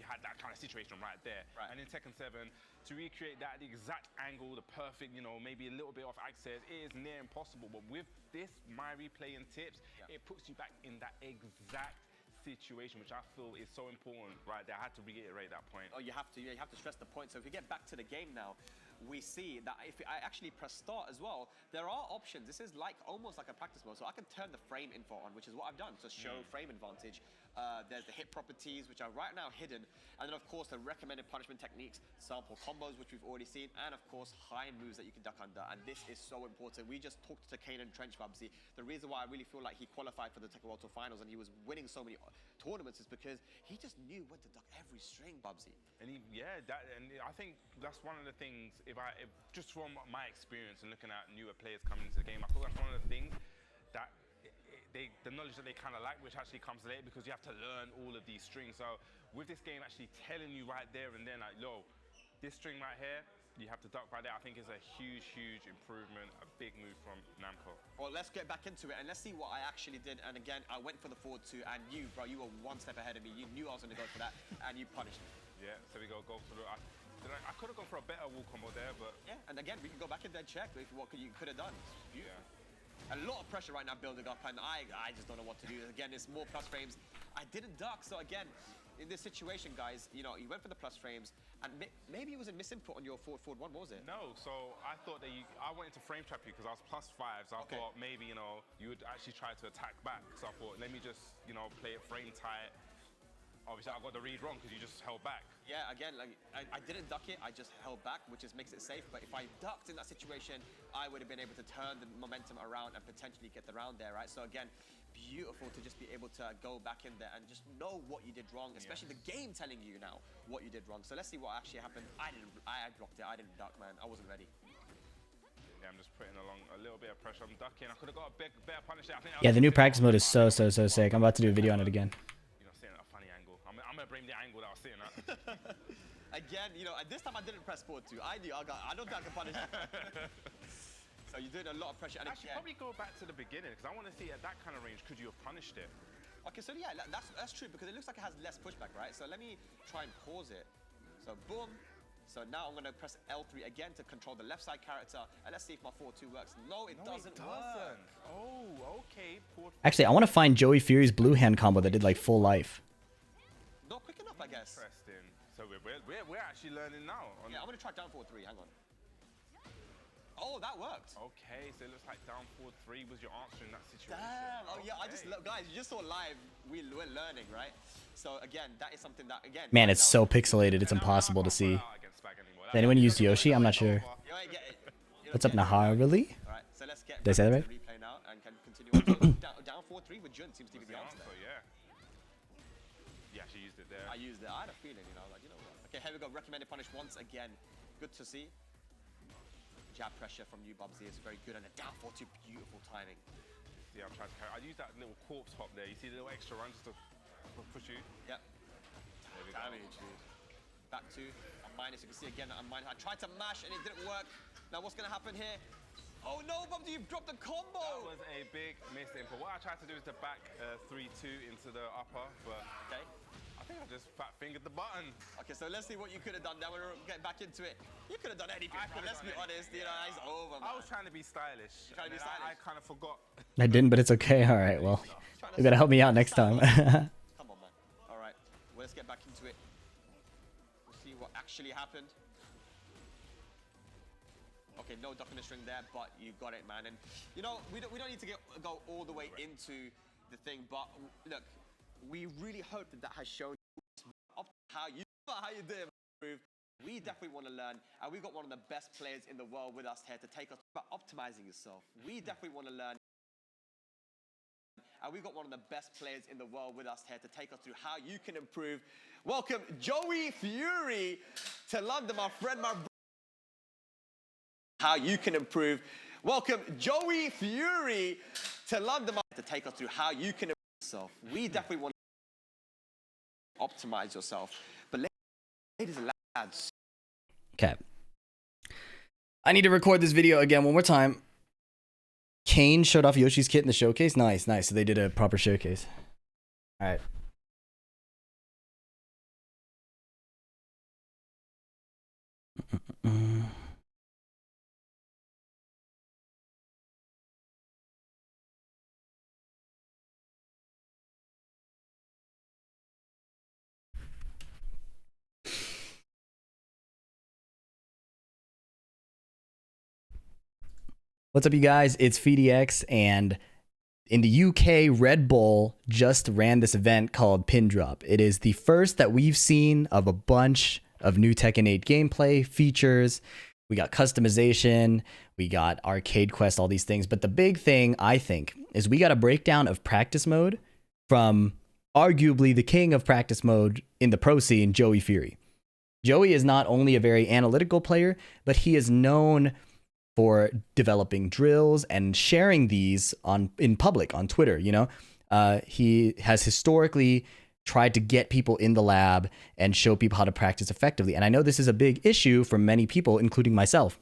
had that kind of situation right there. Right. And in Tekken 7, to recreate that, the exact angle, the perfect, you know, maybe a little bit off access, it is near impossible. But with this, my replay and tips, it puts you back in that exact situation, which I feel is so important right there. I had to reiterate that point. Oh, you have to stress the point. So if we get back to the game now, we see that if I actually press start as well, there are options. This is almost like a practice mode. So I can turn the frame info on, which is what I've done to show frame advantage. There's the hit properties, which are right now hidden. And then, of course, the recommended punishment techniques, sample combos, which we've already seen, and, of course, high moves that you can duck under. And this is so important. We just talked to Kanan Trench, Bubsy. The reason why I really feel like he qualified for the Tekken World Tour Finals and he was winning so many tournaments is because he just knew when to duck every string, Bubsy. And I think that's one of the things, just from my experience and looking at newer players coming into the game, I feel that's one of the things that the knowledge that they kind of lack, which actually comes later because you have to learn all of these strings. So with this game actually telling you right there and then, like, yo, this string right here, you have to duck right there. I think is a huge, huge improvement, a big move from Namco. Well, let's get back into it and let's see what I actually did. And again, I went for the forward two, and you, bro, you were one step ahead of me. You knew I was going to go for that, and you punished me. Yeah, so we go through. I could have gone for a better wall combo there, but yeah. And again, we can go back in there and check what you could have done. Yeah. A lot of pressure right now building up, and I just don't know what to do. Again, it's more plus frames. I didn't duck, so again, in this situation, guys, you know, you went for the plus frames, and maybe it was a misinput on your forward one. What was it? No, so I thought that I went into frame trap you because I was +5, so I thought maybe, you know, you would actually try to attack back. So I thought, let me just, you know, play it frame tight. Obviously, I got the read wrong because you just held back. Yeah, again, like I didn't duck it, I just held back, which makes it safe. But if I ducked in that situation, I would have been able to turn the momentum around and potentially get the round there, right? So again, beautiful to just be able to go back in there and just know what you did wrong, especially the game telling you now what you did wrong. So let's see what actually happened. I blocked it, I didn't duck, man. I wasn't ready. Yeah, I'm just putting along a little bit of pressure. I'm ducking. I could have got a better punish there. I think Yeah, the new practice mode is so sick. I'm about to do a video on it again. I'm gonna blame the angle that I was sitting at. Again, you know, at this time I didn't press forward two. I don't think I can punish it. So you're doing a lot of pressure. And actually, probably go back to the beginning because I want to see at that kind of range, could you have punished it? Okay, so yeah, that's true because it looks like it has less pushback, right? So let me try and pause it. So boom. So now I'm gonna press L3 again to control the left side character, and let's see if my 4-2 works. No, it doesn't work. Oh, okay. Actually, I want to find Joey Fury's blue hand combo that did like full life. Not quick enough, I guess. Interesting. So we're actually learning now. Yeah, I'm gonna try down forward 3. Hang on. Oh, that worked. Okay, so it looks like down forward 3 was your answer in that situation. Damn. Oh yeah, I just guys, you just saw live. We're learning, right? So again, that is something that again. Man, it's so pixelated, it's impossible to see. Has anyone used Yoshi? I'm not sure. What's up, Nahar? Really? Alright, so let's get Did I say that right? replay now and can continue on. down 4-3 with Jun seems to be the answer. Yeah. Yeah, she used it there. I used it. I had a feeling, you know, like, you know what? Okay, here we go. Recommended punish once again. Good to see. Jab pressure from you, Bubsy, is very good, and a down 4-2, beautiful timing. Yeah, I'm trying to carry. I used that little corpse hop there. You see the little extra run just to push you? Yep. Damage, dude. Back to a minus. You can see again, a minus. I tried to mash and it didn't work. Now what's gonna happen here? Oh no, Bubsy, you've dropped the combo! That was a big miss input. What I tried to do is to back 3-2 into the upper, but okay. I think I just fat fingered the button. Okay, so let's see what you could have done. Now we're getting back into it. You could have done anything, bro. Let's be honest. You know, it's over, man. I was trying to be stylish. Trying to be stylish? I kind of forgot. I didn't, but it's okay. All right, well, you gotta help me out next time. Come on, man. All right, well, let's get back into it. We'll see what actually happened. Okay, no duck in the string there, but you got it, man. And you know, we don't need to go all the way into the thing, but look, we really hope that has shown up how you did improve. We definitely want to learn, and we've got one of the best players in the world with us here to take us about optimizing yourself. We definitely want to learn, and we've got one of the best players in the world with us here to take us through how you can improve. Welcome, Joey Fury, to London, my friend, my brother. How you can improve. Welcome, Joey Fury, to London, to take us through how you can improve yourself. We definitely want to optimize yourself. But ladies and lads. Okay. I need to record this video again one more time. Kane showed off Yoshi's kit in the showcase. Nice, nice. So they did a proper showcase. All right. What's up, you guys? It's FeeDX, and in the UK, Red Bull just ran this event called Pin Drop. It is the first that we've seen of a bunch of new Tekken 8 gameplay features. We got customization, we got arcade quest, all these things. But the big thing, I think, is we got a breakdown of practice mode from arguably the king of practice mode in the pro scene, Joey Fury. Joey is not only a very analytical player, but he is known for developing drills and sharing these in public on Twitter. You know, he has historically tried to get people in the lab and show people how to practice effectively. And I know this is a big issue for many people, including myself.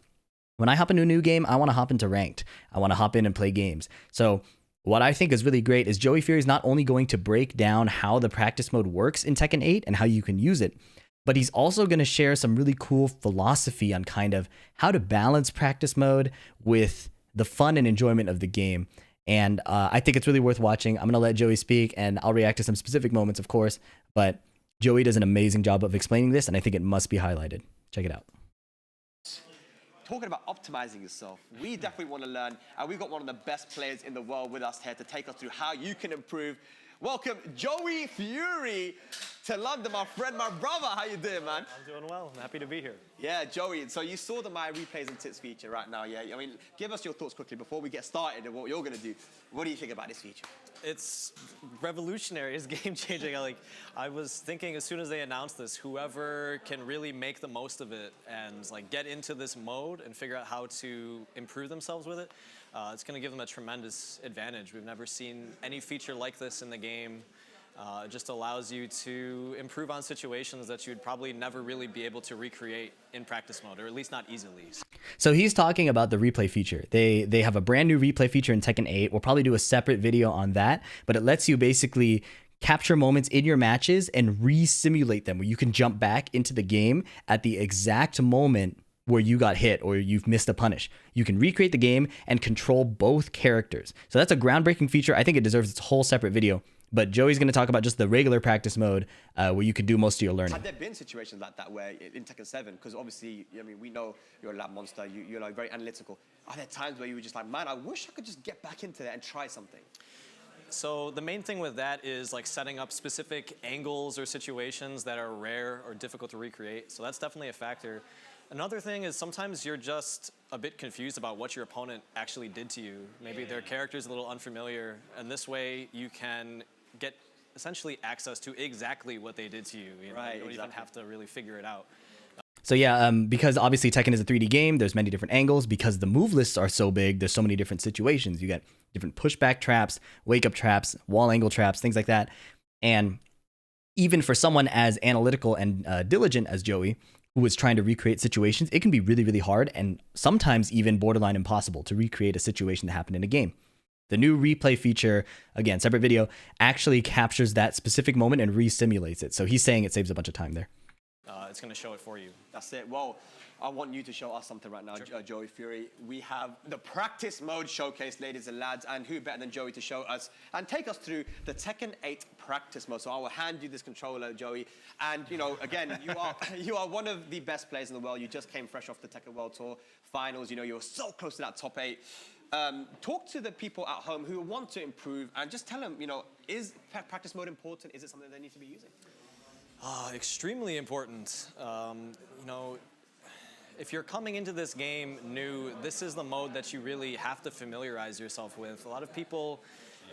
When I hop into a new game, I want to hop into ranked. I want to hop in and play games. So what I think is really great is Joey Fury is not only going to break down how the practice mode works in Tekken 8 and how you can use it, but he's also going to share some really cool philosophy on kind of how to balance practice mode with the fun and enjoyment of the game. And I think it's really worth watching. I'm going to let Joey speak, and I'll react to some specific moments, of course. But Joey does an amazing job of explaining this, and I think it must be highlighted. Check it out. Talking about optimizing yourself, we definitely want to learn, and we've got one of the best players in the world with us here to take us through how you can improve. Welcome, Joey Fury, to London, my friend, my brother. How you doing, man? I'm doing well. I'm happy to be here. Yeah, Joey, so you saw the My Replays and Tips feature right now, yeah? I mean, give us your thoughts quickly before we get started and what you're going to do. What do you think about this feature? It's revolutionary. It's game-changing. I was thinking as soon as they announced this, whoever can really make the most of it and like get into this mode and figure out how to improve themselves with it, it's going to give them a tremendous advantage. We've never seen any feature like this in the game. It just allows you to improve on situations that you'd probably never really be able to recreate in practice mode, or at least not easily. So he's talking about the replay feature. They have a brand new replay feature in Tekken 8. We'll probably do a separate video on that, but it lets you basically capture moments in your matches and re-simulate them, where you can jump back into the game at the exact moment where you got hit or you've missed a punish. You can recreate the game and control both characters. So that's a groundbreaking feature. I think it deserves its whole separate video. But Joey's going to talk about just the regular practice mode where you could do most of your learning. Have there been situations like that where in Tekken 7, because obviously, I mean, we know you're a lab monster, you're like very analytical. Are there times where you were just like, man, I wish I could just get back into that and try something? So the main thing with that is like setting up specific angles or situations that are rare or difficult to recreate. So that's definitely a factor. Another thing is sometimes you're just a bit confused about what your opponent actually did to you. Maybe their character's a little unfamiliar, and this way you can get essentially access to exactly what they did to you. You know, Right, you don't even exactly. have to really figure it out. So yeah, because obviously Tekken is a 3D game, there's many different angles. Because the move lists are so big, there's so many different situations. You get different pushback traps, wake up traps, wall angle traps, things like that. And even for someone as analytical and diligent as Joey, who was trying to recreate situations, it can be really, really hard and sometimes even borderline impossible to recreate a situation that happened in a game. The new replay feature, again, separate video, actually captures that specific moment and re-simulates it. So he's saying it saves a bunch of time there. It's going to show it for you. That's it. Well, I want you to show us something right now, Joey Fury. We have the practice mode showcase, ladies and lads, and who better than Joey to show us and take us through the Tekken 8 practice mode. So I will hand you this controller, Joey. And, you know, again, you are one of the best players in the world. You just came fresh off the Tekken World Tour finals. You know, you were so close to that top 8. Talk to the people at home who want to improve and just tell them, you know, is practice mode important? Is it something they need to be using? Extremely important. You know, if you're coming into this game new, this is the mode that you really have to familiarize yourself with. A lot of people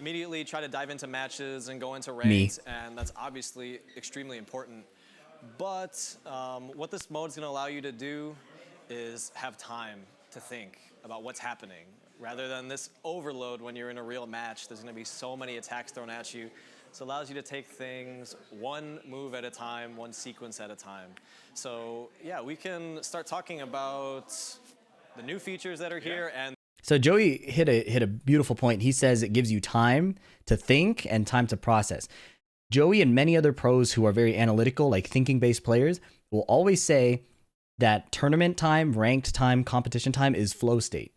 immediately try to dive into matches and go into ranked, and that's obviously extremely important. But what this mode is going to allow you to do is have time to think about what's happening. Rather than this overload when you're in a real match, there's going to be so many attacks thrown at you. So it allows you to take things one move at a time, one sequence at a time. So yeah, we can start talking about the new features that are here. And So Joey hit a beautiful point. He says it gives you time to think and time to process. Joey and many other pros who are very analytical, like thinking-based players, will always say that tournament time, ranked time, competition time is flow state.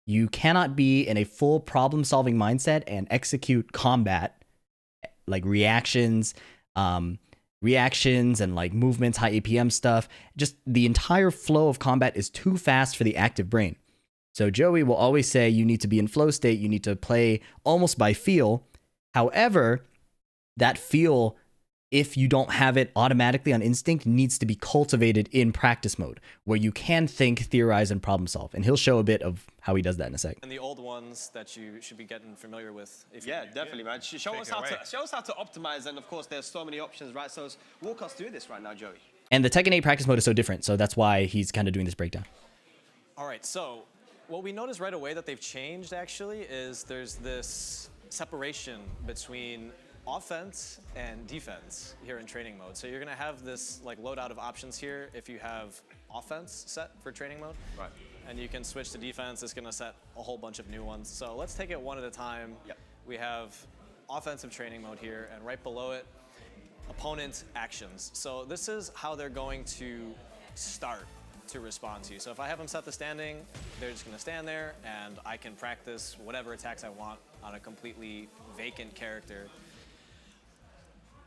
You cannot be in a full problem-solving mindset and execute combat, like reactions and like movements, high APM stuff. Just the entire flow of combat is too fast for the active brain. So Joey will always say you need to be in flow state. You need to play almost by feel. However, that feel, if you don't have it automatically on instinct, needs to be cultivated in practice mode, where you can think, theorize, and problem solve. And he'll show a bit of how he does that in a sec. the old ones that you should be getting familiar with. Yeah, definitely, man. Show us how to optimize, and of course, there's so many options, right? So walk us through this right now, Joey. And the Tekken 8 practice mode is so different, so that's why he's kind of doing this breakdown. All right, so what we noticed right away that they've changed actually is there's this separation between offense and defense here in training mode. So you're gonna have this like loadout of options here if you have offense set for training mode. Right. And you can switch to defense. It's gonna set a whole bunch of new ones. So let's take it one at a time. Yep. We have offensive training mode here, and right below it, opponent actions. So this is how they're going to start to respond to you. So if I have them set the standing, they're just gonna stand there, and I can practice whatever attacks I want on a completely vacant character.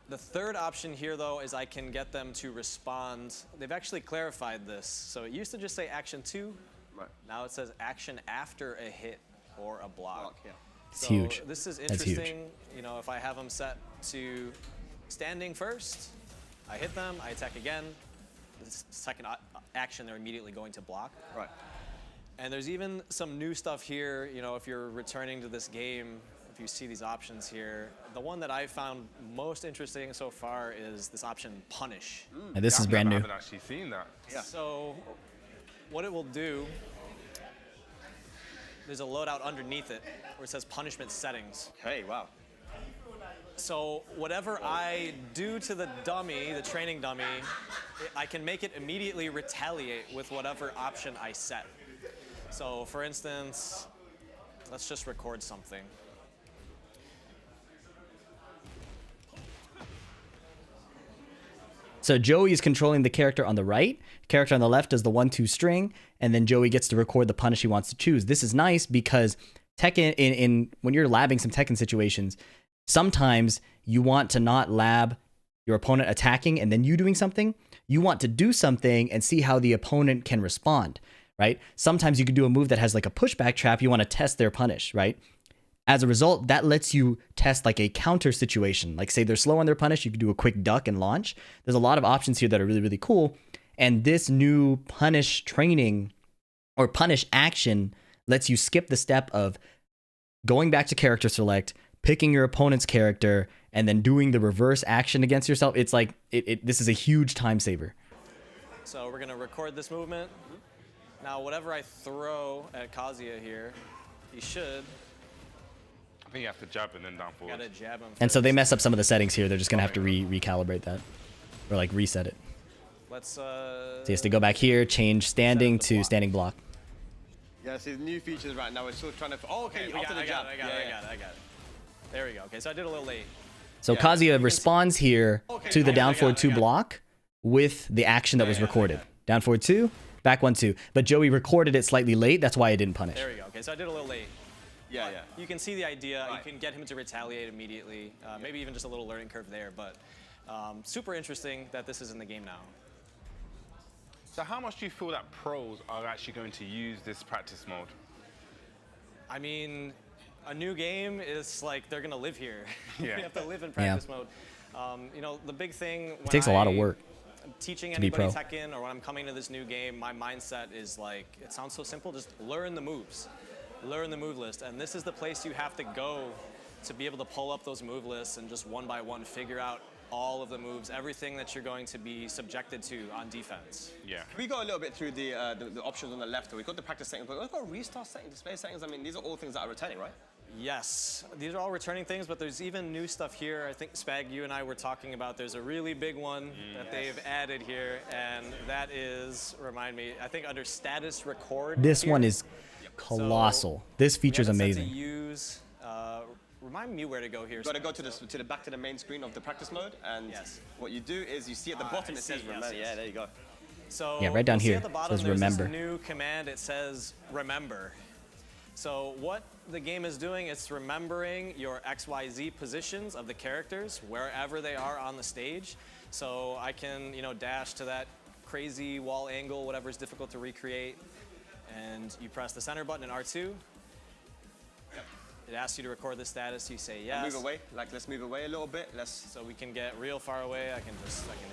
The third option here, though, is I can get them to respond. They've actually clarified this. So it used to just say action 2. Right. Now it says action after a hit or a block. Yeah. It's So huge. this is That's huge. interesting. You know, if I have them set to standing first, I hit them, I attack again. The second action, they're immediately going to block. Right. And there's even some new stuff here. You know, if you're returning to this game, if you see these options here, the one that I found most interesting so far is this option, Punish. And this is brand I new. haven't actually seen that. Yeah. So what it will do, there's a loadout underneath it where it says Punishment Settings. Hey, wow. So whatever I do to the dummy, the training dummy, I can make it immediately retaliate with whatever option I set. So for instance, let's just record something. So Joey is controlling the character on the right. Character on the left does the 1-2 string, and then Joey gets to record the punish he wants to choose. This is nice because Tekken, in when you're labbing some Tekken situations, sometimes you want to not lab your opponent attacking and then you doing something. You want to do something and see how the opponent can respond, right? Sometimes you could do a move that has like a pushback trap. You want to test their punish, right? As a result, that lets you test like a counter situation. Like say they're slow on their punish, you could do a quick duck and launch. There's a lot of options here that are really, really cool. And this new punish training or punish action lets you skip the step of going back to character select, picking your opponent's character, and then doing the reverse action against yourself. It's like, this is a huge time saver. So we're gonna record this movement. Now whatever I throw at Kazuya here, he should. I think you have to jab and then down forward. Gotta jab him. And so they mess up some of the settings here. They're just going to have to recalibrate that or like reset it. Let's So he has to go back here, change standing to standing block. Yeah, see the new features right now. We're still trying to. Oh, okay. I After the jab. got it. There we go. Okay, so I did a little late. So Kazuya responds here to the down forward 2 block with the action that was recorded. Down forward 2, back 1-2. But Joey recorded it slightly late. That's why it didn't punish. There we go. Okay, so I did a little late. Yeah, But yeah. You can see the idea. Right. You can get him to retaliate immediately. Maybe even just a little learning curve there. But super interesting that this is in the game now. So how much do you feel that pros are actually going to use this practice mode? I mean, a new game is like they're gonna live here. Yeah. You have to live in practice mode. You know, the big thing. It takes a lot of work. Teaching to be anybody pro. Tekken or when I'm coming to this new game, my mindset is like, it sounds so simple, just learn the moves. Learn the move list. And this is the place you have to go to be able to pull up those move lists and just one by one figure out all of the moves, everything that you're going to be subjected to on defense. Yeah. Can we go a little bit through the options on the left? We've got the practice settings, but we've got restart settings, display settings. I mean, these are all things that are returning, right? Yes, these are all returning things, but there's even new stuff here. I think, Spag, you and I were talking about there's a really big one that they've added here, and that is, remind me, I think under status record. This here. one is colossal. This feature's We have it set amazing. To use, remind me where to go here. You've got to go to the back to the main screen of the practice mode, and what you do is you see at the bottom it says remember. Yeah, there you go. So Yeah, right down you'll see here, at the it bottom, says there's remember. This new command. It says remember. So what the game is doing, it's remembering your XYZ positions of the characters wherever they are on the stage. So I can, you know, dash to that crazy wall angle, whatever is difficult to recreate, and you press the center button in R2. It asks you to record the status. You say yes. Move away. Like let's move away a little bit. So we can get real far away. I can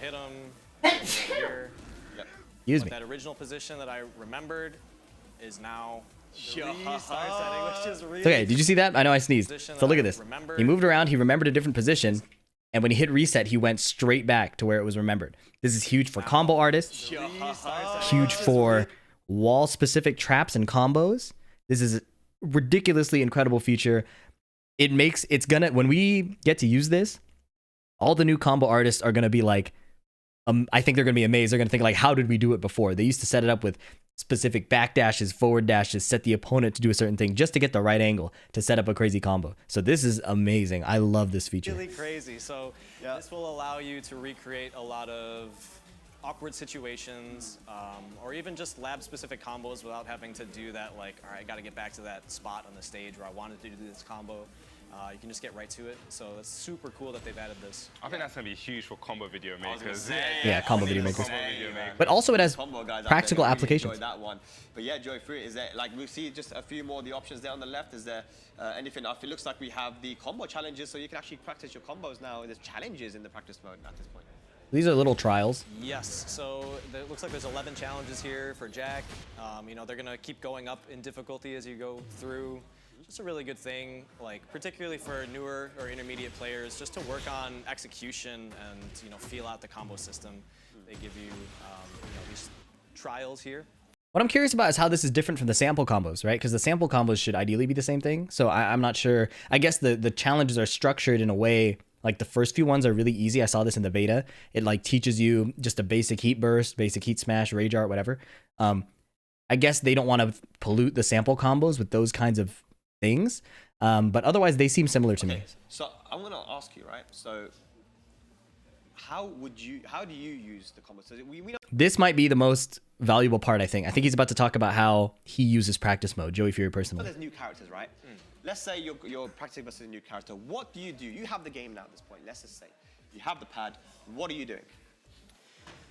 hit them here. Excuse But me. that original position that I remembered is now the restart setting, which is really It's okay. Did you see that? I know I sneezed. Position So look that at I this. remembered. He moved around. He remembered a different position. And when he hit reset, he went straight back to where it was remembered. This is huge for combo artists. Huge for wall-specific traps and combos. This is a ridiculously incredible feature. it's gonna, when we get to use this, all the new combo artists are gonna be like, I think they're gonna be amazed. They're gonna think like, how did we do it before? They used to set it up with specific back dashes, forward dashes, set the opponent to do a certain thing just to get the right angle to set up a crazy combo. So this is amazing. I love this feature. Really crazy. So this will allow you to recreate a lot of awkward situations, or even just lab-specific combos without having to do that, like, all right, I got to get back to that spot on the stage where I wanted to do this combo. You can just get right to it. So it's super cool that they've added this. I think that's going to be huge for combo video makers. Yeah, combo video makers. Combo video makers. But also it has Combo guys out practical there, really applications. enjoyed that one. But yeah, Joey, through it, is there, like, we see just a few more of the options there on the left. Is there anything? It looks like we have the combo challenges, so you can actually practice your combos now. There's challenges in the practice mode at this point. These are little trials. Yes, so it looks like there's 11 challenges here for Jack. You know, they're gonna keep going up in difficulty as you go through. Just a really good thing, like particularly for newer or intermediate players, just to work on execution and, you know, feel out the combo system. They give you, you know, these trials here. What I'm curious about is how this is different from the sample combos, right? Because the sample combos should ideally be the same thing. So I'm not sure. I guess the challenges are structured in a way, like the first few ones are really easy. I saw this in the beta. It like teaches you just a basic heat burst, basic heat smash, rage art, whatever. I guess they don't want to pollute the sample combos with those kinds of things. But otherwise they seem similar to me. So I'm gonna ask you, right? So how do you use the combos? So we know This might be the most valuable part, I think. I think he's about to talk about how he uses practice mode. Joey Fury personally. there's new characters, right? Let's say you're practicing versus a new character. What do? You have the game now at this point. Let's just say you have the pad. What are you doing?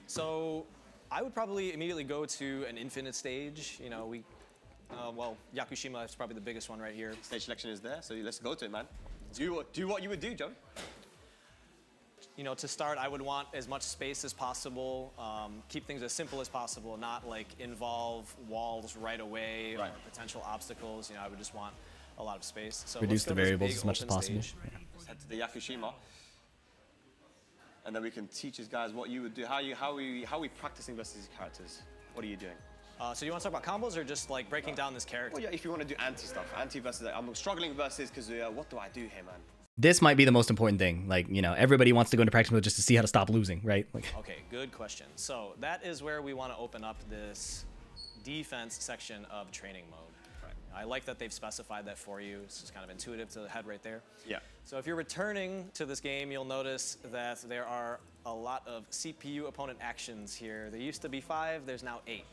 So I would probably immediately go to an infinite stage. You know, well, Yakushima is probably the biggest one right here. Stage selection is there, so let's go to it, man. Do what you would do, Joe. You know, to start, I would want as much space as possible, keep things as simple as possible, not like involve walls right away or potential obstacles. You know, I would just want a lot of space. So reduce the variables as much as possible. Let's head to the Yakushima, and then we can teach these guys what you would do. How are we practicing versus these characters? What are you doing? So you want to talk about combos or just like breaking down this character? Well, yeah, if you want to do anti stuff, anti versus I'm struggling versus Kazuya. What do I do here, man? This might be the most important thing. Like, you know, everybody wants to go into practice mode just to see how to stop losing, right? Like, okay, good question. So that is where we want to open up this defense section of training mode. I like that they've specified that for you. It's just kind of intuitive to the head right there. Yeah. So if you're returning to this game, you'll notice that there are a lot of CPU opponent actions here. There used to be 5, there's now 8.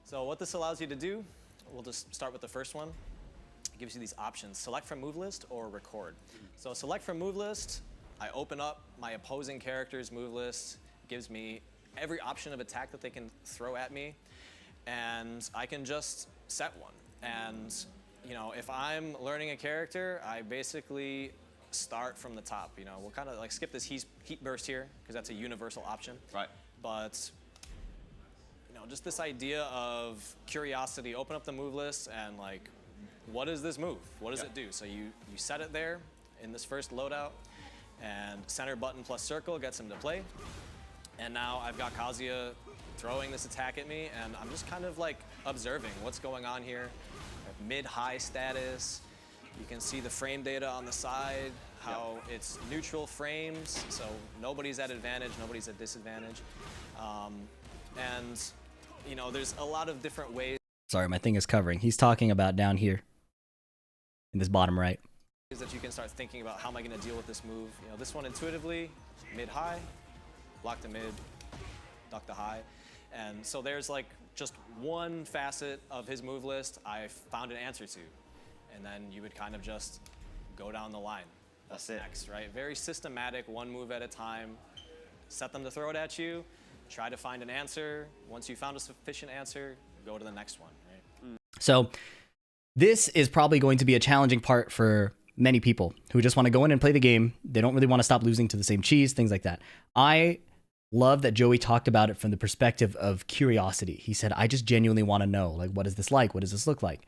So what this allows you to do, we'll just start with the first one. It gives you these options, select from move list or record. So select from move list, I open up my opposing character's move list, gives me every option of attack that they can throw at me, and I can just set one. And, you know, if I'm learning a character, I basically start from the top. You know, we'll kind of like skip this heat burst here because that's a universal option. Right. But, you know, just this idea of curiosity, open up the move list and like, what is this move? What does it do? So you set it there in this first loadout, and center button plus circle gets him to play. And now I've got Kazuya throwing this attack at me, and I'm just kind of like observing what's going on here. Mid-high status. You can see the frame data on the side, how it's neutral frames, so nobody's at advantage, nobody's at disadvantage. And, you know, there's a lot of different ways sorry, my thing is covering. He's talking about down here in this bottom right. that you can start thinking about how am I going to deal with this move. You know, this one intuitively, mid-high, block to mid, duck to high. And so there's like just one facet of his move list I found an answer to. And then you would kind of just go down the line. That's it. Next, right? Very systematic, one move at a time. Set them to throw it at you. Try to find an answer. Once you found a sufficient answer, go to the next one, right? So this is probably going to be a challenging part for many people who just want to go in and play the game. They don't really want to stop losing to the same cheese, things like that. I love that Joey talked about it from the perspective of curiosity. He said, I just genuinely want to know, like, what is this like? What does this look like?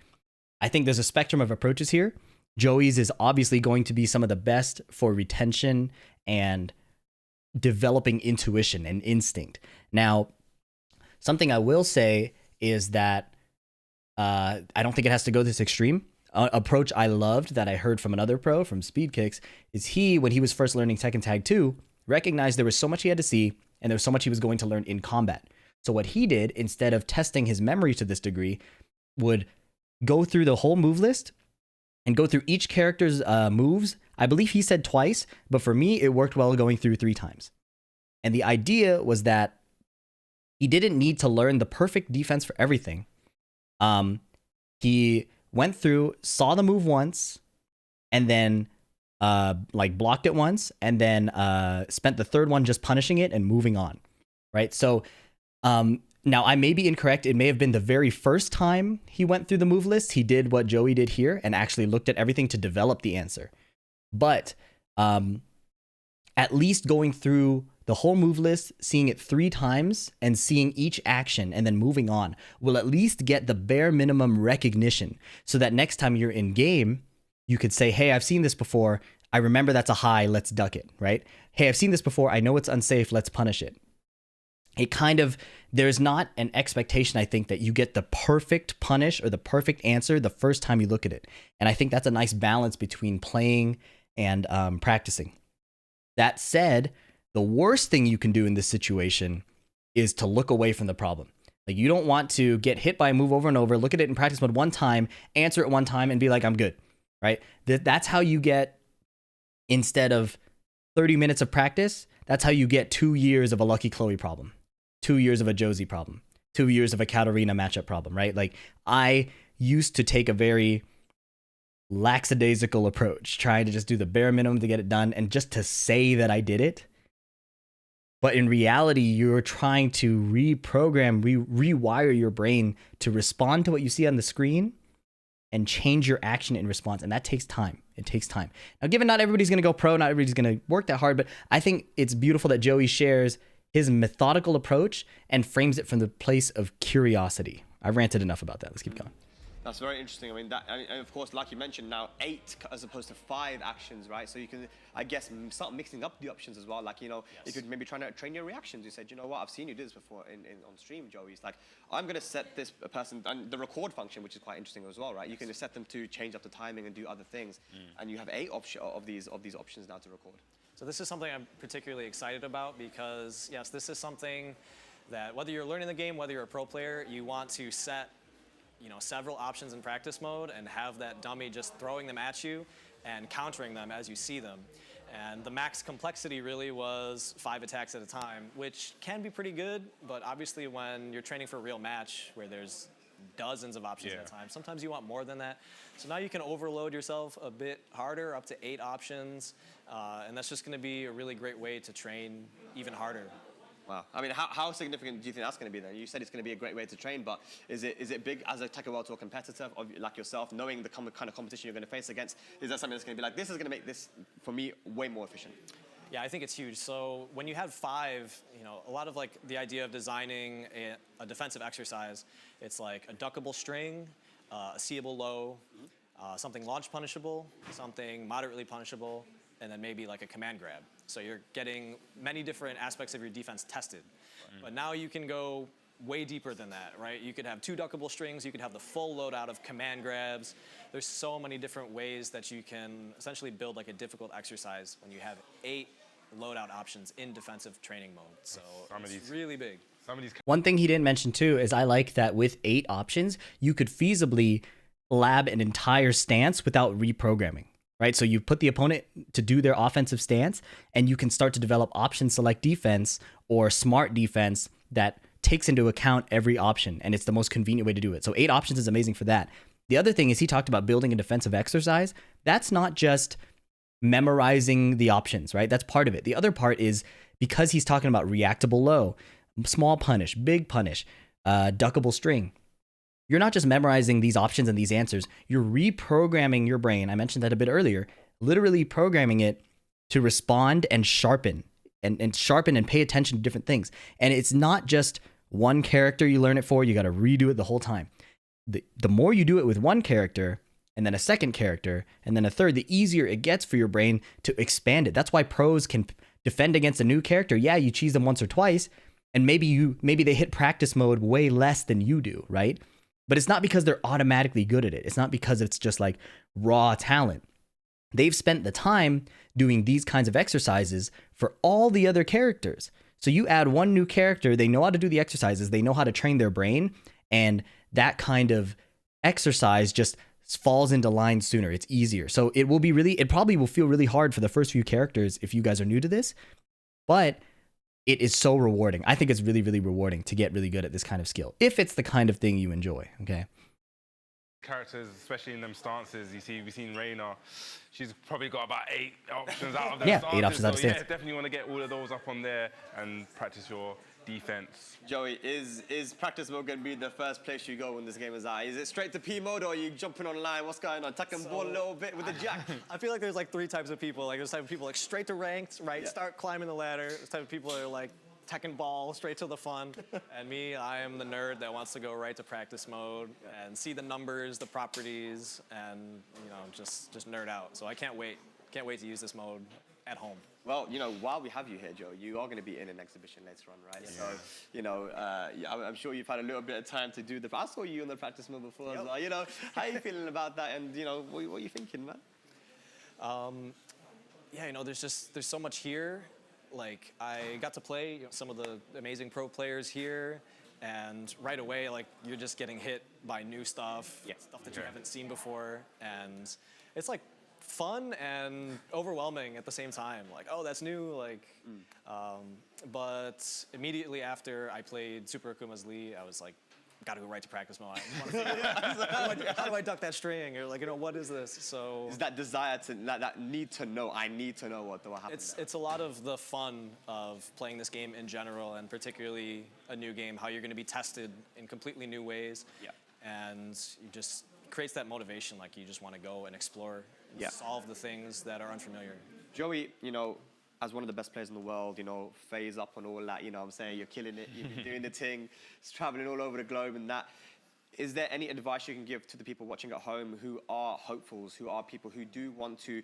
I think there's a spectrum of approaches here. Joey's is obviously going to be some of the best for retention and developing intuition and instinct. Now, something I will say is that I don't think it has to go this extreme. approach I loved that I heard from another pro, from Speed Kicks, is he, when he was first learning Tekken Tag 2, recognized there was so much he had to see and there was so much he was going to learn in combat. So what he did, instead of testing his memory to this degree, would go through the whole move list and go through each character's moves. I believe he said twice, but for me, it worked well going through 3 times. And the idea was that he didn't need to learn the perfect defense for everything. He went through, saw the move once, and then like blocked it once, and then spent the third one just punishing it and moving on, right? So now I may be incorrect. It may have been the very first time he went through the move list, he did what Joey did here and actually looked at everything to develop the answer. But at least going through the whole move list, seeing it 3 times and seeing each action and then moving on will at least get the bare minimum recognition so that next time you're in game, you could say, hey, I've seen this before. I remember that's a high. Let's duck it, right? Hey, I've seen this before. I know it's unsafe. Let's punish it. It kind of, there's not an expectation, I think, that you get the perfect punish or the perfect answer the first time you look at it. And I think that's a nice balance between playing and practicing. That said, the worst thing you can do in this situation is to look away from the problem. Like, you don't want to get hit by a move over and over, look at it in practice mode one time, answer it one time, and be like, I'm good, right? That's how you get, instead of 30 minutes of practice, that's how you get 2 years of a Lucky Chloe problem, 2 years of a Josie problem, 2 years of a Katarina matchup problem, right? Like, I used to take a very lackadaisical approach, trying to just do the bare minimum to get it done and just to say that I did it. But in reality, you're trying to reprogram, rewire your brain to respond to what you see on the screen and change your action in response. And that takes time. It takes time. Now, given not everybody's going to go pro, not everybody's going to work that hard, but I think it's beautiful that Joey shares his methodical approach and frames it from the place of curiosity. I've ranted enough about that. Let's keep going. That's very interesting. I mean, and of course, like you mentioned, now 8 as opposed to 5 actions, right? So you can, I guess, start mixing up the options as well. Like, you know, if you're maybe trying to train your reactions, you said, you know what, I've seen you do this before on stream, Joey. It's like, I'm going to set this person, and the record function, which is quite interesting as well, right? You can just set them to change up the timing and do other things. And you have 8 of these options now to record. So this is something I'm particularly excited about because, yes, this is something that whether you're learning the game, whether you're a pro player, you want to set, you know, several options in practice mode and have that dummy just throwing them at you and countering them as you see them. And the max complexity really was 5 attacks at a time, which can be pretty good, but obviously when you're training for a real match where there's dozens of options at a time, sometimes you want more than that. So now you can overload yourself a bit harder, up to 8 options, and that's just going to be a really great way to train even harder. Wow. I mean, how significant do you think that's going to be then? You said it's going to be a great way to train, but is it big as a Tekken World Tour competitor like yourself, knowing the kind of competition you're going to face against? Is that something that's going to be like, this is going to make this, for me, way more efficient? Yeah, I think it's huge. So when you have 5, you know, a lot of like the idea of designing a defensive exercise, it's like a duckable string, a seeable low, something launch punishable, something moderately punishable, and then maybe like a command grab. So you're getting many different aspects of your defense tested. But now you can go way deeper than that, right? You could have 2 duckable strings, you could have the full loadout of command grabs. There's so many different ways that you can essentially build like a difficult exercise when you have 8 loadout options in defensive training mode. So it's really big. One thing he didn't mention too is I like that with 8 options, you could feasibly lab an entire stance without reprogramming. Right, so you put the opponent to do their offensive stance, and you can start to develop option select defense or smart defense that takes into account every option, and it's the most convenient way to do it. So 8 options is amazing for that. The other thing is he talked about building a defensive exercise. That's not just memorizing the options, right? That's part of it. The other part is because he's talking about reactable low, small punish, big punish, duckable string. You're not just memorizing these options and these answers, you're reprogramming your brain. I mentioned that a bit earlier, literally programming it to respond and sharpen and sharpen and pay attention to different things. And it's not just one character you learn it for, you got to redo it the whole time. The more you do it with one character and then a second character and then a third, the easier it gets for your brain to expand it. That's why pros can defend against a new character. Yeah, you cheese them once or twice and maybe they hit practice mode way less than you do, right? but it's not because they're automatically good at it. It's not because it's just like raw talent. They've spent the time doing these kinds of exercises for all the other characters. So you add one new character, they know how to do the exercises, they know how to train their brain, and that kind of exercise just falls into line sooner. It's easier. So it probably will feel really hard for the first few characters if you guys are new to this, but it is so rewarding. I think it's really, really rewarding to get really good at this kind of skill, if it's the kind of thing you enjoy, okay? Characters, especially in them stances, we've seen Reina. She's probably got about 8 options out of them stances. 8 options out of so, yeah, stance. definitely want to get all of those up on there and practice your defense. Joey, is practice mode going to be the first place you go when this game is out? Is it straight to P mode, or are you jumping online? What's going on? Tucking ball a little bit with the jack? I feel like there's like 3 types of people. Like there's type of people like straight to ranked, right? Start climbing the ladder. There's type of people that are like Tekken ball straight to the fun. And me, I am the nerd that wants to go right to practice mode and see the numbers, the properties, and just nerd out. So I can't wait. Can't wait to use this mode at home. Well, while we have you here, Joe, you are going to be in an exhibition later on, right? Yeah. So, I'm sure you've had a little bit of time to do I saw you in the practice mode before as well. How are you feeling about that? And, what are you thinking, man? Yeah, there's so much here. Like, I got to play some of the amazing pro players here, and right away, like, you're just getting hit by new stuff, stuff that you haven't seen before, and it's like fun and overwhelming at the same time. Like, oh, that's new, like, but immediately after I played Super Akuma's Lee, I was like, gotta go right to practice mode. How do I duck that string? Or like, what is this? So is that desire to that need to know? I need to know what happens. It's a lot of the fun of playing this game in general, and particularly a new game. How you're going to be tested in completely new ways. Yeah. And it just creates that motivation. Like you just want to go and explore, and solve the things that are unfamiliar. Joey, as one of the best players in the world, phase up on all that, what I'm saying, you're killing it, you're doing the thing, it's traveling all over the globe and that. Is there any advice you can give to the people watching at home who are hopefuls, who are people who do want to,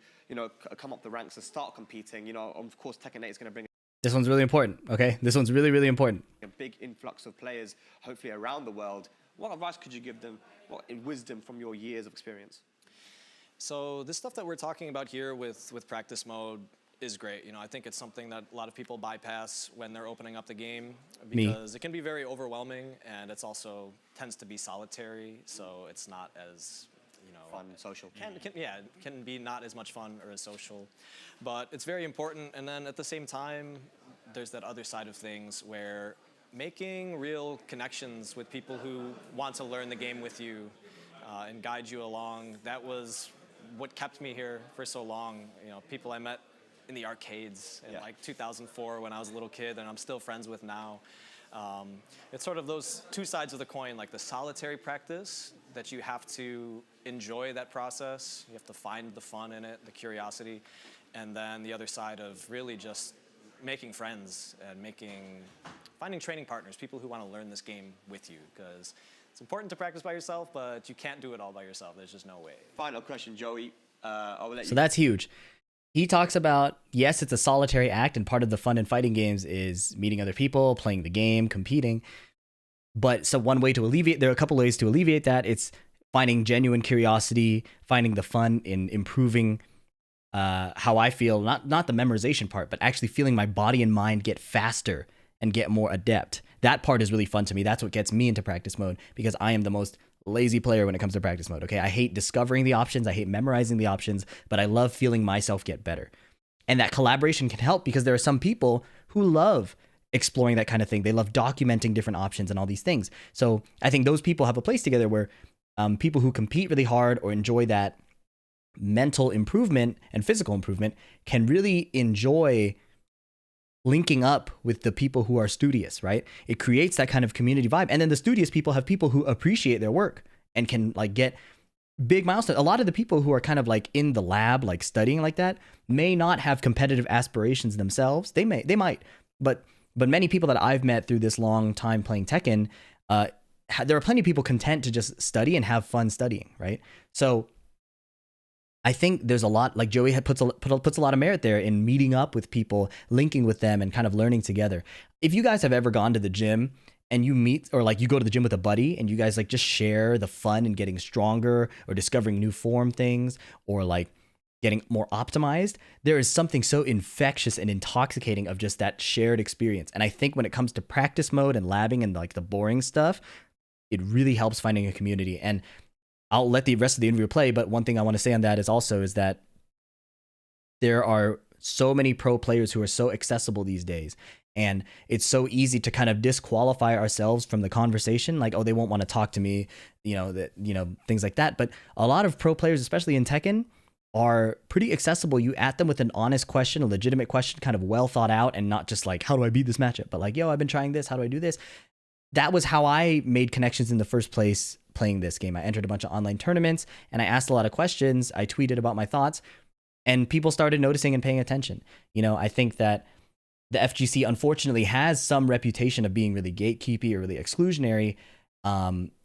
come up the ranks and start competing? Of course, Tekken 8 is going to bring This one's really important, okay? This one's really, really important. a big influx of players, hopefully around the world. What advice could you give them, what wisdom from your years of experience? So this stuff that we're talking about here with practice mode is great. I think it's something that a lot of people bypass when they're opening up the game because it can be very overwhelming, and it's also tends to be solitary, so it's not as fun, social. Can be not as much fun or as social, but it's very important. And then at the same time, there's that other side of things where making real connections with people who want to learn the game with you and guide you along. That was what kept me here for so long. People I met in the arcades in like 2004 when I was a little kid, and I'm still friends with now. It's sort of those 2 sides of the coin, like the solitary practice that you have to enjoy that process. You have to find the fun in it, the curiosity, and then the other side of really just making friends and finding training partners, people who want to learn this game with you, because it's important to practice by yourself, but you can't do it all by yourself. There's just no way. Final question, Joey. I will let you. So that's huge. He talks about, yes, it's a solitary act, and part of the fun in fighting games is meeting other people, playing the game, competing. But so there are a couple ways to alleviate that. It's finding genuine curiosity, finding the fun in improving how I feel, not the memorization part, but actually feeling my body and mind get faster and get more adept. That part is really fun to me. That's what gets me into practice mode, because I am the most lazy player when it comes to practice mode, okay? I hate discovering the options, I hate memorizing the options, but I love feeling myself get better. And that collaboration can help, because there are some people who love exploring that kind of thing. They love documenting different options and all these things. So I think those people have a place together where people who compete really hard or enjoy that mental improvement and physical improvement can really enjoy linking up with the people who are studious, right? It creates that kind of community vibe. And then the studious people have people who appreciate their work and can like get big milestones. A lot of the people who are kind of like in the lab, like studying like that, may not have competitive aspirations themselves. They might, but many people that I've met through this long time playing Tekken, there are plenty of people content to just study and have fun studying, right? So I think there's a lot, like Joey puts a lot of merit there in meeting up with people, linking with them, and kind of learning together. If you guys have ever gone to the gym and you meet, or like you go to the gym with a buddy and you guys like just share the fun and getting stronger or discovering new form things or like getting more optimized, there is something so infectious and intoxicating of just that shared experience. And I think when it comes to practice mode and labbing and like the boring stuff, it really helps finding a community. And I'll let the rest of the interview play, but one thing I want to say on that is that there are so many pro players who are so accessible these days. And it's so easy to kind of disqualify ourselves from the conversation, like, oh, they won't want to talk to me, things like that. But a lot of pro players, especially in Tekken, are pretty accessible. You at them with an honest question, a legitimate question, kind of well thought out, and not just like, how do I beat this matchup? But like, yo, I've been trying this. How do I do this? That was how I made connections in the first place playing this game. I entered a bunch of online tournaments and I asked a lot of questions. I tweeted about my thoughts and people started noticing and paying attention. I think that the FGC unfortunately has some reputation of being really gatekeepy or really exclusionary.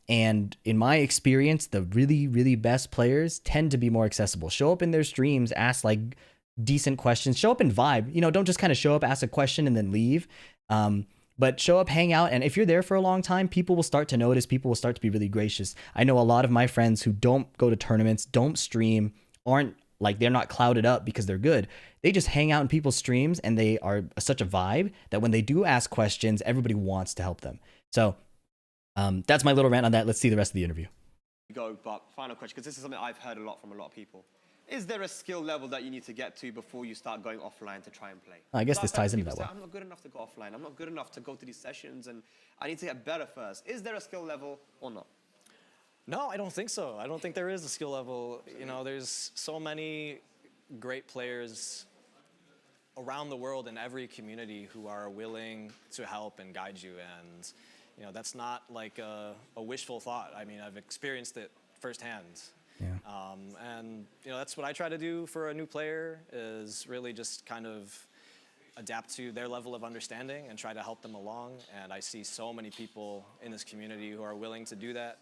And in my experience, the really, really best players tend to be more accessible. Show up in their streams, ask like decent questions, show up and vibe. Don't just kind of show up, ask a question and then leave. But show up, hang out. And if you're there for a long time, people will start to notice, people will start to be really gracious. I know a lot of my friends who don't go to tournaments, don't stream, they're not clouded up because they're good. They just hang out in people's streams and they are such a vibe that when they do ask questions, everybody wants to help them. So that's my little rant on that. Let's see the rest of the interview. But final question, because this is something I've heard a lot from a lot of people. Is there a skill level that you need to get to before you start going offline to try and play? I guess this ties into that say, one. I'm not good enough to go offline. I'm not good enough to go to these sessions and I need to get better first. Is there a skill level or not? No, I don't think so. I don't think there is a skill level. There's so many great players around the world in every community who are willing to help and guide you. And, that's not like a wishful thought. I mean, I've experienced it firsthand. Yeah. And, that's what I try to do for a new player is really just kind of adapt to their level of understanding and try to help them along. And I see so many people in this community who are willing to do that.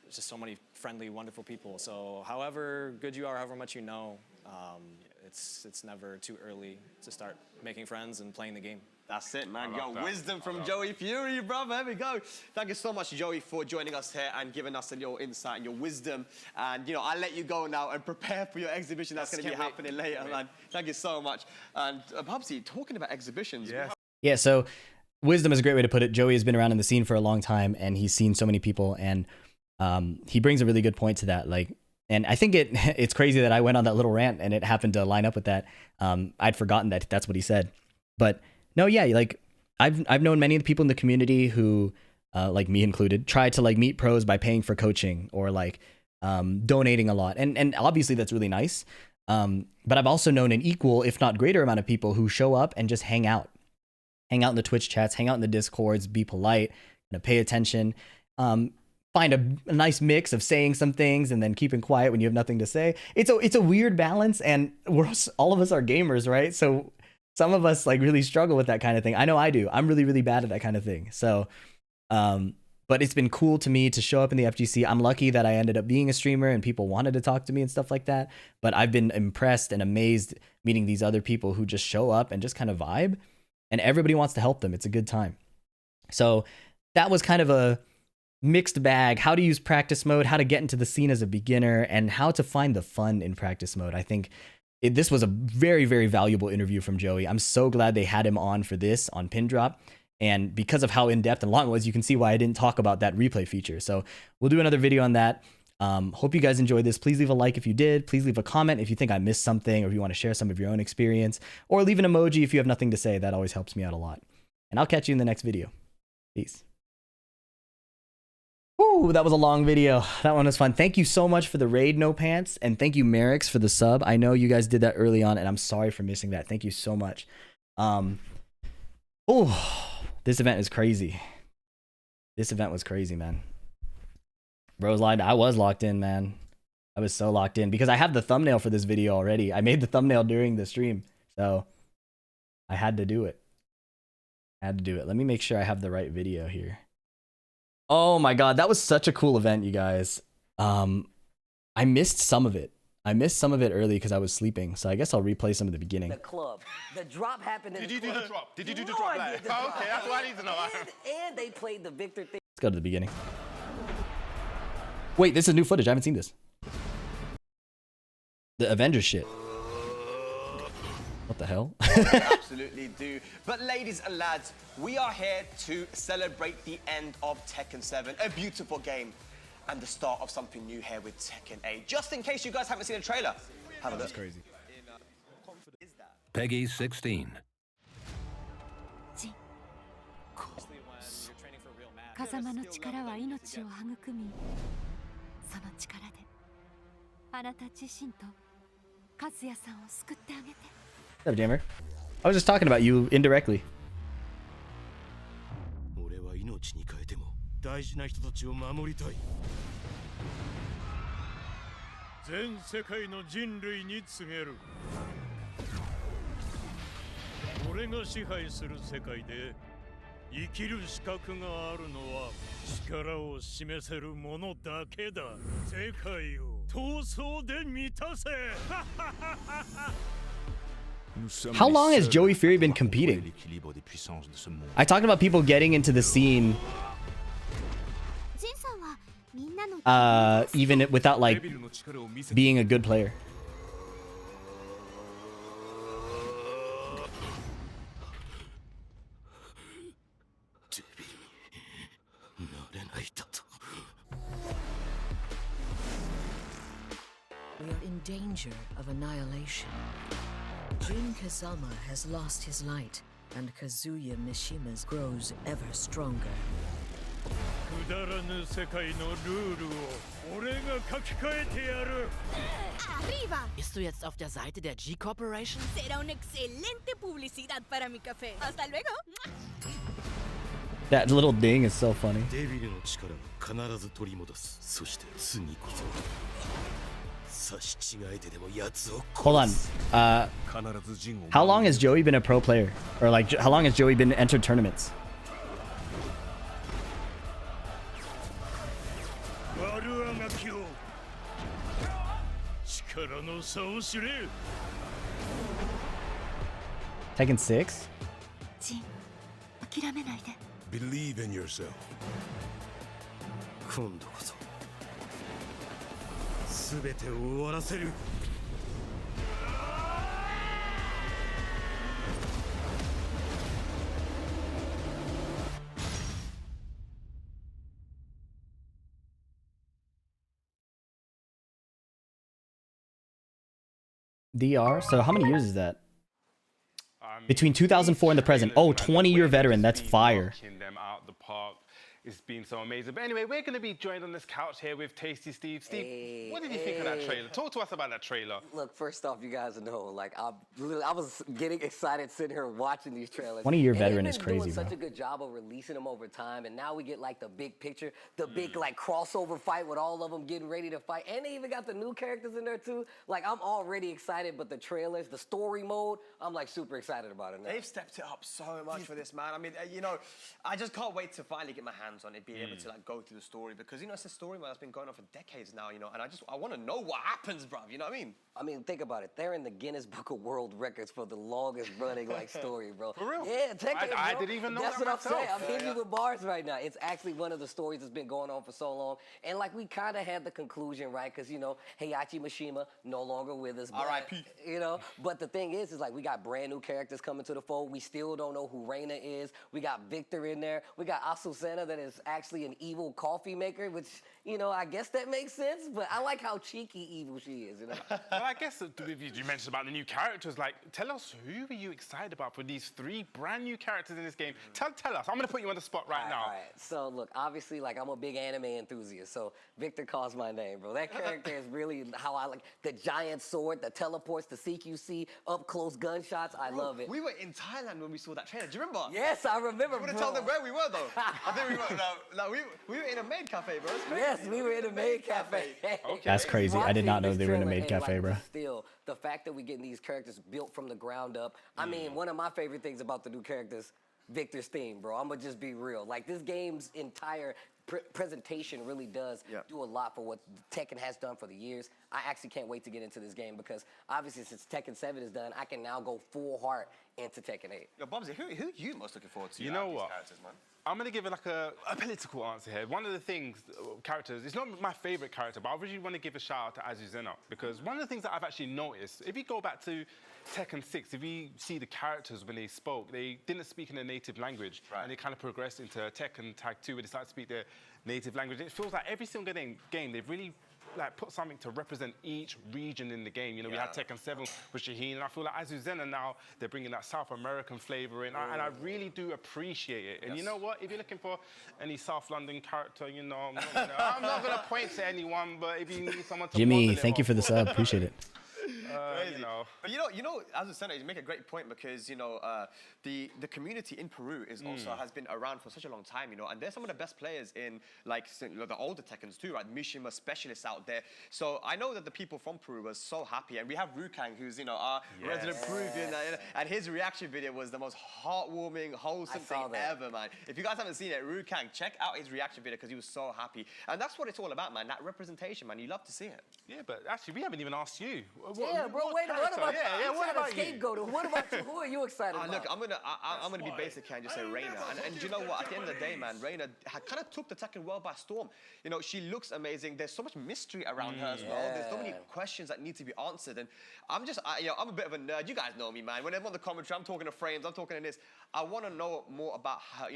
There's just so many friendly, wonderful people. So however good you are, however much you know, it's never too early to start making friends and playing the game. That's it, man. Yo, wisdom from Joey Fury, brother. There we go. Thank you so much, Joey, for joining us here and giving us a little insight and your wisdom. And, I'll let you go now and prepare for your exhibition that's going to be happening later, man. Thank you so much. And, Bubsy, talking about exhibitions. Yeah, so wisdom is a great way to put it. Joey has been around in the scene for a long time and he's seen so many people, and he brings a really good point to that. And I think it's crazy that I went on that little rant and it happened to line up with that. I'd forgotten that that's what he said. But no, yeah, I've known many of the people in the community who, like me included, try to meet pros by paying for coaching or donating a lot. And obviously that's really nice. But I've also known an equal, if not greater amount of people who show up and just hang out in the Twitch chats, hang out in the Discords, be polite, pay attention, find a nice mix of saying some things and then keeping quiet when you have nothing to say. It's a weird balance, and all of us are gamers, right? So some of us really struggle with that kind of thing. I know I do. I'm really, really bad at that kind of thing. So, but it's been cool to me to show up in the FGC. I'm lucky that I ended up being a streamer and people wanted to talk to me and stuff like that. But I've been impressed and amazed meeting these other people who just show up and just kind of vibe, and everybody wants to help them. It's a good time. So that was kind of a mixed bag, how to use practice mode, how to get into the scene as a beginner, and how to find the fun in practice mode. I think this was a very, very valuable interview from Joey. I'm so glad they had him on for this on Pin Drop. And because of how in-depth and long it was, you can see why I didn't talk about that replay feature. So we'll do another video on that. Hope you guys enjoyed this. Please leave a like if you did. Please leave a comment if you think I missed something or if you want to share some of your own experience. Or leave an emoji if you have nothing to say. That always helps me out a lot. And I'll catch you in the next video. Peace. Ooh, that was a long video. That one was fun. Thank you so much for the raid, No Pants. And thank you, Merrick's, for the sub. I know you guys did that early on, and I'm sorry for missing that. Thank you so much. This event is crazy. This event was crazy, man. Bro's lied. I was locked in, man. I was so locked in because I have the thumbnail for this video already. I made the thumbnail during the stream, so I had to do it. Let me make sure I have the right video here. Oh my god, that was such a cool event, you guys. I missed some of it. I missed some of it early because I was sleeping, so I guess I'll replay some of the beginning. The club. The drop happened in Did the you do club. the drop? Did you do the No, drop? I Like, did the oh, drop. okay, that's what I need to know. And they played the Victor thing. Let's go to the beginning. Wait, this is new footage. I haven't seen this. The Avengers shit. What the hell? Absolutely do. But ladies and lads, we are here to celebrate the end of Tekken 7, a beautiful game, and the start of something new here with Tekken 8. Just in case you guys haven't seen the trailer, have a look. That's crazy. Peggy 16. 風間の力は命を育み、その力であなた自身と和也さんを救ってあげて。 What's up, Jammer? I was just talking about you indirectly. 俺は命に変えても大事な人たちを守りたい。全世界の人類に告げる。俺が支配する世界で生きる資格があるのは力を示せるものだけだ。世界を闘争で満たせ。How long has Joey Fury been competing? I talked about people getting into the scene even without like being a good player. We are in danger of annihilation. Jin Kazama has lost his light, and Kazuya Mishima's grows ever stronger. Arriba! Bist du jetzt auf der Seite der G-Corporation? Será una excelente publicidad para mi café. Hasta luego. That little ding is so funny. Hold on. How long has Joey been a pro player? Or like, how long has Joey been entered tournaments? Tekken 6? Believe in yourself. 今度こそ全てを終わらせる。DR? So how many years is that? Between 2004 and the present. Oh, 20-year veteran. That's fire. Them out the park. It's been so amazing. But anyway, we're going to be joined on this couch here with Tasty Steve. Steve, what did you think of that trailer? Talk to us about that trailer. Look, first off, you guys know, like, I was getting excited sitting here watching these trailers. 20-year veteran is crazy, doing bro. such a good job of releasing them over time, and now we get like the big picture, the big like crossover fight with all of them getting ready to fight, and they even got the new characters in there too. Like, I'm already excited, but the trailers, the story mode, I'm like super excited about it now. They've stepped it up so much for this, man. I mean, you know, I just can't wait to finally get my hands on it, be able to like go through the story, because you know it's a story that's been going on for decades now, you know, and I want to know what happens, bruv. You know what I mean? I mean, think about it. They're in the Guinness Book of World Records for the longest running like story, bro. For real? Yeah, check it, bro. I didn't even know That's that what I'm myself. saying. I'm hitting you with bars right now. It's actually one of the stories that's been going on for so long, and like we kind of had the conclusion, right? Because you know, Heihachi Mishima no longer with us. R.I.P. You know, but the thing is like we got brand new characters coming to the fold. We still don't know who Reina is. We got Victor in there. We got Azucena that is actually an evil coffee maker, which, you know, I guess that makes sense, but I like how cheeky evil she is, you know? Well, I guess you mentioned about the new characters. Like, tell us, who are you excited about for these 3 brand new characters in this game? Tell us. I'm going to put you on the spot right now. All right. So, look, obviously, like, I'm a big anime enthusiast, so Victor calls my name, bro. That character is really how I like the giant sword, the teleports, the CQC, up-close gunshots. I love it. We were in Thailand when we saw that trailer. Do you remember? Yes, I remember, You would have told them where we were, though. I think we were, like, we were in a maid cafe, bro. Yes, we were in a maid cafe. That's crazy. I did not know they were in a maid cafe, bro. Still, the fact that we're getting these characters built from the ground up. I mean, one of my favorite things about the new characters, Victor's theme, bro. I'm gonna just be real. Like, this game's entire presentation really does do a lot for what Tekken has done for the years. I actually can't wait to get into this game because obviously since Tekken 7 is done, I can now go full heart into Tekken 8. Yo, Bobsy, who are you most looking forward to? You know these what? characters, man? I'm going to give it like a political answer here. One of the things, characters, it's not my favorite character, but I really want to give a shout out to Azuzena because one of the things that I've actually noticed, if you go back to Tekken 6, if you see the characters when they spoke, they didn't speak in their native language, and they kind of progressed into Tekken Tag 2 where they started to speak their native language. It feels like every single game they've really like put something to represent each region in the game. You know, we had Tekken 7 with Shaheen, and I feel like Azuzena now, they're bringing that South American flavor in, and I really do appreciate it. And you know what? If you're looking for any South London character, you know, I'm not going to point to anyone, but if you need someone to Jimmy, thank you for the sub. Appreciate it. You know. But you know, as a senator, you make a great point because the community in Peru is also has been around for such a long time, and they're some of the best players in like the older Tekkens too, right? Mishima specialists out there. So I know that the people from Peru were so happy, and we have Rukang, who's our resident Peruvian, and his reaction video was the most heartwarming, wholesome thing ever, man. If you guys haven't seen it, Rukang, check out his reaction video because he was so happy, and that's what it's all about, man. That representation, man. You love to see it. Yeah, but actually, we haven't even asked you. Yeah, bro. Wait, what about what about you? Scapegoat? What about you? Who are you excited about? Look, I'm gonna be basic here and just say Reina. And you know what? At the end of the day, man, Reina kind of took the Tekken world by storm. She looks amazing. There's so much mystery around her as well. There's so many questions that need to be answered. And I'm a bit of a nerd. You guys know me, man. Whenever I'm on the commentary, I'm talking to frames, I'm talking to this. I want to know more about her,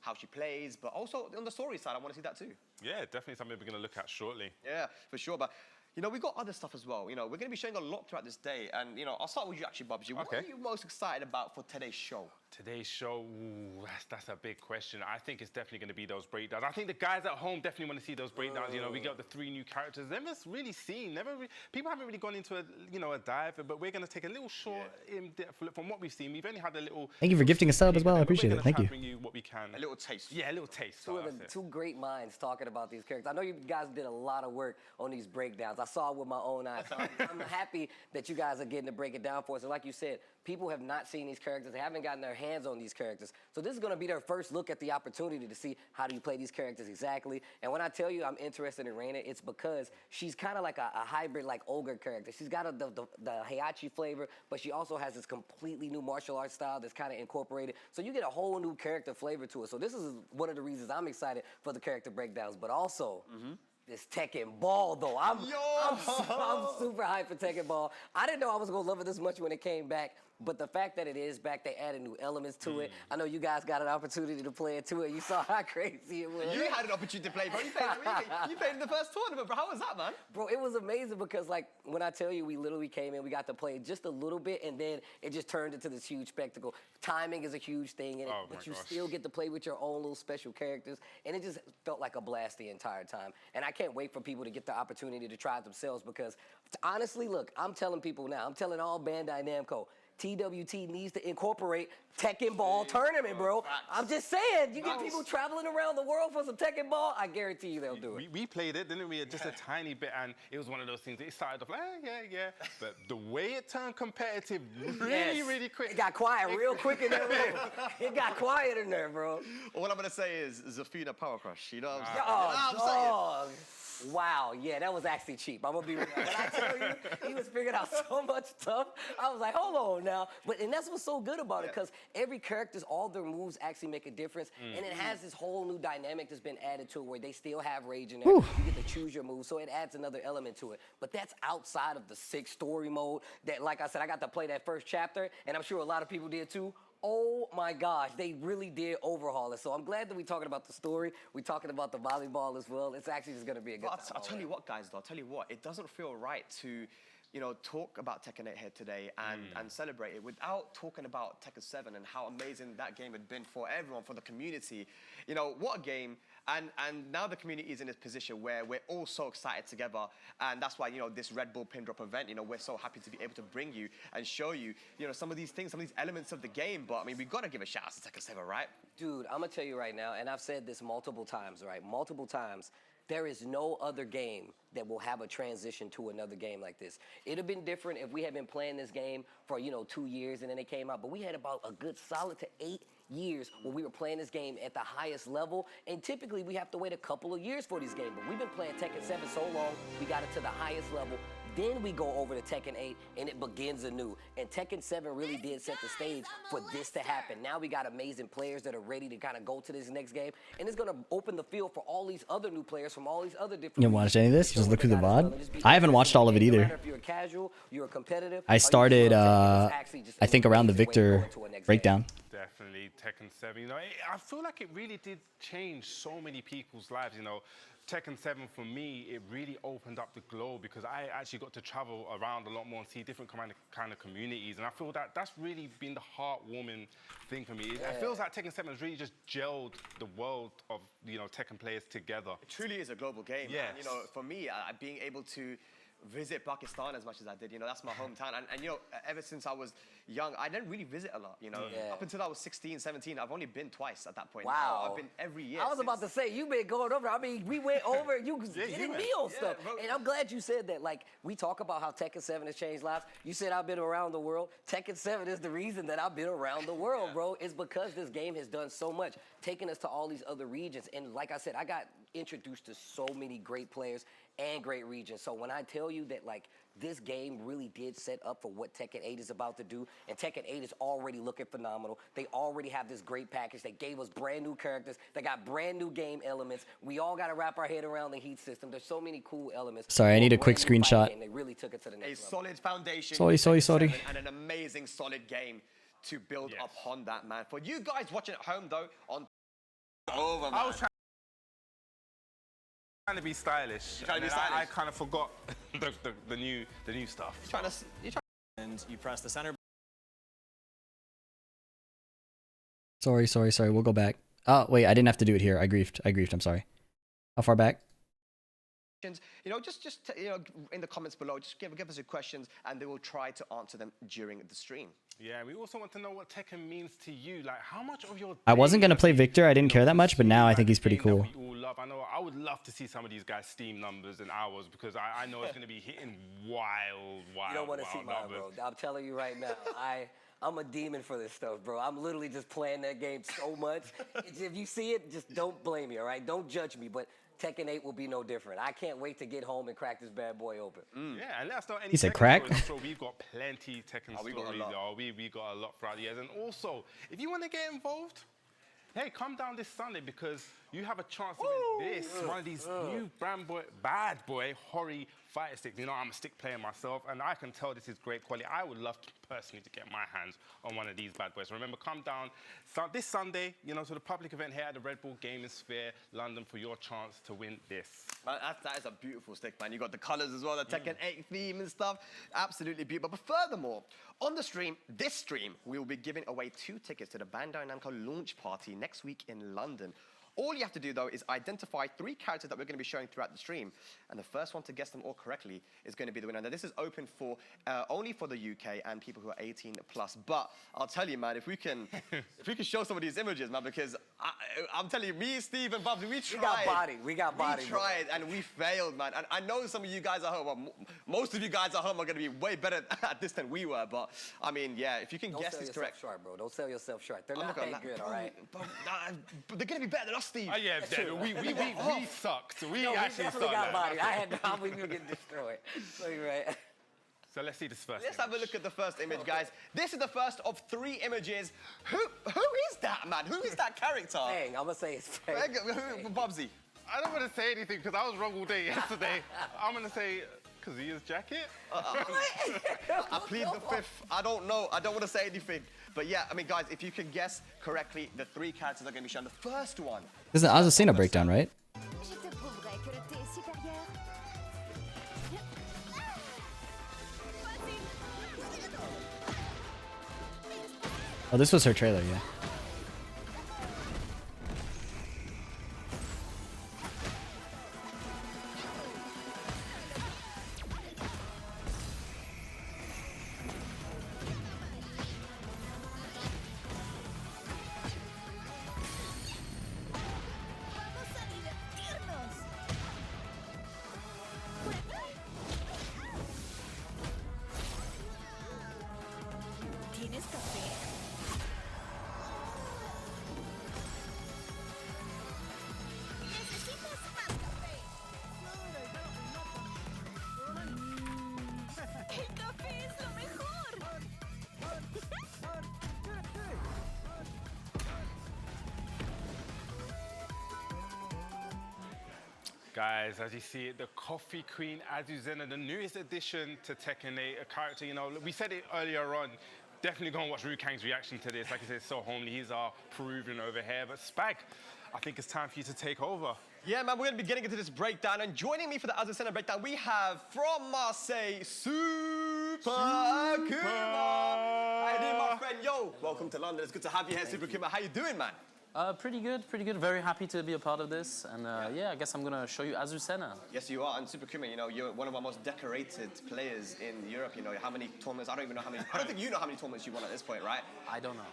how she plays, but also on the story side, I want to see that too. Yeah, definitely something we're going to look at shortly. Yeah, for sure. But we've got other stuff as well. We're going to be showing a lot throughout this day. And, I'll start with you actually, Bobsy. What are you most excited about for today's show? Today's show, that's a big question. I think it's definitely going to be those breakdowns. I think the guys at home definitely want to see those breakdowns. We got the 3 new characters. Never really seen, people haven't really gone into a dive, but we're going to take a little short in-depth look from what we've seen. We've only had a little... Thank you for gifting a sub as well. I appreciate it. Thank you. Bring you what we can. A little taste. Yeah, a little taste. Two great minds talking about these characters. I know you guys did a lot of work on these breakdowns. I saw it with my own eyes. So I'm happy that you guys are getting to break it down for us. And like you said, people have not seen these characters. They haven't gotten their hands on these characters. So this is going to be their first look at the opportunity to see how do you play these characters exactly. And when I tell you I'm interested in Reina, it's because she's kind of like a hybrid, like ogre character. She's got the Heihachi flavor, but she also has this completely new martial arts style that's kind of incorporated. So you get a whole new character flavor to it. So this is one of the reasons I'm excited for the character breakdowns. But also... this Tekken Ball, though. I'm super hyped for Tekken Ball. I didn't know I was going to love it this much when it came back, but the fact that it is back, they added new elements to it. I know you guys got an opportunity to play it too, and you saw how crazy it was. You had an opportunity to play, bro. You played in the first tournament, bro. How was that, man? Bro, it was amazing because, like, when I tell you, we literally came in, we got to play just a little bit, and then it just turned into this huge spectacle. Timing is a huge thing in it, but you still get to play with your own little special characters, and it just felt like a blast the entire time. And I can't wait for people to get the opportunity to try it themselves because, honestly, look, I'm telling people now, I'm telling all Bandai Namco, TWT needs to incorporate Tekken Ball tournament, bro. I'm just saying, you get people traveling around the world for some Tekken Ball, I guarantee you they'll do it. We played it, didn't we? Just a tiny bit, and it was one of those things. It started off like, yeah. But the way it turned competitive really quick. It got quiet real quick in there, bro. It got quiet in there, bro. All I'm going to say is Zafina Power Crush. You know what I'm saying? Oh, wow, yeah, that was actually cheap. I'm gonna be real. When I tell you, he was figuring out so much stuff, I was like, hold on now. And that's what's so good about it, because every character's, all their moves actually make a difference. And it has this whole new dynamic that's been added to it where they still have rage in there. You get to choose your move, so it adds another element to it. But that's outside of the 6 story mode that, like I said, I got to play that first chapter, and I'm sure a lot of people did too. Oh my gosh, they really did overhaul it. So I'm glad that we're talking about the story. We're talking about the volleyball as well. It's actually just going to be a good time. I'll tell you what, guys, though. I'll tell you what. It doesn't feel right to, talk about Tekken 8 here today and celebrate it without talking about Tekken 7 and how amazing that game had been for everyone, for the community. What a game. And now the community is in this position where we're all so excited together. And that's why, this Red Bull Pin Drop event, we're so happy to be able to bring you and show you, some of these things, some of these elements of the game. But, I mean, we've got to give a shout out to Tekken 7, right? Dude, I'm going to tell you right now, and I've said this multiple times, right? Multiple times. There is no other game that will have a transition to another game like this. It'd have been different if we had been playing this game for, 2 years and then it came out. But we had about a good solid to 8 years when we were playing this game at the highest level, and typically we have to wait a couple of years for these games, but we've been playing Tekken 7 so long, we got it to the highest level. Then we go over to Tekken 8 and it begins anew. And Tekken 7 really did set the stage for this to happen. Now we got amazing players that are ready to kind of go to this next game. And it's going to open the field for all these other new players from all these other different... You haven't watched any of this? Just look through the VOD? I haven't watched all of it either. If you're casual, you're competitive. I started, I think, around the Victor breakdown. Definitely Tekken 7. You know, I feel like it really did change so many people's lives. You know, Tekken 7 for me, it really opened up the globe because I actually got to travel around a lot more and see different kind of communities, and I feel that that's really been the heartwarming thing for me. It feels like Tekken 7 has really just gelled the world of, you know, Tekken players together. It truly is a global game. Yes. And, you know, for me, being able to visit Pakistan as much as I did, you know, that's my hometown, and you know, ever since I was young, I didn't really visit a lot, you know. Up until I was 16, 17, I've only been twice at that point. Wow. I've been every year. I was about to say, you've been going over. I mean, we went over, you was getting me on stuff. And I'm glad you said that. Like, we talk about how Tekken 7 has changed lives. You said I've been around the world. Tekken 7 is the reason that I've been around the world, bro. It's because this game has done so much, taking us to all these other regions. And like I said, I got introduced to so many great players and great regions. So when I tell you that, like, this game really did set up for what Tekken 8 is about to do, and Tekken 8 is already looking phenomenal. They already have this great package. They gave us brand new characters. They got brand new game elements. We all got to wrap our head around the heat system. There's so many cool elements. Sorry, I need a quick screenshot. They really took it to the next level. A solid foundation. Sorry. And an amazing solid game to build upon that, man. For you guys watching at home, though, on over, man. I was trying to be stylish. You're trying to be stylish? I kind of forgot the new stuff. And you press the center. Sorry. We'll go back. Oh, wait, I didn't have to do it here. I griefed. I'm sorry. How far back? You know, just you know, in the comments below, just give us your questions, and they will try to answer them during the stream. Yeah, we also want to know what Tekken means to you. Like, how much of your I wasn't gonna play Victor. I didn't care that much, but now I think he's pretty cool. We all love. I know. I would love to see some of these guys' Steam numbers and hours because I know it's gonna be hitting wild. You don't want to see mine, bro. I'm telling you right now, I'm a demon for this stuff, bro. I'm literally just playing that game so much. If you see it, just don't blame me, all right? Don't judge me, but Tekken 8 will be no different. I can't wait to get home and crack this bad boy open. Yeah, and let us know any He said Tekken crack? stories. I'm sure we've got plenty Tekken we got a stories. lot. We got a lot throughout the years. And also, if you want to get involved, hey, come down this Sunday because you have a chance to win this, one of these new bad boy Hori fighter sticks. You know, I'm a stick player myself, and I can tell this is great quality. I would love to personally to get my hands on one of these bad boys. So remember, come down this Sunday, you know, to the public event here at the Red Bull Gaming Sphere, London, for your chance to win this. Man, that is a beautiful stick, man. You got the colors as well, the Tekken 8 theme and stuff. Absolutely beautiful. But furthermore, on the stream, this stream, we will be giving away 2 tickets to the Bandai Namco launch party next week in London. All you have to do, though, is identify 3 characters that we're going to be showing throughout the stream, and the first one to guess them all correctly is going to be the winner. Now, this is open for only for the UK and people who are 18 plus. But I'll tell you, man, if we can show some of these images, man, because I'm telling you, me, Steve, and Bubsy, we tried. We got body. We tried, and we failed, man. And I know some of you guys at home, well, most of you guys at home are going to be way better at this than we were. But I mean, yeah, if you can guess these correct, short, bro. Don't sell yourself short. They're not that good, all right? But they're going to be better than us, Steve. Yeah, we sucked. We actually definitely sucked. got body. I had no, we were getting destroyed. So you're right. So let's see this first. Let's have a look at the first image, guys. This is the first of 3 images. Who is that, man? Who is that character? Dang, I'm gonna say it's fake. Bubsy. I don't want to say anything because I was wrong all day yesterday. I'm gonna say Kazuya's jacket. I plead the 5th. I don't know. I don't want to say anything. But yeah, I mean, guys, if you can guess correctly, the 3 characters are going to be shown. The first one. This is an Azucena breakdown, right? Oh, this was her trailer, yeah. El café es lo mejor. Guys, as you see it, the Coffee Queen Azuzena, the newest addition to Tekken 8, a character, you know, we said it earlier on, definitely go and watch Rukang's reaction to this. Like I said, it's so homely. He's our Peruvian over here. But Spag, I think it's time for you to take over. Yeah, man, we're going to be getting into this breakdown. And joining me for the Azuzena breakdown, we have from Marseille, Super Kuma. How you doing, my friend? Yo, welcome to London. It's good to have you here, Super Kuma. How you doing, man? Pretty good, pretty good. Very happy to be a part of this. And yeah, I guess I'm going to show you Azuzena. Yes, you are. And Super Kuma, you know, you're one of our most decorated players in Europe. You know, how many tournaments? I don't even know how many. I don't think you know how many tournaments you won at this point, right? I don't know.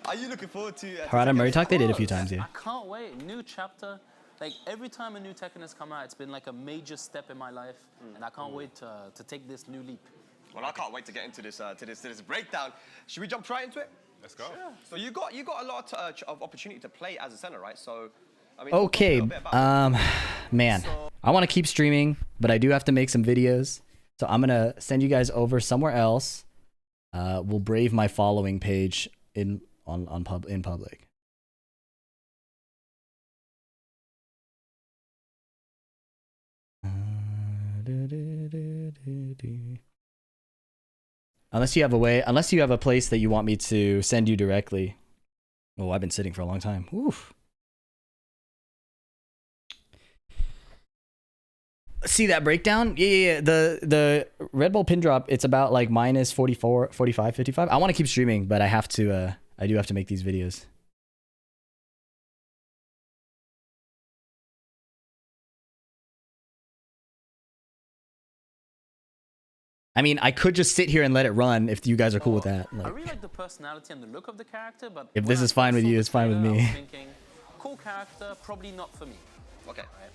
Are you looking forward to... Harada Murray Talk, they did a few times, yeah. I can't wait. New chapter. Like, every time a new Tekken has come out, it's been like a major step in my life. And I can't wait to take this new leap. Well, I can't wait to get into this this breakdown. Should we jump right into it? Let's go. Sure. So you got a lot of opportunity to play as a center, right? So, I mean, Okay, man, I want to keep streaming, but I do have to make some videos. So I'm gonna send you guys over somewhere else. We'll brave my following page in public. Unless you have a place that you want me to send you directly. Oh, I've been sitting for a long time. Oof. See that breakdown? Yeah. The Red Bull pin drop, it's about like minus 44, 45, 55. I want to keep streaming, but I do have to make these videos. I mean, I could just sit here and let it run if you guys are cool with that. Like, I really like the personality and the look of the character, but if this is fine with you, it's fine with I was me. thinking, cool character, probably not for me. Okay. Right?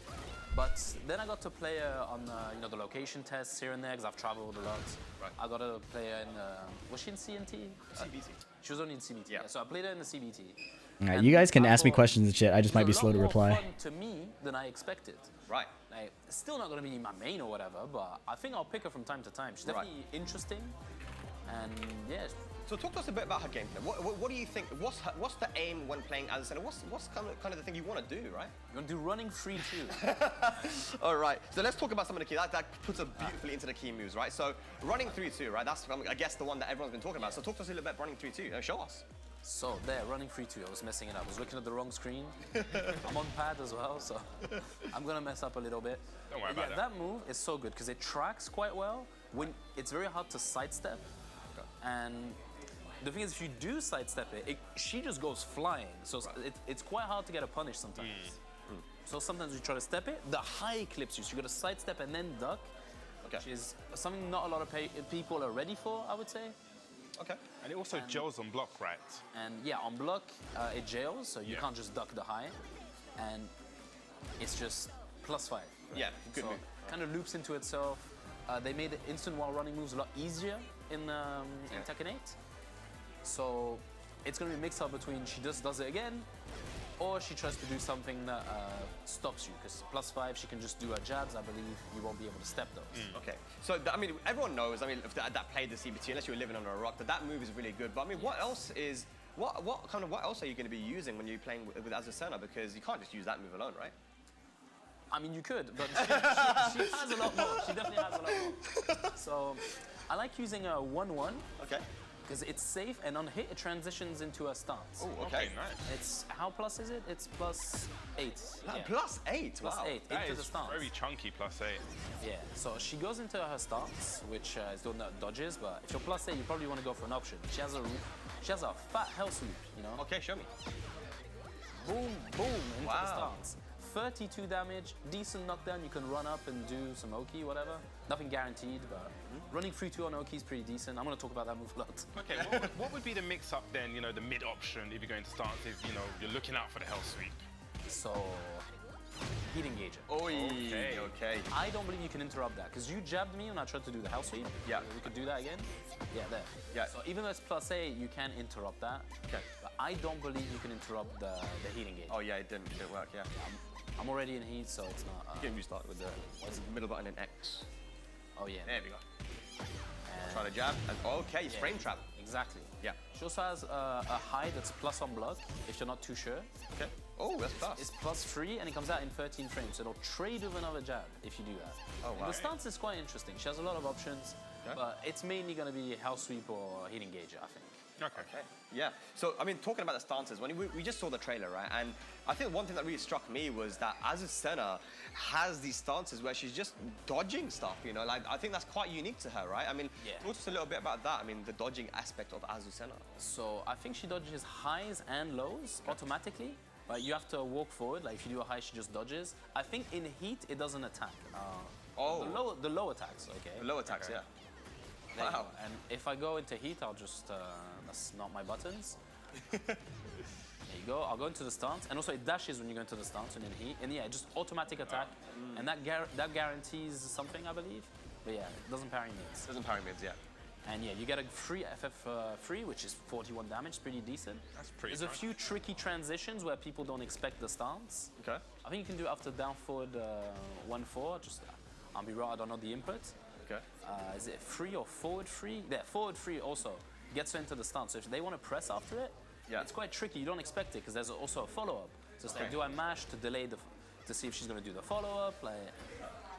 But then I got to play her on the location tests here and there because I've traveled a lot. Right. I got to play her in was she in CNT? CBT. She was only in CBT. Yeah. So I played her in the CBT. All right, you guys can ask me questions and shit. I just might be slow to reply. It was a lot more fun to me than I expected. Right. Like, it's still not going to be my main or whatever, but I think I'll pick her from time to time. She's definitely interesting, and yeah. So talk to us a bit about her gameplay. What do you think? What's the aim when playing as a center? What's kind of the thing you want to do, right? You want to do running free too. All right. So let's talk about some of the key. That puts us beautifully into the key moves, right? So running 3-2, right? That's I guess the one that everyone's been talking about. So talk to us a little bit about running 3-2. Show us. So there, running 3-2. I was messing it up. I was looking at the wrong screen. I'm on pad as well, so I'm gonna mess up a little bit. Don't worry about that move is so good because it tracks quite well. When it's very hard to sidestep, and the thing is, if you do sidestep it, she just goes flying. So it's quite hard to get a punish sometimes. So sometimes you try to step it, the high clips you. So you got to sidestep and then duck, which is something not a lot of people are ready for, I would say. Okay. And it also jails on block, right? And yeah, on block, it jails, so you can't just duck the high. And it's just +5. Right? Yeah, good move. Kind of loops into itself. They made the instant while running moves a lot easier in Tekken 8. So it's going to be a mix-up between she just does it again, or she tries to do something that stops you, because +5, she can just do her jabs. I believe you won't be able to step those. Okay. So, I mean, everyone knows, I mean, that played the CBT, unless you were living under a rock, that move is really good. But, I mean, what else is, what else are you going to be using when you're playing with Azuzena? Because you can't just use that move alone, right? I mean, you could, but she has a lot more. She definitely has a lot more. So, I like using a 1-1. Okay. Because it's safe, and on hit, it transitions into a stance. Oh, okay, nice. It's, how plus is it? It's +8. Yeah. +8? Wow. +8 That into is the stance. very chunky +8. Yeah, so she goes into her stance, which is doing the dodges, but if you're +8, you probably want to go for an option. She has a fat hell sweep, you know? Okay, show me. Boom, boom, into the stance. 32 damage, decent knockdown. You can run up and do some Oki, whatever. Nothing guaranteed, but running 3-2 on Oki is pretty decent. I'm going to talk about that move a lot. Okay, what would be the mix-up then, you know, the mid option if you're going to stance, if, you know, you're looking out for the hell sweep? So, heat engager. Okay. I don't believe you can interrupt that, because you jabbed me when I tried to do the hell sweep. Yeah. We could do that again. Yeah, there. Yeah. So even though it's +8, you can interrupt that. Okay. But I don't believe you can interrupt the heat engage. Oh, yeah, it didn't work, yeah. I'm already in heat, so it's not... you can restart with the middle button and X. Oh, yeah. There we go. Try to jab. And, okay, Yeah, frame trap. Exactly. Yeah. She also has a high that's plus on block, if you're not too sure. Okay. Oh, that's plus. It's +3 and it comes out in 13 frames, so it'll trade with another jab if you do that. Oh, And wow. the stance is quite interesting. She has a lot of options, but it's mainly going to be Hell Sweep or Heat Engager, I think. Okay. Yeah. So, I mean, talking about the stances, when we just saw the trailer, right? And I think one thing that really struck me was that Azucena has these stances where she's just dodging stuff, you know? Like, I think that's quite unique to her, right? I mean, talk to us a little bit about that. I mean, the dodging aspect of Azucena. So I think she dodges highs and lows automatically. But you have to walk forward. Like if you do a high, she just dodges. I think in heat, it doesn't attack. The low attacks, okay. The low attacks, yeah. There you go. And if I go into heat, I'll just, that's not my buttons. There you go, I'll go into the stance. And also it dashes when you go into the stance and in heat. And yeah, just automatic attack. And that guarantees something, I believe. But yeah, it doesn't parry mids. Doesn't parry mids, yeah. And yeah, you get a free FF3, which is 41 damage, it's pretty decent. That's pretty There's a few tricky transitions where people don't expect the stance. Okay. I think you can do after down forward 1-4, just, I'll be raw, I don't know the input. Okay. Is it free or forward free? Yeah, forward free also gets her into the stance. So if they want to press after it, it's quite tricky. You don't expect it because there's also a follow-up. So it's like, do I mash to delay to see if she's going to do the follow-up? Like,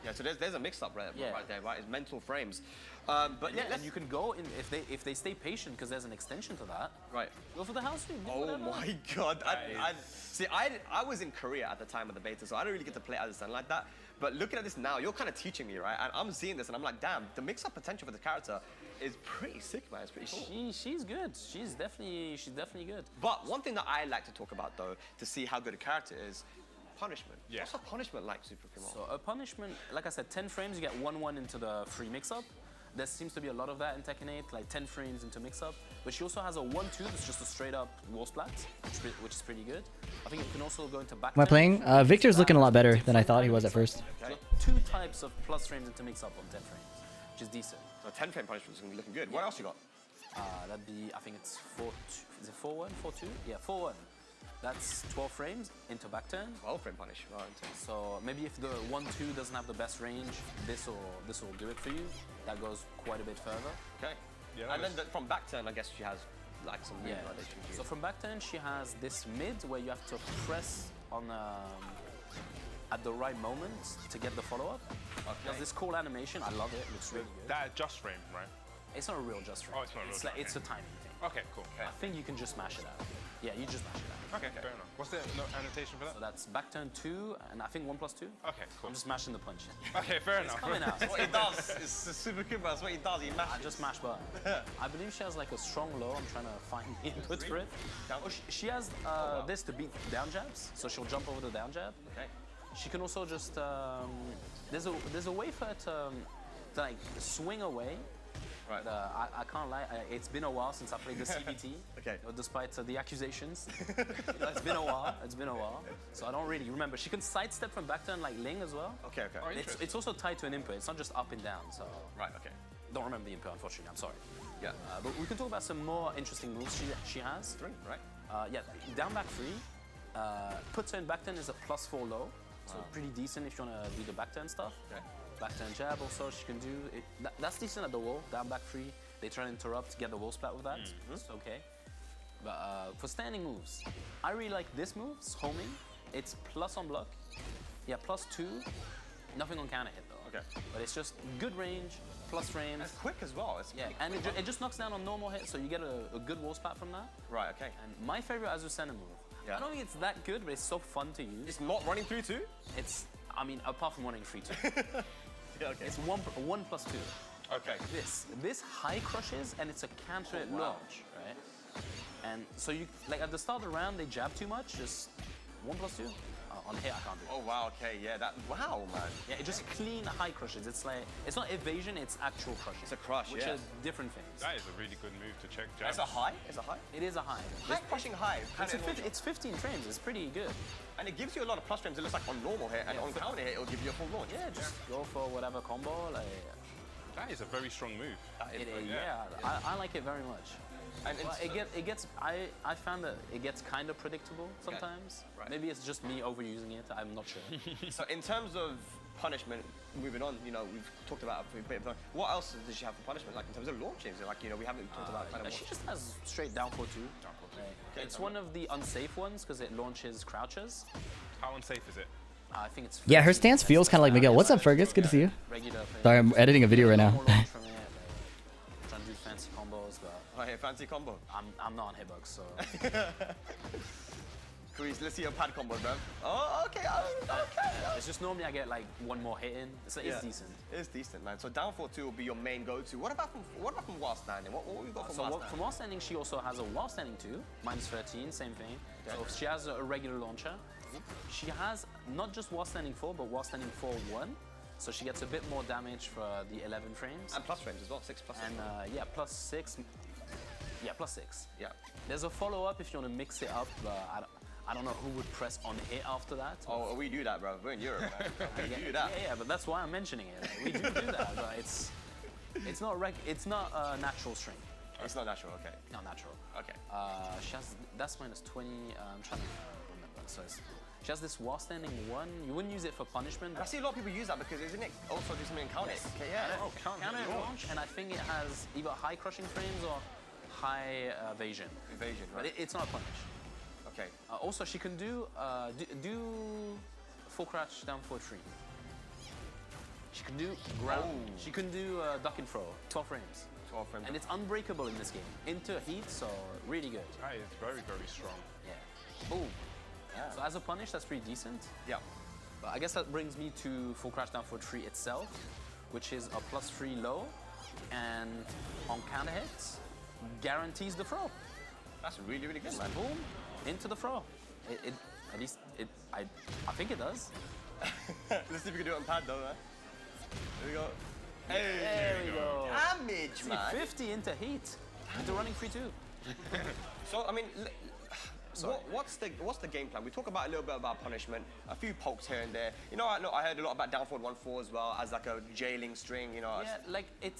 yeah, so there's a mix-up right there, right? It's mental frames. But yeah, and you can go in if they stay patient because there's an extension to that. Right. Go for the house sweep. Oh my God! I was in Korea at the time of the beta, so I don't really get to play Azucena like that. But looking at this now, you're kind of teaching me, right? And I'm seeing this, and I'm like, damn, the mix-up potential for the character is pretty sick, man. It's pretty cool. She's good. She's definitely good. But one thing that I like to talk about, though, to see how good a character is, punishment. Yeah. What's a punishment like, Super Kimo? So a punishment, like I said, 10 frames, you get 1-1 into the free mix-up. There seems to be a lot of that in Tekken 8, like 10 frames into mix-up. But she also has a 1-2 that's just a straight-up wall splat, which is pretty good. I think you can also go into back. Am I playing? Victor's looking a lot better than I thought he was at first. Okay. So 2 types of plus frames into mix-up on 10 frames, which is decent. So 10 frame punishment is looking good. What else you got? That'd be, I think it's 4-2. Is it 4-1? 4-2? Yeah, 4-1. That's 12 frames into back turn. 12 frame punish. Right. So maybe if the 1-2 doesn't have the best range, this will do it for you. That goes quite a bit further. Okay. Yeah, and then from back turn, I guess she has like some moves like that she can So from back turn, she has this mid where you have to press on at the right moment to get the follow-up. Okay. There's this cool animation. I love it. It looks really good. That just frame, right? It's not a real just frame. Oh, it's not a real just frame. It's a timing thing. Okay, cool. Okay. I think you can just smash it out. Yeah, you just mash it out. Okay, fair enough. What's the annotation for that? So that's back turn 2, and I think 1+2. Okay, cool. I'm just mashing the punch. Okay, fair enough. It's coming out. That's what he does. It's super good, that's what he does. He mashes. I just mash button. I believe she has like a strong low. I'm trying to find the input for it. Oh, she has this to beat down jabs, so she'll jump over the down jab. Okay. She can also just there's a way for her to like swing away. Right. I can't lie, it's been a while since I played the CBT. Okay. Despite the accusations. It's been a while. So I don't really remember. She can sidestep from back turn like Ling as well. Okay, okay. Oh, it's also tied to an input. It's not just up and down, so. Right, okay. Don't remember the input, unfortunately. I'm sorry. Yeah. But we can talk about some more interesting moves she has. Three, right? Yeah, down back 3. Put turn back turn is a +4 low. So pretty decent if you want to do the back turn stuff. Okay. Back turn jab also she can do. That's decent at the wall, down back 3. They try to interrupt, get the wall splat with that. It's okay. But for standing moves, I really like this move, it's homing. It's plus on block. Yeah, +2. Nothing on counter hit though. Okay. But it's just good range, plus frames. It's quick as well. It's and it just knocks down on normal hit, so you get a good wall splat from that. Right, okay. And my favorite Azucena move. Yeah. I don't think it's that good, but it's so fun to use. It's not running through 2? It's, I mean, apart from running free 2. Yeah, okay. It's 1+2. Okay. This high crushes and it's a counter at launch, right? And so you like at the start of the round they jab too much, just 1+2. On hit I can't do. Oh wow, okay, yeah, wow, man. Yeah, it just clean high crushes. It's like it's not evasion, it's actual crushes. It's a crush, which are different things. That is a really good move to check jab. It's a high? It's a high? It is a high. High crushing high. It's 15 frames. It's pretty good. And it gives you a lot of plus frames. It looks like on normal hit, and on counter hit, it'll give you a full launch. Yeah, just go for whatever combo. Like that is a very strong move. I like it very much. And I found that it gets kind of predictable sometimes. Right. Maybe it's just me overusing it. I'm not sure. So in terms of punishment. Moving on, you know, we've talked about a bit of what else does she have for punishment, like in terms of launchings? Like, you know, we haven't talked about kind of. She just has straight down for 2. Okay, it's one of the unsafe ones because it launches crouches. How unsafe is it? I think it's. Yeah, her stance feels kind of like Miguel. What's up, Fergus? Good to see you. Sorry, I'm editing a video right now. Trying to do fancy combos, but. Oh, yeah, fancy combo. I'm not on hitbox, so. Let's see your pad combo, bro. Oh, okay. Okay. It's just normally I get like one more hit in. It's decent. It's decent, man. So down 4-2 will be your main go-to. What about from while standing? What we got from while standing? From while standing, she also has a while standing 2, -13, same thing. Okay. So she has a regular launcher. She has not just while standing 4, but while standing 4-1. So she gets a bit more damage for the 11 frames. And plus frames as well, 6 plus. And yeah, +6. Yeah, +6. Yeah. There's a follow-up if you want to mix it up. I don't know who would press on hit after that. Oh, we do that, bro. We're in Europe, man. We do that. Yeah, but that's why I'm mentioning it. We do that, but it's not a natural string. It's not natural, okay. Not natural. Okay. She has that's -20. I'm trying to remember. So she has this while standing 1. You wouldn't use it for punishment. I see a lot of people use that because isn't it also do something in counter? Yes. Okay, yeah. Oh, counter launch, and I think it has either high crushing frames or high evasion. Evasion, right? But it's not a punish. Okay. Also, she can do full crouch down for 3. She can do ground. Oh. She can do duck and throw. 12 frames. 12 frames. And it's unbreakable in this game. Into heat, so really good. That is very, very strong. Yeah. Boom. Yeah. So as a punish, that's pretty decent. Yeah. But I guess that brings me to full crouch down for 3 itself, which is a +3 low, and on counter hits, guarantees the throw. That's really, really good, man. Boom. Into the throw. I think it does. Let's see if we can do it on pad though, man. There we go. Hey, there we go. Damage, See, man. 50 into heat. Into running 3-2. So, I mean, what's the game plan? We talk about a little bit about punishment, a few pokes here and there. You know, I heard a lot about down forward 1-4 as well as like a jailing string. You know. Yeah, like it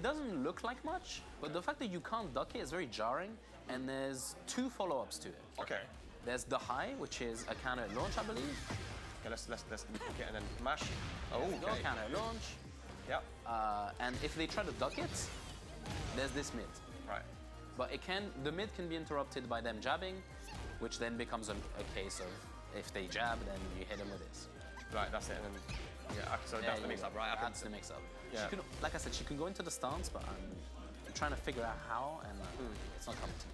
doesn't look like much, but the fact that you can't duck it is very jarring. And there's 2 follow-ups to it. Okay. There's the high, which is a counter launch, I believe. Okay, let's get and then mash. Oh, Go okay. counter launch. Yep. And if they try to duck it, there's this mid. Right. But the mid can be interrupted by them jabbing, which then becomes a case of if they jab, then you hit them with this. Right, that's it. And then, yeah, so that's the mix-up, right? That's the mix-up. Yeah. She can, like I said, she can go into the stance, but I'm trying to figure out how, and it's not coming to me.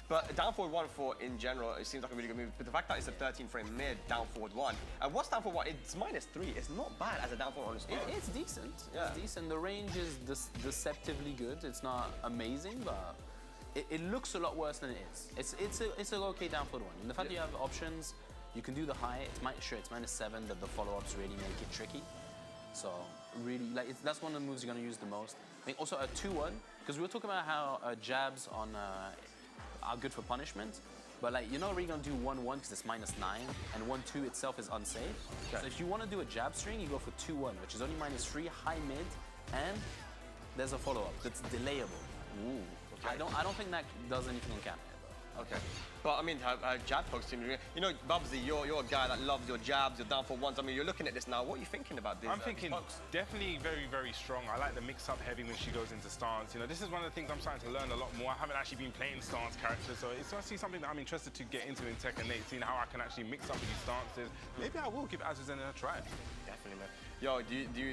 But down forward 1-4 in general, it seems like a really good move. But the fact that it's a 13 frame mid, down forward 1. And what's down forward 1? It's -3. It's not bad as a down forward on its own. It's decent. Yeah. It's decent. The range is deceptively good. It's not amazing, but it looks a lot worse than it is. It's a okay down forward 1. And the fact that you have options, you can do the high. It's -7, but the follow-ups really make it tricky. So really, like that's one of the moves you're going to use the most. I think also a 2-1, because we were talking about how jabs on are good for punishment, but like you're not really going to do 1-1 because it's -9, and 1-2 itself is unsafe. Okay. So if you want to do a jab string, you go for 2-1, which is only -3, high mid, and there's a follow-up that's delayable. Ooh. Okay. I don't think that does anything on counter. Okay. But I mean, jab pokes seem really, you know, Bubsy, you're a guy that loves your jabs, your down for ones. I mean, you're looking at this now. What are you thinking about this? I'm thinking definitely very, very strong. I like the mix-up heavy when she goes into stance. You know, this is one of the things I'm starting to learn a lot more. I haven't actually been playing stance characters, so it's actually something that I'm interested to get into in Tekken 8, seeing how I can actually mix up these stances. Maybe I will give Azuzen a try. Definitely, man. Yo,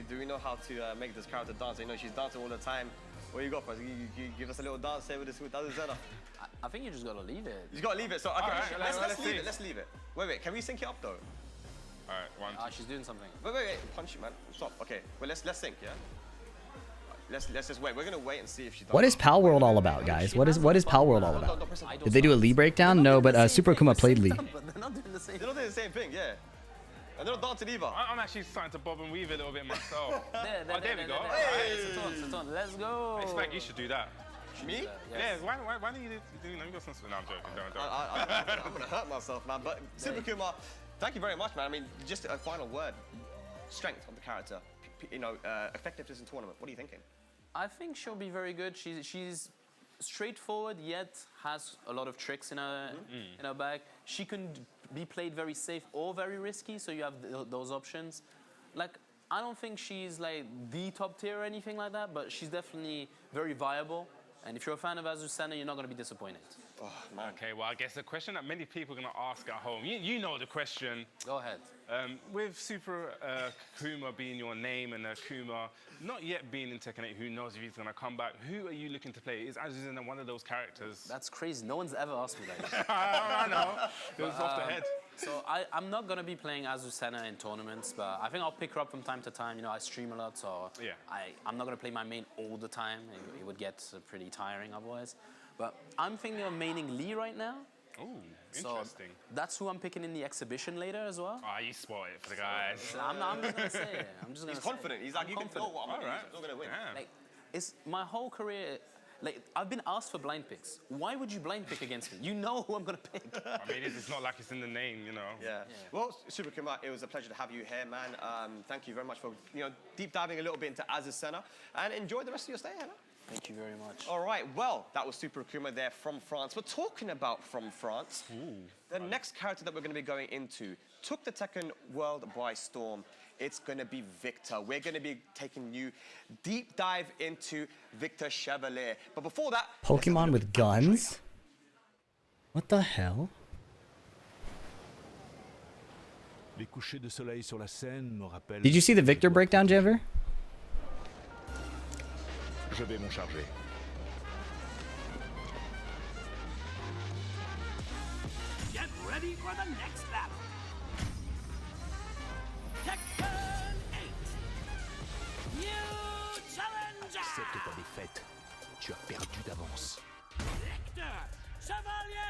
do we know how to make this character dance? You know, she's dancing all the time. What you got for us? You give us a little dance here with Azuzen. I think you just gotta leave it. You gotta leave it. So okay, right, let's leave it. Let's leave it. Wait. Can we sync it up though? All right, she's doing something. Wait. Punch it, man. Stop. Okay. Well, let's sync, yeah. Let's just wait. We're gonna wait and see if she does. What is Pal World all about, guys? What is Pal World all about? Did they do a Lee breakdown? No, but Super Kuma played Lee. But they're not doing the same. They're not doing the same thing, yeah. And they're not dancing either. I'm actually starting to bob and weave a little bit myself. there we go. Hey. Saturn, let's go. Hey, Spag, you should do that. Me? Yeah, why don't you do you got some... No, I'm joking, don't. I'm gonna hurt myself, man. But Super Kuma, thank you very much, man. I mean, just a final word. Strength of the character, you know, effectiveness in tournament. What are you thinking? I think she'll be very good. She's straightforward, yet has a lot of tricks in her bag. She can be played very safe or very risky, so you have those options. like, I don't think she's like the top tier or anything like that, but she's definitely very viable. And if you're a fan of Azucena, you're not going to be disappointed. Oh, man. Okay, well, I guess the question that many people are going to ask at home, you know the question. Go ahead. With Super Kuma being your name and Kuma not yet being in Tekken 8, who knows if he's going to come back, who are you looking to play? Is Azucena one of those characters? That's crazy. No one's ever asked me that. I know. It was off the head. So I'm not going to be playing Azucena in tournaments, but I think I'll pick her up from time to time. You know, I stream a lot, so yeah. I'm not going to play my main all the time. It would get pretty tiring otherwise. But I'm thinking of maining Lee right now. Ooh, so interesting. That's who I'm picking in the exhibition later as well. Ah, you spoiled it for the guys. So I'm just going to say it. I'm just going to He's confident. He's like, you can know what I'm going to win. Like, it's my whole career. Like, I've been asked for blind picks. Why would you blind pick against me? You know who I'm going to pick. I mean, it's not like it's in the name, you know. Yeah. Well, Super Kuma, it was a pleasure to have you here, man. Thank you very much for, deep diving a little bit into Azucena. And enjoy the rest of your stay here, man. Thank you very much. All right, well, that was Super Kuma there from France. We're talking about from France. The next character that we're going to be going into took the Tekken world by storm. It's going to be Victor. We're going to be taking you deep dive into Victor Chevalier. But before that... Pokemon with guns? What the hell? Les couchers de soleil sur la Seine me rappellent... Did you see the Victor breakdown, Jever? Je vais m'en charger. Get ready for the next battle. Tekken 8. New challenger. Accepte ta défaite. Tu as perdu d'avance. Victor Chevalier.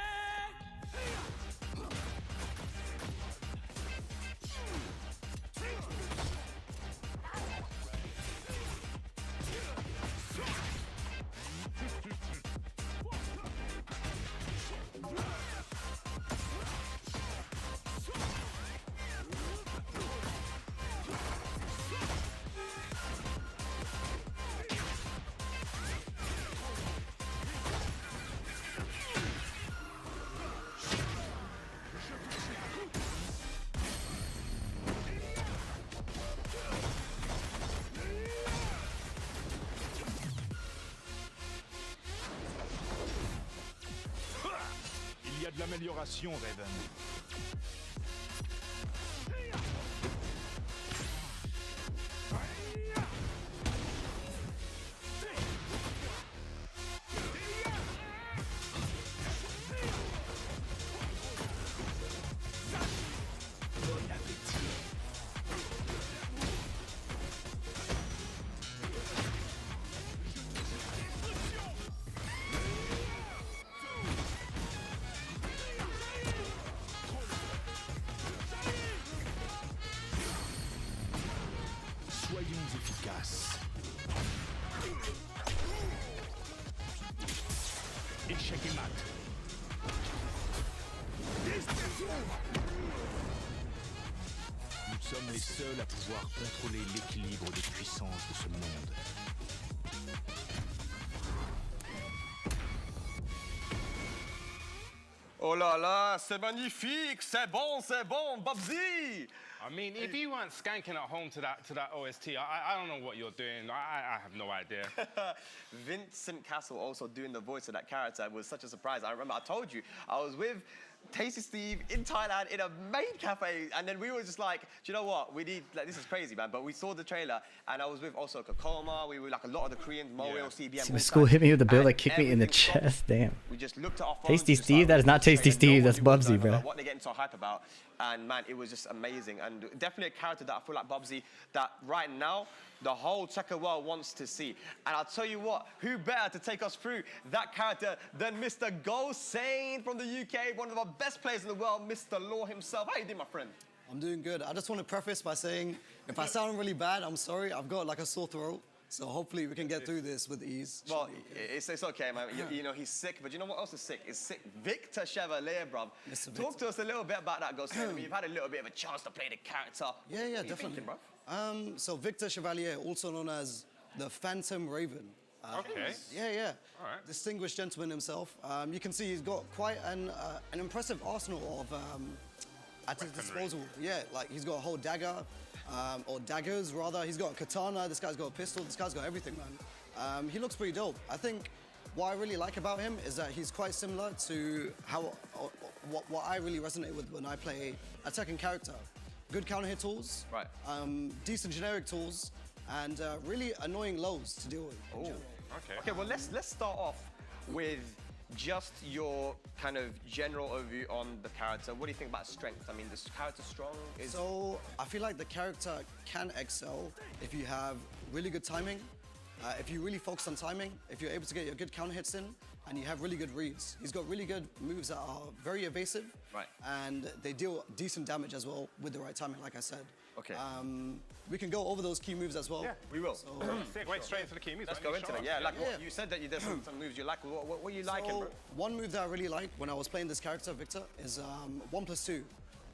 Il y a de l'amélioration, Raven. Soyons efficaces. Échec et mat. Nous sommes les seuls à pouvoir contrôler l'équilibre des puissances de ce monde. Oh là là, c'est magnifique, c'est bon, Bubsy! I mean, if you weren't skanking at home to that OST, I don't know what you're doing. I have no idea. Vincent Castle also doing the voice of that character was such a surprise. I remember I told you, I was with Tasty Steve in Thailand in a maid cafe, and then we were just like, do you know what? We need, like, this is crazy, man. But we saw the trailer, and I was with also Kokoma. We were like a lot of the Koreans, Moel, CBM. See, my school hit me with a bill that kicked me in the chest. Damn. We just looked at our phones. Tasty Steve? That is not Tasty Steve. That's Bubsy, bro. What they're getting so hype about. And man, it was just amazing. And definitely a character that I feel like Bubsy, that right now, the whole Tekken world wants to see. And I'll tell you what, who better to take us through that character than Mr. Gosane from the UK, one of our best players in the world, Mr. Law himself. How you doing, my friend? I'm doing good. I just want to preface by saying, if I sound really bad, I'm sorry. I've got like a sore throat. So hopefully we can get through this with ease. Well, it's okay, man. You know, he's sick, but you know what else is sick? It's sick. Victor Chevalier, bruv. Talk to us a little bit about that, Ghost. I mean, you've had a little bit of a chance to play the character. Yeah, definitely. So Victor Chevalier, also known as the Phantom Raven. Okay. Yeah. All right. Distinguished gentleman himself. You can see he's got quite an impressive arsenal of at his disposal. Yeah, like he's got a whole dagger. or daggers rather. He's got a katana, this guy's got a pistol, this guy's got everything, man. He looks pretty dope. I think what I really like about him is that he's quite similar to how what I really resonate with when I play a Tekken character. Good counter hit tools, right? Decent generic tools, and really annoying lows to deal with. Oh, okay. Well, let's start off with just your kind of general overview on the character. What do you think about strength? I mean, this character strong? So I feel like the character can excel if you have really good timing, if you really focus on timing, if you're able to get your good counter hits in, and you have really good reads. He's got really good moves that are very evasive, right? And they deal decent damage as well with the right timing, like I said. Okay. We can go over those key moves as well. Yeah, we will. So, Wait, straight into the key moves. Let's go into it. Yeah, like what, you said that you did some moves you like. What you liking, bro? One move that I really like when I was playing this character, Victor, is 1+2.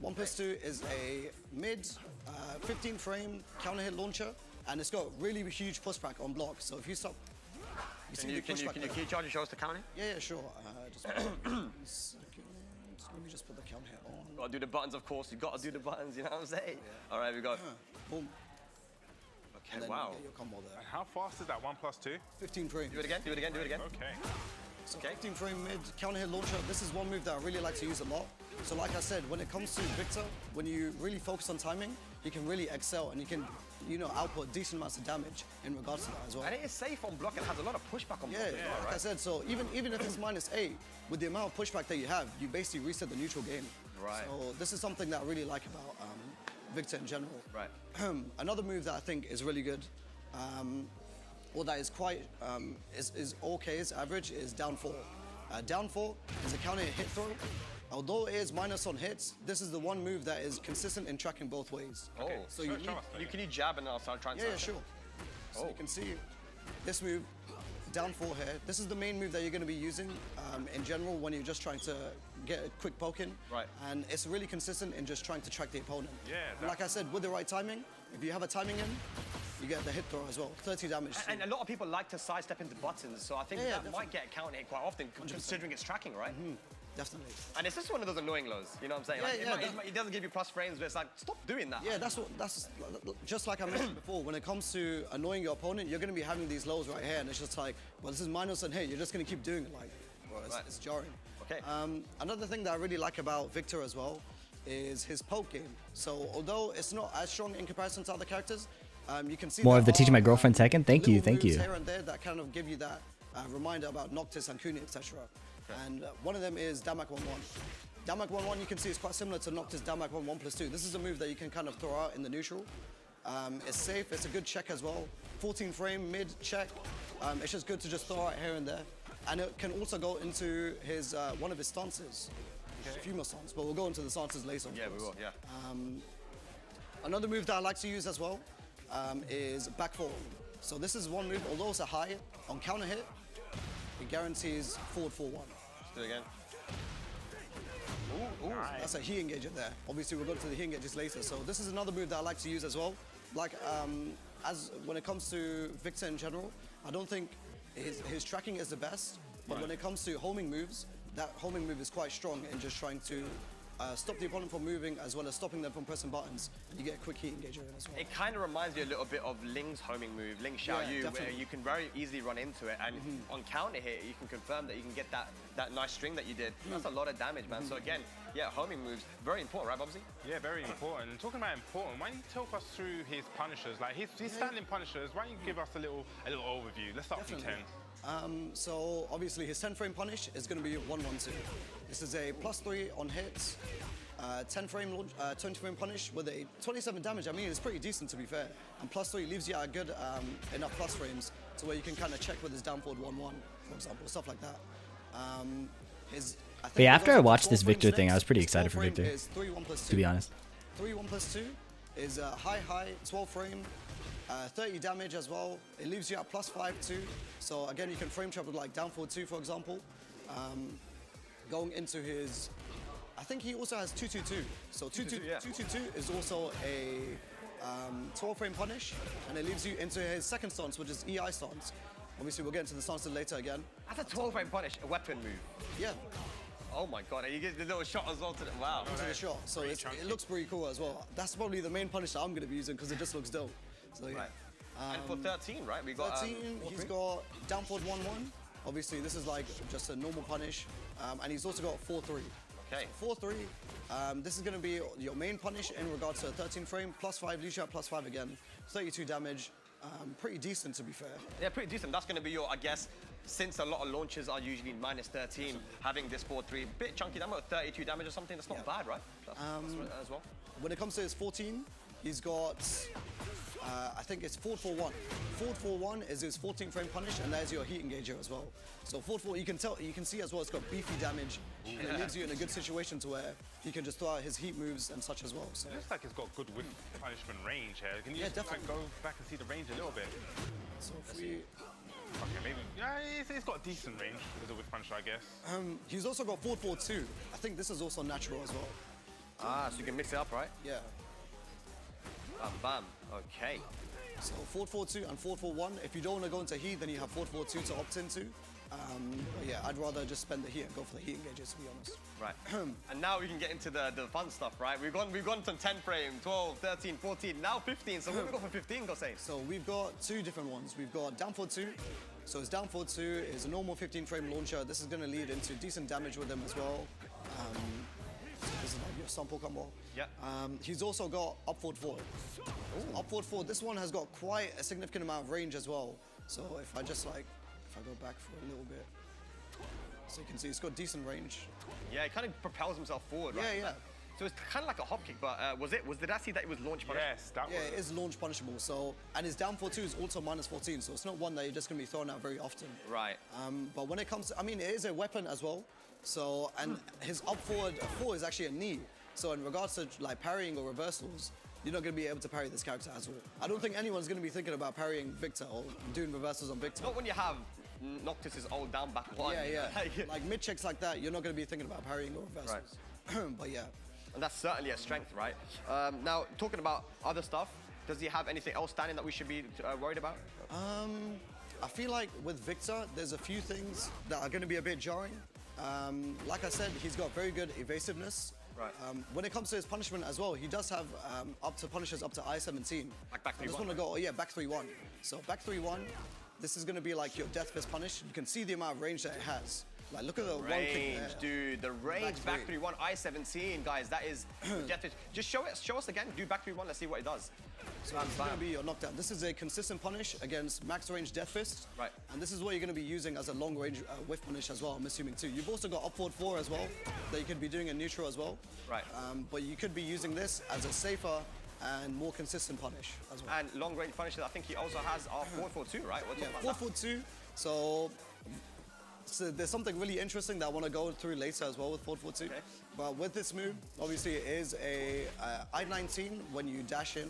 1+2 is a mid 15 frame counter hit launcher, and it's got really huge pushback on block. So if you stop, can you key charge and show us the counter? Yeah, sure. Just one second. Let me just put the counter hit on. Gotta do the buttons, of course. You gotta do the buttons. You know what I'm saying? All right, here we go. Boom. Okay, wow. You get your combo there. And how fast is that 1+2? 15 frames. Do it again. Do it again. Do it again. Okay. So 15 frame mid counter hit launcher. This is one move that I really like to use a lot. So like I said, when it comes to Victor, when you really focus on timing, you can really excel and you can, output decent amounts of damage in regards to that as well. And it is safe on block and has a lot of pushback on block as well, like right? I said, so even if it's -8, with the amount of pushback that you have, you basically reset the neutral game. Right. So this is something that I really like about Victor in general. Right. Another move that I think is really good, or that is quite, is okay, is average, is down 4. Down 4 is a counter hit throw. Although it is minus on hits, this is the one move that is consistent in tracking both ways. Okay. So can you jab and I'll start trying to... Yeah, sure. So you can see this move, down 4 here. This is the main move that you're going to be using in general when you're just trying to get a quick poke in. Right. And it's really consistent in just trying to track the opponent. Yeah. And like I said, with the right timing, if you have a timing in, you get the hit throw as well, 30 damage. And a lot of people like to sidestep into buttons, so I think that might get a counter hit quite often, considering it's tracking, right? Definitely. And it's just one of those annoying lows, you know what I'm saying? It doesn't give you plus frames, but it's like, stop doing that. Yeah, that's just like I mentioned before, when it comes to annoying your opponent, you're going to be having these lows right here, and it's just like, well, this is minus on hit, you're just going to keep doing it, like, well, it's jarring. Okay. Another thing that I really like about Victor as well is his poke game. So although it's not as strong in comparison to other characters, you can see more of the teaching my girlfriend Tekken. Thank you. Here and there that kind of give you that reminder about Noctis and Kuni, etc. And one of them is Damak 1-1. Damak 1-1 you can see is quite similar to Noctis Damak 1+2. This is a move that you can kind of throw out in the neutral. It's safe, it's a good check as well. 14 frame, mid check. It's just good to just throw out here and there. And it can also go into his one of his stances. A few more stances, but we'll go into the stances later. Yeah, we will, yeah. Another move that I like to use as well is back 4. So this is one move, although it's a high, on counter hit, it guarantees forward 4-1. Do it again. Ooh, that's a he engager there. Obviously, we'll go to the he engages later. So this is another move that I like to use as well. Like, as when it comes to Victor in general, I don't think his tracking is the best. But when it comes to homing moves, that homing move is quite strong in just trying to stop the opponent from moving as well as stopping them from pressing buttons, and you get a quick heat engager in as well. It kind of reminds me a little bit of Ling's homing move, Ling Xiao Yu, where you can very easily run into it, and on counter hit, you can confirm that you can get that nice string that you did. That's a lot of damage, man. So again, yeah, homing moves, very important, right, Bubsy? Yeah, very important. And talking about important, why don't you talk us through his punishers? Like his standing punishers, why don't you give us a little overview? Let's start from 10. So obviously his 10 frame punish is going to be 1-1-2. This is a +3 on hits, 10 frame launch, 20 frame punish with a 27 damage. I mean, it's pretty decent to be fair. And +3 leaves you at a good enough plus frames to where you can kind of check with his down forward 1-1, for example, stuff like that. But yeah, after I watched this Victor thing, I was pretty excited for Victor, to be honest. 3-1+2 is a high, 12 frame, 30 damage as well. It leaves you at +5 too. So again, you can frame trap with like down forward 2, for example. Going into his, I think he also has 2-2-2. So 2-2-2 is also a 12 frame punish, and it leaves you into his second stance, which is EI stance. Obviously, we'll get into the stances later again. That's a 12 frame punish, a weapon move. Yeah. Oh my god, and you get the little shot as well to the, wow. To the shot. So it looks pretty cool as well. That's probably the main punish that I'm going to be using because it just looks dope. So yeah. Right. And for 13, right? We got 13, he's got down forward 1-1. Obviously, this is like just a normal punish. And he's also got 4-3. Okay. So 4-3, this is going to be your main punish in regards to 13 frame, +5, leash out, +5 again, 32 damage. Pretty decent, to be fair. Yeah, pretty decent. That's going to be your, I guess, since a lot of launches are usually -13, having this 4-3, bit chunky damage, 32 damage or something, that's not bad, right? As well. When it comes to his 14, he's got, I think it's 4-4-1. 4-4-1 is his 14 frame punish, and there's your heat engager as well. So 4-4, you can see as well, it's got beefy damage, and it leaves you in a good situation to where he can just throw out his heat moves and such as well. So it looks like it's got good whip punishment range here. Can you just definitely go back and see the range a little bit? So if we... Okay, maybe. Yeah, it's got decent range as a whip punisher, I guess. He's also got 4-4-2. I think this is also natural as well. Ah, so you can mix it up, right? Yeah. Bam, bam. Okay. So 4-4-2 and 4-4-1. If you don't want to go into heat, then you have 4-4-2 to opt into. But yeah, I'd rather just spend the heat and go for the heat engages, to be honest. Right. And now we can get into the fun stuff, right? We've gone to 10 frame, 12, 13, 14, now 15. So what have we got for 15, Gosei? So we've got two different ones. We've got down forward 2. So his down forward 2 is a normal 15 frame launcher. This is going to lead into decent damage with him as well. So this is like your sample combo. Yeah. He's also got up forward 4. So up forward 4, this one has got quite a significant amount of range as well. So if I just like, if I go back for a little bit, so you can see it's got decent range. Yeah, he kind of propels himself forward, right? Yeah, yeah. So it's kind of like a hop kick, but did I see that it was launch punishable? Yes, that was. Yeah, it is launch punishable. So, and his down 4-2 is also -14, so it's not one that you're just going to be thrown out very often. Right. But when it comes to, I mean, it is a weapon as well. So, and his up forward 4 is actually a knee. So in regards to like parrying or reversals, you're not going to be able to parry this character at all. I don't think anyone's going to be thinking about parrying Victor or doing reversals on Victor. Not when you have Noctis's old down back one. Yeah, yeah. Like mid checks like that, you're not going to be thinking about parrying or reversals. Right. But yeah. And that's certainly a strength, right? Now, talking about other stuff, does he have anything else standing that we should be worried about? I feel like with Victor, there's a few things that are going to be a bit jarring. Like I said, he's got very good evasiveness. Right. When it comes to his punishment as well, he does have up to punishes up to I-17. Like back 3-1. I just want to go, back 3-1. So back 3-1, this is going to be like your death fist punish. You can see the amount of range that it has. Like, look at the range, one kick there. dude. The range back 3-1, I-17, guys. That is death fist. Just show us again. Do back 3-1. Let's see what it does. So this is going to be your knockdown. This is a consistent punish against max range death fist. Right. And this is what you're going to be using as a long range whiff punish as well, I'm assuming too. You've also got up forward 4 as well that you could be doing in neutral as well. Right. But you could be using this as a safer and more consistent punish as well. And long range punishes, I think he also has our 4-4-2, right? Yeah, 4-4-2. So there's something really interesting that I want to go through later as well with 4-4-2. Okay. But with this move, obviously it is a I-19 when you dash in.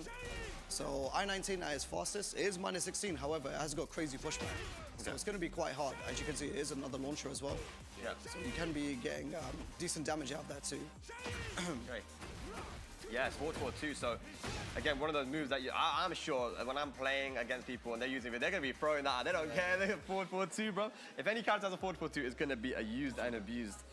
So I-19 at its fastest, it is -16, however, it has got crazy pushback. So it's going to be quite hard. As you can see, it is another launcher as well. Yeah. So you can be getting decent damage out of that too. Okay. Yeah, it's 4-4-2. So again, one of those moves that I'm sure when I'm playing against people and they're using it, they're going to be throwing that out. They don't care. They're 4-4-2, bro. If any character has a 4-4-2, it's going to be used and abused.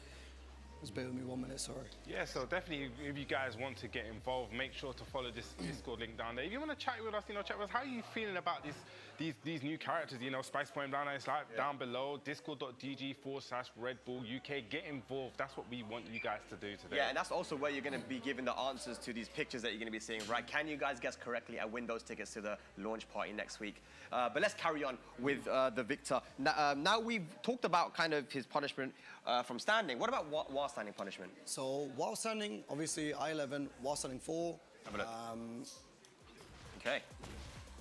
Just bear with me 1 minute, sorry. Yeah, so definitely if you guys want to get involved, make sure to follow this Discord link down there. If you want to chat with us, chat with us. How are you feeling about these new characters? Spice Point down there, it's like down below, discord.gg/Red Bull UK. Get involved. That's what we want you guys to do today. Yeah, and that's also where you're going to be giving the answers to these pictures that you're going to be seeing, right? Can you guys guess correctly and win those tickets to the launch party next week? But let's carry on with the Victor. Now we've talked about kind of his punishment from standing. What about while standing punishment? So while standing, obviously I-11, while standing 4. Have a look. Okay.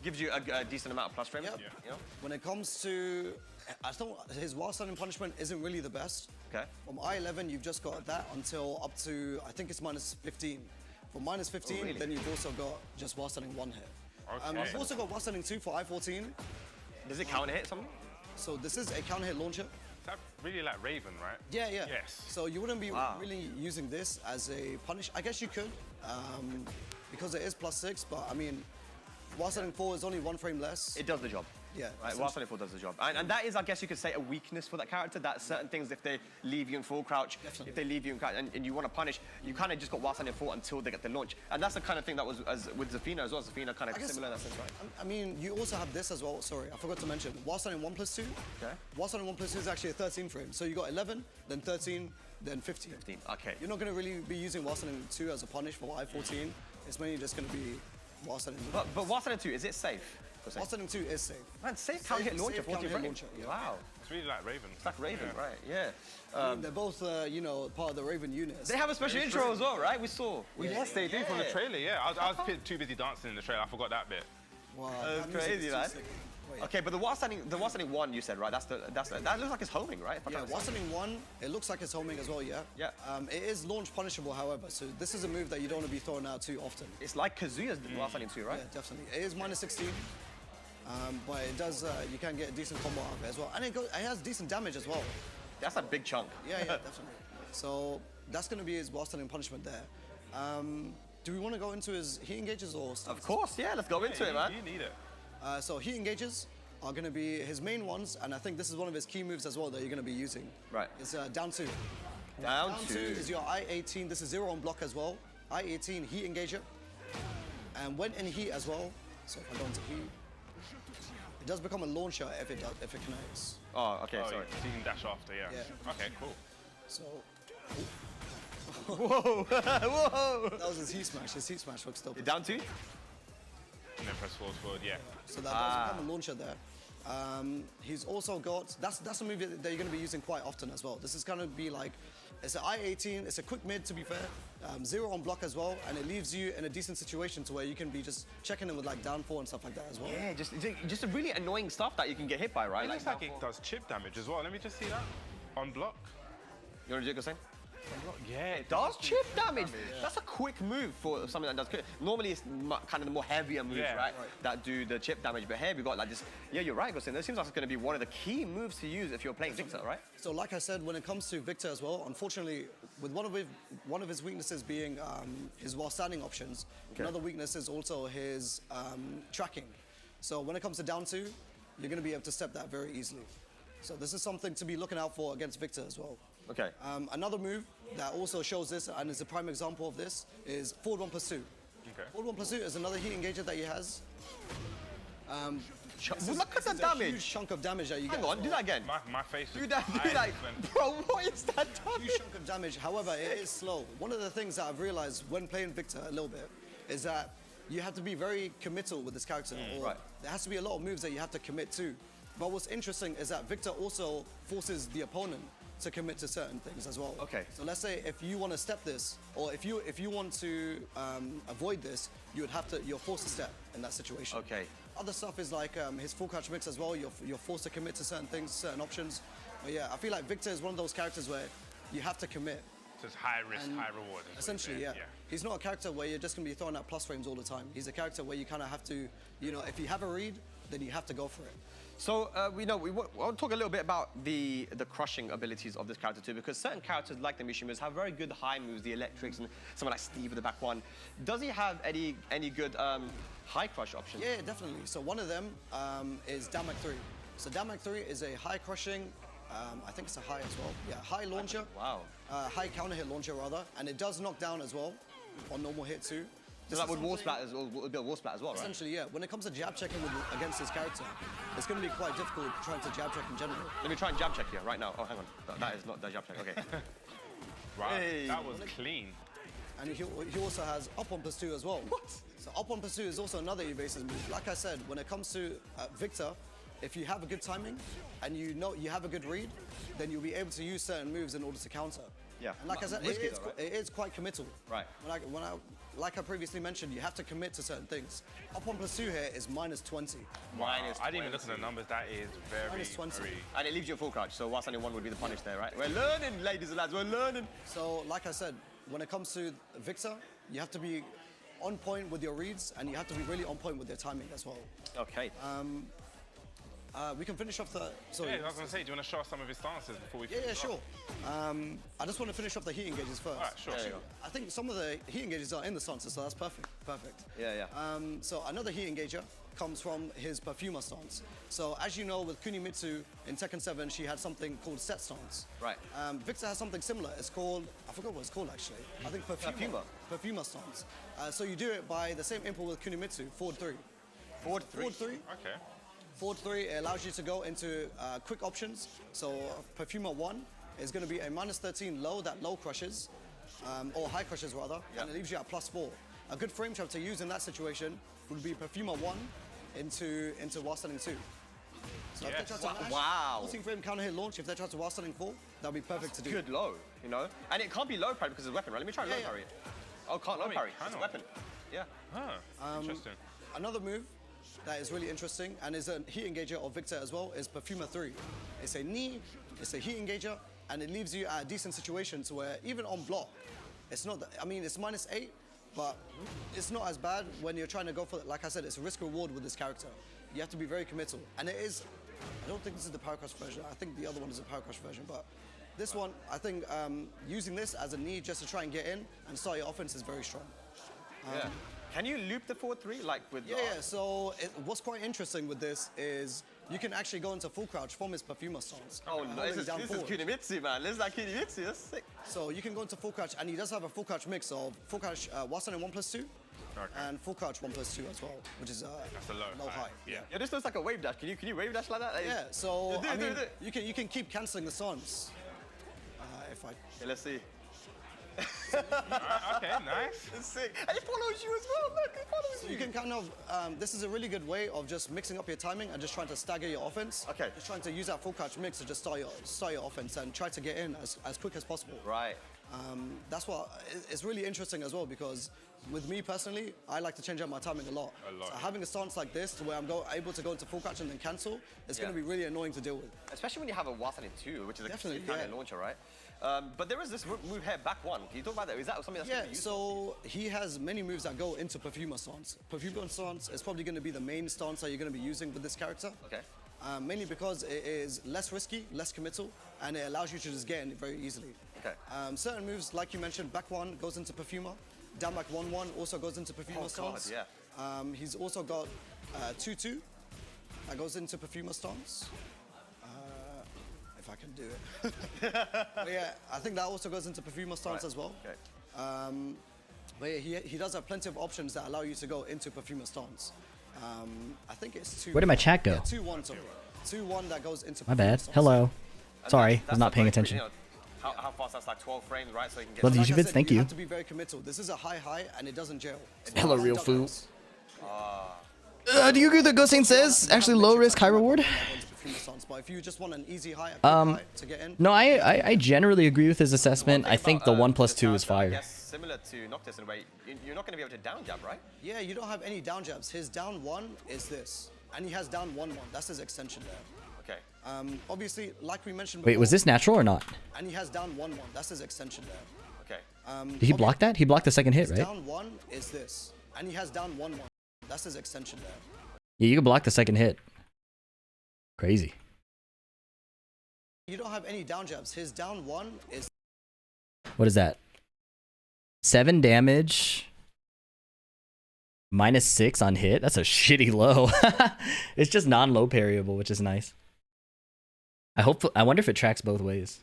Gives you a decent amount of plus frame. Yep. You know? When it comes to, I thought his while standing punishment isn't really the best. Okay. From I-11, you've just got that until up to, I think it's -15. From -15, really? then you've also got just while standing 1 hit. Okay. You've also got while standing 2 for I-14. Does it counter hit something? So this is a counter hit launcher. That's really like Raven, right? Yeah, yeah. Yes. So you wouldn't be really using this as a punish. I guess you could, because it is +6, but I mean, while standing 4 is only 1 frame less. It does the job. Yeah. Right, while standing 4 does the job. And that is, I guess you could say, a weakness for that character, that certain things, if they leave you in full crouch, if they leave you in crouch and you want to punish, you kind of just got while standing 4 until they get the launch. And that's the kind of thing that was with Zafina as well. Zafina kind of similar in that sense, right? I mean, you also have this as well. Sorry, I forgot to mention. While standing 1+2, while standing 1+2 is actually a 13 frame. So you got 11, then 13, then 15. 15, okay. You're not going to really be using while standing 2 as a punish for I-14. It's mainly just going to be while standing. But while standing 2, is it safe? While standing 2 is safe. Man, safe can't hit launcher, 14 frame. Yeah. Wow. It's really like Raven. It's like Raven, right? Yeah. I mean, they're both, you know, part of the Raven unit. They have a special intro as well, right? We saw. Yes, they do from the trailer. Yeah, I was too busy dancing in the trailer. I forgot that bit. Wow, that's crazy, man. Okay, but the while standing 1 you said, right? That looks like it's homing, right? Yeah, while standing 1, it looks like it's homing as well, yeah. Yeah. It is launch punishable, however, so this is a move that you don't want to be throwing out too often. It's like Kazuya's while standing 2, right? Yeah, definitely. It is -16, but it does. You can get a decent combo out of it as well, and it has decent damage as well. That's a big chunk. Yeah, definitely. So that's going to be his while standing punishment there. Do we want to go into his heat engages or stuff? Of course, yeah. Let's go into it, man. You need it. So heat engages are going to be his main ones, and I think this is one of his key moves as well that you're going to be using. Right. It's down 2. Down 2 is your I-18. This is 0 on block as well. I-18 heat engager, and when in heat as well. So if I go into heat, it does become a launcher if it connects. Oh, okay, sorry. So you can dash after, yeah. Okay, cool. So. Whoa! Whoa! That was his heat smash. His heat smash works still. Down 2? And then press forward, yeah. So that does become a launcher there. He's also got, that's a move that you're going to be using quite often as well. This is going to be like, it's an I-18, it's a quick mid to be fair, 0 on block as well, and it leaves you in a decent situation to where you can be just checking in with like down 4 and stuff like that as well. Yeah, just a really annoying stuff that you can get hit by, right? It looks like it does chip damage as well. Let me just see that. On block. You want to do it, Gosen? Yeah, it does chip damage. That's a quick move for something that does. Normally, it's kind of the more heavier moves, right? That do the chip damage. But here we got like this. Yeah, you're right, Gosen. This seems like it's going to be one of the key moves to use if you're playing Victor, right? So, like I said, when it comes to Victor as well, unfortunately, with one of his weaknesses being his while standing options, another weakness is also his tracking. So, when it comes to down 2, you're going to be able to step that very easily. So, this is something to be looking out for against Victor as well. Okay. Another move that also shows this, and is a prime example of this, is forward 1+2. Okay. Forward 1+2 is another heat engager that he has. Look at the damage. Huge chunk of damage that you get. Hang on, do that again. My face is... Do that, bro, what is that damage? Huge chunk of damage, however, it is slow. One of the things that I've realized when playing Victor a little bit is that you have to be very committal with this character. Or there has to be a lot of moves that you have to commit to. But what's interesting is that Victor also forces the opponent to commit to certain things as well. Okay. So let's say if you want to step this, or if you want to avoid this, you're forced to step in that situation. Okay. Other stuff is like his full crouch mix as well. You're forced to commit to certain things, certain options. But yeah, I feel like Victor is one of those characters where you have to commit. So it's high risk, high reward. Essentially, yeah. He's not a character where you're just going to be throwing out plus frames all the time. He's a character where you kind of have to, you know, if you have a read, then you have to go for it. So we want to talk a little bit about the crushing abilities of this character too, because certain characters like the Mishimas have very good high moves, the electrics, and someone like Steve with the back one. Does he have any good high crush options? Yeah, definitely. So one of them is Damak 3. So Damak 3 is a high crushing, I think it's a high as well. Yeah, high launcher. Wow. High counter hit launcher rather, and it does knock down as well on normal hit too. So that would wall splat as well, would be a wall splat as well, right? Essentially, yeah. When it comes to jab checking against this character, it's going to be quite difficult trying to jab check in general. Let me try and jab check here right now. Oh, hang on. That is not the jab check. Okay. Wow, that was clean. And he also has up 1+2 as well. What? So up 1+2 is also another evasive move. Like I said, when it comes to Victor, if you have a good timing and you know you have a good read, then you'll be able to use certain moves in order to counter. Yeah. And like I said, it is quite committal. Right. Like I previously mentioned, you have to commit to certain things. Up 1+2 here is -20. Wow. I didn't even look at the numbers. That is very, -20. very... And it leaves you a full crouch, so whilst only one would be the punish there, right? We're learning, ladies and lads, we're learning. So, like I said, when it comes to Victor, you have to be on point with your reads, and you have to be really on point with your timing as well. Okay. We can finish off the. Sorry. Yeah, I was going to say, do you want to show us some of his stances before we Yeah, finish sure. off? I just want to finish off the heat engages first. All right, sure. Actually, I think some of the heat engages are in the stances, so that's perfect. Perfect. Yeah. So another heat engager comes from his Perfumer stance. So as you know, with Kunimitsu in Tekken 7, she had something called set stance. Right. Victor has something similar. It's called, I forgot what it's called actually. I think Perfumer stance. So you do it by the same input with Kunimitsu, forward 3. Forward 3? Okay. Forward 3, it allows you to go into quick options. So Perfumer 1 is going to be a -13 low that low crushes, or high crushes rather, and it leaves you at +4. A good frame trap to use in that situation would be Perfumer 1 into while standing 2. So if they try to mash, wow. 14 frame counter hit launch, if they try to while standing 4, that'd be perfect to do. Good low, you know? And it can't be low parry because it's a weapon, right? Let me try low parry it. Oh, can't low parry. It's a weapon. Yeah. Interesting. Another move that is really interesting and is a heat engager of Victor as well is Perfumer 3. It's a knee, it's a heat engager, and it leaves you at a decent situation to where even on block, it's not, I mean, it's -8, but it's not as bad when you're trying to go for, like I said, it's a risk reward with this character. You have to be very committal. And it is, I don't think this is the Power Crush version. I think the other one is the Power Crush version, but this one, I think using this as a knee just to try and get in and start your offense is very strong. Yeah. Can you loop the forward 3 like with? Yeah. So what's quite interesting with this is you can actually go into full crouch from his Perfumer stance. Oh no, this is Kunimitsu, man. This is like Kunimitsu. That's sick. So you can go into full crouch, and he does have a full crouch mix of full crouch Wasan and 1+2, and full crouch 1+2 as well, which is that's a low high. Yeah, this looks like a wave dash. Can you wave dash like that? Yeah. So do I mean, it. you can keep canceling the stance. If I. Okay, let's see. Okay, nice. It's sick. And he follows you as well. Look, he follows you. You can kind of, this is a really good way of just mixing up your timing and just trying to stagger your offense. Okay. Just trying to use that full crouch mix to just start your offense and try to get in as quick as possible. Right. That's what, it's really interesting as well because with me personally, I like to change up my timing a lot. So having a stance like this to where I'm able to go into full crouch and then cancel, it's going to be really annoying to deal with. Especially when you have a Wasanin 2, which is a Definitely, kind of launcher, right? But there is this move here, back 1. Can you talk about that? Is that something that's going to be useful? So he has many moves that go into Perfumer stance. Perfumer stance is probably going to be the main stance that you're going to be using with this character. Okay. Mainly because it is less risky, less committal, and it allows you to just get in very easily. Okay. Certain moves, like you mentioned, back 1 goes into Perfumer. Down back 1-1 also goes into Perfumer stance. God, yeah. He's also got 2-2 that goes into Perfumer stance. If I can do it. But yeah, I think that also goes into Perfumer stance as well. Okay. But yeah, he does have plenty of options that allow you to go into Perfumer stance. I think it's 2. Where did my chat go? Yeah, 2-1, sorry. 2-1 that goes into My Perfumer bad. stance. Hello. Sorry, I That's was not paying like, attention. you know, how fast that's like 12 frames, right? So you can get. Love the Like I YouTube vids, said, thank you you. have to be very committal. This is a high, and it doesn't jail. Hello, real food. Do you agree with what Ghosting says? Actually, low risk, high reward? But if you just want an easy high, to get in. No, I generally agree with his assessment. I think the 1+2 is I fire. guess similar to Noctis in a way, you're not going to be able to down jab, right? Yeah, you don't have any down jabs. His down 1 is this, and he has down 1-1. That's his extension there. Okay. Obviously, like we mentioned before. Wait, was this natural or not? And he has down 1-1. That's his extension there. Okay. Did he block that? He blocked the second hit, His right? down 1 is this, and he has down 1-1. That's his extension there. Yeah, you can block the second hit. Crazy. You don't have any down jabs. His down 1 is. What is that? 7 damage. -6 on hit. That's a shitty low. It's just non-low parryable, which is nice. I wonder if it tracks both ways.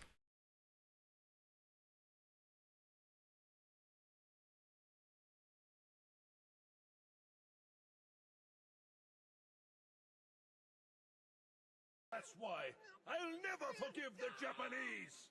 That's why I'll never forgive the Japanese!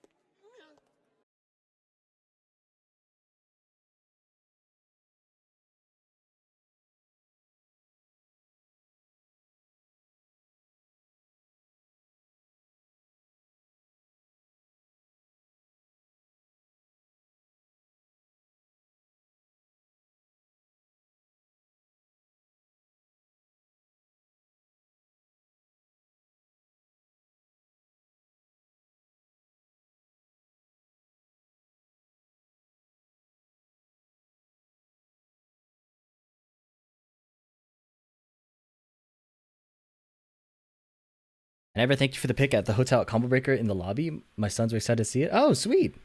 And Ever, thank you for the pick at the hotel at Combo Breaker in the lobby. My sons were excited to see it. Oh, sweet.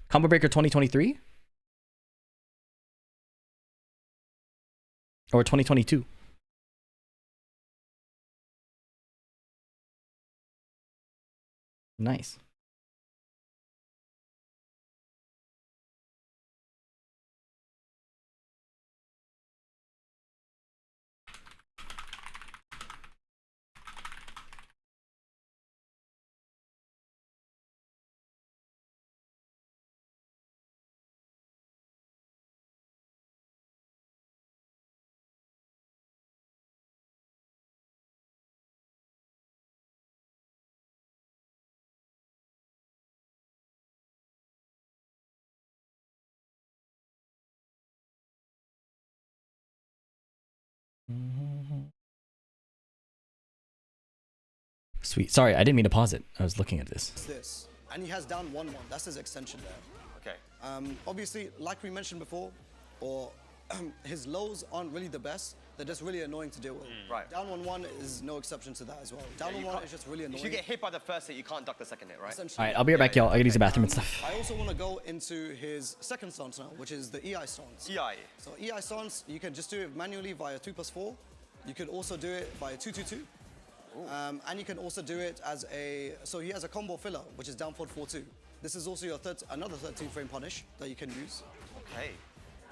Combo Breaker 2023? Or 2022? Nice. Sweet. Sorry, I didn't mean to pause it. I was looking at this. This. And he has down 1-1. That's his extension there. Okay. Obviously, like we mentioned before, or his lows aren't really the best. They're just really annoying to deal with. Right. Down 1-1 is no exception to that as well. Down 1-1 is just really annoying. If you get hit by the first hit, you can't duck the second hit, right? All right, I'll be right back, y'all. I gotta use the bathroom and stuff. I also want to go into his second stance now, which is the EI stance. EI. So EI stance, you can just do it manually via 2+4. You could also do it via 2-2-2. And you can also do it as a, so he has a combo filler, which is down forward 4-2. This is also your another 13 frame punish that you can use. Okay.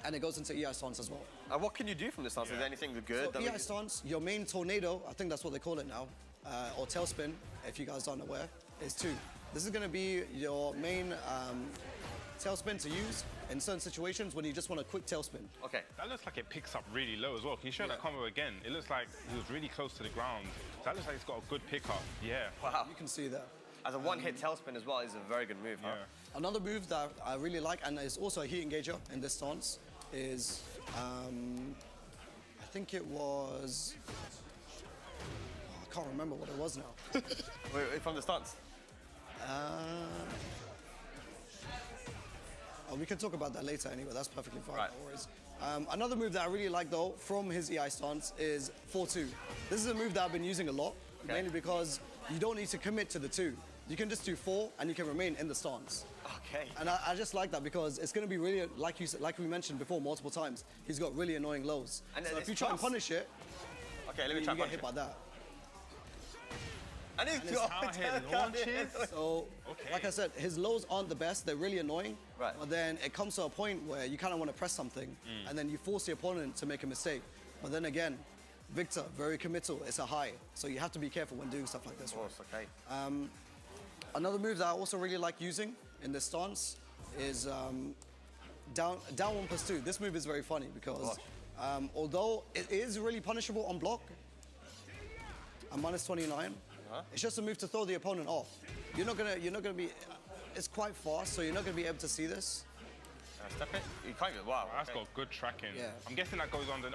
And it goes into EI stance as well. What can you do from this stance? Is there anything good? So EI stance, your main tornado, I think that's what they call it now, or tailspin, if you guys aren't aware, is 2. This is going to be your main tailspin to use in certain situations when you just want a quick tailspin. Okay. That looks like it picks up really low as well. Can you show that combo again? It looks like he was really close to the ground. That looks like it's got a good pickup. Yeah. Wow. You can see that. As a one-hit tailspin as well is a very good move. Yeah. Another move that I really like, and is also a heat engager in this stance, is I think it was, I can't remember what it was now. Wait, from the stance? We can talk about that later anyway, that's perfectly fine, no worries. Another move that I really like though, from his EI stance, is 4-2. This is a move that I've been using a lot, mainly because you don't need to commit to the 2. You can just do 4 and you can remain in the stance. Okay. And I just like that because it's going to be really, like we mentioned before multiple times, he's got really annoying lows. And so if you try and punish it, okay, let me try you get hit by that. And it's how he launches. So, like I said, his lows aren't the best. They're really annoying. Right. But then it comes to a point where you kind of want to press something, and then you force the opponent to make a mistake. But then again, Victor, very committal. It's a high. So you have to be careful when doing stuff like this. Of course, okay. Another move that I also really like using in this stance is down 1+2. This move is very funny because although it is really punishable on block, I'm -29. It's just a move to throw the opponent off. You're not gonna be. It's quite fast, so you're not gonna be able to see this. Step it. You can't even. Wow. That's got good tracking. Yeah. I'm guessing that goes on the.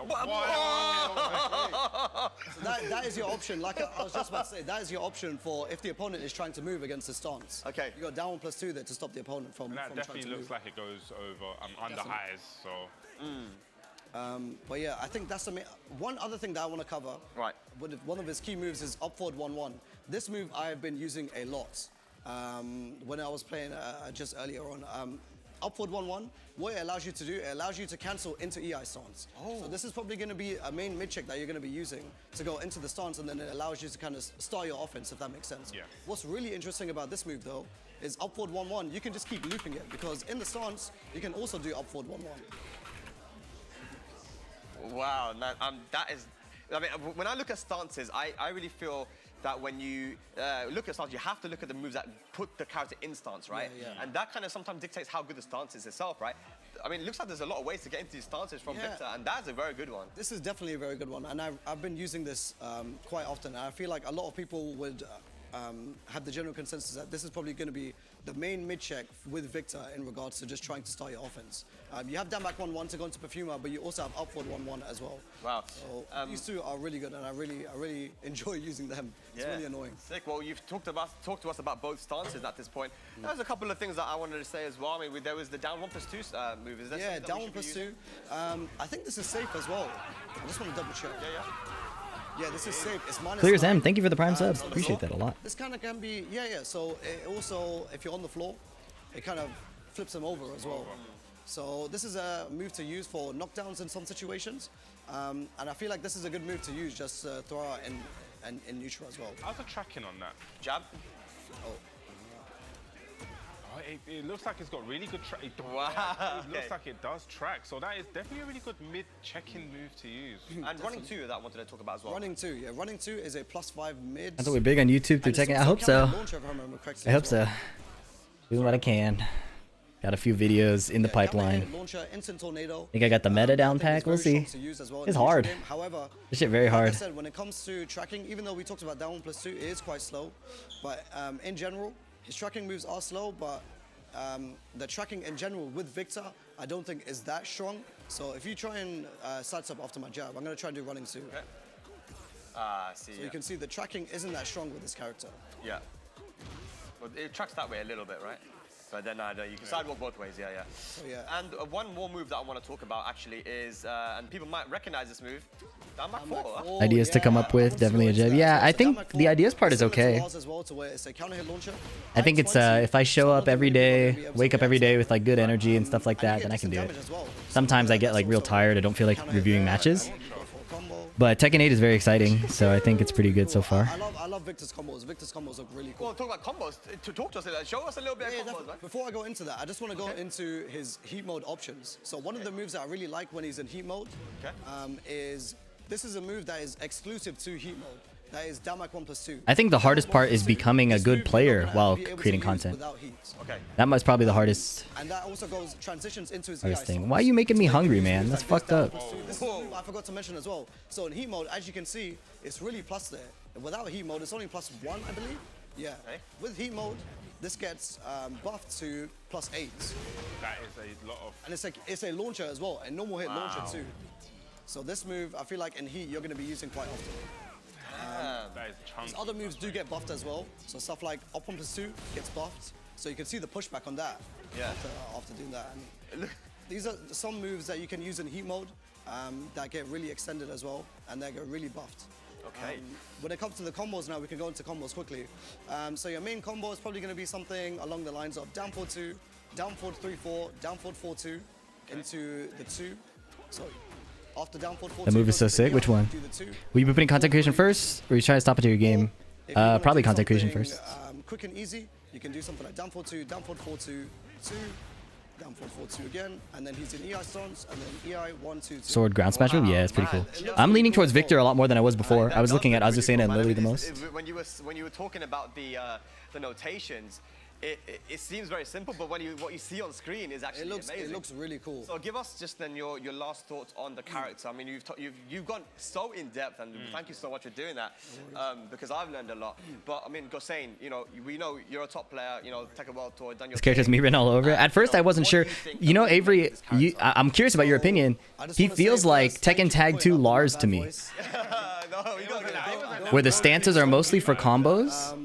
So that is your option. Like I was just about to say, that is your option for if the opponent is trying to move against the stance. Okay. You got down 1+2 there to stop the opponent from. And that from definitely trying to looks move. like it goes over under Definitely. highs. So. But yeah, I think that's the main. One other thing that I want to cover. Right. One of his key moves is up forward 1-1. This move I have been using a lot. When I was playing just earlier on. Up forward 1-1, what it allows you to do, it allows you to cancel into EI stance. So this is probably going to be a main mid check that you're going to be using to go into the stance, and then it allows you to kind of start your offense, if that makes sense. Yeah. What's really interesting about this move though, is up forward 1-1, you can just keep looping it, because in the stance, you can also do up forward 1-1. Wow, that is. I mean, when I look at stances, I really feel that when you look at stance, you have to look at the moves that put the character in stance, right? Yeah. And that kind of sometimes dictates how good the stance is itself, right? I mean, it looks like there's a lot of ways to get into these stances from Victor, and that's a very good one. This is definitely a very good one, and I've been using this quite often, and I feel like a lot of people would have the general consensus that this is probably going to be the main mid-check with Victor in regards to just trying to start your offense. You have down back 1-1 to go into Perfumer, but you also have upward 1-1 as well. Wow. So these two are really good, and I really enjoy using them. It's really annoying. Sick. Well, you've talked to us about both stances at this point. There's a couple of things that I wanted to say as well. I mean, there was the down 1+2 move. Is that down 1+2. I think this is safe as well. I just want to double check. Yeah. Yeah, this is safe. It's minus Clears 9. M. Thank you for the prime sub. So Appreciate that a lot. This kind of can be, yeah. So it also, if you're on the floor, it kind of flips him over as well. So this is a move to use for knockdowns in some situations. And I feel like this is a good move to use, just throw out in neutral as well. How's the tracking on that? Jab. Oh. Oh, it looks like it's got really good track. Wow. It looks like it does track. So that is definitely a really good mid-check-in move to use. And running 2 that I wanted to talk about as well. Running 2, yeah. Running 2 is a +5 mid. I thought we're big on YouTube through Tekken. I hope so. I hope so. Doing what I can. Got a few videos in the pipeline. Launcher, instant tornado. Think I got the meta down pack. We'll see. It's hard. However, This shit very hard. Like I said, when it comes to tracking, even though we talked about down 1+2, it is quite slow. But in general, his tracking moves are slow, but the tracking in general with Victor, I don't think is that strong. So if you try and sidestep after my jab, I'm going to try and do running 2. Okay. See. So you can see the tracking isn't that strong with this character. Yeah. Well, it tracks that way a little bit, right? But then you can sidewalk both ways, yeah. So, yeah. And one more move that I want to talk about actually is, and people might recognize this move, down back 4. Ideas to come up with, definitely a jab. Yeah, I think the ideas part is okay. I think it's if I show up every day, wake up every day with like good energy and stuff like that, then I can do it. Sometimes I get like real tired. I don't feel like reviewing matches. But Tekken 8 is very exciting, so I think it's pretty good so far. I love Victor's combos. Victor's combos look really cool. Well, talk about combos. Talk to us, show us a little bit of combos, man. Before I go into that, I just want to go into his heat mode options. So one of the moves that I really like when he's in heat mode is, this is a move that is exclusive to heat mode. That is down 1+2. I think the hardest part is becoming a good player while creating content. That must probably the hardest. And that also transitions into his hardest thing. Why are you making me hungry, man? That's fucked up. This is a move I forgot to mention as well. So in heat mode, as you can see, it's really plus there. Without heat mode, it's only +1, I believe. Yeah. With heat mode, this gets buffed to +8. That is a lot of. And it's a launcher as well, a normal hit launcher too. So this move, I feel like in heat, you're going to be using quite often. His other moves do get buffed as well. So stuff like up 1+2 gets buffed. So you can see the pushback on that. Yeah. After doing that. And these are some moves that you can use in heat mode that get really extended as well, and they get really buffed. Okay. When it comes to the combos now, we can go into combos quickly. So your main combo is probably going to be something along the lines of down forward 2, down forward 3-4, down forward 4-2 into the 2. So after down forward 4-2, The move is so sick. Which one? Will you be putting content creation first, or you try to stop into your game? Probably content creation first. Quick and easy, you can do something like down forward 2, down forward 4-2, 2, down forward 4-2 again, and then he's in EI stance, and then EI 1-2-2. Sword ground smash move? Yeah, it's pretty cool. I'm leaning towards Victor a lot more than I was before. I was looking at Azucena and Lily the most. When you were talking about the notations, it seems very simple, but what you see on screen is actually amazing. It looks really cool. So give us just then your last thoughts on the character. I mean, you've gone so in depth, and thank you so much for doing that, because I've learned a lot. But I mean, Gosain, we know you're a top player. Tekken World Tour, done your. This character's me written all over it. At first, I wasn't sure. Avery, I'm curious about your opinion. He feels like Tekken Tag 2 Lars to me, where the stances are mostly for combos.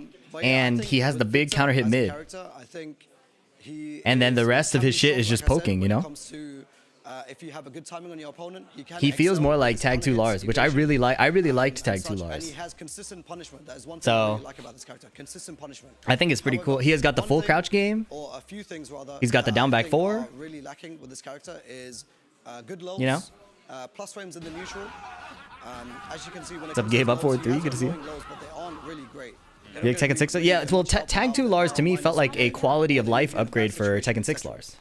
And he has the big counter hit mid. And then the rest of his shit is just poking, If you have a good timing on your opponent, he feels more like Tag 2 Lars, which I really like. I really liked Tag 2 Lars. And he has consistent punishment. That is one thing I really like about this character. Consistent punishment. I think it's pretty cool. He has got the full crouch game. Or a few things rather. He's got the down back 4. Really lacking with this character is good lows. Plus frames in the neutral. As you can see, when What's up, Gabe? Up forward 3. Good to see you. But they aren't really great. Yeah, Tekken 6. Yeah, well, Tag 2 Lars to me felt like a quality of life upgrade for Tekken 6 Lars.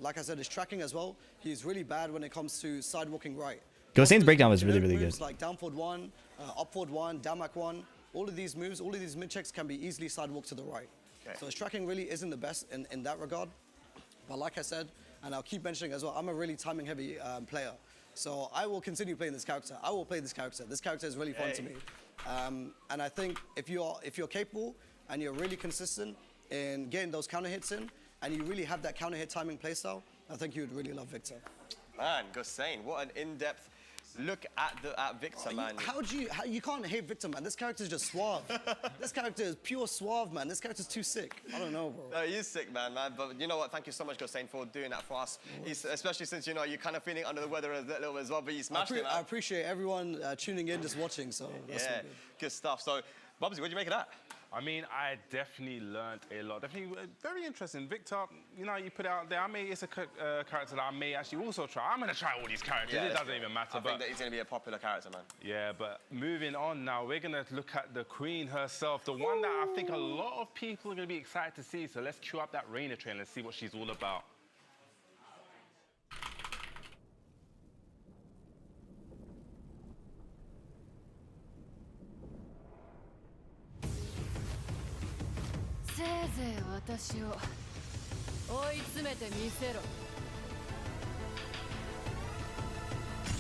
Like I said, his tracking as well. He's really bad when it comes to sidewalking right. Gosain's breakdown was really, really good. Like down forward 1, up forward 1, down back 1. All of these moves, all of these mid checks can be easily sidewalked to the right. So his tracking really isn't the best in that regard. But like I said, and I'll keep mentioning as well, I'm a really timing heavy player. So I will continue playing this character. I will play this character. This character is really fun to me. And I think if you're capable and you're really consistent in getting those counter hits in, and you really have that counter hit timing playstyle, I think you would really love Victor. Man, Gosain, what an in-depth look at Victor, man. How you can't hate Victor, man. This character is just suave. This character is pure suave, man. This character's too sick. I don't know, bro. No, he is sick, man. But you know what? Thank you so much, Gosain, for doing that for us. Especially since, you know, you're kind of feeling under the weather a little bit as well, but you smashed it, man. I appreciate everyone tuning in, just watching, so that's so good stuff. So, Bubsy, what do you make of that? I mean, I definitely learned a lot. Definitely very interesting. Victor, you know, you put it out there. It's a character that I may actually also try. I'm going to try all these characters. It doesn't even matter. I think that he's going to be a popular character, man. Yeah, but moving on now, we're going to look at the queen herself, the one that I think a lot of people are going to be excited to see. So let's cue up that Reina trailer and see what she's all about.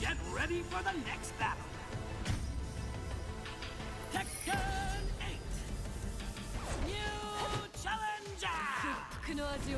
Get ready for the next battle. Tekken 8. New challenger. Reina.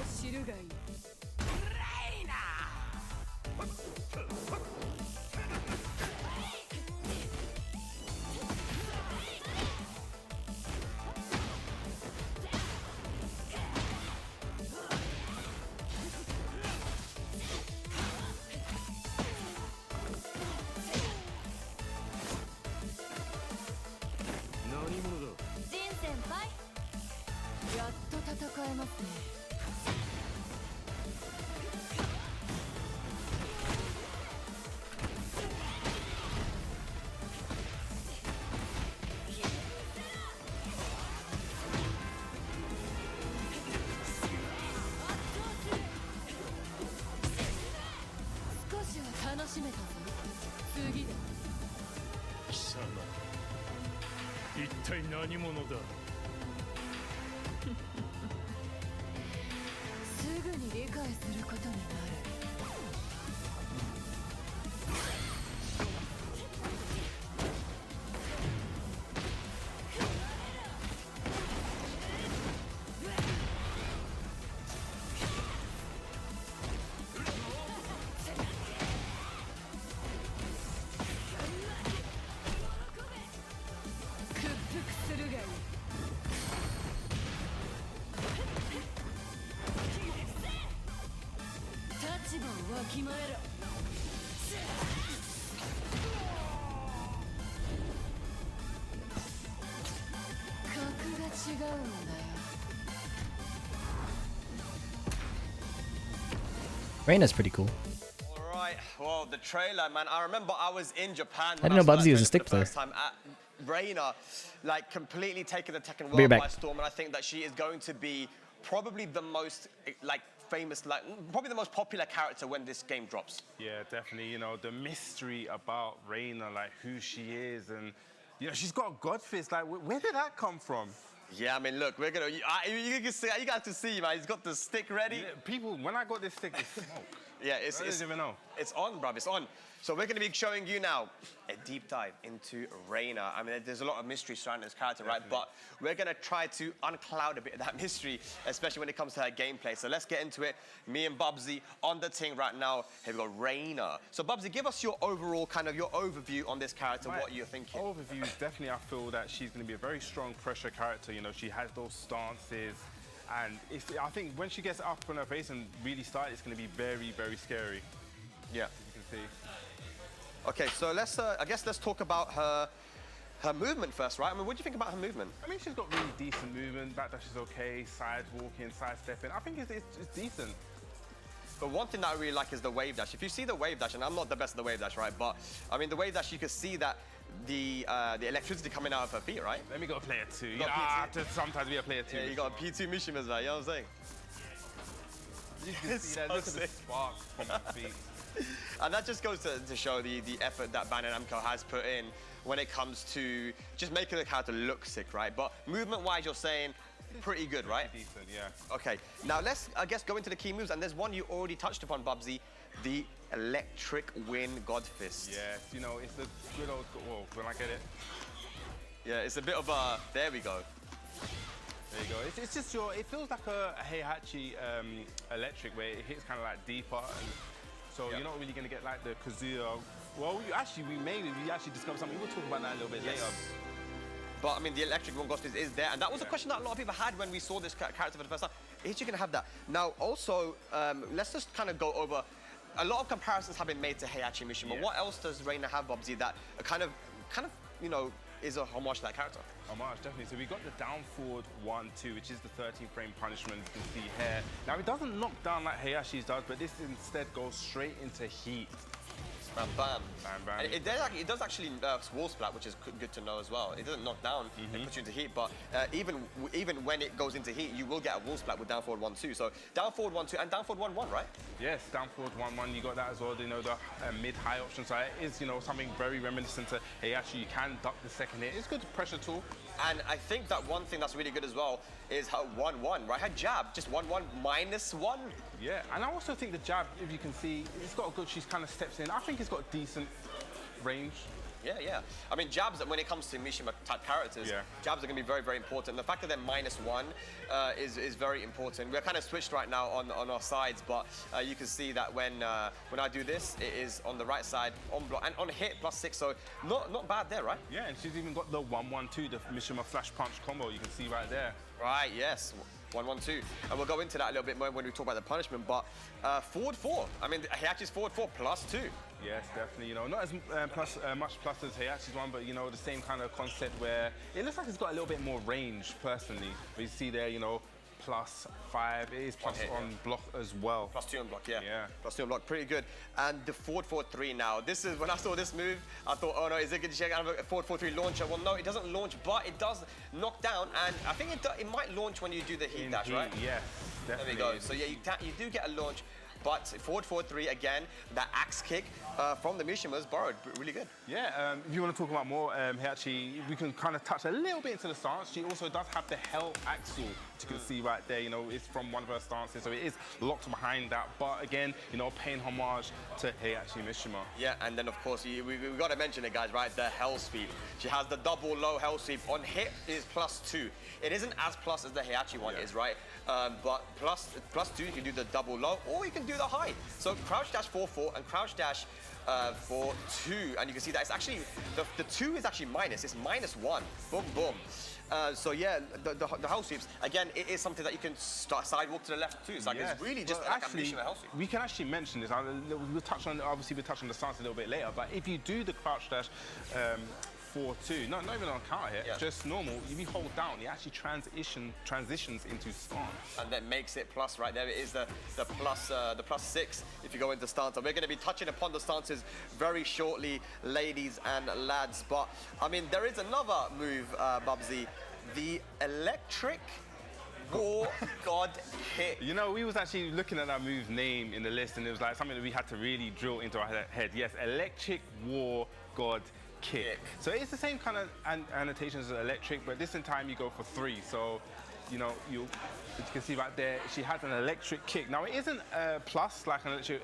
一体何者だ。すぐに理解することになる。Reina's pretty cool. All right, well, the trailer, man. I remember I was in Japan. I didn't know Bubsy was a stick player. First time at Reina, like completely taking the Tekken Be world back. by storm, and I think that she is going to be probably the most famous, probably the most popular character when this game drops. Yeah, definitely. You know, the mystery about Reina, like who she is, and you know, she's got a god fist. Like, where did that come from? Yeah, I mean, look, we're gonna. You got to see, man. He's got the stick ready. Yeah, people, when I got this stick, it's smoke. Yeah, I didn't even know. It's on, bruv. It's on. So we're going to be showing you now a deep dive into Reina. I mean, there's a lot of mystery surrounding this character, right? But we're going to try to uncloud a bit of that mystery, especially when it comes to her gameplay. So let's get into it. Me and Bubsy on the ting right now. Here we go, Reina. So Bubsy, give us your overall your overview on this character. What you're thinking? Overview is definitely, I feel that she's going to be a very strong pressure character. You know, she has those stances. And I think when she gets up on her face and really starts, it's going to be very, very scary. Yeah. As you can see. Okay, so let's, I guess let's talk about her movement first, right? I mean, what do you think about her movement? I mean, she's got really decent movement. Backdash is okay. Side walking, side stepping. I think it's decent. But one thing that I really like is the wave dash. If you see the wave dash, and I'm not the best at the wave dash, right? But I mean, the wave dash, you can see that the electricity coming out of her feet, right? Let me go player 2. You have to sometimes be a player 2. Yeah, you got a P2 Mishimas, right? You know what I'm saying? You can see that. Look at the spark from her feet. And that just goes to show the effort that Bandai Namco has put in when it comes to just making the character look sick, right? But movement-wise, you're saying pretty good, right? Decent, yeah. Okay, now let's, I guess, go into the key moves. And there's one you already touched upon, Bubsy, the Electric Wind God Fist. Yes, you know, it's a good old, well, when I get it. Yeah, it's a bit of a, there we go. There you go. It's just it feels like a Heihachi electric, where it hits kind of like deeper. And so you're not really going to get like the Kazuya Well, we actually discovered something. We'll talk about that a little bit later. But I mean, the electric one ghost is there, and that was a question that a lot of people had when we saw this character for the first time. Is she going to have that? Now, also, let's just kind of go over. A lot of comparisons have been made to Heihachi Mishima. Yeah. What else does Reina have, Bubsy, that kind of, you know, is a homage to that character? Homage, definitely. So we got the down forward 1-2, which is the 13-frame punishment. You can see here. Now, it doesn't knock down like Heihachi's does, but this instead goes straight into heat. Bam, bam. Bam, bam. And it does actually wall splat, which is good to know as well. It doesn't knock down, it puts you into heat, but even when it goes into heat, you will get a wall splat with down forward 1-2. So down forward 1-2 and down forward 1-1, right? Yes, down forward 1-1, you got that as well. You know, the mid-high option. So it is, you know, something very reminiscent to Heihachi. You can duck the second hit. It's good pressure tool. And I think that one thing that's really good as well is her 1-1, right? Her jab, just 1-1 -1. Yeah, and I also think the jab, if you can see, it's got a good, she's kind of steps in. I think it's got decent range. Yeah. I mean, jabs, when it comes to Mishima-type characters, jabs are going to be very, very important. The fact that they're -1 is very important. We're kind of switched right now on our sides, but you can see that when I do this, it is on the right side, on block, and on hit, +6, so not bad there, right? Yeah, and she's even got the 1-1-2, the Mishima flash punch combo, you can see right there. Right, yes. 1-1-2. And we'll go into that a little bit more when we talk about the punishment, but forward 4. I mean, Heihachi's forward 4 +2. Yes, definitely. You know, not as much plus as Heihachi's one, but, you know, the same kind of concept where it looks like it's got a little bit more range, personally. But you see there, you know, +5. It is plus on block as well. +2 on block, yeah. +2 on block, pretty good. And the forward 4-3 now. This is, when I saw this move, I thought, oh no, is it going to have a forward 4-3 launcher? Well, no, it doesn't launch, but it does knock down, and I think it might launch when you do the heat dash, right? Yes, definitely. There we go. So yeah, you do get a launch, but forward 4-3 again, that axe kick from the Mishimas borrowed, really good. Yeah, if you want to talk about more Heihachi, we can kind of touch a little bit into the stance. She also does have the Hell Axel, which you can see right there. You know, it's from one of her stances, so it is locked behind that. But again, you know, paying homage to Heihachi Mishima. Yeah, and then of course, we got to mention it, guys, right? The Hell Sweep. She has the double low Hell Sweep. On hit is +2. It isn't as plus as the Heihachi one is, right? But +2, you can do the double low, or you can do the high. So crouch dash 4-4 and crouch dash 4-2, and you can see that it's actually the 2 is actually minus. It's -1. Boom, boom. So yeah, the house sweeps again. It is something that you can sidewalk to the left too. It's like it's really just like actually, a house sweep. we can actually mention this. We'll touch on the stance a little bit later. But if you do the crouch dash 4-2, not even on counter hit, just normal. If you hold down, it actually transitions into stance, and that makes it plus right there. It is the +6 if you go into stance. And we're going to be touching upon the stances very shortly, ladies and lads. But I mean, there is another move, Bubsy, the electric War God Kick. You know, we was actually looking at that move name in the list, and it was like something that we had to really drill into our head. Yes, electric War God Kick. So it's the same kind of annotations as electric, but this time you go for 3. So, you know, as you can see right there, she has an electric kick. Now it isn't plus like an electric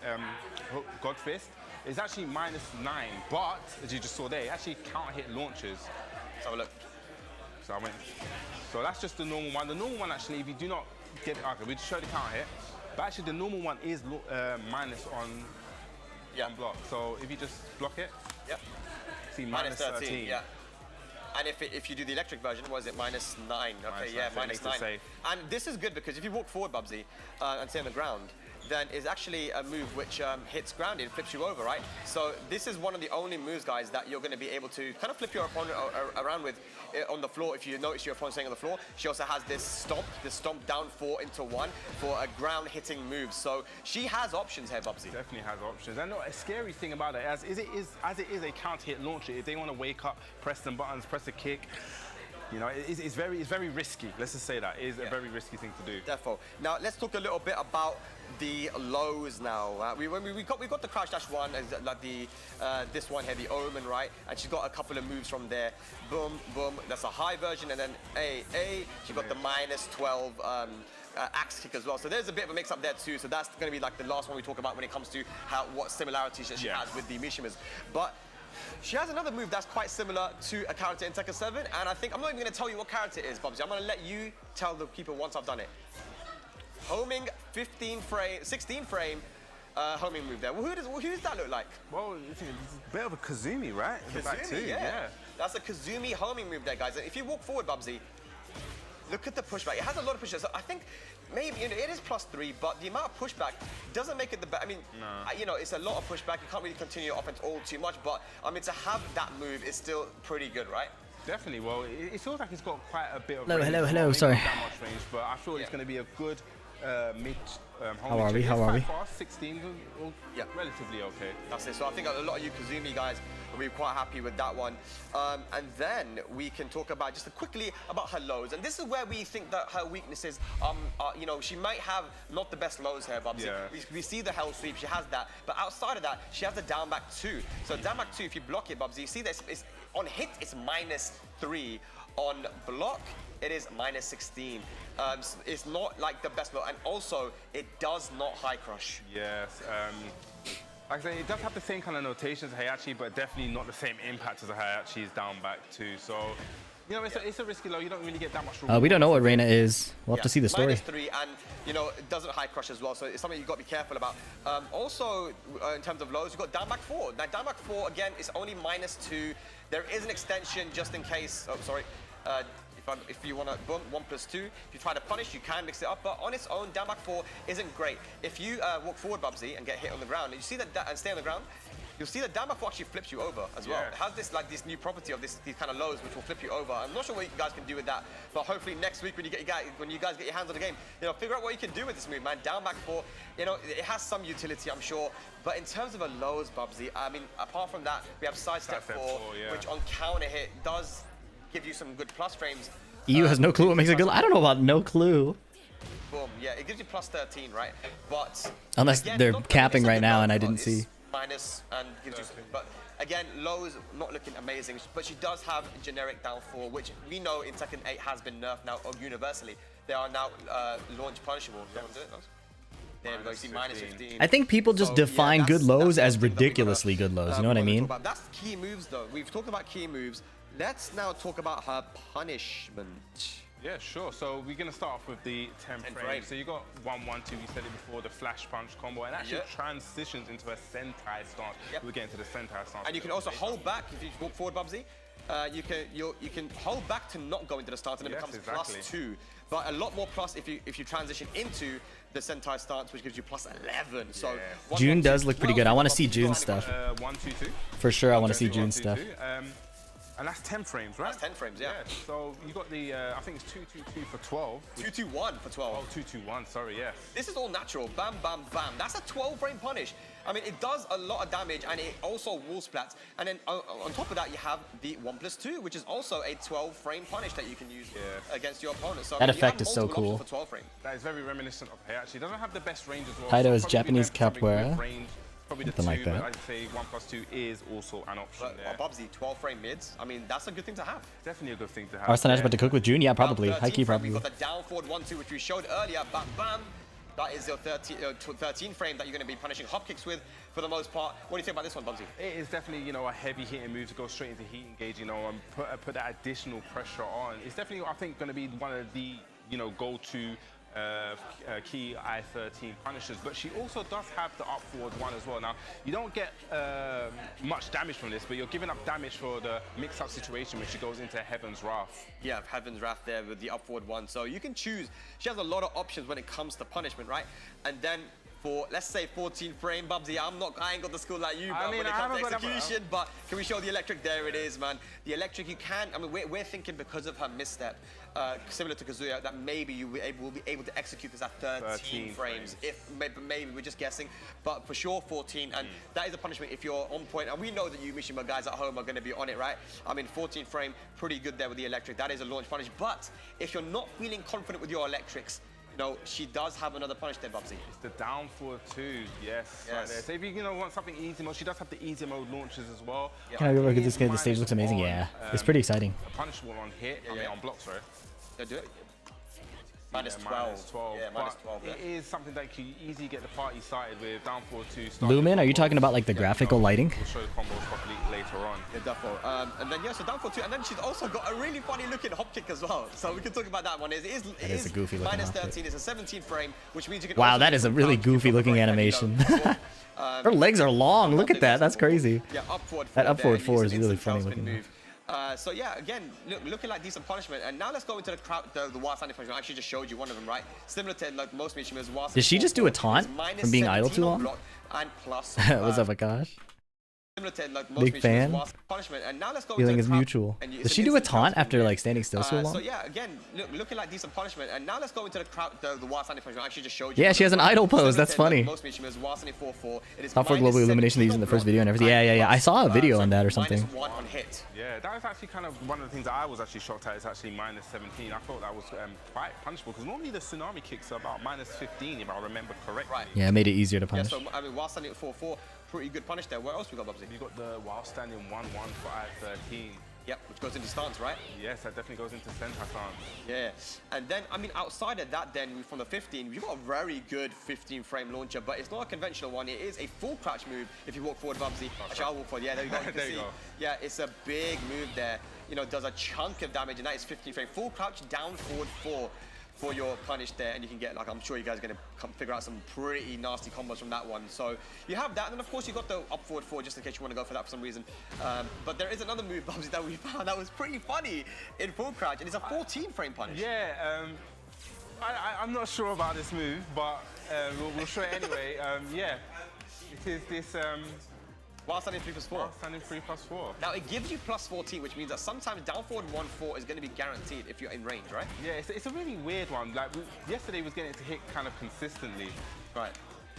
God Fist. It's actually -9, but as you just saw there, it actually counter hit launches. Let's have a look. So that's just the normal one. The normal one actually, if you do not get it, okay, we just show the counter hit, but actually the normal one is minus on block. So if you just block it, see -13. Yeah. And if you do the electric version, was it -9? Okay, yeah, -9. And this is good because if you walk forward, Bubsy, and stay on the ground, then it's actually a move which hits grounded and flips you over, right? So this is one of the only moves, guys, that you're going to be able to kind of flip your opponent around with on the floor. If you notice your opponent staying on the floor, she also has this stomp down 4 into 1 for a ground hitting move. So she has options here, Bubsy. Definitely has options. And a scary thing about it, as it is a counter hit launcher, if they want to wake up, press some buttons, press a kick, you know, it's very risky. Let's just say that. It is a very risky thing to do. Defo. Now, let's talk a little bit about the lows now. We got the crouch dash 1, like this one here, the Omen, right? And she's got a couple of moves from there. Boom, boom. That's a high version, and then she got the -12 axe kick as well. So there's a bit of a mix-up there too. So that's going to be like the last one we talk about when it comes to what similarities she has with the Mishimas. But she has another move that's quite similar to a character in Tekken 7, and I think I'm not even going to tell you what character it is, Bubsy. I'm going to let you tell the people once I've done it. Homing 16 frame homing move there. Well, who does that look like? Well, it's a bit of a Kazumi, right? The back two, Kazumi, yeah. That's a Kazumi homing move there, guys. And if you walk forward, Bubsy, look at the pushback. It has a lot of pushback. So I think maybe it is +3, but the amount of pushback doesn't make it the best. I mean, it's a lot of pushback. You can't really continue your offense all too much, but I mean, to have that move is still pretty good, right? Definitely. Well, it feels like it's got quite a bit of Hello, range. hello, It's hello, not sorry. maybe that much range, but I feel it's going to be a good mid. How are we? How are we? 16, relatively okay. That's it. So I think a lot of you Kazumi guys will be quite happy with that one. And then we can talk about just quickly about her lows. And this is where we think that her weaknesses, she might have not the best lows here, Bubsy. Yeah. We see the hell sweep, she has that. But outside of that, she has the down back 2. So down back 2, if you block it, Bubsy, you see that it's on hit, it's -3. On block, it is -16. It's not like the best low, and also it does not high crush. Yes. Like I say, it does have the same kind of notations as Heihachi, but definitely not the same impact as a Heihachi's down back too. So, it's a risky low. You don't really get that much reward. We don't know what Reina is. We'll have to see the story. -3, and it doesn't high crush as well, so it's something you've got to be careful about. Also, in terms of lows, you've got down back 4. Now, down back 4 again is only -2. There is an extension just in case. Oh, sorry. If you want to boom 1+2, if you try to punish, you can mix it up. But on its own, down back 4 isn't great. If you walk forward, Bubsy, and get hit on the ground, and you see that and stay on the ground, you'll see that down back 4 actually flips you over as well. Yeah. It has this new property of these kind of lows which will flip you over. I'm not sure what you guys can do with that, but hopefully next week when you guys get your hands on the game, figure out what you can do with this move, man. Down back 4, it has some utility, I'm sure. But in terms of a lows, Bubsy, I mean, apart from that, we have sidestep 4, which on counter hit does give you some good plus frames. EU has no clue what makes it good. I don't know about no clue. Boom, yeah, it gives you +13, right? But Unless again, they're not capping it's right now low, and I but didn't it's see. Minus and gives you some, but again, lows not looking amazing, but she does have generic down 4, which we know in Tekken 8 has been nerfed now universally. They are now launch punishable. There we go, you see -15. I think people just define good lows as ridiculously good lows. You know what I mean? That's key moves, though. We've talked about key moves. Let's now talk about her punishment. Yeah, sure. So we're going to start off with the 10 frame. So you got 1-1-2, we said it before, the flash punch combo, and actually transitions into a Sentai stance. We're getting to the Sentai stance. And you can also hold back if you walk forward, Bubsy. You can hold back to not go into the stance, and it becomes +2. But a lot more plus if you transition into the Sentai stance, which gives you +11. So June does look pretty good. I want to see June's stuff. 1-2-2. For sure, I want to see June's stuff. And that's 10 frames, right? That's 10 frames, yeah. So you got the, I think it's 2-2-2 for 12. 2-2-1 for 12. Oh, 2-2-1, sorry, yes. This is all natural. Bam, bam, bam. That's a 12-frame punish. I mean, it does a lot of damage, and it also wall splats. And then on top of that, you have the 1+2, which is also a 12-frame punish that you can use against your opponent. So that effect is so cool. For 12 frame. That is very reminiscent of Heihachi. It doesn't have the best range as well. Kaido is Japanese capoeira. Probably the 2, like that. but I'd say 1+2 is also an option there. Bubsy, 12-frame mids. I mean, that's a good thing to have. Definitely a good thing to have. Arsene about to cook with June? Yeah, probably. High key, probably. We've got the down forward 1-2, which we showed earlier. Bam, bam. That is your 13 frame that you're going to be punishing hop kicks with for the most part. What do you think about this one, Bubsy? It is definitely, a heavy hitting move to go straight into heat engage, and put that additional pressure on. It's definitely, I think, going to be one of the, go-to key I-13 punishers, but she also does have the up forward 1 as well. Now, you don't get much damage from this, but you're giving up damage for the mix-up situation when she goes into Heaven's Wrath. Yeah, Heaven's Wrath there with the up forward 1. So you can choose. She has a lot of options when it comes to punishment, right? And then for, let's say, 14 frame, Bubsy, I ain't got the skill like you, but when it comes to execution, but can we show the electric? There it is, man. The electric, you can, I mean, we're thinking because of her misstep, similar to Kazuya, that maybe you will be able to execute this at 13 frames. If maybe we're just guessing, but for sure 14, and that is a punishment if you're on point. And we know that you Mishima guys at home are going to be on it, right? I mean, 14 frame, pretty good there with the electric. That is a launch punish. But if you're not feeling confident with your electrics, she does have another punish there, Bubsy. It's the down forward 2, yes. Right there. So if you want something easy mode, she does have the easy mode launches as well. Can I go look at this game? The stage looks amazing. Yeah, it's pretty exciting. A punishable on hit, on block, sorry. Do it. Minus Yeah, 12. minus 12. Yeah, minus But 12. it is something that you easily get the party started with. Down forward 2. Lumen, are you talking about like the graphical lighting? We'll show the combos properly later on. Yeah, definitely. And then, yeah, so down for 2. And then she's also got a really funny looking hop kick as well. So we can talk about that one. It is a goofy looking minus hop kick. 13. It's a 17 frame, which means you can. Wow, also that is a really goofy looking animation. Her legs are long. Look at that. That's crazy. Yeah, up forward 4. That up forward there, 4 use is an really instant funny tail spin looking. move. So yeah, again, looking like decent punishment. And now let's go into the wild standing punishment. I actually just showed you one of them, right? Similar to like most Mishimas. Did she just do a taunt from being idle too long? And plus, What's up, Akash? Similar to like Big fan. Punishment. And now let's go Feeling into is mutual. Does she do a taunt after like standing still so long? So yeah, again, looking like decent punishment. And now let's go into the wild standing punishment. I actually just showed you. Yeah, she has an idle pose. That's funny. Most Mishimas, wild standing 4-4. It is Top 4 global illumination they used in the first video and everything. Yeah. I saw a video on that or something. -1 on hit. Yeah, that was actually kind of one of the things that I was actually shocked at. Is actually minus 17. I thought that was quite punishable because normally the tsunami kicks are about minus 15 if I remember correctly. Right. Yeah, it made it easier to punish. Yeah, so I mean, while standing at 4-4, pretty good punish there. Where else we got, Bubsy? You got the while standing 1-1 for I-13. Yep, which goes into stance, right? Yes, that definitely goes into center stance. Yeah, and then, I mean, outside of that then, from the 15, we've got a very good 15-frame launcher, but it's not a conventional one. It is a full crouch move if you walk forward, Bubsy. Actually, I'll walk forward. Yeah, there you go. You can see. Yeah, it's a big move there. You know, does a chunk of damage, and that is 15-frame. Full crouch, down forward 4 for your punish there, and you can get, like, I'm sure you guys are going to figure out some pretty nasty combos from that one. So you have that, and then of course you got the up forward 4 just in case you want to go for that for some reason. But there is another move, Bubsy, that we found that was pretty funny in full crouch, and it's a 14-frame punish. Yeah, I'm not sure about this move, but we'll show it anyway. Yeah, it is this. While standing 3+4. While standing 3+4. Now it gives you plus 14, which means that sometimes down forward 1-4 is going to be guaranteed if you're in range, right? Yeah, it's a really weird one. Like yesterday was getting it to hit kind of consistently. Right.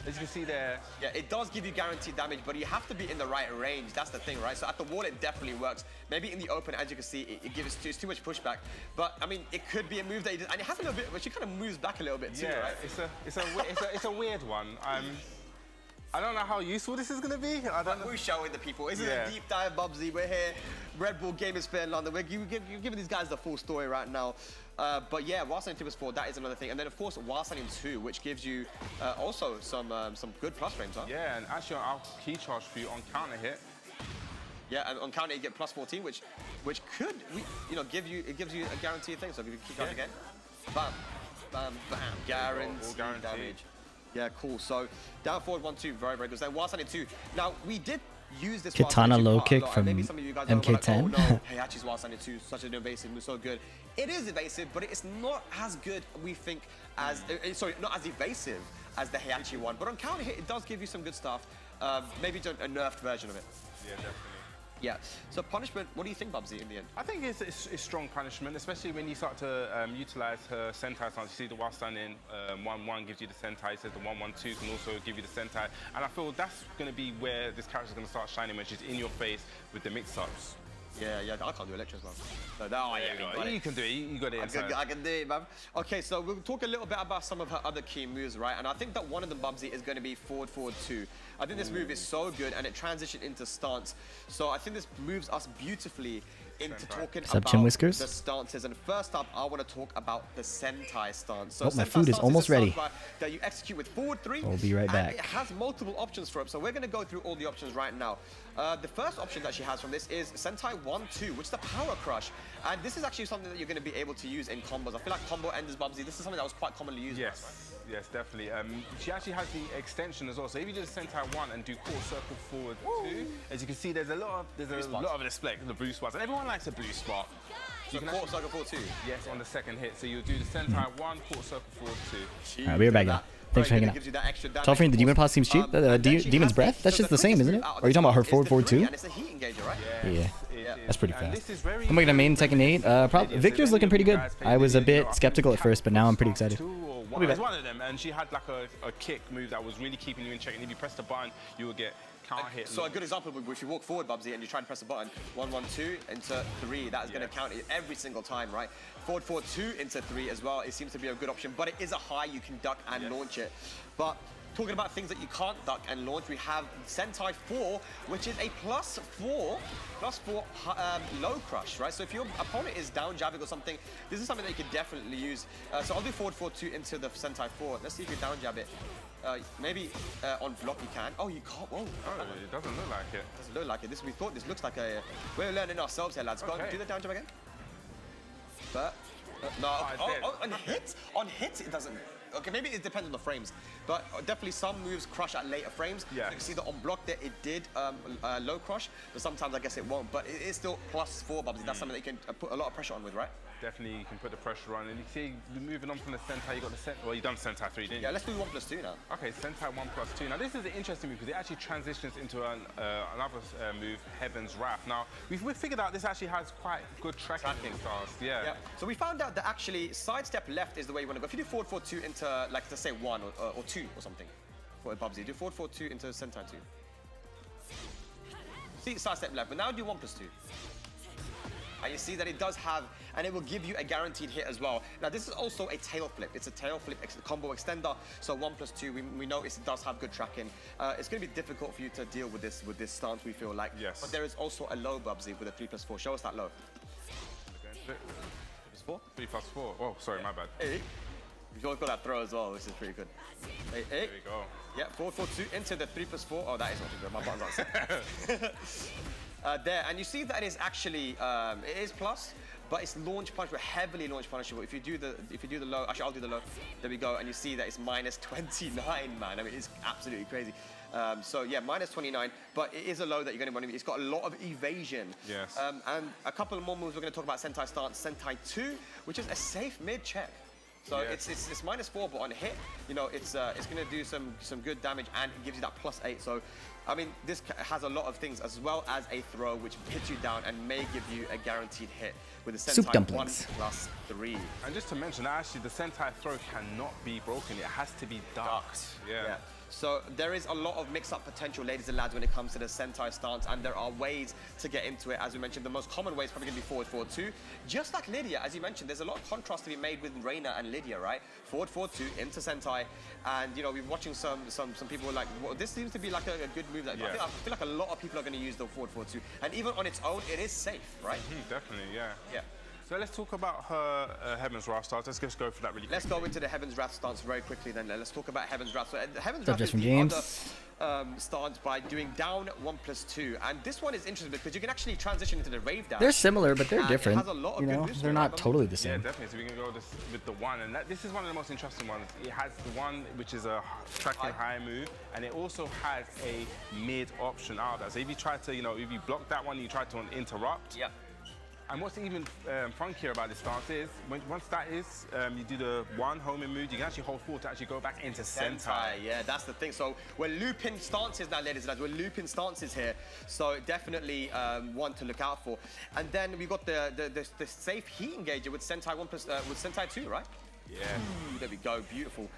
As you can see there. Yeah, it does give you guaranteed damage, but you have to be in the right range. That's the thing, right? So at the wall, it definitely works. Maybe in the open, as you can see, it gives it's too much pushback. But I mean, it could be a move that you and it has a little bit, but she kind of moves back a little bit too, yeah, right? it's a weird one. I don't know how useful this is going to be. We're showing the people. This is a deep dive, Bubsy. We're here, Red Bull Gamers Fair in London. You're giving these guys the full story right now. But yeah, while standing 2+4, that is another thing. And then of course, while standing 2, which gives you also some good plus frames, huh? Yeah, and actually I'll key charge for you on counter hit. Yeah, and on counter you get plus 14, which could gives you a guaranteed thing. So if you key charge again, bam, bam, bam, guaranteed damage. Yeah, cool. So down forward 1-2, very, very good. Then while standing 2. Now we did use this Katana low kick from MK10. Like, oh no, hey, actually while standing 2, such an evasive move, so good. It is evasive, but it's not as good, we think, as sorry, not as evasive as the Heihachi one. But on counter hit, it does give you some good stuff. Maybe a nerfed version of it. Yeah, definitely. Yeah. So punishment, what do you think, Bubsy, in the end? I think it's strong punishment, especially when you start to utilize her sentai stance. You see the while standing 1-1 gives you the sentai. It says the 1-1-2 can also give you the sentai. And I feel that's going to be where this character is going to start shining when she's in your face with the mix-ups. Yeah, I can't do Electros, man. So you can do it. You got it inside. I can do it, man. Okay, so we'll talk a little bit about some of her other key moves, right? And I think that one of them, Bubsy, is going to be forward 2. I think this move is so good, and it transitioned into stance. So I think this moves us beautifully into talking about the stances. And first up, I want to talk about the Sentai stance. So my food is almost ready. That you execute with forward 3. I'll be right back. It has multiple options for it. So we're going to go through all the options right now. The first option that she has from this is Sentai 1-2, which is the Power Crush. And this is actually something that you're going to be able to use in combos. I feel like combo enders, Bubsy, this is something that was quite commonly used. Yes, definitely. She actually has the extension as well. So if you do the Sentai 1 and do quarter circle forward 2, as you can see, there's a lot of display, the blue spots, and everyone likes a blue spot. So quarter circle forward 2? Yes, on the second hit. So you'll do the Sentai 1, quarter circle forward 2. Alright, we'll be right back, y'all. Thanks for hanging out. Telfreen, the Demon Pause seems cheap. Demon's Breath? That's just the same, isn't it? Are you talking about her forward 2? And it's a heat engager, right? Yeah. That's pretty fast. I'm gonna main Tekken 8. Victor's looking pretty good. I was a bit skeptical at first, but now I'm pretty excited. It's one of them, and she had like a kick move that was really keeping you in check, and if you press the button, you would get counter hit. So a good example would be if you walk forward, Bubsy, and you try to press the button, 1-1-2 into 3, that is going to count it every single time, right? Forward 2 into 3 as well, it seems to be a good option, but it is a high you can duck and launch it. But talking about things that you can't duck and launch, we have Sentai 4, which is a +4 low crush, right? So if your opponent is down jabbing or something, this is something that you can definitely use. So I'll do forward 4-2 into the Sentai 4. Let's see if you down jab it. Maybe on block you can. Oh, you can't. Whoa. Oh, it doesn't look like it. Doesn't look like it. We thought this looks like a... We're learning ourselves here, lads. Go on, do the down jab again. But... no, on hit it doesn't. Okay, maybe it depends on the frames, but definitely some moves crush at later frames. Yeah. You can see that on block there it did low crush, but sometimes I guess it won't. But it is still +4, Bubsy. That's something that you can put a lot of pressure on with, right? Definitely, you can put the pressure on. And you see, moving on from the Sentai, you got the Sentai. Well, you done Sentai 3, didn't you? Yeah, let's do 1+2 now. Okay, Sentai 1+2. Now, this is an interesting move because it actually transitions into another move, Heaven's Wrath. Now, we've figured out this actually has quite good tracking stars. Yeah. So we found out that actually sidestep left is the way you want to go. If you do forward 4-2 into, like, let's say 1 or 2 or something for Bubsy, do forward 4-2 into Sentai 2. See, sidestep left, but now do 1+2. And you see that it does have, and it will give you a guaranteed hit as well. Now this is also a tail flip. It's a tail flip combo extender. So 1+2, we notice it does have good tracking. It's going to be difficult for you to deal with this stance, we feel like. Yes. But there is also a low, Bubsy, with a 3+4. Show us that low. 3+4? 3+4. Oh, sorry, my bad. Hey. You've always got that throw as well, which is pretty good. Hey. There we go. Yeah, 4-4-2 into the 3+4. Oh, that is not too good. My buttons aren't set. There, and you see that it is actually it is plus, but it's launch punishable, heavily launch punishable. If you do the low, actually I'll do the low. There we go, and you see that it's -29, man. I mean, it's absolutely crazy. So yeah, -29, but it is a low that you're going to run. It's got a lot of evasion. Yes. And a couple of more moves we're going to talk about. Sentai stance, Sentai 2, which is a safe mid check. So it's -4, but on hit, you know, it's going to do some good damage, and it gives you that +8. So, I mean, this has a lot of things, as well as a throw, which hits you down and may give you a guaranteed hit with the Sentai 1+3. And just to mention, actually, the Sentai throw cannot be broken. It has to be ducked. Yeah. So there is a lot of mix-up potential, ladies and lads, when it comes to the Sentai stance, and there are ways to get into it. As we mentioned, the most common way is probably going to be forward 4-2. Just like Lydia, as you mentioned, there's a lot of contrast to be made with Reina and Lydia, right? Forward 4-2 into Sentai, and you know, we're watching some people like, well, this seems to be like a good move. That I feel like a lot of people are going to use the forward 4-2, and even on its own, it is safe, right? Definitely, yeah. Yeah. So let's talk about her Heaven's Wrath stance. Let's just go for that really quickly. Let's go into the Heaven's Wrath stance very quickly then. Let's talk about Heaven's Wrath. So Heaven's Wrath is the other stance by doing down 1+2. And this one is interesting because you can actually transition into the Rave Dash. They're similar, but they're different. It has a lot of you know, they're not totally the same. Yeah, definitely. So we can go with the one. And this is one of the most interesting ones. It has the one which is a tracking high move. And it also has a mid option out there. So if you try to, you know, if you block that one, you try to interrupt. Yeah. And what's even funkier about this stance is, once that is, you do the one homing move, you can actually hold forward to actually go back into Sentai. Yeah, that's the thing. So we're looping stances now, ladies and lads. We're looping stances here. So definitely one to look out for. And then we got the safe heat engager with Sentai 1 plus, with Sentai 2, right? Yeah. Ooh, there we go, beautiful.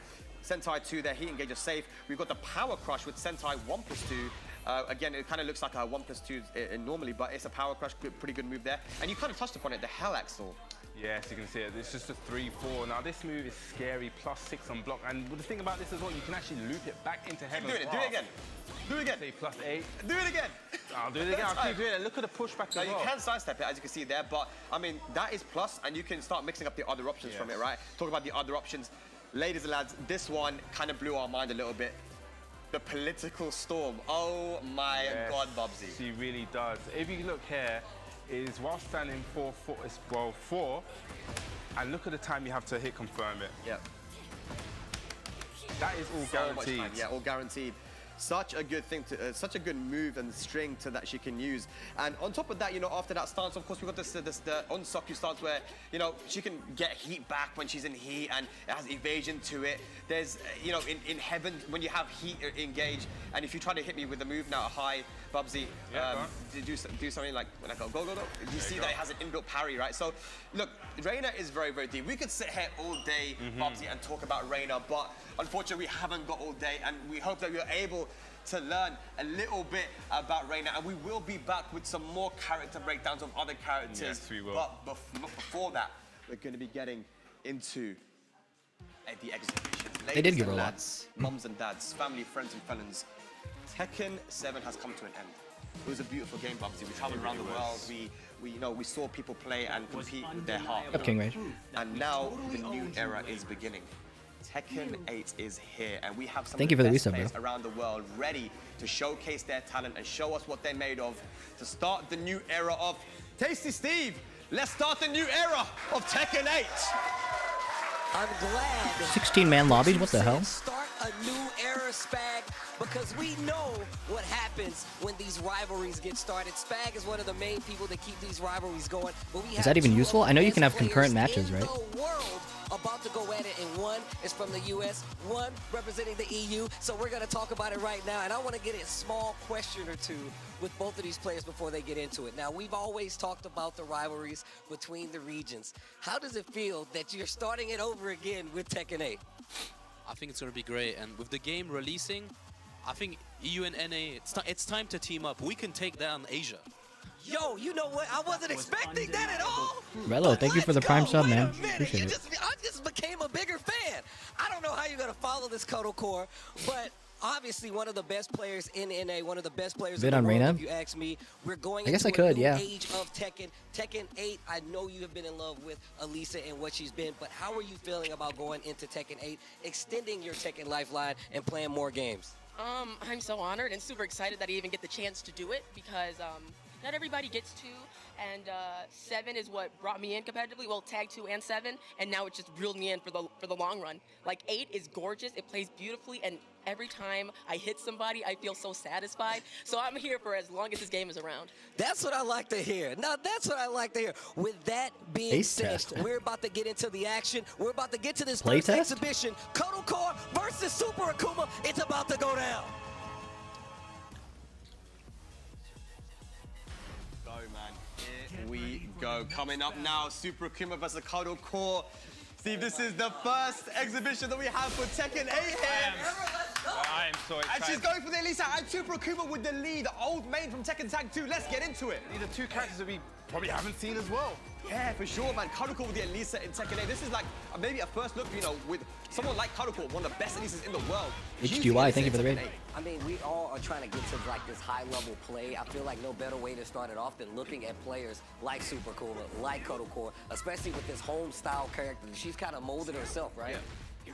Sentai 2, their heat engager safe. We've got the power crush with Sentai 1+2. Again, it kind of looks like a 1+2 normally, but it's a power crush, pretty good move there. And you kind of touched upon it, the Hell Axle. Yes, you can see it. It's just a 3-4. Now, this move is scary, +6 on block. And the thing about this as well, you can actually loop it back into Heaven's Wrath. Do it again. Do it again. Say +8. Do it again. I'll do it again. I'll keep doing it. Look at the pushback as well. You can sidestep it, as you can see there, but, I mean, that is plus, and you can start mixing up the other options from it, right? Talk about the other options. Ladies and lads, this one kind of blew our mind a little bit. The political storm. Oh my God, Bubsy. She really does. If you look here, is while standing 4, and look at the time you have to hit confirm it. Yeah. That is all guaranteed. Yeah, all guaranteed. Such a good thing to, such a good move and string to that she can use. And on top of that, you know, after that stance, of course, we've got the Unsokyu stance where, you know, she can get heat back when she's in heat and it has evasion to it. There's, you know, in Heaven, when you have heat engaged, and if you try to hit me with the move now, high, Bubsy, do something like, when I go, go, you see that it has an inbuilt parry, right? So, look, Reina is very, very deep. We could sit here all day, Bubsy, and talk about Reina, but unfortunately, we haven't got all day, and we hope that we're able to learn a little bit about Reina, and we will be back with some more character breakdowns of other characters. Yes, we will. But before that, we're going to be getting into the exhibitions. They did Ladies give her and a lot. lads, mums and dads, family, friends and felons, Tekken 7 has come to an end. It was a beautiful game, Bubsy. We traveled around the world. We saw people play and compete with their heart. Up King Rage. And now the new era is beginning. Tekken 8 is here, and we have some Thank of you for the best resub, players bro. around the world ready to showcase their talent and show us what they're made of to start the new era of Tasty Steve. Let's start the new era of Tekken 8. I'm glad 16-man lobbies. What the hell? Start a new era, Spag, because we know what happens when these rivalries get started. Spag is one of the main people that keep these rivalries going. But we Is that even useful? I know you can have concurrent matches, right? The world about to go at it, and one is from the US, one representing the EU. So we're going to talk about it right now, and I want to get a small question or two with both of these players before they get into it. Now, we've always talked about the rivalries between the regions. How does it feel that you're starting it over again with Tekken 8? I think it's going to be great, and with the game releasing, I think EU and NA, it's time to team up. We can take down Asia. Yo, you know what? I wasn't expecting that at all. Relo, thank you for the prime sub, man. Appreciate it. I just became a bigger fan. I don't know how you're going to follow this Kodo Core, but obviously one of the best players in NA, one of the best players in the on world, Reyna? if you ask me. We're going I guess into I could, a new yeah. age of Tekken. Tekken 8, I know you have been in love with Elisa and what she's been, but how are you feeling about going into Tekken 8, extending your Tekken lifeline and playing more games? I'm so honored and super excited that I even get the chance to do it because not everybody gets to, and 7 is what brought me in competitively. Well, tag 2 and 7, and now it just reeled me in for the long run. Like 8 is gorgeous, it plays beautifully, and every time I hit somebody, I feel so satisfied. So I'm here for as long as this game is around. That's what I like to hear. Now, that's what I like to hear. With that being Ace said, test. we're about to get into the action. We're about to get to this Play first test? exhibition. Kodo Core versus Super Akuma. It's about to go down. Go, man. Here we go. Coming up now, Super Akuma versus Kodo Core. Steve, this is the first exhibition that we have for Tekken 8 here. I am so excited. And she's going for the Elisa and Super Akuma with the lead. The old main from Tekken Tag 2. Let's get into it. These are two characters that we probably haven't seen as well. Yeah, for sure, man. Kodo Core with the Elisa in Tekken 8. This is like maybe a first look, you know, with someone like Kodo Core, one of the best Elisas in the world. HDY, thank you for the raid. I mean, we all are trying to get to like this high-level play. I feel like no better way to start it off than looking at players like Super Kuma, like Kodo Core, especially with this home-style character. She's kind of molded herself, right? Yeah.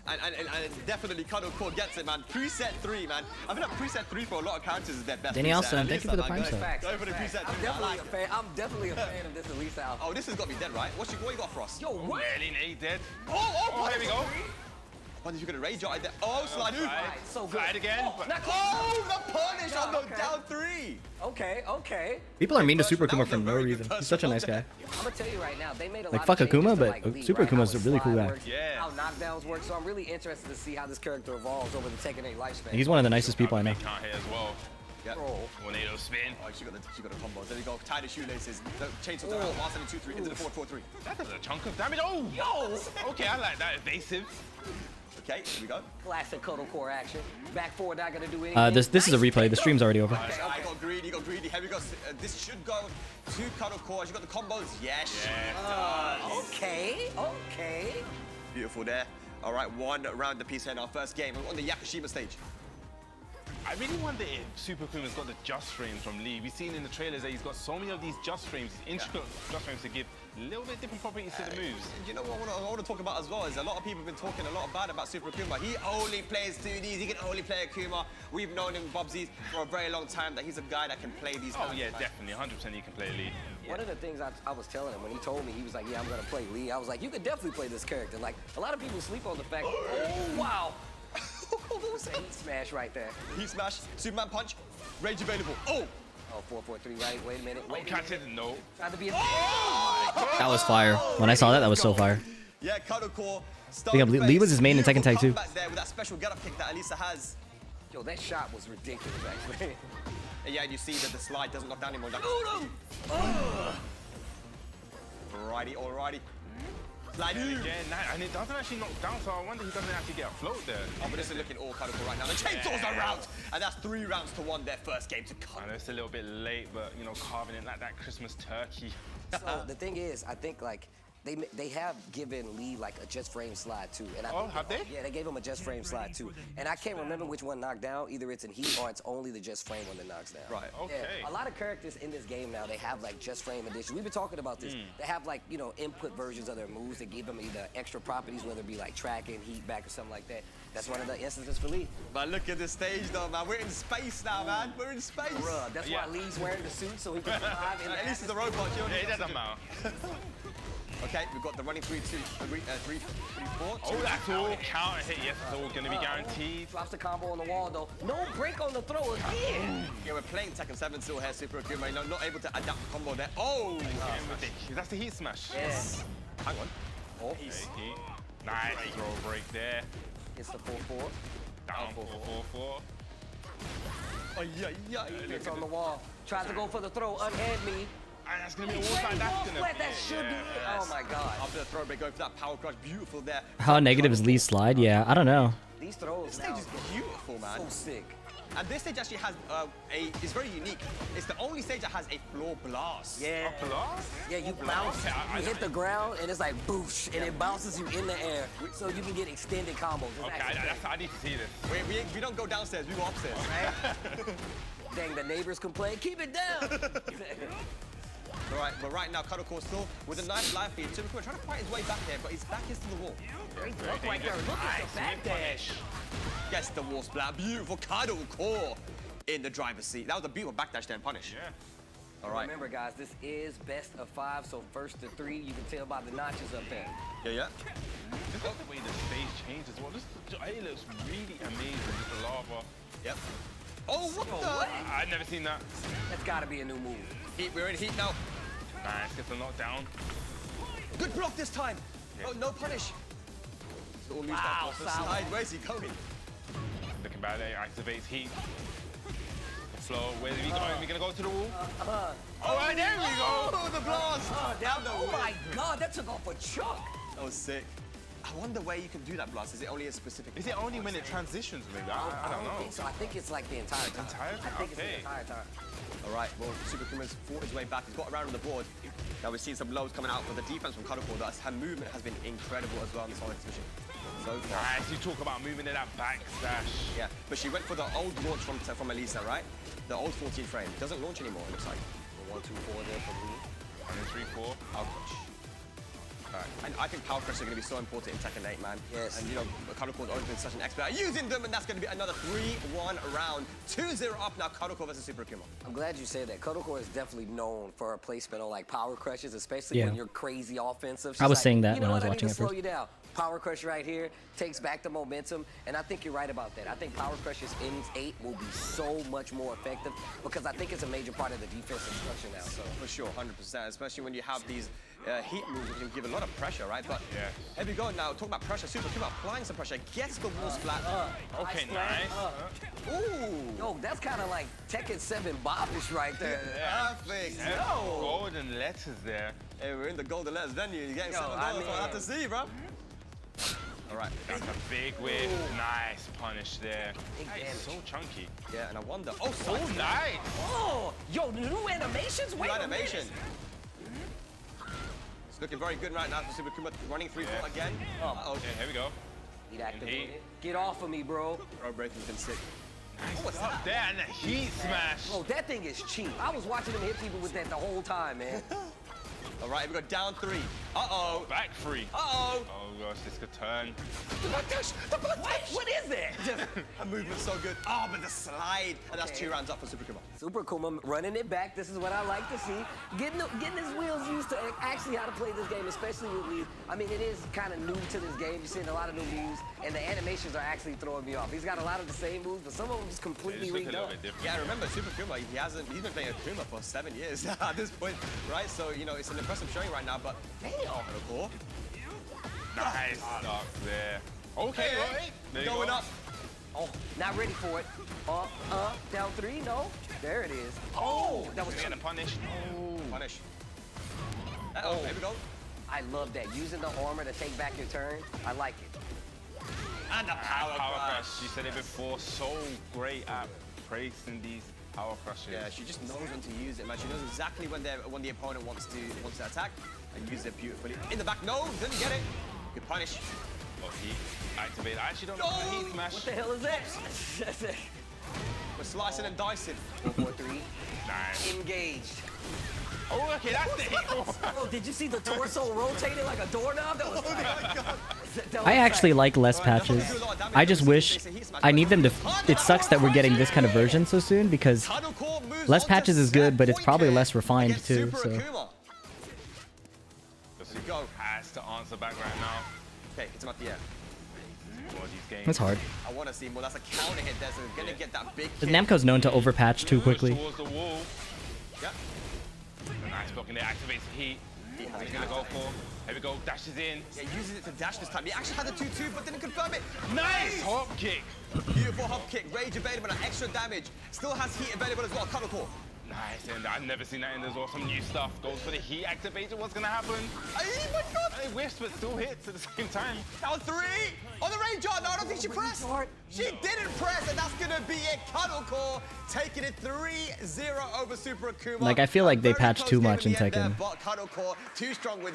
And definitely Kodo Core gets it, man. Preset 3, man. I feel like preset 3 for a lot of characters is their best. Danny preset. Alston, And thank you Elisa, for the man, prime go sub. Go for the preset 3. I'm definitely a fan of this Elisa outfit. Oh, this has got to be dead, right? What you got for us? Yo, what? Merlin 8 dead. Oh, here we go. Wonder if you could rage out there. Oh, slide in. So good. Slide again. Oh, the punish on the down 3. Okay. People are mean to Super Akuma for no reason. He's such a nice guy. I'm gonna tell you right now, they made a Like, lot fuck of changes Akuma, to, but like, Lee, Super right? Akuma's How a really cool slide guy. works, how knockdowns work. So I'm really interested to see how this character evolves over the Tekken 8 lifespan. He's one of the nicest people I know. Count here as well. Yep. Tornado spin. Oh, she got the combos. There you go. Tie the shoelaces. The chainsaws around. 1, 7, 2, 3 into the 4, 4, 3. That does a chunk of damage. Oh! Yo! Okay, I like that. Evasive. Okay, here we go. Classic Kodo Core action. Back forward, not gonna do anything. This is a replay. The stream's already over. I got greedy. Here we go. This should go to Kodo Core. You got the combos. Yes. Okay. Beautiful there. All right, one round apiece here in our first game. We're on the Yakushima stage. I really wonder if Super Akuma's got the just frames from Lee. We've seen in the trailers that he's got so many of these just frames, intricate just frames to give a little bit different properties to the moves. You know what I want to talk about as well is a lot of people have been talking a lot bad about Super Akuma. He only plays 2Ds. He can only play Akuma. We've known him, Bubsy, for a very long time that he's a guy that can play these. Oh yeah, definitely, 100% he can play Lee. One of the things I was telling him when he told me, he was like, yeah, I'm gonna play Lee. I was like, you could definitely play this character. Like, a lot of people sleep on the fact, oh, wow. It's a heat smash right there. Heat smash, Superman punch, rage available. Oh! Oh, 4, 4, 3, right? Wait a minute. Catch it, no. Tried to be a... That was fire. When I saw that, that was so fire. Yeah, Kodo Core. Lee was his main in Tekken Tag 2. There with that special get-up kick that Elisa has. Yo, that shot was ridiculous, actually. And yeah, you see that the slide doesn't knock down anymore. Alrighty, alrighty. Slide in. Again, and it doesn't actually knock down, so I wonder he doesn't actually get a float there. Oh, but this is looking all Kodo Core right now. The chainsaws are out! And that's 3 rounds to 1, their first game to come. I know it's a little bit late, but, you know, carving it like that Christmas turkey. So the thing is, I think, like, they have given Lee like a just frame slide too. And I think have they? Yeah, they gave him a just frame slide too. And I can't remember which one knocked down. Either it's in heat or it's only the just frame one that knocks down. Right. Okay. Yeah, a lot of characters in this game now, they have like just frame edition. We've been talking about this. They have like, you know, input versions of their moves that give them either extra properties, whether it be like tracking, heat back, or something like that. That's one of the instances for Lee. Man, look at the stage though, man. We're in space now, man. We're in space. Bruh, that's why Lee's wearing the suit so he can survive in the At least it's a robot. You know, Yeah, it doesn't matter. Okay, we've got the running 3, 2, 3, 3, 4. Oh, that's all counter hit. Yes, it's all going to be guaranteed. Drops the combo on the wall though. No break on the throw again. Yeah, we're playing Tekken 7 still here, Super Akuma. Not able to adapt the combo there. Oh! That's the heat smash. Yes. Hang on. Oh, Heat. Nice throw break there. It's the 4-4. Down 4-4-4. Oh, yeah. It's on the wall. Tries to go for the throw. Unhand me. And that's going to be a wall fight. That's going to That should be it. Oh my god. After the throw break, going for that power crush. Beautiful there. How negative is Lee's slide? Yeah, I don't know. These throws This stage is beautiful, man. so sick. And this stage actually has it's very unique. It's the only stage that has a floor blast. Yeah. A blast? Yeah, you bounce, you hit the ground, and it's like boosh, and it bounces you in the air, so you can get extended combos. It's Okay, actually I need to see this. We don't go downstairs, we go upstairs. Dang, the neighbors complain, keep it down. All right, but right now, Cuddlecore still with a nice life feed. Super trying to fight his way back here, but his back is to the wall. Great block right there. Look at the back dash. Gets the wall splat. Beautiful Cuddlecore in the driver's seat. That was a beautiful backdash there and punish. Yeah. All right. Remember, guys, this is best of 5, so first to 3, you can tell by the notches up there. Yeah. Look at the way the stage changes. Well, it looks really amazing with the lava. Yep. Oh, what the? I've never seen that. That's got to be a new move. Heat, we're in heat now. Nice, gets the knockdown. Good block this time. Oh, no punish. All new Wow, stuff off the side. Where's he going? Looking bad there, activates heat. The flow, where's he going? Are we going to go to the wall? All right, there we go. Oh, the blast. Down the oh my god, that took off a chunk. That was sick. I wonder where you can do that blast. Is it only a specific? Is it only when it transitions, maybe? I don't know. think so. I think it's like the entire time. I think it's the entire time. All right, well, Super Kuma's fought his way back. He's got around on the board. Now we've seen some lows coming out, but the defense from Cuddlecore, her movement has been incredible as well in this whole exhibition. So far. Nice, you talk about moving in that backdash. Yeah, but she went for the old launch from Elisa, right? The old 14 frame. Doesn't launch anymore, it looks like. 1, 2, 4 there from me. And then 3, 4. Power Crush. And I think Power Crush are going to be so important in Tekken 8, man. Yes. And, you know, Cuddlecore's always been such an expert at using them, and that's going to be another 3-1 round. 2-0 up now, Cuddlecore versus Super Akuma. I'm glad you said that. Cuddlecore is definitely known for a placement on like power crushes, especially when you're crazy offensive. She's I was like, saying that you know when I was what, watching I need it to slow first. you down. Power crush right here takes back the momentum, and I think you're right about that. I think power crushes in 8 will be so much more effective because I think it's a major part of the defensive structure now. So for sure, 100%, especially when you have these heat moves that can give a lot of pressure, right? But here we go now. Talk about pressure. Super Akuma applying some pressure. Gets the wall splat. Okay, nice. Ooh. Yo, that's kind of like Tekken 7 Bobbish right there. Perfect. Yo. Golden letters there. Hey, we're in the golden letters venue. You're getting $7. I mean, I'll have to see, bro. All right. That's a big whip. Nice punish there. It's so chunky. Yeah, and I wonder. Oh, nice. Oh, yo, new animations? Wait a animation. minute. It's looking very good right now for Super Akuma running 3-4 again. Okay, here we go. Heat activated. Get off of me, bro. Bro, breaking's been sick. Nice. What's up there? And the heat smash. Bro, that thing is cheap. I was watching him hit people with that the whole time, man. All right, we go down 3. Uh-oh. Back 3. Uh-oh. Oh, gosh, this could turn. The butt dash! The butt dash! What is that? Her movement's so good. Oh, but the slide. And that's 2 rounds up for Super Akuma. Super Akuma running it back. This is what I like to see. Getting his wheels used to actually how to play this game, especially with Lee. I mean, it is kind of new to this game. You're seeing a lot of new moves, and the animations are actually throwing me off. He's got a lot of the same moves, but some of them just completely redone. Yeah, remember, Super Akuma, he's been playing Akuma for 7 years at this point, right? So, you know, it's an impressive showing right now, but damn, Cuddlecore. Nice stuff there. Okay, right. There you Going go. up. Oh, not ready for it. Down 3, no. There it is. Oh, that was Getting a punish. Oh. Punish. Uh-oh, here we go. I love that. Using the armor to take back your turn. I like it. And the power crush. You said it before, so great at placing these power crushes. Yeah, she just knows when to use it, man. She knows exactly when the opponent wants to attack. And uses it beautifully. In the back, no, didn't get it. Good punish. Oh, heat activate. I actually don't know the heat smash. What the hell is that? We're slicing and dicing. 4-4-3. Nice. Engaged. Oh, okay, that's the hit. Oh, did you see the torso rotating like a doorknob? That was I actually like less patches. I just wish I need them to. It sucks that we're getting this kind of version so soon because less patches is good, but it's probably less refined too. So. Go. Has to answer back right now. Okay, hits him up the air. That's hard. I want to see more. That's a counter hit. That's gonna get that big. Namco's known to overpatch too quickly. Towards the wall. Yep. Nice blocking it. Activates the heat. What he's gonna go for? Here we go. Dashes in. Yeah, uses it to dash this time. He actually had the 2-2, but didn't confirm it. Nice hop kick. Beautiful hop kick. Rage available and extra damage. Still has heat available as well. Cuddle core. Nice, and I've never seen that in as well. Some new stuff. Goes for the heat activator. What's gonna happen? Oh my god! It whiffs, but still hits at the same time. Down 3 on the range art. No, I don't think she pressed. She didn't press, and that's gonna be it. Cuddle core taking it 3-0 over Super Akuma. Like I feel like they patch too much in Tekken,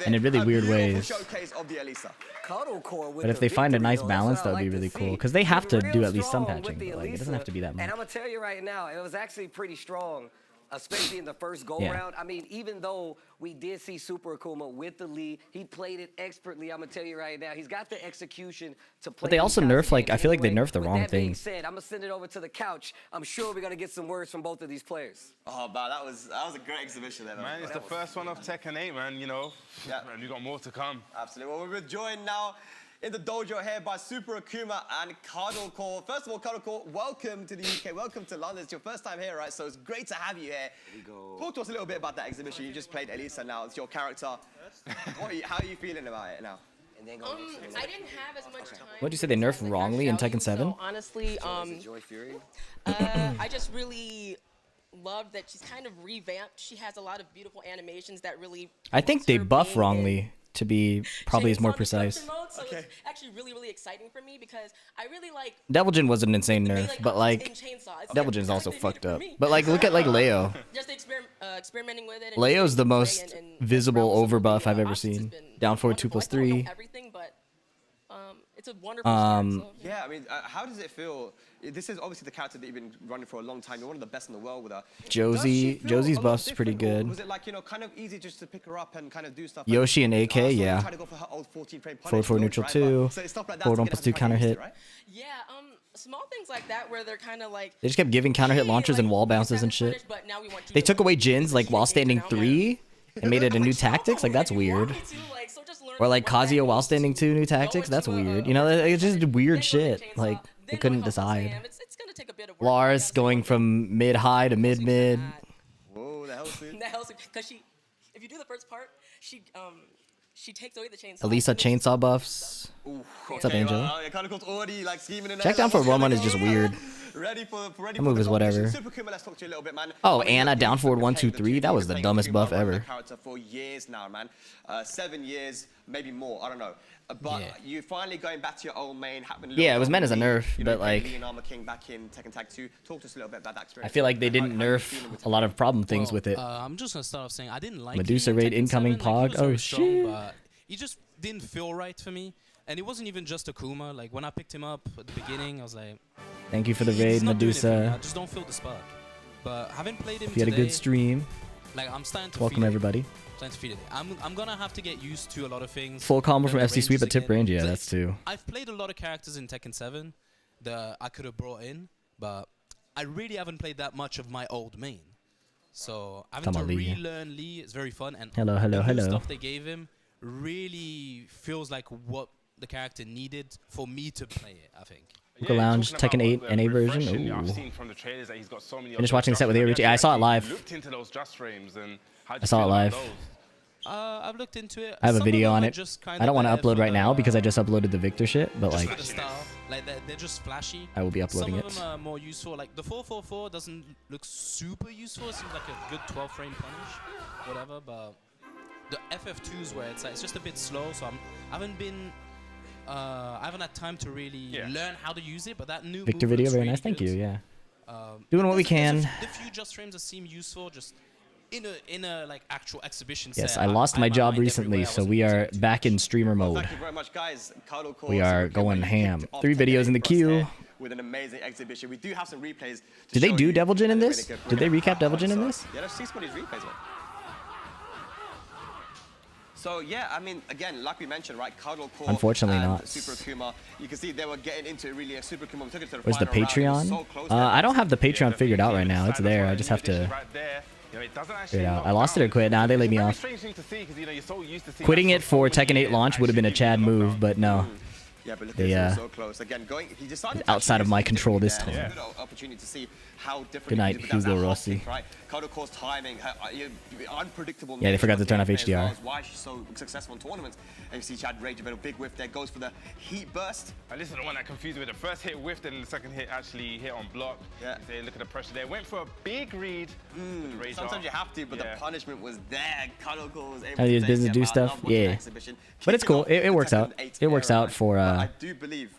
and in really weird ways. Showcase of the Elisa. Cuddle core with But if they find a nice balance, that would be really cool. Because they have to do at least some patching. But like, it doesn't have to be that much. And I'm gonna tell you right now, it was actually pretty strong. Especially in the first go-round. I mean, even though we did see Super Akuma with the lead, he played it expertly. I'm going to tell you right now. He's got the execution to play. But they also nerf, like, I feel like they nerf the wrong things. Said, I'm going to send it over to the couch. I'm sure we're going to get some words from both of these players. Oh, man, that was a great exhibition there. Man, it's the first one of Tekken 8, man, you know. Yeah. And we got more to come. Absolutely. Well, we're joined now in the dojo here by Super Akuma and Cuddle Core. First of all, Cuddle Core, welcome to the UK. Welcome to London. It's your first time here, right? So it's great to have you here. Talk to us a little bit about that exhibition. You just played Elisa now. It's your character. How are you feeling about it now? I didn't have as much time. What did you say? They nerfed wrongly in Tekken 7? So honestly, I just really loved that she's kind of revamped. She has a lot of beautiful animations that really. I think they buff wrongly. To be probably is more precise. Mode, so it's actually really, really exciting for me because I really like. Devil Jin was an insane nerf, but like Devil Jin's also fucked up. But like, look at like Leo. Just experimenting with it. Leo's the most visible overbuff I've ever seen. Down forward 2+3. Everything, but it's a wonderful start, so. Yeah, I mean, how does it feel? This is obviously the character that you've been running for a long time. You're one of the best in the world with her. Josie's buff's pretty good. Was it like, you know, kind of easy just to pick her up and kind of do stuff? Yoshi and AK, yeah. Forward neutral 2. Forward 1+2 counter hit. Yeah, small things like that where they're kind of like. They just kept giving counter hit launchers and wall bounces and shit. They took away Jin's like while standing 3 and made it a new tactics. Like that's weird. Or like Kazuya while standing 2 new tactics. That's weird. You know, it's just weird shit. Like they couldn't decide. Lars going from mid-high to mid-mid. Whoa, that helps me. That helps me because if you do the first part, she takes away the chainsaw. Elisa chainsaw buffs. What's up, Angel? Check down for 1-1 is just weird. That move is whatever. Oh, Anna down forward 1-2-3. That was the dumbest buff ever. For years now, man. 7 years, maybe more. I don't know. But you finally going back to your old main. Yeah, it was meant as a nerf, but like. King back in Tekken Tag 2. Talk to us a little bit about that experience. I feel like they didn't nerf a lot of problem things with it. I'm just gonna start off saying I didn't like Medusa raid incoming Pog. Oh shit. But he just didn't feel right for me. And it wasn't even just Akuma. Like when I picked him up at the beginning, I was like, thank you for the raid, Medusa. I just don't feel the spark. But having played him if you had a good stream. Like I'm starting to welcome everybody. Starting to feel it. I'm gonna have to get used to a lot of things. Full combo from FC Sweep at tip range. Yeah, that's too. I've played a lot of characters in Tekken 7 that I could have brought in, but I really haven't played that much of my old main. So having to relearn Lee is very fun. And the stuff they gave him really feels like what the character needed for me to play it, I think. Hookah Lounge, Tekken 8 NA version. Ooh. I've seen from the trailers that he's got so many. Finished watching the set with Rich. Yeah, I saw it live. Looked into those just frames and I saw it live. I've looked into it. I have a video on it. I don't want to upload right now because I just uploaded the Victor shit, but like. For the style, like they're just flashy. I will be uploading it. Some of them are more useful. Like the 444 doesn't look super useful. It seems like a good 12-frame punish, whatever. But the FF2s where it's just a bit slow, so I haven't had time to really learn how to use it. But that new Victor video, very nice. Thank you. Yeah. Doing what we can. The few just frames that seem useful, just in a like actual exhibition Yes, set. I lost my job recently, so we are back in streamer mode. Thank you very much, guys. We are going ham. 3 videos in the queue. With an amazing exhibition. We do have some replays. Did they do Devil Jin in this? Did they recap Devil Jin in this? Yeah, let's see some of these replays, man. So yeah, I mean, again, like we mentioned, right? Cuddle Core. Unfortunately not. Super Akuma. You can see they were getting into it really. Super Akuma. We took it to the Where's the final round. Patreon? So close I don't have the Patreon figured out right now. It's there. I just have to figure it out. I lost it or quit. Nah, they laid me off. Quitting it for Tekken 8 launch would have been a Chad move, but no. Yeah, but look, They, so close. Again, he decided outside of my control this time. Good opportunity to see how different Good night, it is without Hugo that Rossi. hot kick, right? Cuddle Core's timing, unpredictable. Yeah, they forgot to turn off nature as well HDR. is why she's so successful in tournaments. And you see Chad rage a bit of big whiff there, goes for the heat burst. And this is the one that confused me. The first hit whiffed and the second hit actually hit on block. Yeah. Look at the pressure there. Went for a big read. Sometimes you have to, but the punishment was there. Cuddle Core was able How to do take business him do out. stuff? Love watching Yeah. the exhibition. But it's Kicking cool. off It the works out. Tekken 8 It works era, out for I do believe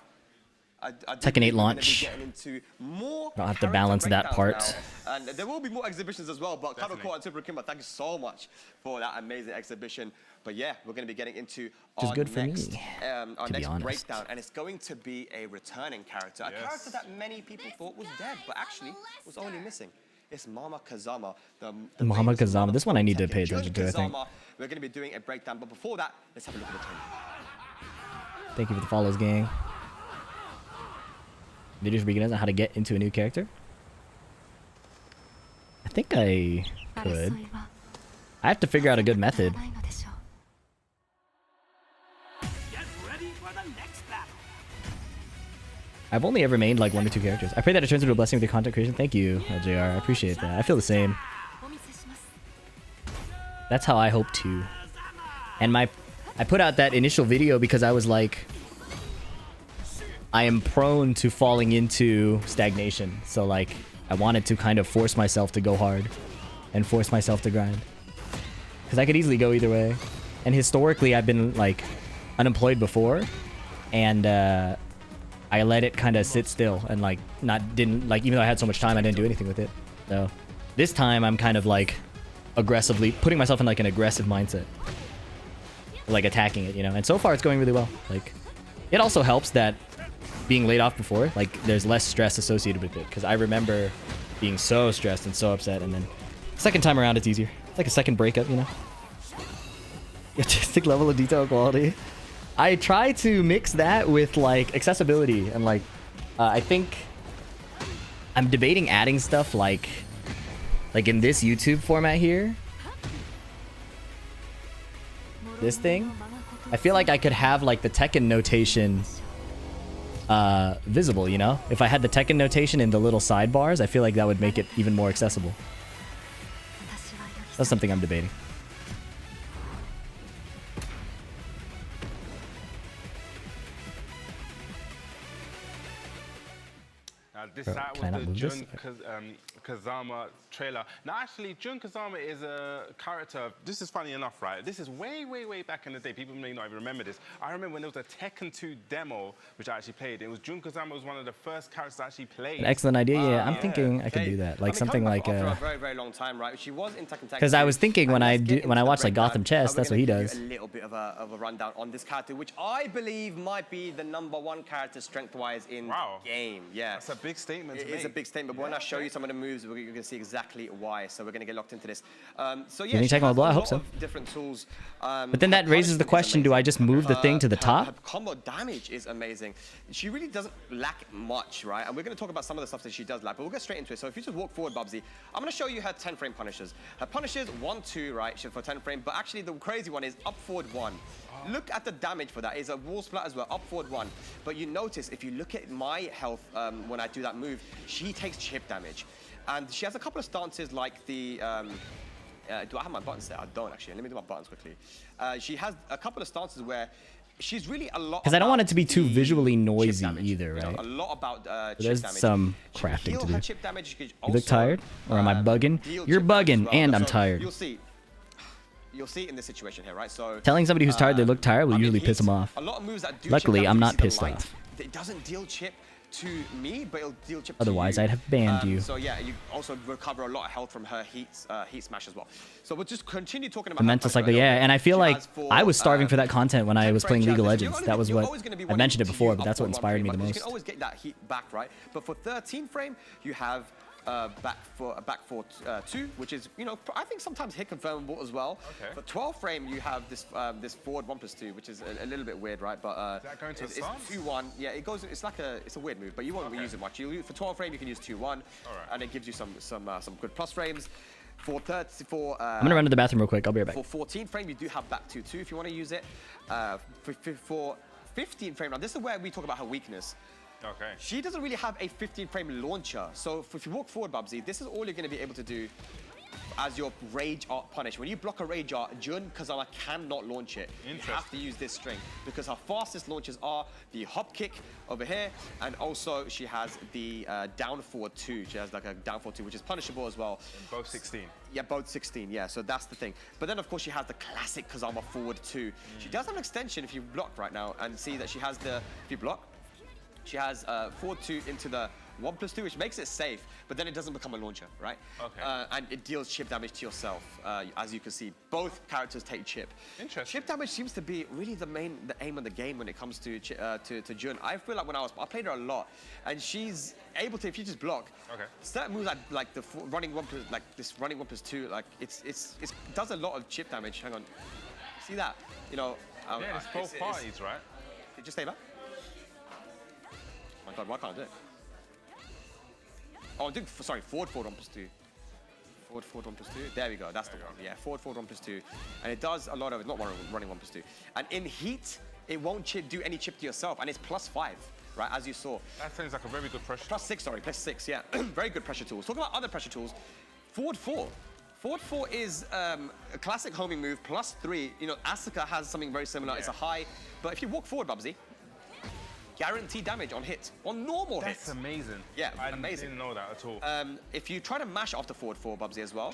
I do Tekken 8 believe we're gonna be launch. getting into more Don't have to character balance that breakdowns part. now. And there will be more exhibitions as well, but Cuddle Core and Super Akuma, thank you so much for that amazing exhibition. But yeah, we're going to be getting into Which is our good for next, me, our to be next honest. breakdown, and it's going to be a returning character, a character that many people thought was dead, but actually was only missing. It's Mama Kazama. The Muhammad famous Kazama. mother This one I need to from pay Tekken. attention to, I think. Kazama. We're going to be doing a breakdown, but before that, let's have a look at the tournament. Thank you for the follows, gang. Videos for beginners on how to get into a new character. I think I could. I have to figure out a good method. I've only ever made like 1 or 2 characters. I pray that it turns into a blessing with your content creation. Thank you, JR. I appreciate that. I feel the same. That's how I hope to. And I put out that initial video because I was like, I am prone to falling into stagnation. So like, I wanted to kind of force myself to go hard and force myself to grind. Because I could easily go either way. And historically, I've been like unemployed before. And I let it kind of sit still and like even though I had so much time, I didn't do anything with it. So this time I'm kind of like aggressively putting myself in like an aggressive mindset. Like attacking it, you know? And so far it's going really well. Like, it also helps that being laid off before, like there's less stress associated with it, because I remember being so stressed and so upset, and then second time around it's easier. It's like a second breakup, you know? Artistic level of detail quality. I try to mix that with like accessibility, and like I think I'm debating adding stuff like in this YouTube format here. This thing, I feel like I could have like the Tekken notation visible, you know? If I had the Tekken notation in the little sidebars, I feel like that would make it even more accessible. That's something I'm debating. This Bro, that can I not was move the this? Jun Kazama trailer. Now, actually, Jun Kazama is a character. This is funny enough, right? This is way, way, way back in the day. People may not even remember this. I remember when there was a Tekken 2 demo, which I actually played. It was Jun Kazama was one of the first characters I actually played. An excellent idea. Yeah, I'm thinking I could do that. Like something like After a very, very long time, right? She was in Tekken. because I was thinking when I watch like Gotham Chess, that's what he does. A little bit of a rundown on this character, which I believe might be the #1 character strength-wise in the game. Yeah, that's a big statement. It is a big statement, but when I show you some of the moves, you're going to see exactly why. So we're going to get locked into this. So yeah, Can you take my blow? I hope so. Different tools. But then that raises the question: do I just move the thing to the top? Her combo damage is amazing. She really doesn't lack much, right? And we're going to talk about some of the stuff that she does lack, but we'll get straight into it. So if you just walk forward, Bubsy, I'm going to show you her 10-frame punishes. Her punishes 1-2, right, for 10-frame, but actually the crazy one is up forward 1. Look at the damage for that. It's a wall splat as well, up forward 1. But you notice if you look at my health when I do that move, she takes chip damage. And she has a couple of stances like the... do I have my buttons set? I don't actually. Let me do my buttons quickly. She has a couple of stances where she's really a lot. Because I don't want it to be too visually noisy either, right? A lot about There's chip damage. some crafting to do. Chip damage. You look tired? Or am I bugging? You're bugging, and I'm tired. You'll see. You'll see in this situation here, right? So Telling somebody who's tired they look tired will usually piss them off. A lot of moves that do Luckily, chip I'm damage, not you see pissed the light. off. It doesn't deal chip to me, but it'll deal chip Otherwise, to you. I'd have banned you. So yeah, you also recover a lot of health from her heat smash as well. So we'll just continue talking about The mental cycle, yeah. And I feel like I was starving for that content when I was playing League of Legends. That was what I mentioned it before, but that's what inspired me the most. You can always get that heat back, right? But for 13 frame, you have back for 2, which is, you know, I think sometimes hit confirmable as well. Okay. For 12 frame, you have this this forward 1+2, which is a little bit weird, right? But is that going to it's stance? 2-1. Yeah, it goes. It's a weird move, but you won't use it much. For 12 frame, you can use 2-1, and it gives you some good plus frames. For I'm gonna run to the bathroom real quick. I'll be right back. For 14 frame, you do have back 2-2 if you want to use it. For 15 frame, now this is where we talk about her weakness. Okay. She doesn't really have a 15 frame launcher. So if you walk forward, Bubsy, this is all you're going to be able to do as your rage art punish. When you block a rage art, Jun Kazama cannot launch it. You have to use this string because her fastest launches are the hop kick over here, and also she has the down forward 2. She has like a down forward 2, which is punishable as well. And both 16. Yeah, both 16, yeah, so that's the thing. But then, of course, she has the classic Kazama forward 2. She does have an extension if you block right now, and see that she has the, if you block, she has forward 2 into the 1+2, which makes it safe, but then it doesn't become a launcher, right? Okay. And it deals chip damage to yourself, as you can see. Both characters take chip. Interesting. Chip damage seems to be really the aim of the game when it comes to Jun. I feel like when I played her a lot, and she's able to, if you just block, certain moves like the running 1+, like this running 1+2, like it does a lot of chip damage. Hang on, see that? You know. Yeah, it's both parties, right? Just stay back. Oh my God, why can't I do it? Oh, I'm doing, sorry, forward 1+2. Forward 1+2. There we go, that's the one. Yeah, forward 1+2. And it does a lot of, not running 1+2. And in heat, it won't do any chip to yourself, and it's +5, right, as you saw. That sounds like a very good pressure. +6, sorry, +6, yeah. Very good pressure tools. Talking about other pressure tools, forward 4. Forward 4 is a classic homing move, +3. You know, Asuka has something very similar. It's a high, but if you walk forward, Bubsy, guaranteed damage on hit, on normal hits. That's amazing. Yeah, I amazing. didn't know that at all. If you try to mash off the forward 4, Bubsy, as well,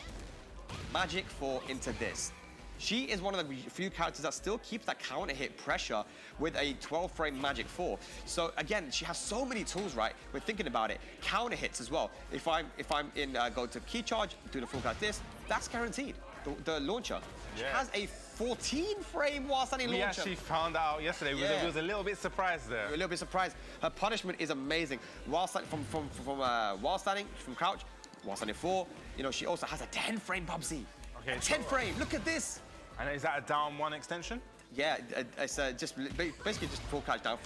magic 4 into this. She is one of the few characters that still keeps that counter hit pressure with a 12 frame magic 4. So again, she has so many tools, right? We're thinking about it. Counter hits as well. If I'm in go to key charge, do the full like this, that's guaranteed. The launcher. She has a 14 frame while standing launcher. We actually found out yesterday. We was a little bit surprised there. We were a little bit surprised. Her punishment is amazing. While standing while standing from crouch, while standing 4. You know, she also has a 10 frame Bubsy. Okay. 10 frame. Look at this. And is that a down 1 extension? Yeah, it's just basically just full crouch down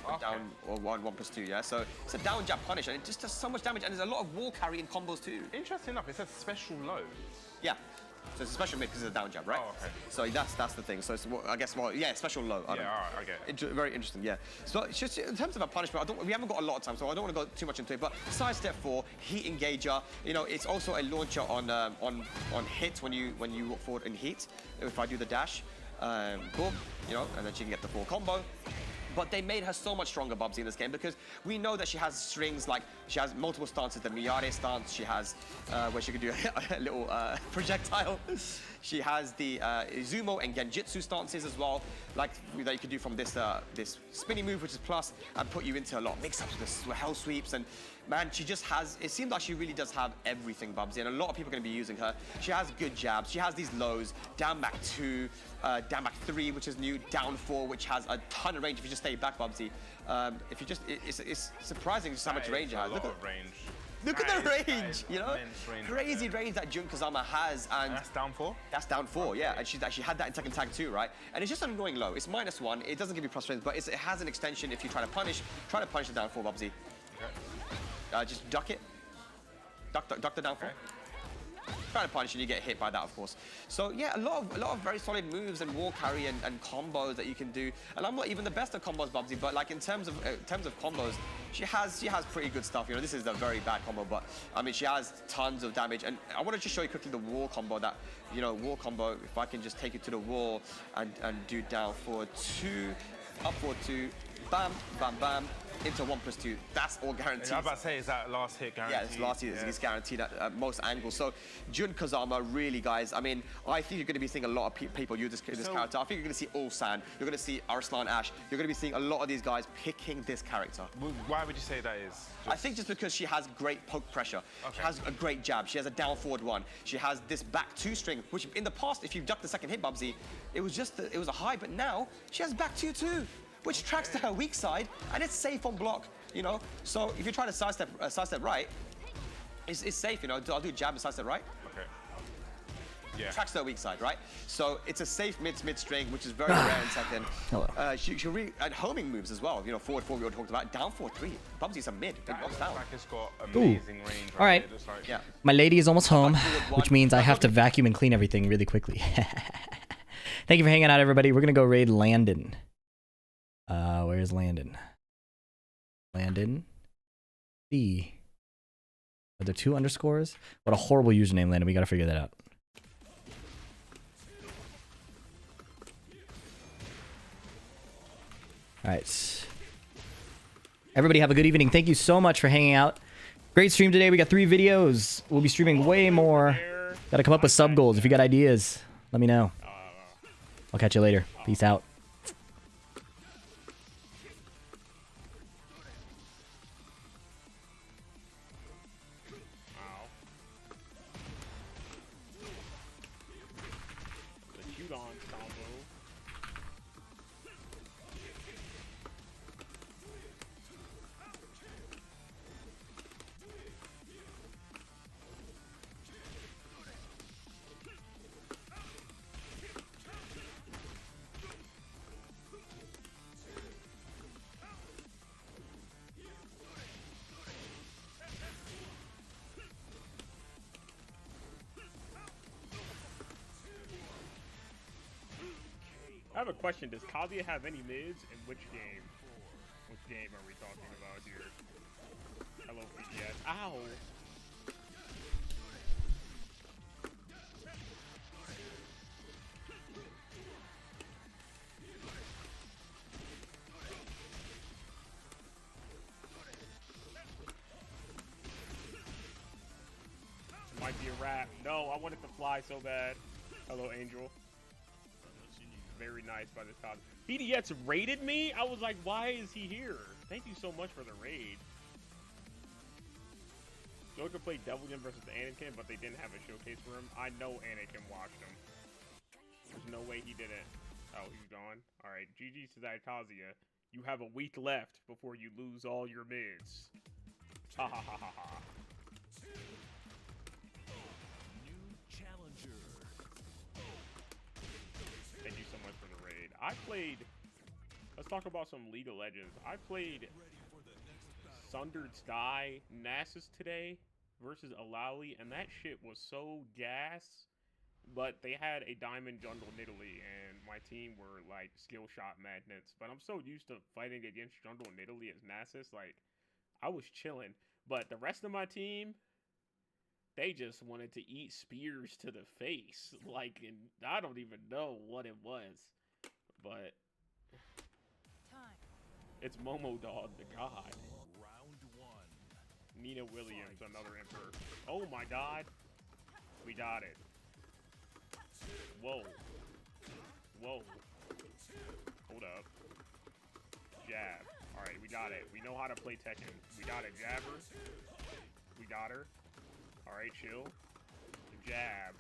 or 1+2. Yeah, so it's a down jab punish, and it just does so much damage, and there's a lot of wall carry in combos too. Interesting enough, it says special low. Yeah. So it's a special mid because it's a down jab, right? Oh, okay. So that's the thing. So it's, I guess, well, yeah, special low. Yeah, all right, I get it. Very interesting, yeah. So it's just in terms of a punishment, we haven't got a lot of time, so I don't want to go too much into it. But sidestep 4, heat engager. You know, it's also a launcher on hit when you walk forward in heat. If I do the dash, boom, you know, and then she can get the full combo. But they made her so much stronger, Bubsy, in this game because we know that she has strings, like she has multiple stances, the Miyare stance, she has where she can do a little projectile. She has the Izumo and Genjutsu stances as well, like that you can do from this this spinning move, which is plus, and put you into a lot of mix-ups with the hell sweeps. And man, she just has, it seems like she really does have everything, Bubsy, and a lot of people are going to be using her. She has good jabs, she has these lows, down back 2, down back 3, which is new, down 4, which has a ton of range if you just stay back, Bubsy. If you just, it's surprising just how much range it has. Look at the range, you know? Crazy range that Jun Kazama has. And that's down 4? That's down 4, yeah. And she's actually had that in second tag too, right? And it's just an annoying low. It's -1. It doesn't give you plus frames, but it has an extension if you try to punish the down 4, Bubsy. Okay. Just duck it. Duck the down 4. Okay. Try to punish and you get hit by that, of course. So yeah, a lot of very solid moves and wall carry and combos that you can do. And I'm not even the best at combos, Bubsy, but like in terms of combos, she has pretty good stuff. You know, this is a very bad combo, but I mean she has tons of damage. And I want to just show you quickly the wall combo that, you know, wall combo. If I can just take it to the wall and do down forward 2, up forward 2, bam, bam, bam. into 1+2. That's all guaranteed. I was about to say, is that last hit guaranteed? Yeah, it's last hit is guaranteed at most angles. So Jun Kazama, really, guys, I mean, I think you're going to be seeing a lot of people use this character. I think you're going to see Ulsan, you're going to see Arslan Ash, you're going to be seeing a lot of these guys picking this character. Why would you say that is? I think just because she has great poke pressure. Okay. She has a great jab. She has a down forward one. She has this back 2 string, which in the past, if you ducked the second hit, Bubsy, it was just it was a high, but now she has back 2 too, which tracks to her weak side, and it's safe on block, you know? So if you try to sidestep right, it's safe, you know? I'll do jab and sidestep right. Okay. Yeah. Tracks to her weak side, right? So it's a safe mid string, which is very rare in second. She really, and homing moves as well. You know, forward 4 we already talked about. Down forward 3. Bubsy's a mid. Big box down. It's got amazing range. All right. Yeah. My lady is almost home, which means I have to vacuum and clean everything really quickly. Thank you for hanging out, everybody. We're going to go raid Landon. Where's Landon? Landon. C. Are there 2 underscores? What a horrible username, Landon. We got to figure that out. All right. Everybody have a good evening. Thank you so much for hanging out. Great stream today. We got 3 videos. We'll be streaming way more. Got to come up with sub goals. If you got ideas, let me know. I'll catch you later. Peace out. I have a question. Does Kazuya have any mids? In which game? Which game are we talking about here? Hello, PDS. Ow! It might be a wrap. No, I wanted to fly so bad. Hello, Angel. Very nice by this cause. PDX raided me? I was like, why is he here? Thank you so much for the raid. Joker played Devilkin versus Anakin, but they didn't have a showcase for him. I know Anakin watched him. There's no way he didn't. Oh, he's gone? Alright, GG to that Kazuya. You have a week left before you lose all your mids. Ha ha ha ha ha. Thank you so much for the raid. I played... Let's talk about some League of Legends. I played Sundered Sky Nasus today versus Alali, and that shit was so gas. But they had a Diamond Jungle Nidalee, and my team were like skill shot magnets. But I'm so used to fighting against Jungle Nidalee as Nasus, like, I was chilling. But the rest of my team... They just wanted to eat spears to the face. Like, and I don't even know what it was. But it's Momo Dog, the god. Round 1. Nina Williams, another emperor. Oh my god. We got it. Whoa. Whoa. Hold up. Jab. Alright, we got it. We know how to play Tekken. We got a jabber. We got her. Alright, chill. Jab.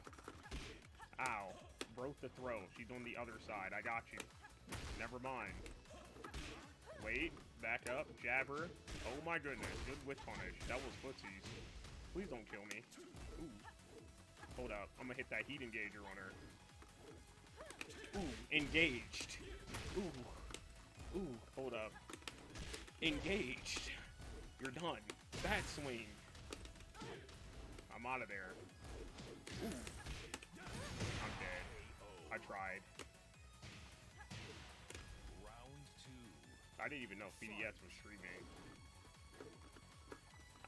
Ow. Broke the throw. She's on the other side. I got you. Never mind. Wait. Back up. Jab her. Oh my goodness. Good whip punish. That was footsies. Please don't kill me. Ooh. Hold up. I'm gonna hit that heat engager on her. Ooh. Engaged. Ooh. Ooh. Hold up. Engaged. You're done. Back swing. I'm out of there. Ooh. I'm dead. I tried. Round 2. I didn't even know PDS was streaming.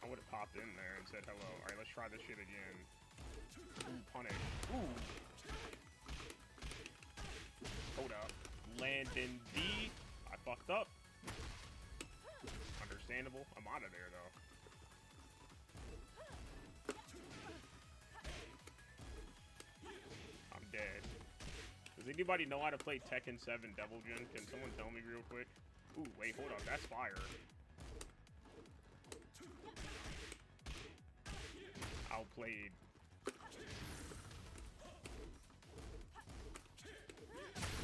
I would have popped in there and said hello. Alright, let's try this shit again. Ooh, punish. Ooh. Hold up. Landon D. I fucked up. understandable. I'm out of there, though. I'm dead. Does anybody know how to play Tekken 7 Devil Jin? Can someone tell me real quick? Ooh, wait, hold up. That's fire. Outplayed.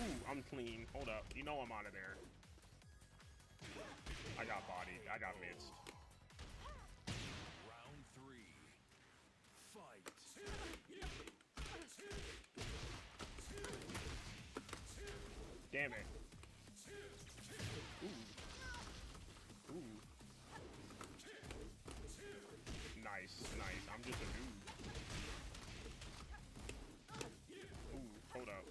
Ooh, I'm clean. Hold up. You know I'm out of there. I got bodied. I got missed. Round 3. Fight. Damn it. Ooh. Ooh. Nice, nice. I'm just a dude. Ooh, hold up.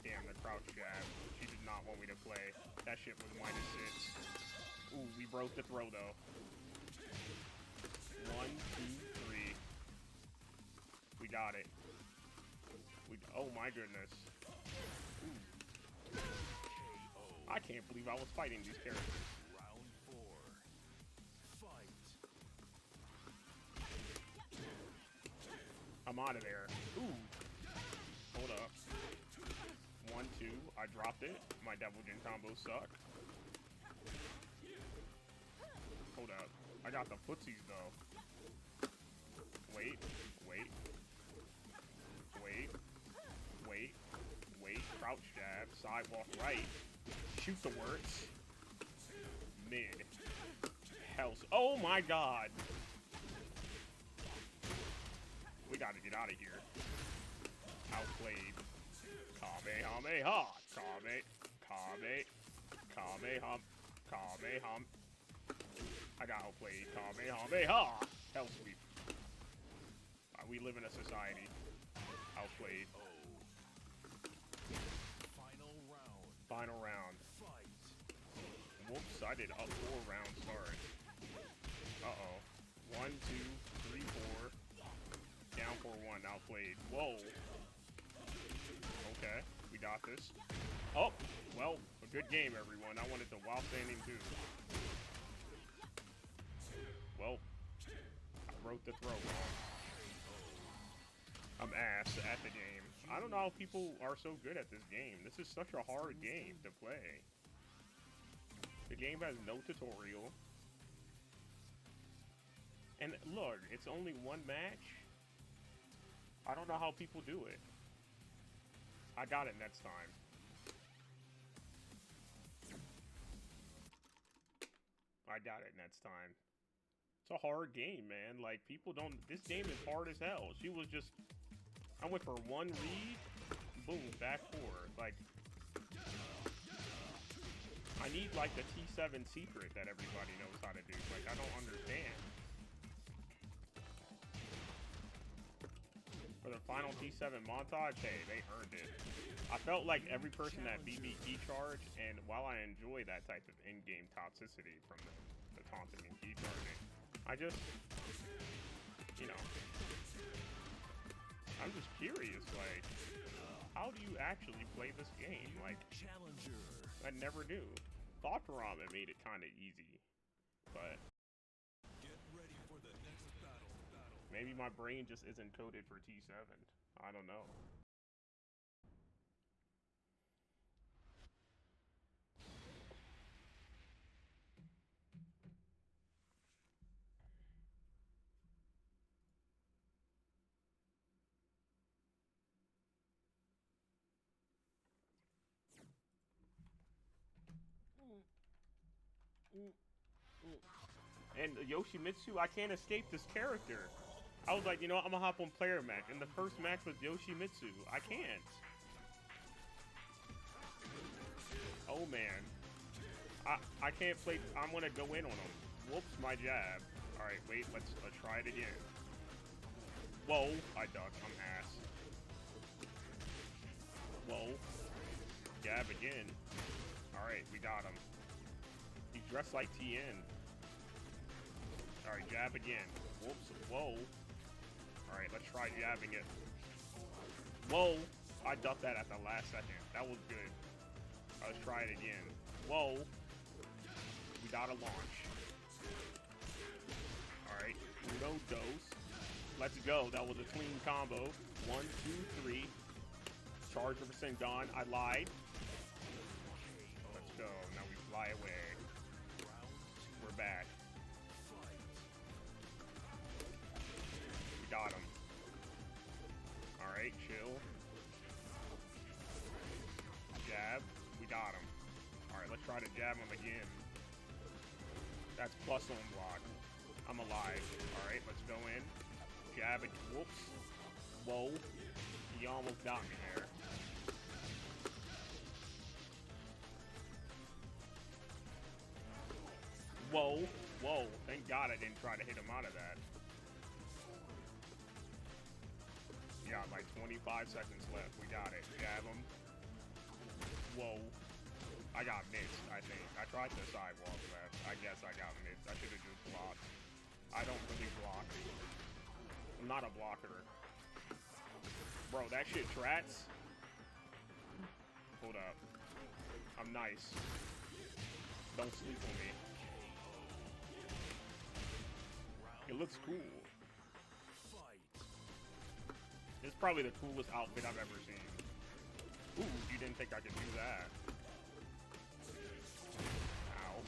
Damn, the crouch jab. She did not want me to play. That shit was -6. Ooh, we broke the throw, though. 1, 2, 3. We got it. Oh my goodness. Ooh. I can't believe I was fighting these characters. Round 4. Fight. I'm out of there. Ooh. Hold up. 1, 2. I dropped it. My Devil Jin combos suck. Hold up. I got the footsies though. Wait. Wait. Wait. Wait. Wait. Crouch jab. Sidewalk right. Shoot the works. Mid. Health. Oh my god. We gotta get out of here. Outplayed. Kamehameha. Kamehameha. I got outplayed. Kamehameha. Hell sweep. We live in a society. Outplayed. Final round. Fight. Whoops, I did a 4-round start. Uh-oh. 1, 2, 3, 4. Down 4-1. Outplayed. Whoa. Okay, we got this. Oh, well, a good game, everyone. I wanted to while standing too. Well, I wrote the throw wrong. I'm ass at the game. I don't know how people are so good at this game. This is such a hard game to play. The game has no tutorial. And look, it's only one match. I don't know how people do it. I got it next time. I got it next time. It's a hard game, man. Like, people don't... This game is hard as hell. She was just... I went for one read. Boom, back four. Like... I need, like, the T7 secret that everybody knows how to do. Like, I don't understand. For the final T7 montage, hey, they earned it. I felt like every person that beat me key charge, and while I enjoy that type of in-game toxicity from the taunting and key charging, I just, you know, I'm just curious, like, how do you actually play this game? Like, Challenger. I never do. Thought Ramen made it kind of easy, but Get ready for the next battle. maybe my brain just isn't coded for T7. I don't know. And Yoshimitsu, I can't escape this character. I was like, you know what, I'm gonna hop on player match. And the first match was Yoshimitsu. I can't. Oh man. I can't play. I'm gonna go in on him. Whoops, my jab. Alright, wait, let's try it again. Whoa, I ducked. I'm ass. Whoa. Jab again. Alright, we got him. He's dressed like TN. Alright, jab again. Whoops. Whoa. Alright, let's try jabbing it. Whoa. I ducked that at the last second. That was good. Let's try it again. Whoa. We got a launch. Alright. Uno, dos. Let's go. That was a clean combo. 1, 2, 3. Charge percent gone. I lied. Let's go. Now we fly away. We're back. We got him. Alright, chill. Jab. We got him. Alright, let's try to jab him again. That's plus on block. I'm alive. Alright, let's go in. Jab it. Whoops. Whoa. He almost got me there. Whoa. Whoa. Thank God I didn't try to hit him out of that. Yeah, like 25 seconds left. We got it. Jab him. Whoa. I got missed, I think. I tried the sidewalk left. I guess I got missed. I should have just blocked. I don't really block. I'm not a blocker. Bro, that shit trats. Hold up. I'm nice. Don't sleep on me. It looks cool. It's probably the coolest outfit I've ever seen. Ooh, you didn't think I could do that. Ow.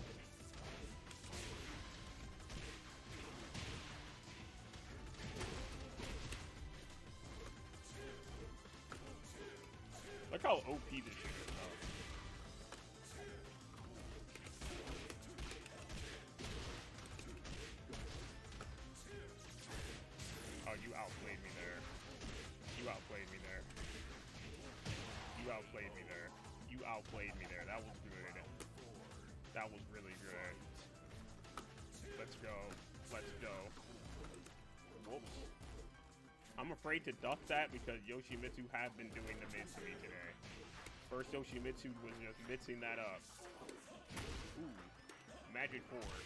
Look how OP this shit is, though. Oh, you outplayed me there. You outplayed me there. You outplayed me there. You outplayed me there. That was good. That was really good. Let's go. Let's go. Whoops. I'm afraid to duck that because Yoshimitsu have been doing the mid to me today. First Yoshimitsu was just mixing that up. Ooh. Magic forward.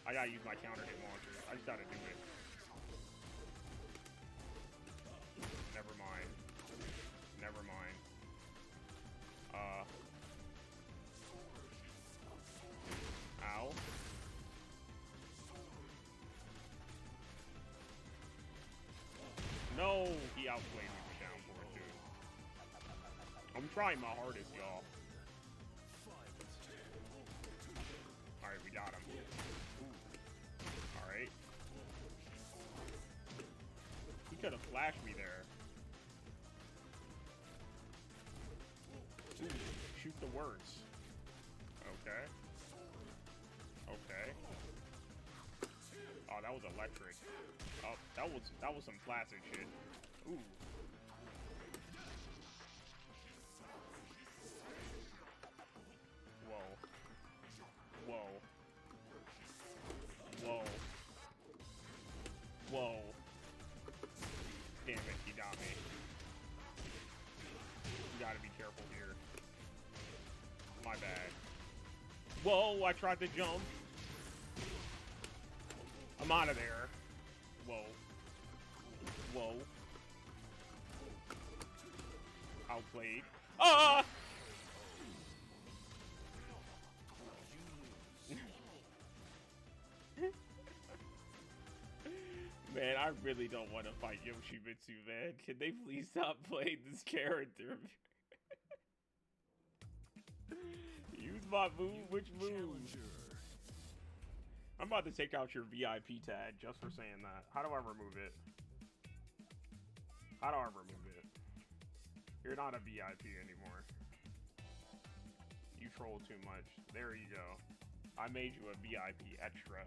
I gotta use my counter hit launcher. I just gotta do it. Never mind. Never mind. Ow. No, he outplayed me with down forward too. I'm trying my hardest, y'all. Alright, we got him. Alright. He could have flashed me there. Ooh, shoot the words. Okay. Okay. Oh, that was electric. Oh, that was some classic shit. Ooh. Whoa. Whoa. Whoa. Whoa. Damn it, he got me. You gotta be careful here. My bad. Whoa, I tried to jump. I'm out of there. Whoa. Whoa. Outplayed. Ah! Man, I really don't want to fight Yoshimitsu, man. Can they please stop playing this character? Use my move. Which move? I'm about to take out your VIP tag just for saying that. How do I remove it? How do I remove it? You're not a VIP anymore. You troll too much. There you go. I made you a VIP extra.